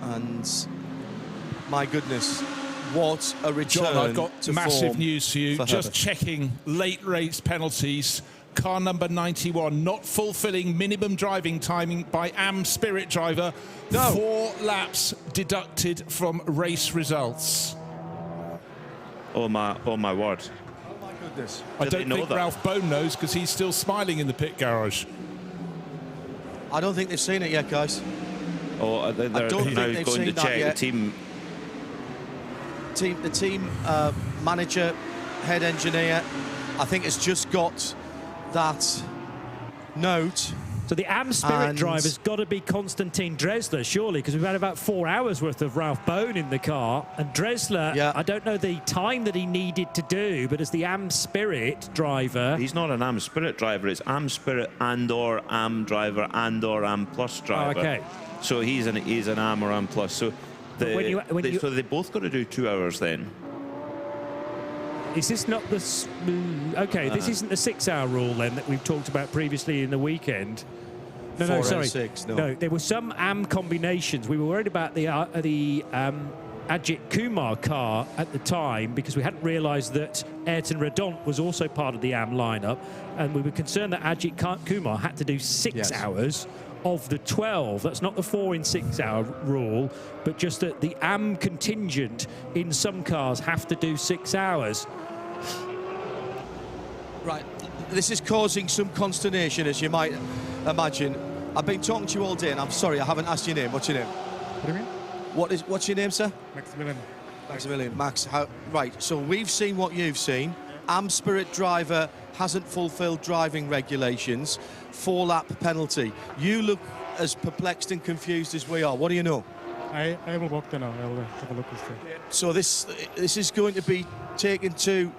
And my goodness, what a return. John, I've got to massive form news for you. for Just Herbert. checking late race penalties. Car number 91 not fulfilling minimum driving timing by Am Spirit driver. No. 4 laps deducted from race results. Oh my word. Oh my goodness. I Did they don't know think that? Ralph Bone knows, because he's still smiling in the pit garage. I don't think they've seen it yet, guys. Oh, they're I don't think now they've going to seen that check yet. the team. The team manager, head engineer, I think has just got that note. So the Am Spirit And- driver's got to be Konstantin Dresler, surely, because we've had about 4 hours worth of Ralph Bone in the car. And Dresler, I don't know the time that he needed to do, but as the Am Spirit driver... He's not an Am Spirit driver, it's Am Spirit and/or Am driver and/or Am Plus driver. Oh, okay. So he's an Am or Am Plus. So so they both got to do 2 hours then. Is this not the... Okay, this isn't the 6-hour rule then that we've talked about previously in the weekend. No, 4 no, out sorry. of 6. No. No, there were some AM combinations. We were worried about the Ajith Kumar car at the time because we hadn't realised that Ayrton Redont was also part of the AM lineup, and we were concerned that Ajith Kumar had to do 6 hours of the 12. That's not the 4 in 6 hour rule, but just that the AM contingent in some cars have to do 6 hours. Right, this is causing some consternation, as you might imagine. I've been talking to you all day, and I'm sorry, I haven't asked your name. What's your name? What do you mean? What's your name, sir? Maximilian. Maximilian. Max, right, so we've seen what you've seen. Am Spirit driver hasn't fulfilled driving regulations, 4-lap penalty. You look as perplexed and confused as we are. What do you know? I will walk there now. I will have a look. So this is going to be taken to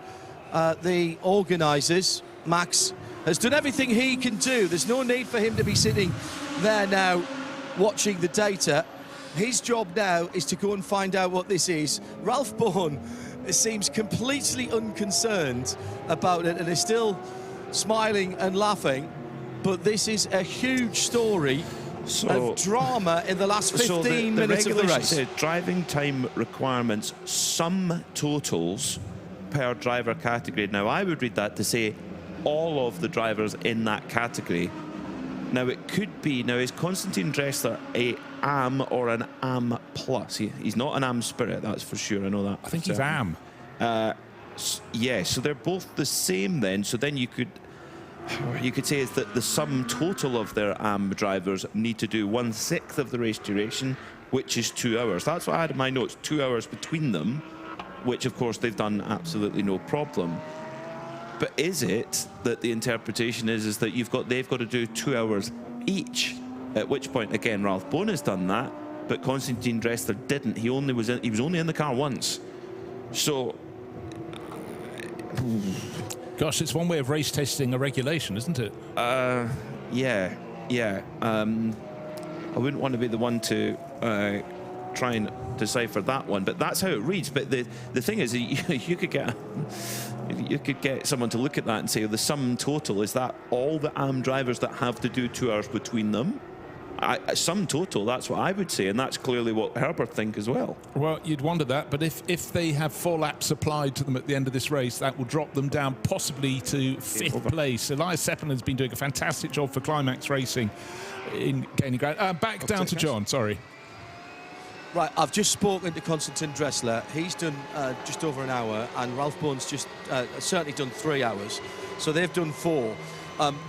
the organisers. Max has done everything he can do. There's no need for him to be sitting there now watching the data. His job now is to go and find out what this is. Ralph Bourne seems completely unconcerned about it and is still smiling and laughing, but this is a huge story of drama in the last 15 minutes of the race. Said driving time requirements, sum totals per driver category. Now, I would read that to say all of the drivers in that category. Now, it could be, now, is Konstantin Dressler a AM or an AM plus? He's not an AM Spirit, that's for sure, I know that. I think he's AM. Yeah, so they're both the same then. So then you could say is that the sum total of their AM drivers need to do 1/6 of the race duration, which is 2 hours. That's what I had in my notes, 2 hours between them, which of course they've done absolutely no problem. But is it that the interpretation is that they've got to do 2 hours each? At which point, again, Ralph Bourne has done that, but Konstantin Dressler didn't. He was only in the car once. So, gosh, it's one way of race testing a regulation, isn't it? Yeah. I wouldn't want to be the one to try and decipher that one, but that's how it reads. But the thing is, you could get someone to look at that and say, the sum total, is that all the AM drivers that have to do 2 hours between them? Sum total, that's what I would say, and that's clearly what Herbert think as well. Well, you'd wonder that, but if they have 4 laps applied to them at the end of this race, that will drop them down possibly to 5th place. Elias Seppelman's been doing a fantastic job for Climax Racing in gaining ground. Back down to John, sorry. Right, I've just spoken to Konstantin Dressler. He's done just over an hour, and Ralph Bourne's just certainly done 3 hours. So they've done 4.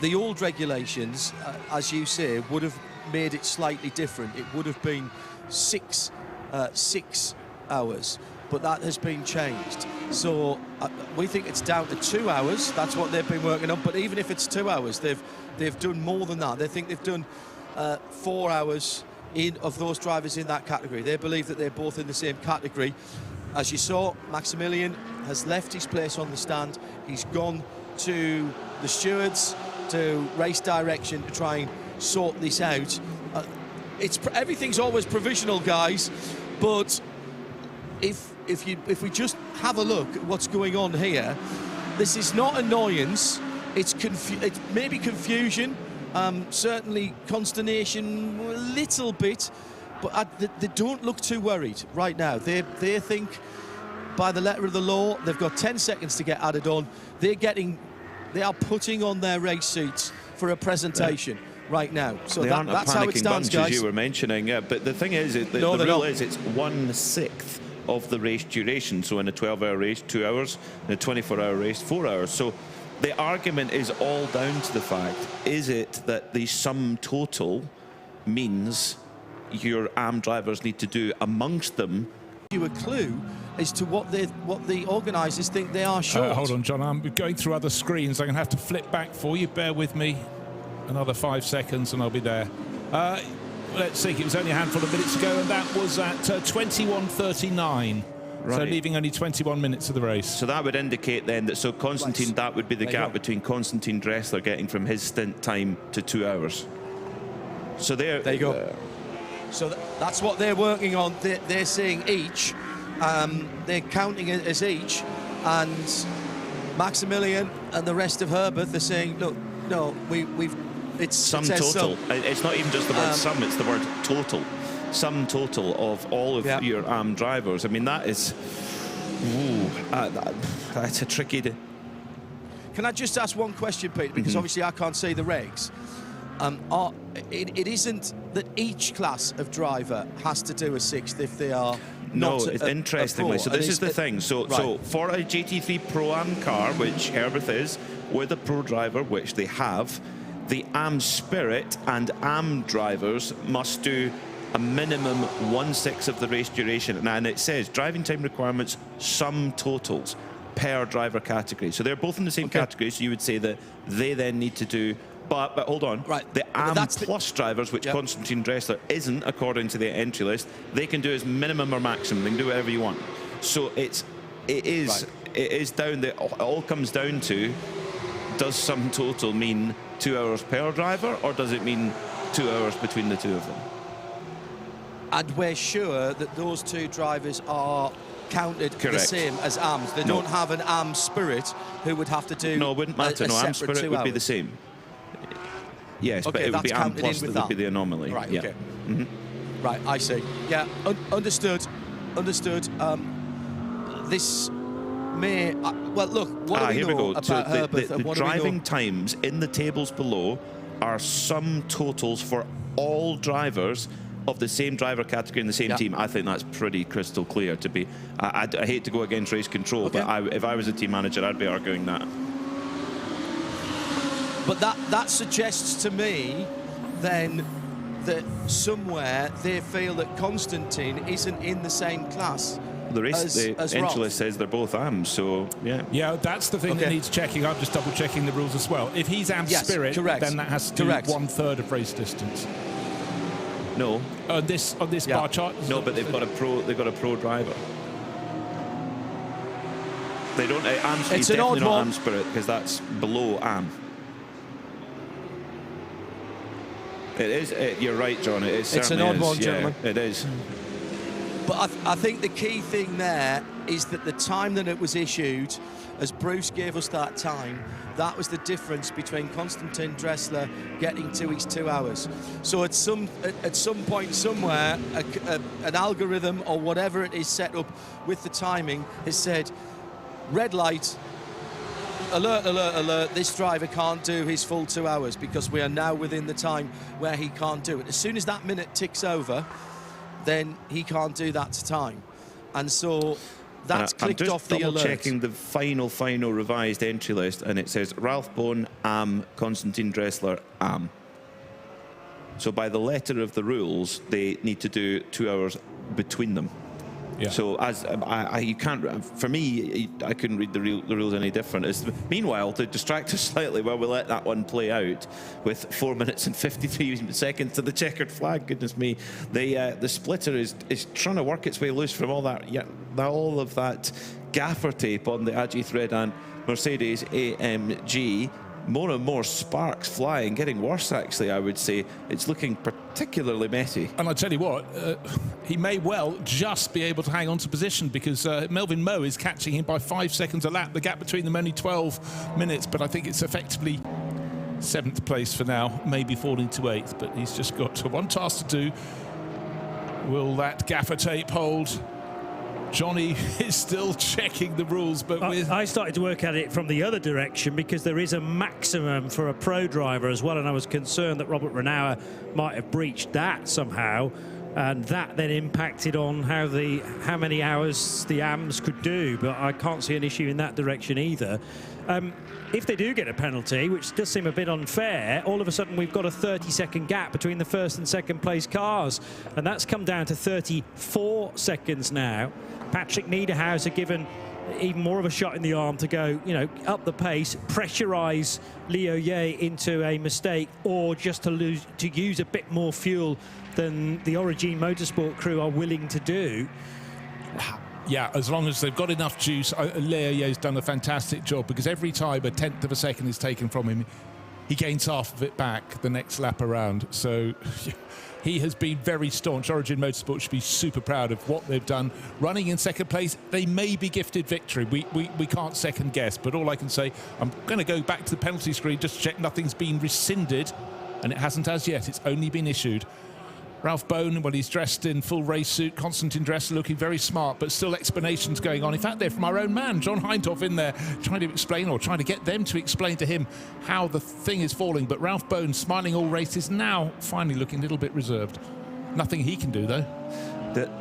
The old regulations, as you say, would have made it slightly different. It would have been 6 hours, but that has been changed. So we think it's down to 2 hours. That's what they've been working on. But even if it's 2 hours, they've done more than that. They think they've done 4 hours of those drivers in that category. They believe that they're both in the same category. As you saw, Maximilian has left his place on the stand. He's gone to the stewards, to race direction, to try and sort this out. Everything's always provisional, guys, but if we just have a look at what's going on here, this is not annoyance. It's maybe confusion. Certainly consternation a little bit, but they don't look too worried right now. They think by the letter of the law they've got 10 seconds to get added on. They are putting on their race suits for a presentation right now. So that's how it stands, guys. As you were mentioning, but the thing is, the rule is it's 1/6 of the race duration. So in a 12-hour race, 2 hours. In a 24-hour race, 4 hours. So the argument is all down to the fact, is it that the sum total means your AM drivers need to do amongst them? You a clue as to what the organisers think they are short. Hold on, John, I'm going through other screens. I'm going to have to flip back for you. Bear with me. Another 5 seconds and I'll be there. Let's see, it was only a handful of minutes ago, and that was at 21:39. Right. So leaving only 21 minutes of the race. So that would indicate then that, so Konstantin, that would be the gap between Konstantin Dressler getting from his stint time to 2 hours. So there you go. So that's what they're working on. They're saying each. They're counting it as each. And Maximilian and the rest of Herbert, they're saying, look, no, It's sum it says total. sum. It's not even just the word sum, it's the word total. Sum total of all of your AM drivers. I mean, that is... that's a tricky... Can I just ask one question, Peter? Because obviously I can't see the regs. It isn't that each class of driver has to do a sixth if they are not interestingly. So this is the thing. So for a GT3 Pro-Am car, which Herbert is, with a pro driver, which they have, the AM Spirit and AM drivers must do a minimum 1/6 of the race duration. And it says driving time requirements, sum totals per driver category. So they're both in the same category, so you would say that they then need to do... But hold on. The AM Plus drivers, which Konstantin Dressler isn't, according to the entry list, they can do as minimum or maximum. They can do whatever you want. So it is down there. It all comes down to, does sum total mean 2 hours per driver, or does it mean 2 hours between the two of them? And we're sure that those two drivers are counted the same as AMs. They don't have an AM Spirit who would have to do... No, it wouldn't matter. No, AM Spirit would be the same. Yes, but it would be AM Plus that would be the anomaly. Right, okay. Right, I see. Yeah, understood. Understood. This may... well, look, what do we know about Herbert? The driving times in the tables below are sum totals for all drivers of the same driver category in the same team. I think that's pretty crystal clear to be... I hate to go against race control, but if I was a team manager, I'd be arguing that. But that suggests to me, then, that somewhere they feel that Konstantin isn't in the same class. The entry list says they're both AMs, so yeah. Yeah, that's the thing that needs checking. I'm just double checking the rules as well. If he's AM Spirit, then that has to do 1/3 of race distance. No. On this bar chart. No, but they've got a pro driver. They don't. It's definitely not AM Spirit because that's below AM. It is. You're right, John. It's an odd one, yeah, gentlemen. It is. But I think the key thing there is that the time that it was issued, as Bruce gave us that time, that was the difference between Konstantin Dressler getting to his 2 hours. So at some point somewhere, an algorithm or whatever it is set up with the timing has said, red light, alert, alert, alert, this driver can't do his full 2 hours because we are now within the time where he can't do it. As soon as that minute ticks over, then he can't do that time. And so that's clicked off the alert. I'm just double-checking the final revised entry list, and it says Ralph Bone, AM, Konstantin Dressler, AM. So by the letter of the rules, they need to do 2 hours between them. Yeah. So as you can't, for me, I couldn't read the rules any different. Meanwhile, to distract us slightly while we let that one play out, with 4 minutes and 53 seconds to the checkered flag. Goodness me, the splitter is trying to work its way loose from all that. Yeah, all of that gaffer tape on the Ajith Red and Mercedes AMG. More and more sparks flying, getting worse actually, I would say. It's looking particularly messy. And I tell you what, he may well just be able to hang on to position because Melvin Moe is catching him by 5 seconds a lap. The gap between them only 12 minutes, but I think it's effectively 7th place for now, maybe falling to 8th, but he's just got one task to do. Will that gaffer tape hold? Johnny is still checking the rules, but I started to work at it from the other direction because there is a maximum for a pro driver as well, and I was concerned that Robert Renauer might have breached that somehow, and that then impacted on how many hours the AMs could do, but I can't see an issue in that direction either. If they do get a penalty, which does seem a bit unfair, all of a sudden we've got a 30-second gap between the first and second place cars, and that's come down to 34 seconds now. Patrick Niederhauser given even more of a shot in the arm to go, up the pace, pressurise Leo Ye into a mistake, or just to use a bit more fuel than the Origin Motorsport crew are willing to do. Yeah, as long as they've got enough juice. Leo Ye's done a fantastic job because every time a 1/10 of a second is taken from him, he gains half of it back the next lap around. So he has been very staunch. Origin Motorsport should be super proud of what they've done. Running in second place, they may be gifted victory. We can't second guess, but all I can say, I'm going to go back to the penalty screen just to check nothing's been rescinded. and it hasn't as yet. It's only been issued. Ralph Bone, well, he's dressed in full race suit, Constantine dress, looking very smart, but still explanations going on. In fact, they're from our own man, John Hindhoff, in there trying to explain, or trying to get them to explain to him how the thing is falling. But Ralph Bone, smiling all races, now finally looking a little bit reserved. Nothing he can do, though.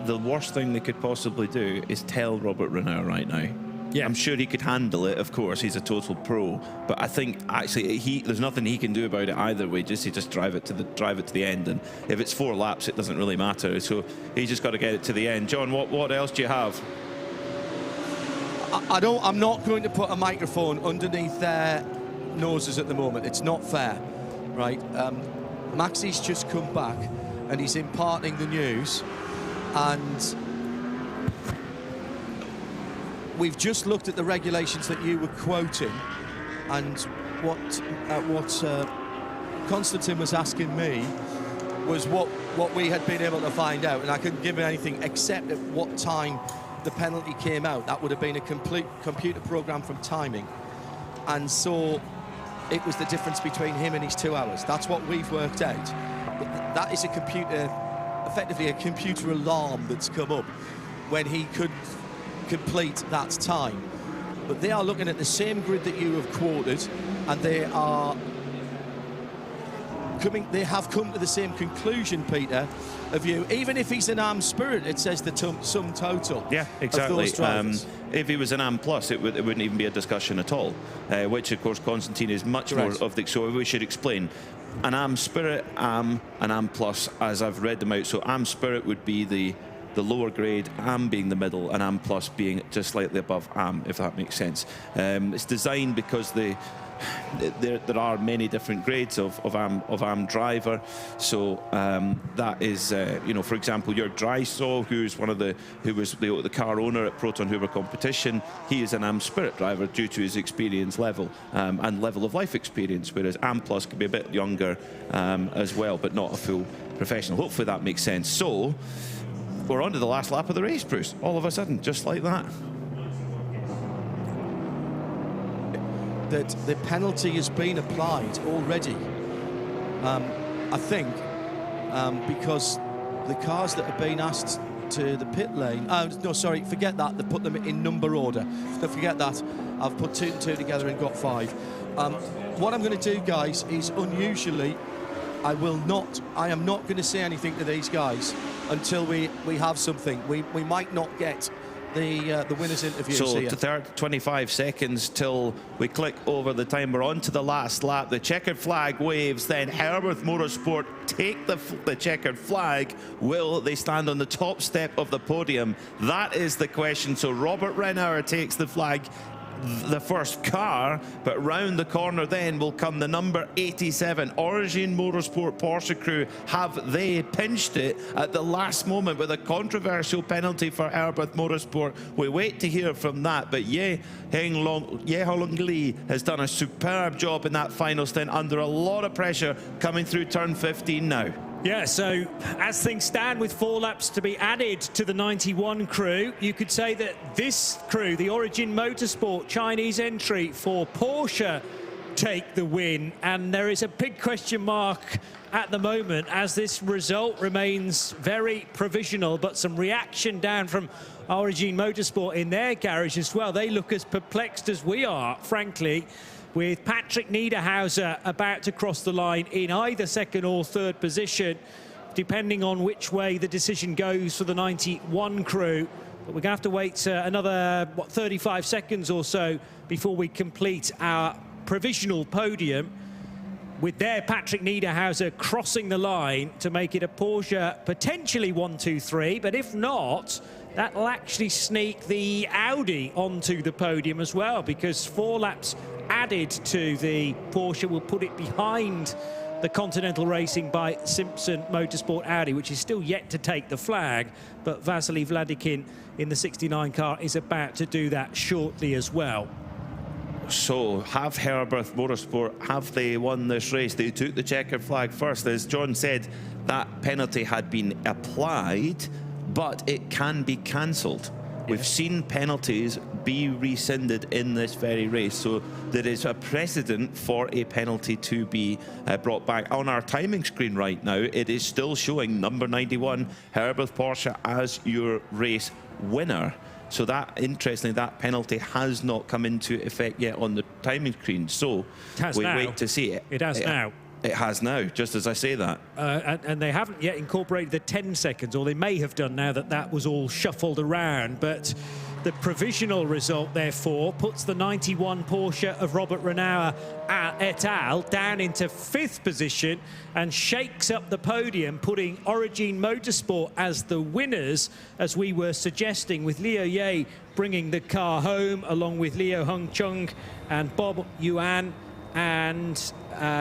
The worst thing they could possibly do is tell Robert Renner right now. Yeah. I'm sure he could handle it, of course. He's a total pro. But I think actually there's nothing he can do about it either way. He just drive it to the end. And if it's 4 laps, it doesn't really matter. So he's just got to get it to the end. John, what else do you have? I'm not going to put a microphone underneath their noses at the moment. It's not fair, right? Maxi's just come back and he's imparting the news. And we've just looked at the regulations that you were quoting, and what Constantine was asking me was what we had been able to find out, and I couldn't give him anything except at what time the penalty came out. That would have been a complete computer program from timing, and so it was the difference between him and his 2 hours. That's what we've worked out. But that is effectively a computer alarm that's come up when he could complete that time. But they are looking at the same grid that you have quoted, and they have come to the same conclusion, Peter, of you. Even if he's an AM Spirit, it says the sum total. Yeah, exactly. Of those drivers. If he was an AM Plus, it wouldn't even be a discussion at all, which of course Constantine is much more of the. So we should explain. An AM Spirit, AM, an AM Plus, as I've read them out. So AM Spirit would be the lower grade, AM being the middle, and AM Plus being just slightly above AM, if that makes sense. It's designed because there are many different grades of AM driver. So that is, for example, your Drysaw, who was the car owner at Proton Hoover competition, he is an AM Spirit driver due to his experience level and level of life experience, whereas AM Plus could be a bit younger as well, but not a full professional. Hopefully that makes sense. So we're on to the last lap of the race, Bruce, all of a sudden, just like that. That the penalty has been applied already, I think, because the cars that have been asked to the pit lane, no, sorry, forget that, they put them in number order. Don't forget that. I've put 2 and 2 together and got 5. What I'm going to do, guys, is unusually, I am not going to say anything to these guys until we have something. We might not get the winners' interviews here. So 25 seconds till we click over the time. We're on to the last lap. The checkered flag waves. Then Aerobirth Motorsport take the checkered flag. Will they stand on the top step of the podium? That is the question. So Robert Renauer takes the flag, the first car, but round the corner then will come the number 87 Origin Motorsport Porsche crew. Have they pinched it at the last moment with a controversial penalty for Aerobirth Motorsport? We wait to hear from that, but Ye Holong Lee has done a superb job in that final stint under a lot of pressure coming through turn 15 now. Yeah, so as things stand with 4 laps to be added to the 91 crew, you could say that this crew, the Origin Motorsport Chinese entry for Porsche, take the win. And there is a big question mark at the moment as this result remains very provisional, but some reaction down from Origin Motorsport in their garage as well. They look as perplexed as we are, frankly, with Patrick Niederhauser about to cross the line in either second or third position, depending on which way the decision goes for the 91 crew. But we're going to have to wait another, 35 seconds or so before we complete our provisional podium, with their Patrick Niederhauser crossing the line to make it a Porsche potentially 1-2-3, but if not, that'll actually sneak the Audi onto the podium as well, because 4 laps added to the Porsche will put it behind the Continental Racing by Simpson Motorsport Audi, which is still yet to take the flag, but Vasily Vladikin in the 69 car is about to do that shortly as well. So, have Aerobirth Motorsport, have they won this race? They took the checkered flag first. As John said, that penalty had been applied, but it can be cancelled. We've seen penalties be rescinded in this very race, so there is a precedent for a penalty to be brought back. On our timing screen right now, it is still showing number 91, Herbert Porsche, as your race winner. So that, interestingly, that penalty has not come into effect yet on the timing screen. So we wait to see it. It has now. It has now, just as I say that. And they haven't yet incorporated the 10 seconds, or they may have done now that that was all shuffled around. But the provisional result, therefore, puts the 91 Porsche of Robert Renauer et al. Down into 5th position and shakes up the podium, putting Origin Motorsport as the winners, as we were suggesting, with Liu Ye bringing the car home, along with Liu Hung Chung and Bob Yuan and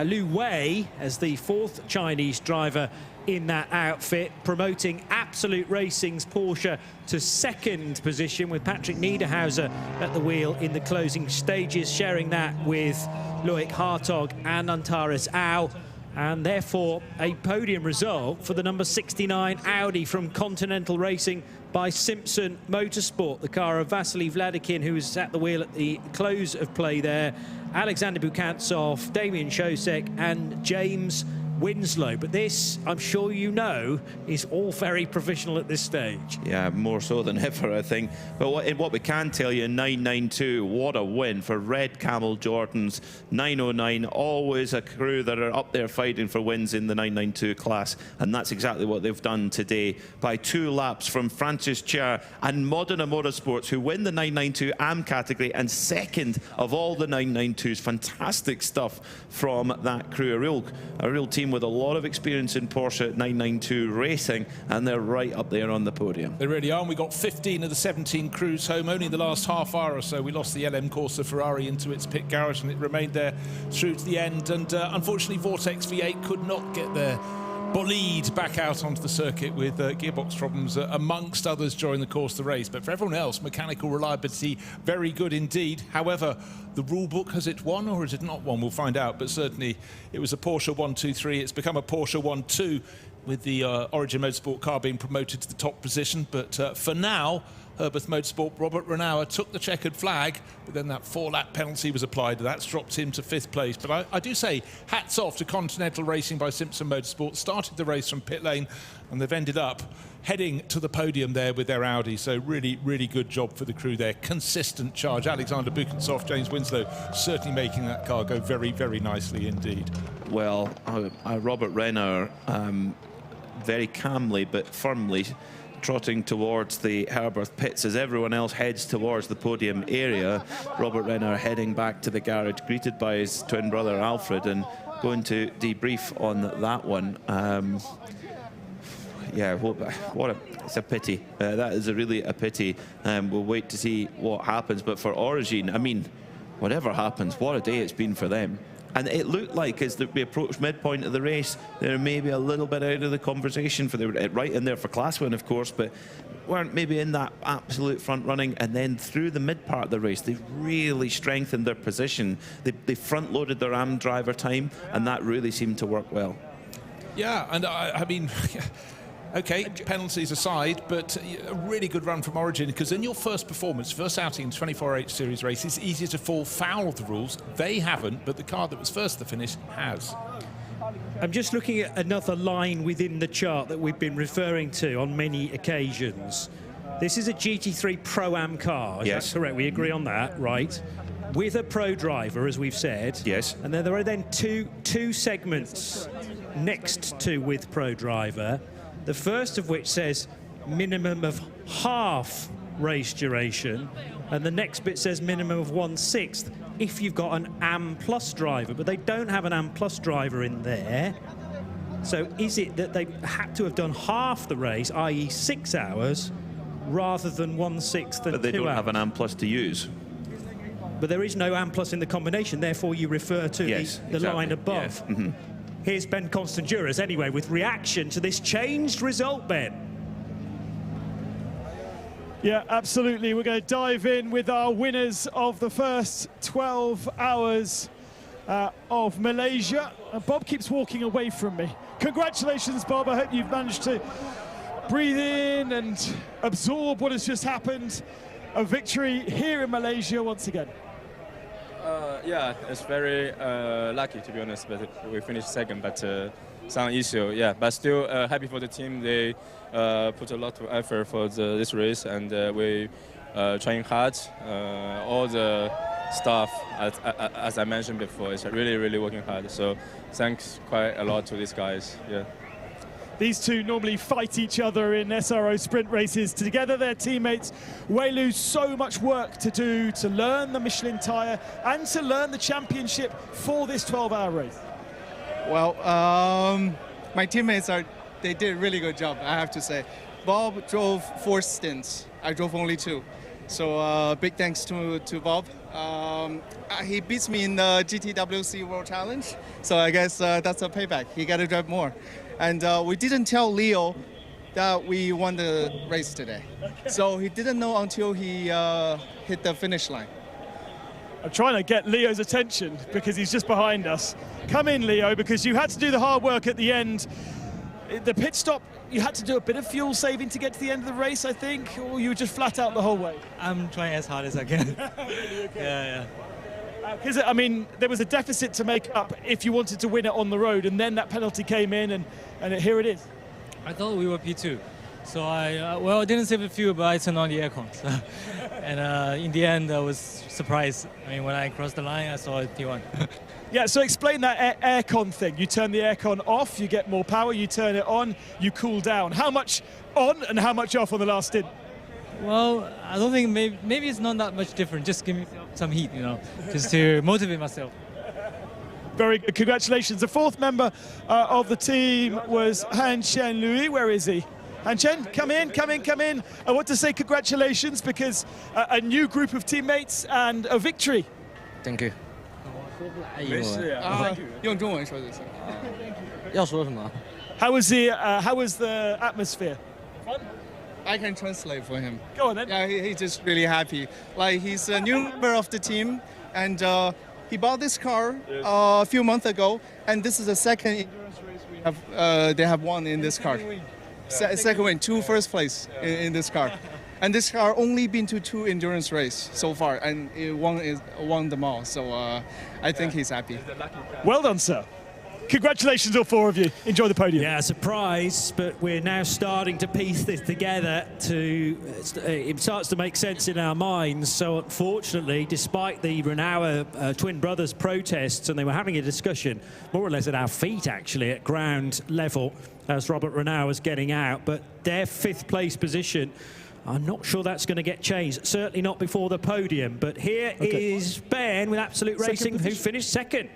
Lu Wei as the 4th Chinese driver in that outfit, promoting Absolute Racing's Porsche to 2nd position, with Patrick Niederhauser at the wheel in the closing stages, sharing that with Loic Hartog and Antares Au. And therefore a podium result for the number 69 Audi from Continental Racing by Simpson Motorsport, the car of Vasily Vladikin, who was at the wheel at the close of play there, Alexander Bukantsov, Damien Shosek and James Winslow. But this, I'm sure you know, is all very provisional at this stage. Yeah, more so than ever, I think. But what we can tell you, 992, what a win for Red Camel Jordan's 909. Always a crew that are up there fighting for wins in the 992 class. And that's exactly what they've done today by 2 laps from Francis Chia and Modena Motorsports, who win the 992 AM category and 2nd of all the 992s. Fantastic stuff from that crew. A real team with a lot of experience in Porsche 992 racing, and they're right up there on the podium. They really are, and we got 15 of the 17 crews home. Only in the last half hour or so we lost the LM Corsa Ferrari into its pit garage, and it remained there through to the end. And unfortunately, Vortex V8 could not get their bolide back out onto the circuit with gearbox problems amongst others during the course of the race. But for everyone else, mechanical reliability very good indeed. However, the rule book, has it won or has it not won? We'll find out, but certainly it was a Porsche 123. It's become a Porsche 12 with the Origin Motorsport car being promoted to the top position. But for now, Herbert Motorsport, Robert Renauer took the checkered flag, but then that 4-lap penalty was applied. That's dropped him to 5th place. But I do say hats off to Continental Racing by Simpson Motorsport. Started the race from pit lane, and they've ended up heading to the podium there with their Audi. So really, really good job for the crew there. Consistent charge. Alexander Bukantsov, James Winslow certainly making that car go very, very nicely indeed. Well, Robert Renauer very calmly but firmly trotting towards the Herbert pits as everyone else heads towards the podium area. Robert Renauer heading back to the garage, greeted by his twin brother Alfred, and going to debrief on that one. Yeah, it's a pity. That is really a pity. We'll wait to see what happens. But for Origin, I mean, whatever happens, what a day it's been for them. And it looked like as we approached midpoint of the race, they're maybe a little bit out of the conversation. They were right in there for class win, of course, but weren't maybe in that absolute front running. And then through the mid part of the race, they really strengthened their position. They front loaded their AM driver time, and that really seemed to work well. Yeah, and I mean, okay, penalties aside, but a really good run from Origin, because in your first performance, first outing in 24H Series race, it's easier to fall foul of the rules. They haven't, but the car that was first to finish has. I'm just looking at another line within the chart that we've been referring to on many occasions. This is a GT3 Pro-Am car, yes. That's correct, we agree on that, right? With a pro driver, as we've said. Yes. And then there are then two segments next to with pro driver. The first of which says minimum of half race duration, and the next bit says minimum of 1/6 if you've got an AM Plus driver, but they don't have an AM Plus driver in there. So is it that they had to have done half the race, i.e. 6 hours, rather than 1/6 and But they 2 don't hours? have an AM Plus to use. But there is no AM Plus in the combination, therefore you refer to the exactly. line above. Yes. Mm-hmm. Here's Ben Constanduras, anyway, with reaction to this changed result, Ben. Yeah, absolutely. We're going to dive in with our winners of the first 12 hours of Malaysia. And Bob keeps walking away from me. Congratulations, Bob. I hope you've managed to breathe in and absorb what has just happened. A victory here in Malaysia once again. Yeah, it's very lucky, to be honest, but we finished second, but some issue, yeah, but still happy for the team. They put a lot of effort for this race, and we trying hard. All the staff, as I mentioned before, is really working hard. So thanks quite a lot to these guys. Yeah. These two normally fight each other in SRO sprint races. Together, they're teammates. Weilu's so much work to do to learn the Michelin tyre and to learn the championship for this 12-hour race. Well, my teammates they did a really good job, I have to say. Bob drove 4 stints. I drove only 2. So big thanks to Bob. He beats me in the GTWC World Challenge. So I guess that's a payback. He got to drive more. And we didn't tell Leo that we won the race today. So he didn't know until he hit the finish line. I'm trying to get Leo's attention because he's just behind us. Come in, Leo, because you had to do the hard work at the end. The pit stop, you had to do a bit of fuel saving to get to the end of the race, I think, or you were just flat out the whole way? I'm trying as hard as I can. Really? Okay. Yeah. Because, I mean, there was a deficit to make up if you wanted to win it on the road, and then that penalty came in, and here it is. I thought we were P2. So I didn't save the fuel, but I turned on the aircon. So, and in the end, I was surprised. I mean, when I crossed the line, I saw P1. Yeah, so explain that aircon thing. You turn the aircon off, you get more power, you turn it on, you cool down. How much on and how much off on the last stint? Well, I don't think, maybe it's not that much different. Just give me some heat, just to motivate myself. Very good, congratulations. The 4th member of the team was Han Chen Louis. Where is he? Han Chen, come in. I want to say congratulations because a new group of teammates and a victory. Thank you. 没事啊，用中文说就行。要说什么？ How was the atmosphere? Fun? I can translate for him. Go on then. Yeah, he's just really happy. Like he's a new member of the team, and he bought this car a few months ago, and this is the second endurance race we have. They have won in this car. Second win, 2 first place in this car. And this car only been to 2 endurance races so far, and it won them all. So I think he's happy. Well done, sir. Congratulations, all 4 of you. Enjoy the podium. Yeah, surprise, but we're now starting to piece this together. It starts to make sense in our minds. So unfortunately, despite the Renault twin brothers protests, and they were having a discussion more or less at our feet, actually, at ground level, as Robert Renault was getting out. But their 5th place position, I'm not sure that's going to get changed. Certainly not before the podium. But here is Ben with Absolute Racing, who finished 2nd.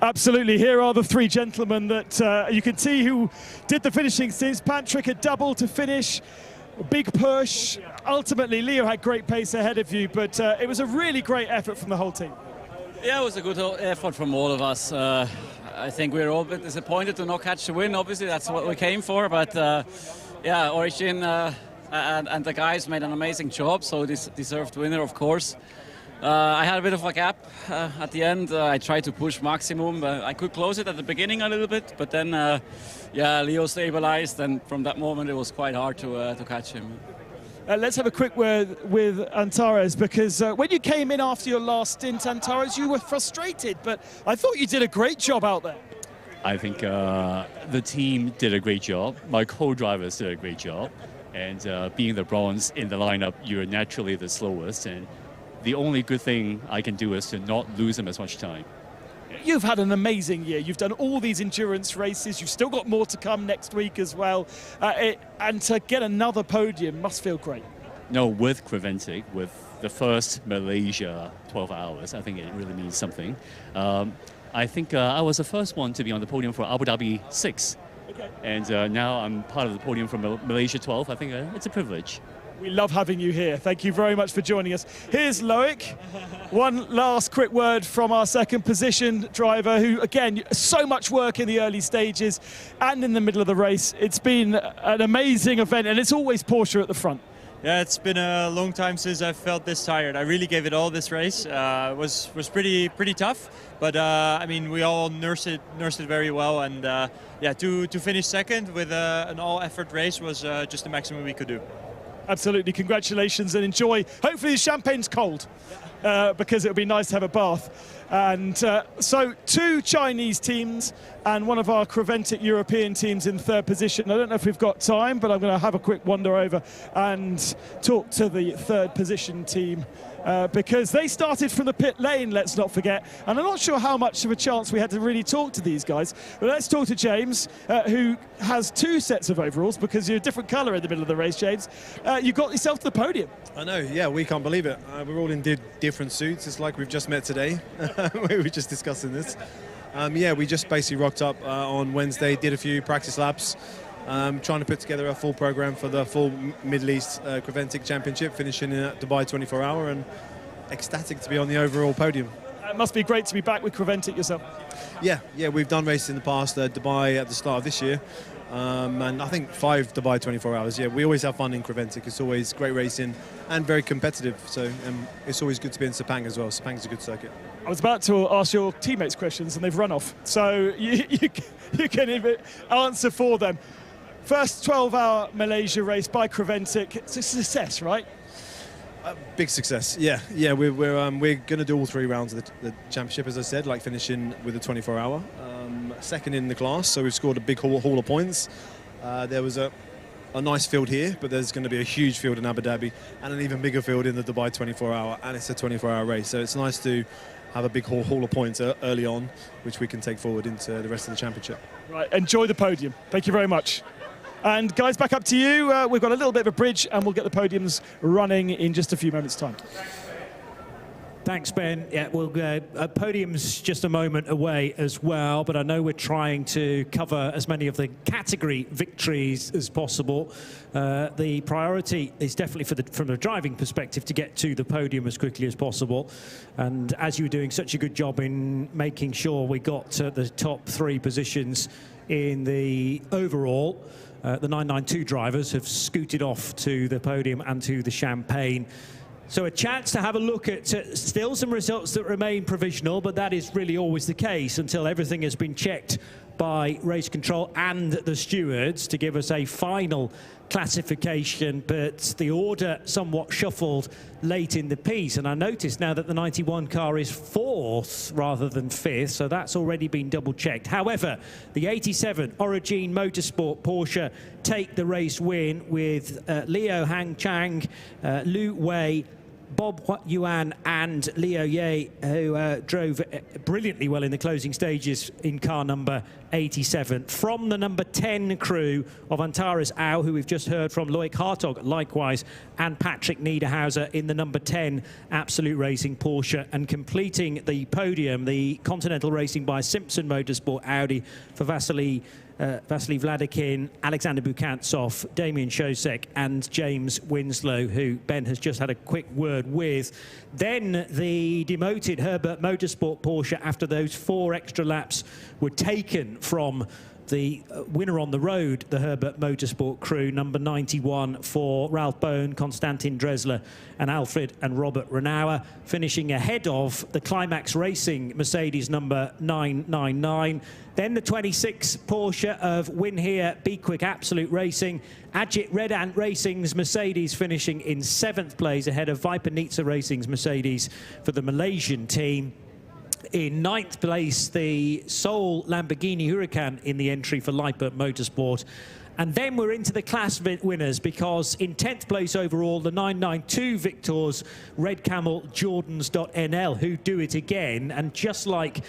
Absolutely. Here are the 3 gentlemen that you can see who did the finishing stints. Patrick, a double to finish. A big push. Ultimately, Leo had great pace ahead of you, but it was a really great effort from the whole team. Yeah, it was a good effort from all of us. I think we were all a bit disappointed to not catch the win. Obviously, that's what we came for. But yeah, Origin and the guys made an amazing job, so this deserved winner, of course. I had a bit of a gap at the end. I tried to push maximum. I could close it at the beginning a little bit, but then, yeah, Leo stabilized, and from that moment it was quite hard to catch him. Let's have a quick word with Antares, because when you came in after your last stint, Antares, you were frustrated, but I thought you did a great job out there. I think the team did a great job. My co-drivers did a great job. And being the bronze in the lineup, you're naturally the slowest. And the only good thing I can do is to not lose them as much time. You've had an amazing year. You've done all these endurance races. You've still got more to come next week as well. And to get another podium must feel great. No, with Creventic, with the first Malaysia 12 hours, I think it really means something. I think I was the first one to be on the podium for Abu Dhabi 6. Okay. And now I'm part of the podium for Malaysia 12. I think it's a privilege. We love having you here. Thank you very much for joining us. Here's Loic. One last quick word from our second position driver, who, again, so much work in the early stages and in the middle of the race. It's been an amazing event, and it's always Porsche at the front. Yeah, it's been a long time since I've felt this tired. I really gave it all this race. Was pretty tough, but I mean, we all nursed it very well, and yeah, to finish second with an all-effort race was just the maximum we could do. Absolutely, congratulations and enjoy. Hopefully the champagne's cold, because it would be nice to have a bath. And so 2 Chinese teams and one of our Creventic European teams in 3rd position. I don't know if we've got time, but I'm going to have a quick wander over and talk to the 3rd position team. Because they started from the pit lane, let's not forget. And I'm not sure how much of a chance we had to really talk to these guys. But let's talk to James, who has 2 sets of overalls, because you're a different colour in the middle of the race, James. You got yourself to the podium. I know, yeah, we can't believe it. We're all in different suits. It's like we've just met today. We were just discussing this. Yeah, we just basically rocked up on Wednesday, did a few practice laps. Trying to put together a full program for the full Middle East Creventic Championship, finishing at Dubai 24-hour, and ecstatic to be on the overall podium. It must be great to be back with Creventic yourself. Yeah, we've done races in the past, Dubai at the start of this year, and I think 5 Dubai 24 hours. Yeah, we always have fun in Creventic. It's always great racing and very competitive, so it's always good to be in Sepang as well. Sepang's a good circuit. I was about to ask your teammates questions and they've run off, so you can answer for them. First 12-hour Malaysia race by Creventic. It's a success, right? Big success, yeah. We're going to do all 3 rounds of the championship, as I said, like finishing with a 24-hour. Second in the class, so we've scored a big haul of points. There was a nice field here, but there's going to be a huge field in Abu Dhabi and an even bigger field in the Dubai 24-hour, and it's a 24-hour race, so it's nice to have a big haul of points early on, which we can take forward into the rest of the championship. Right, enjoy the podium. Thank you very much. And guys, back up to you. We've got a little bit of a bridge and we'll get the podiums running in just a few moments' time. Thanks, Ben. Yeah, well, podium's just a moment away as well, but I know we're trying to cover as many of the category victories as possible. The priority is definitely from the driving perspective to get to the podium as quickly as possible. And as you were doing such a good job in making sure we got to the top 3 positions in the overall, the 992 drivers have scooted off to the podium and to the champagne. So a chance to have a look at still some results that remain provisional, but that is really always the case until everything has been checked by race control and the stewards to give us a final classification, but the order somewhat shuffled late in the piece. And I noticed now that the 91 car is 4th rather than 5th, so that's already been double checked. However, the 87 Origin Motorsport Porsche take the race win with Leo Hang Chang, Lu Wei, Bob Yuan and Leo Ye, who drove brilliantly well in the closing stages in car number 87. From the number 10 crew of Antares Au, who we've just heard from, Loic Hartog likewise, and Patrick Niederhauser in the number 10 Absolute Racing Porsche. And completing the podium, the Continental Racing by Simpson Motorsport Audi for Vasily Vladikin, Alexander Bukantsov, Damien Shosek and James Winslow, who Ben has just had a quick word with. Then the demoted Herbert Motorsport Porsche, after those 4 extra laps were taken from the winner on the road, the Herbert Motorsport crew, number 91 for Ralph Bone, Konstantin Dresler and Alfred and Robert Renauer, finishing ahead of the Climax Racing Mercedes number 999. Then the 26 Porsche of Win Here, Be Quick Absolute Racing, Ajit Red Ant Racing's Mercedes finishing in 7th place ahead of Viper Nizza Racing's Mercedes for the Malaysian team. In 9th place, the sole Lamborghini Huracan in the entry for Leipert Motorsport. And then we're into the class winners, because in 10th place overall, the 992 victors, Red Camel Jordans.nl, who do it again. And just like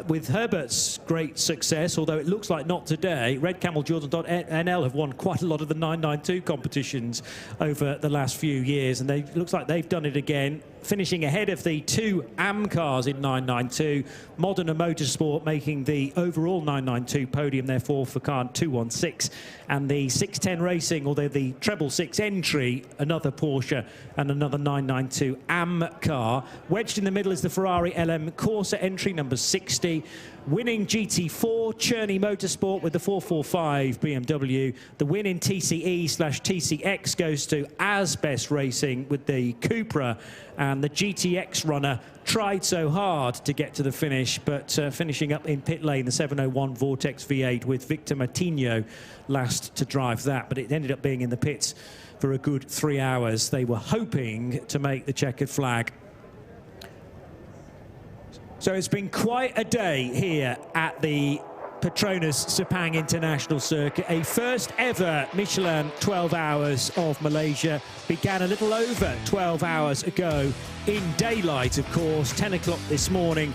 with Herbert's great success, although it looks like not today, Red Camel Jordans.nl have won quite a lot of the 992 competitions over the last few years. And it looks like they've done it again, finishing ahead of the 2 AM cars in 992. Modena Motorsport making the overall 992 podium, therefore, for car 216. And the 610 Racing, although the treble 6 entry, another Porsche and another 992 AM car. Wedged in the middle is the Ferrari LM Corsa entry, number 60. winning GT4, Cherney Motorsport with the 445 BMW. The win in TCE/TCX goes to Asbest Racing with the Cupra, and the GTX runner tried so hard to get to the finish, but finishing up in pit lane, the 701 Vortex V8 with Victor Martinho last to drive that, but it ended up being in the pits for a good 3 hours. They were hoping to make the checkered flag. So it's been quite a day here at the Petronas Sepang International Circuit. A first ever Michelin 12 Hours of Malaysia began a little over 12 hours ago in daylight, of course, 10 o'clock this morning.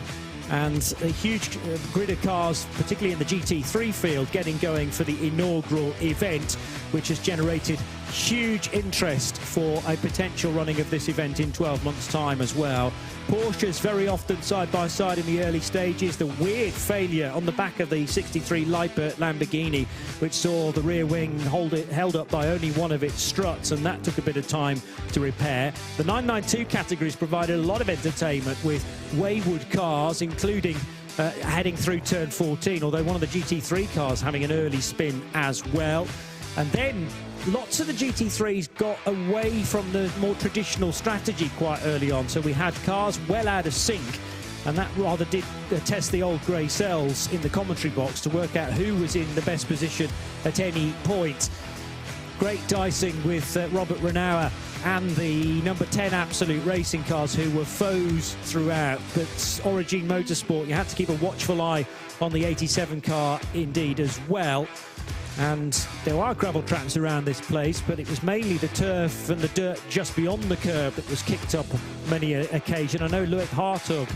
And a huge grid of cars, particularly in the GT3 field, getting going for the inaugural event, which has generated huge interest for a potential running of this event in 12 months' time as well. Porsches very often side by side in the early stages. The weird failure on the back of the 63 Liebherr Lamborghini, which saw the rear wing held up by only one of its struts, and that took a bit of time to repair. The 992 categories provided a lot of entertainment with wayward cars, including heading through turn 14, although one of the GT3 cars having an early spin as well. And then lots of the GT3s got away from the more traditional strategy quite early on, so we had cars well out of sync, and that rather did test the old grey cells in the commentary box to work out who was in the best position at any point. Great dicing with Robert Renauer and the number 10 Absolute Racing cars, who were foes throughout, but Origin Motorsport, you had to keep a watchful eye on the 87 car indeed as well. And there are gravel tracks around this place, but it was mainly the turf and the dirt just beyond the curb that was kicked up many an occasion. I know Loic Hartog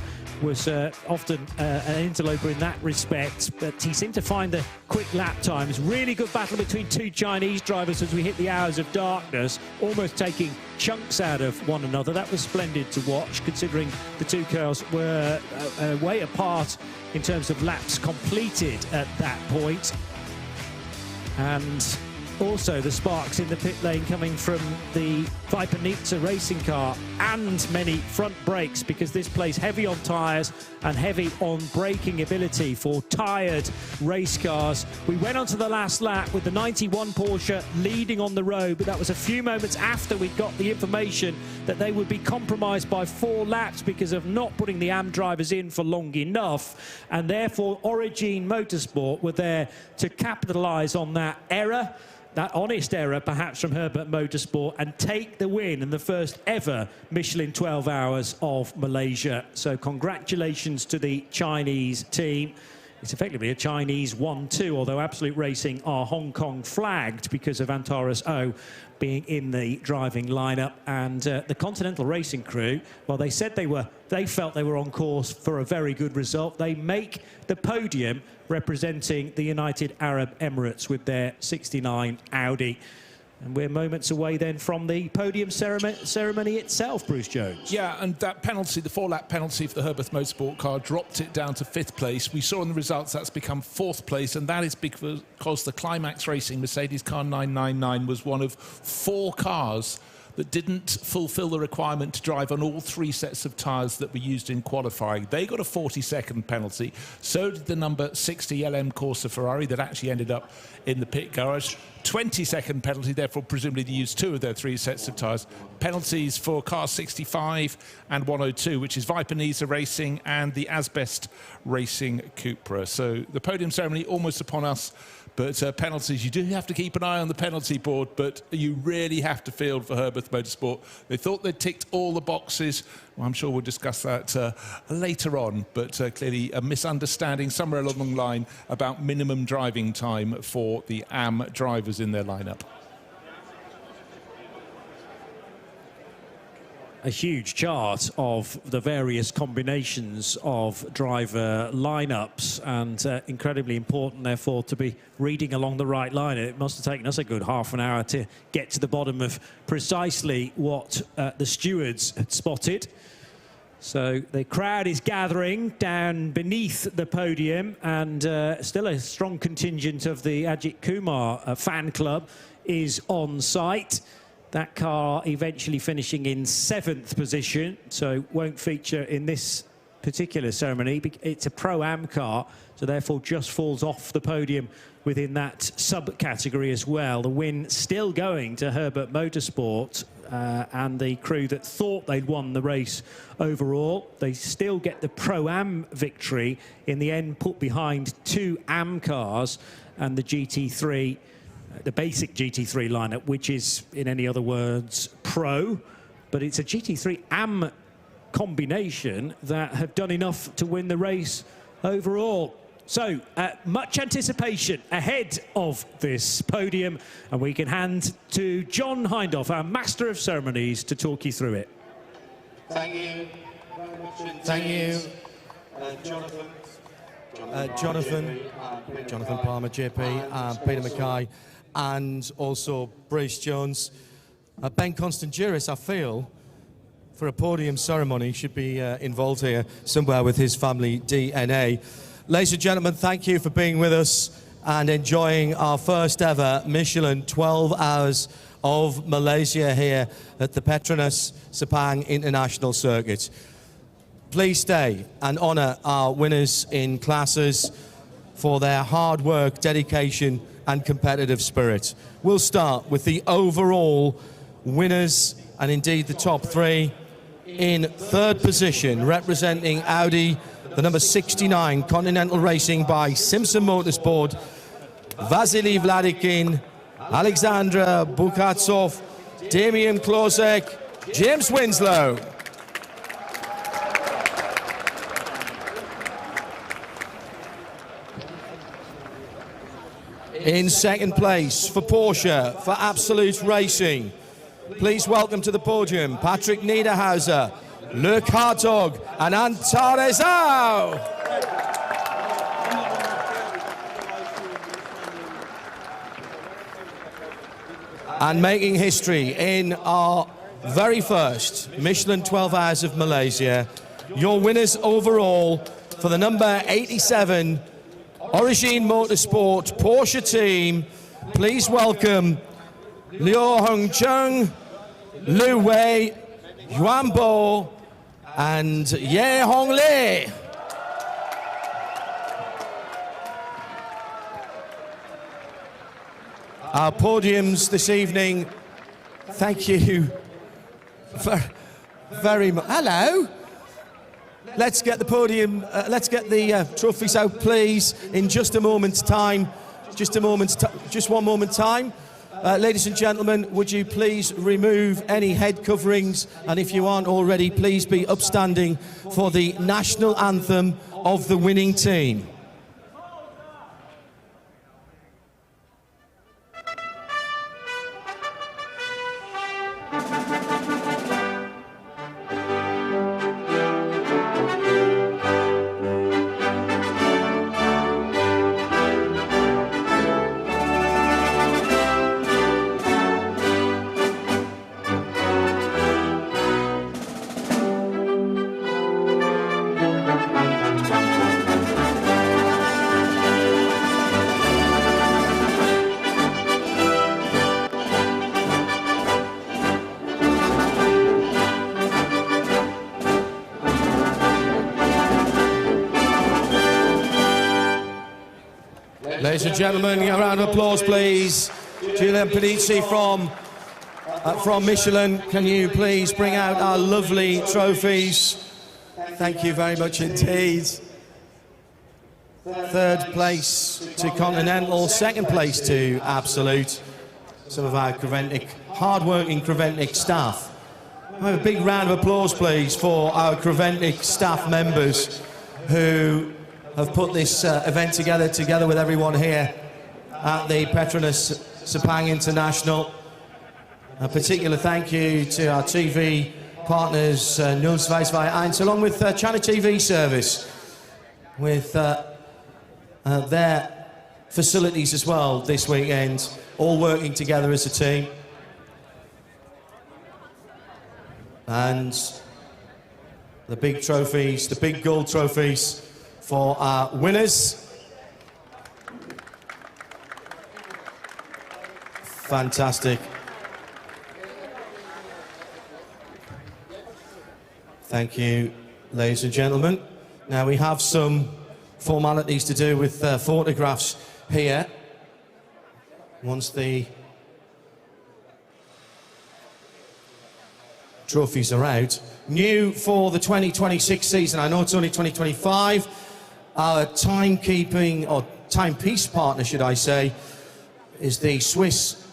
was often an interloper in that respect, but he seemed to find the quick lap times. Really good battle between two Chinese drivers as we hit the hours of darkness, almost taking chunks out of one another. That was splendid to watch, considering the two cars were way apart in terms of laps completed at that point. And also the sparks in the pit lane coming from the Viper Nizza racing car, and many front brakes, because this plays heavy on tyres and heavy on braking ability for tired race cars. We went on to the last lap with the 91 Porsche leading on the road, but that was a few moments after we got the information that they would be compromised by 4 laps because of not putting the AM drivers in for long enough, and therefore Origin Motorsport were there to capitalise on that error, that honest error perhaps from Herbert Motorsport, and take the win in the first ever Michelin 12 Hours of Malaysia. So congratulations to the Chinese team. It's effectively a Chinese 1-2, although Absolute Racing are Hong Kong flagged because of Antares O being in the driving lineup. And the Continental Racing crew, well, they said they felt they were on course for a very good result. They make the podium representing the United Arab Emirates with their 69 Audi. And we're moments away then from the podium ceremony itself, Bruce Jones. Yeah, and that penalty, the 4-lap penalty for the Herbert Motorsport car, dropped it down to 5th place. We saw in the results that's become 4th place, and that is because the Climax Racing Mercedes car 999 was one of 4 cars that didn't fulfill the requirement to drive on all 3 sets of tyres that were used in qualifying. They got a 40-second penalty. So did the number 60 LM Corsa Ferrari that actually ended up in the pit garage. 20-second penalty, therefore presumably they used 2 of their 3 sets of tyres. Penalties for car 65 and 102, which is Viper Nizza Racing and the Asbest Racing Cupra. So the podium ceremony almost upon us, but penalties, you do have to keep an eye on the penalty board, but you really have to field for Herbert Motorsport. They thought they'd ticked all the boxes. Well, I'm sure we'll discuss that later on, but clearly a misunderstanding somewhere along the line about minimum driving time for the AM drivers in their lineup. A huge chart of the various combinations of driver lineups, and incredibly important, therefore, to be reading along the right line. It must have taken us a good half an hour to get to the bottom of precisely what the stewards had spotted. So the crowd is gathering down beneath the podium, and still a strong contingent of the Ajith Kumar fan club is on site. That car eventually finishing in 7th position, so won't feature in this particular ceremony. It's a Pro-Am car, so therefore just falls off the podium within that subcategory as well. The win still going to Herbert Motorsport and the crew that thought they'd won the race overall. They still get the Pro-Am victory, in the end put behind 2 Am cars and the GT3, the basic GT3 lineup, which is, in any other words, Pro, but it's a GT3 Am combination that have done enough to win the race overall. So, much anticipation ahead of this podium, and we can hand to John Hindhoff, our Master of Ceremonies, to talk you through it. Thank you. Thank you. Jonathan Palmer, JP, and Peter Mackay, and also Brace Jones. Ben Constantiouris, I feel, for a podium ceremony, should be involved here somewhere with his family DNA. Ladies and gentlemen, thank you for being with us and enjoying our first ever Michelin 12 Hours of Malaysia here at the Petronas Sepang International Circuit. Please stay and honour our winners in classes for their hard work, dedication and competitive spirit. We'll start with the overall winners, and indeed the top 3. In 3rd position, representing Audi, the number 69 Continental Racing by Simpson Motorsport, Vasily Vladikin, Alexandra Bukatsov, Damian Klosek, James Winslow. In 2nd place for Porsche, for Absolute Racing, please welcome to the podium Patrick Niederhauser, Luc Hartog and Antarezau. And making history in our very first Michelin 12 Hours of Malaysia, your winners overall for the number 87 Origin Motorsport Porsche team, please welcome Liu Hongcheng, Lu Wei, Yuan Bo, and Ye Hong Lee. Our podiums this evening, thank you very much. Hello. Let's get the podium, let's get the trophies out, please, in just a moment's time. Just one moment's time. Ladies and gentlemen, would you please remove any head coverings, and if you aren't already, please be upstanding for the national anthem of the winning team. Ladies and gentlemen, a round of applause, please. Julian Pedizzi from Michelin, can you please bring out our lovely trophies? Thank you very much indeed. 3rd place to Continental, 2nd place to Absolute. Some of our Creventic, hard-working Creventic staff. Have a big round of applause, please, for our Creventic staff members who have put this event together with everyone here at the Petronas Sepang International. A particular thank you to our TV partners, 021, along with China TV Service, with their facilities as well this weekend, all working together as a team. And the big trophies, the big gold trophies for our winners. Fantastic. Thank you ladies and gentlemen. Now we have some formalities to do with photographs here. Once the trophies are out. New for the 2026 season, I know it's only 2025, our timekeeping, or timepiece partner, should I say, is the Swiss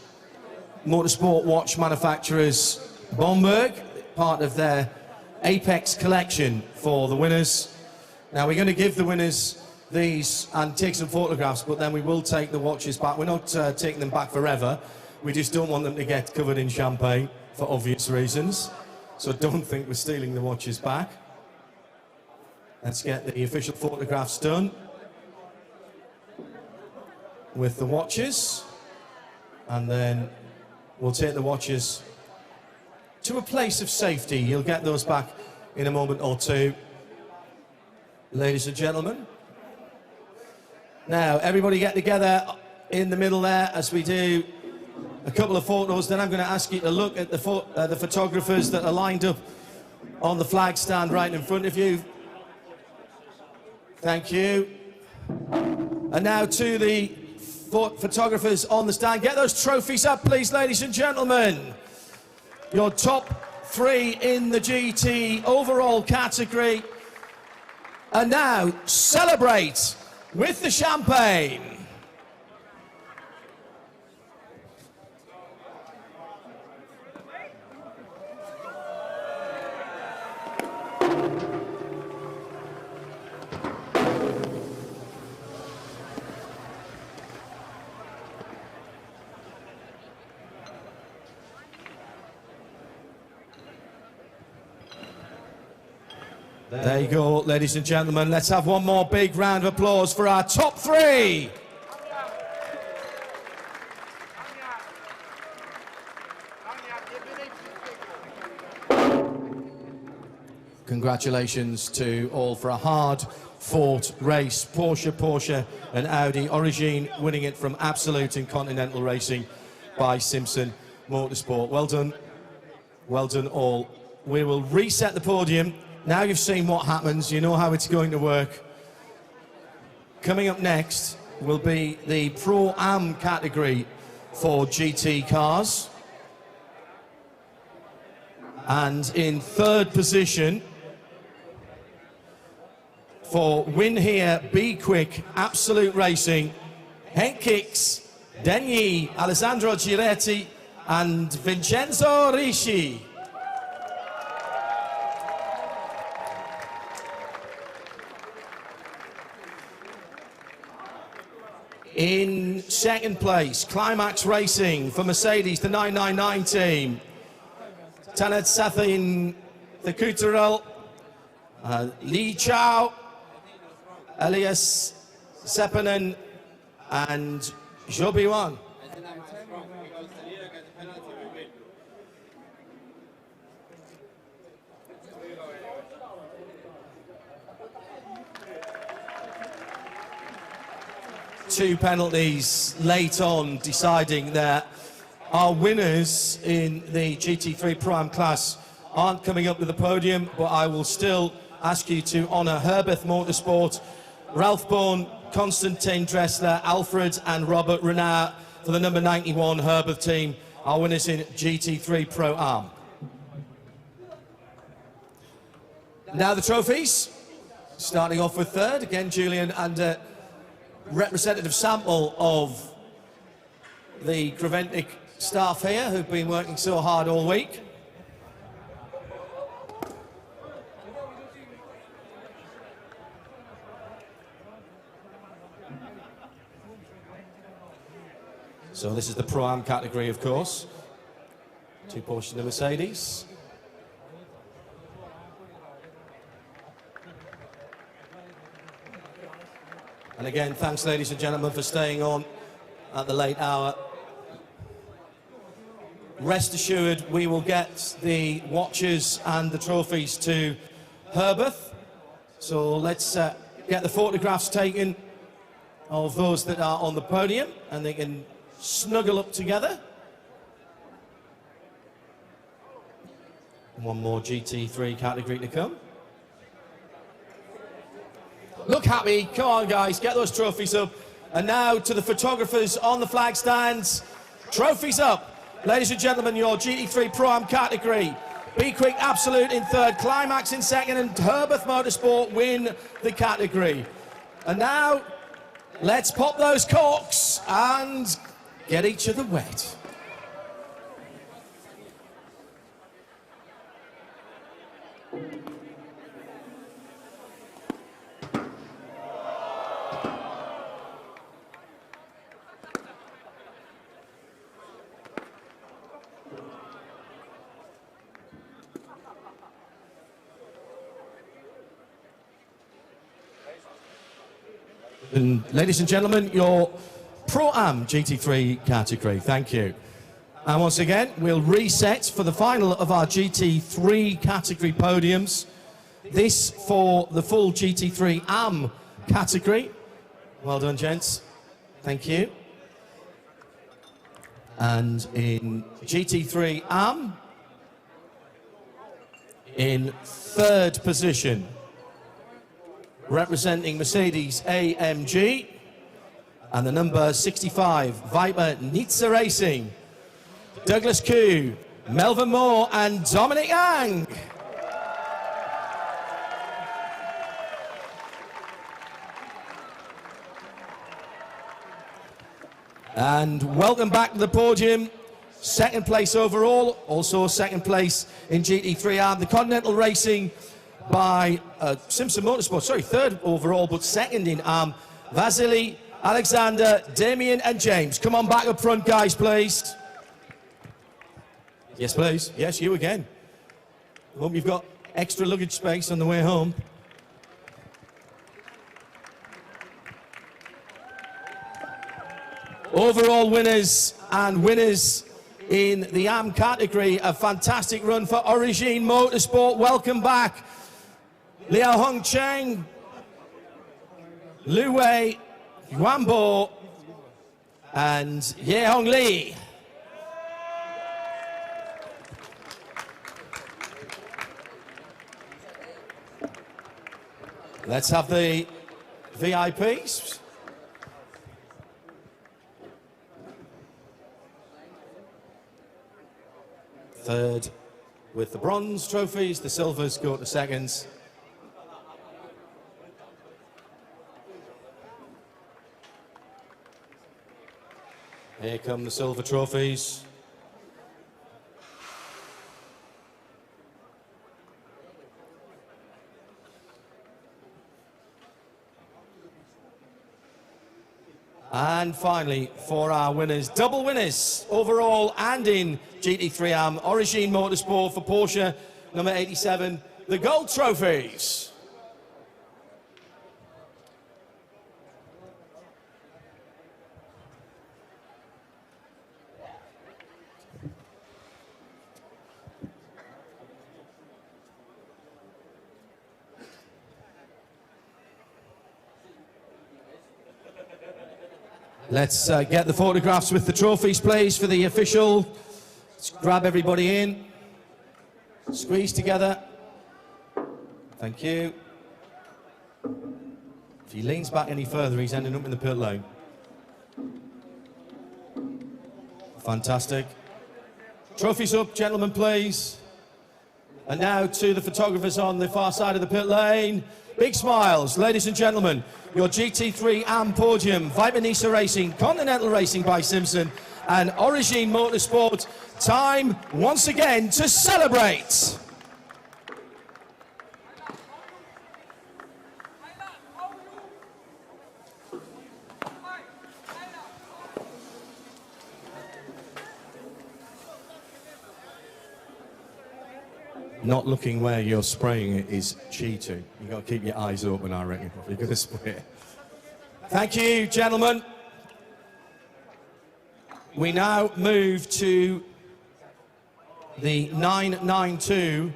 motorsport watch manufacturers Bomberg, part of their Apex collection for the winners. Now we're going to give the winners these and take some photographs, but then we will take the watches back. We're not taking them back forever. We just don't want them to get covered in champagne for obvious reasons. So don't think we're stealing the watches back. Let's get the official photographs done with the watches, and then we'll take the watches to a place of safety. You'll get those back in a moment or two, ladies and gentlemen. Now, everybody get together in the middle there as we do a couple of photos. Then I'm going to ask you to look at the photographers that are lined up on the flag stand right in front of you. Thank you. And now to the photographers on the stand. Get those trophies up, please, ladies and gentlemen. Your top 3 in the GT overall category. And now, celebrate with the champagne. There you go, ladies and gentlemen. Let's have one more big round of applause for our top 3. Congratulations to all for a hard-fought race. Porsche, and Audi. Origin winning it from Absolute in Continental Racing by Simpson Motorsport. Well done. Well done all. We will reset the podium. Now you've seen what happens, you know how it's going to work. Coming up next will be the Pro-Am category for GT cars. And in 3rd position, for Win Here, Be Quick, Absolute Racing, Henk Kicks, Denyi, Alessandro Giretti, and Vincenzo Ricci. In 2nd place, Climax Racing for Mercedes, the 999 team. Tanat Sathin, the Kuterel, Li Chao, Elias Seppanen, and Jobiwan. Two penalties late on, deciding that our winners in the GT3 Pro-Am class aren't coming up to the podium, but I will still ask you to honour Herbeth Motorsport, Ralph Bourne, Constantine Dressler, Alfred and Robert Renard for the number 91 Herbeth team, our winners in GT3 Pro-Am. Now the trophies, starting off with 3rd, again Julian and representative sample of the Creventic staff here who've been working so hard all week. So this is the Pro-Am category, of course. 2 Porsche and a Mercedes. And again, thanks, ladies and gentlemen, for staying on at the late hour. Rest assured, we will get the watches and the trophies to Herbeth. So let's get the photographs taken of those that are on the podium, and they can snuggle up together. One more GT3 category to come. look happy. Come on, guys, get those trophies up. And now to the photographers on the flag stands. Trophies up. Ladies and gentlemen, your GT3 Pro-Am category. Be Quick Absolute in third, Climax in second, and Herbeth Motorsport win the category. And now, let's pop those corks and get each other wet. And ladies and gentlemen, your Pro-Am GT3 category. Thank you. And once again, we'll reset for the final of our GT3 category podiums. This for the full GT3 AM category. Well done, gents. Thank you. And in GT3 AM, in third position, representing Mercedes AMG, and the number 65, Viper Nizza Racing, Douglas Koo, Melvin Moore, and Dominic Yang. And welcome back to the podium. Second place overall, also second place in GT3 AM, the Continental Racing by Simpson Motorsport, sorry, third overall, but second in AM, Vasily, Alexander, Damien, and James. Come on back up front, guys, please. Yes, please. Yes, you again. Hope you've got extra luggage space on the way home. Overall winners and winners in the AM category, a fantastic run for Origin Motorsport. Welcome back. Liao Hong Cheng, Lu Wei, Yuan Bo, and Ye Hong Lee. Let's have the VIPs. Third with the bronze trophies, the silvers go to seconds. Here come the silver trophies. And finally, for our winners, double winners overall and in GT3 AM, Origin Motorsport for Porsche, number 87, the gold trophies. Let's get the photographs with the trophies, please, for the official. Let's grab everybody in. Squeeze together. Thank you. If he leans back any further, he's ending up in the pit lane. Fantastic. Trophies up, gentlemen, please. And now to the photographers on the far side of the pit lane. Big smiles, ladies and gentlemen. Your GT3 AM podium, Viper Nizza Racing, Continental Racing by Simpson, and Origin Motorsport. Time, once again, to celebrate. Not looking where you're spraying it is cheating. You've got to keep your eyes open, I reckon, if you're going to spray it. Thank you, gentlemen. We now move to the 992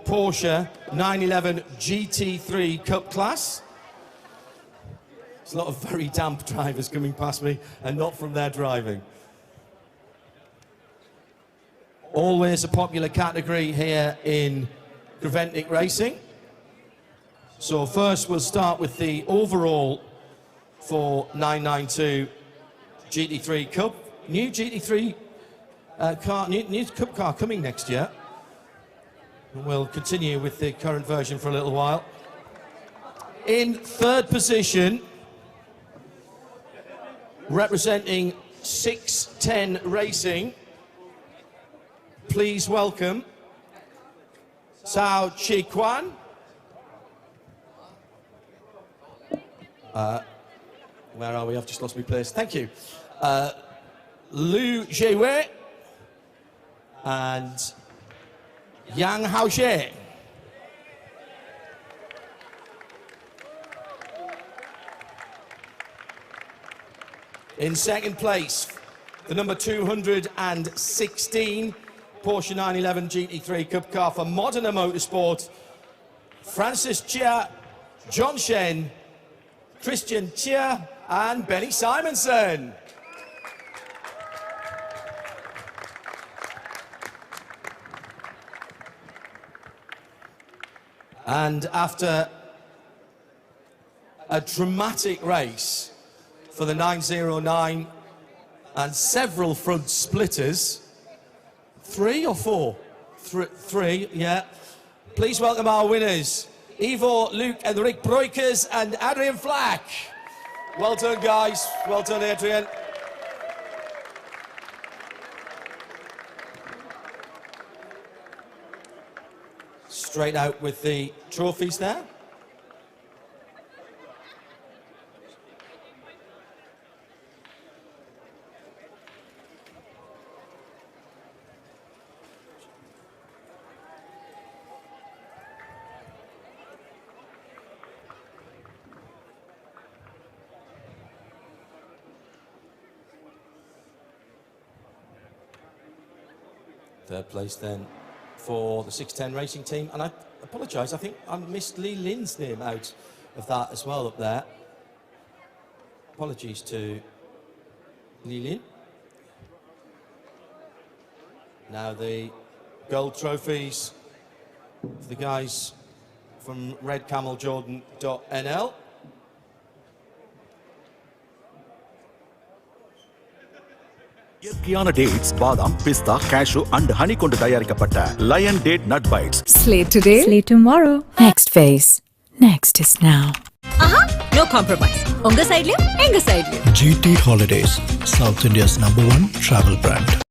Porsche 911 GT3 Cup class. There's a lot of very damp drivers coming past me and not from their driving. Always a popular category here in Creventic Racing. So first we'll start with the overall for 992 GT3 Cup. New GT3 car, new Cup car coming next year. And we'll continue with the current version for a little while. In third position, representing 610 Racing, please welcome Sao Chi Kwan. Where are we? I've just lost my place. Thank you. Lu Jiewei and Yang Haoxie. In second place, the number 216 Porsche 911 GT3 Cup car for Modena Motorsport, Francis Chia, John Shen, Christian Chia and Benny Simonson. And after a dramatic race for the 909 and several front splitters, 3 or 4? 3, yeah. Please welcome our winners, Ivo, Luke and Rick Broikers and Adrian Flack. Well done, guys. Well done, Adrian. Straight out with the trophies there. Third place then for the 610 Racing team, and I apologise, I think I missed Lee Lin's name out of that as well up there. Apologies to Lee Lin. Now the gold trophies for the guys from redcameljordan.nl. இயற்கையான dates பாதாம் பிஸ்தா cashew and honey கொண்டு தயாரிக்கப்பட்ட lion date nut bites. Slate today, slate tomorrow. Next phase. Next is now. No compromise. Unga side liya, enga side liya. GT Holidays, South India's #1 travel brand.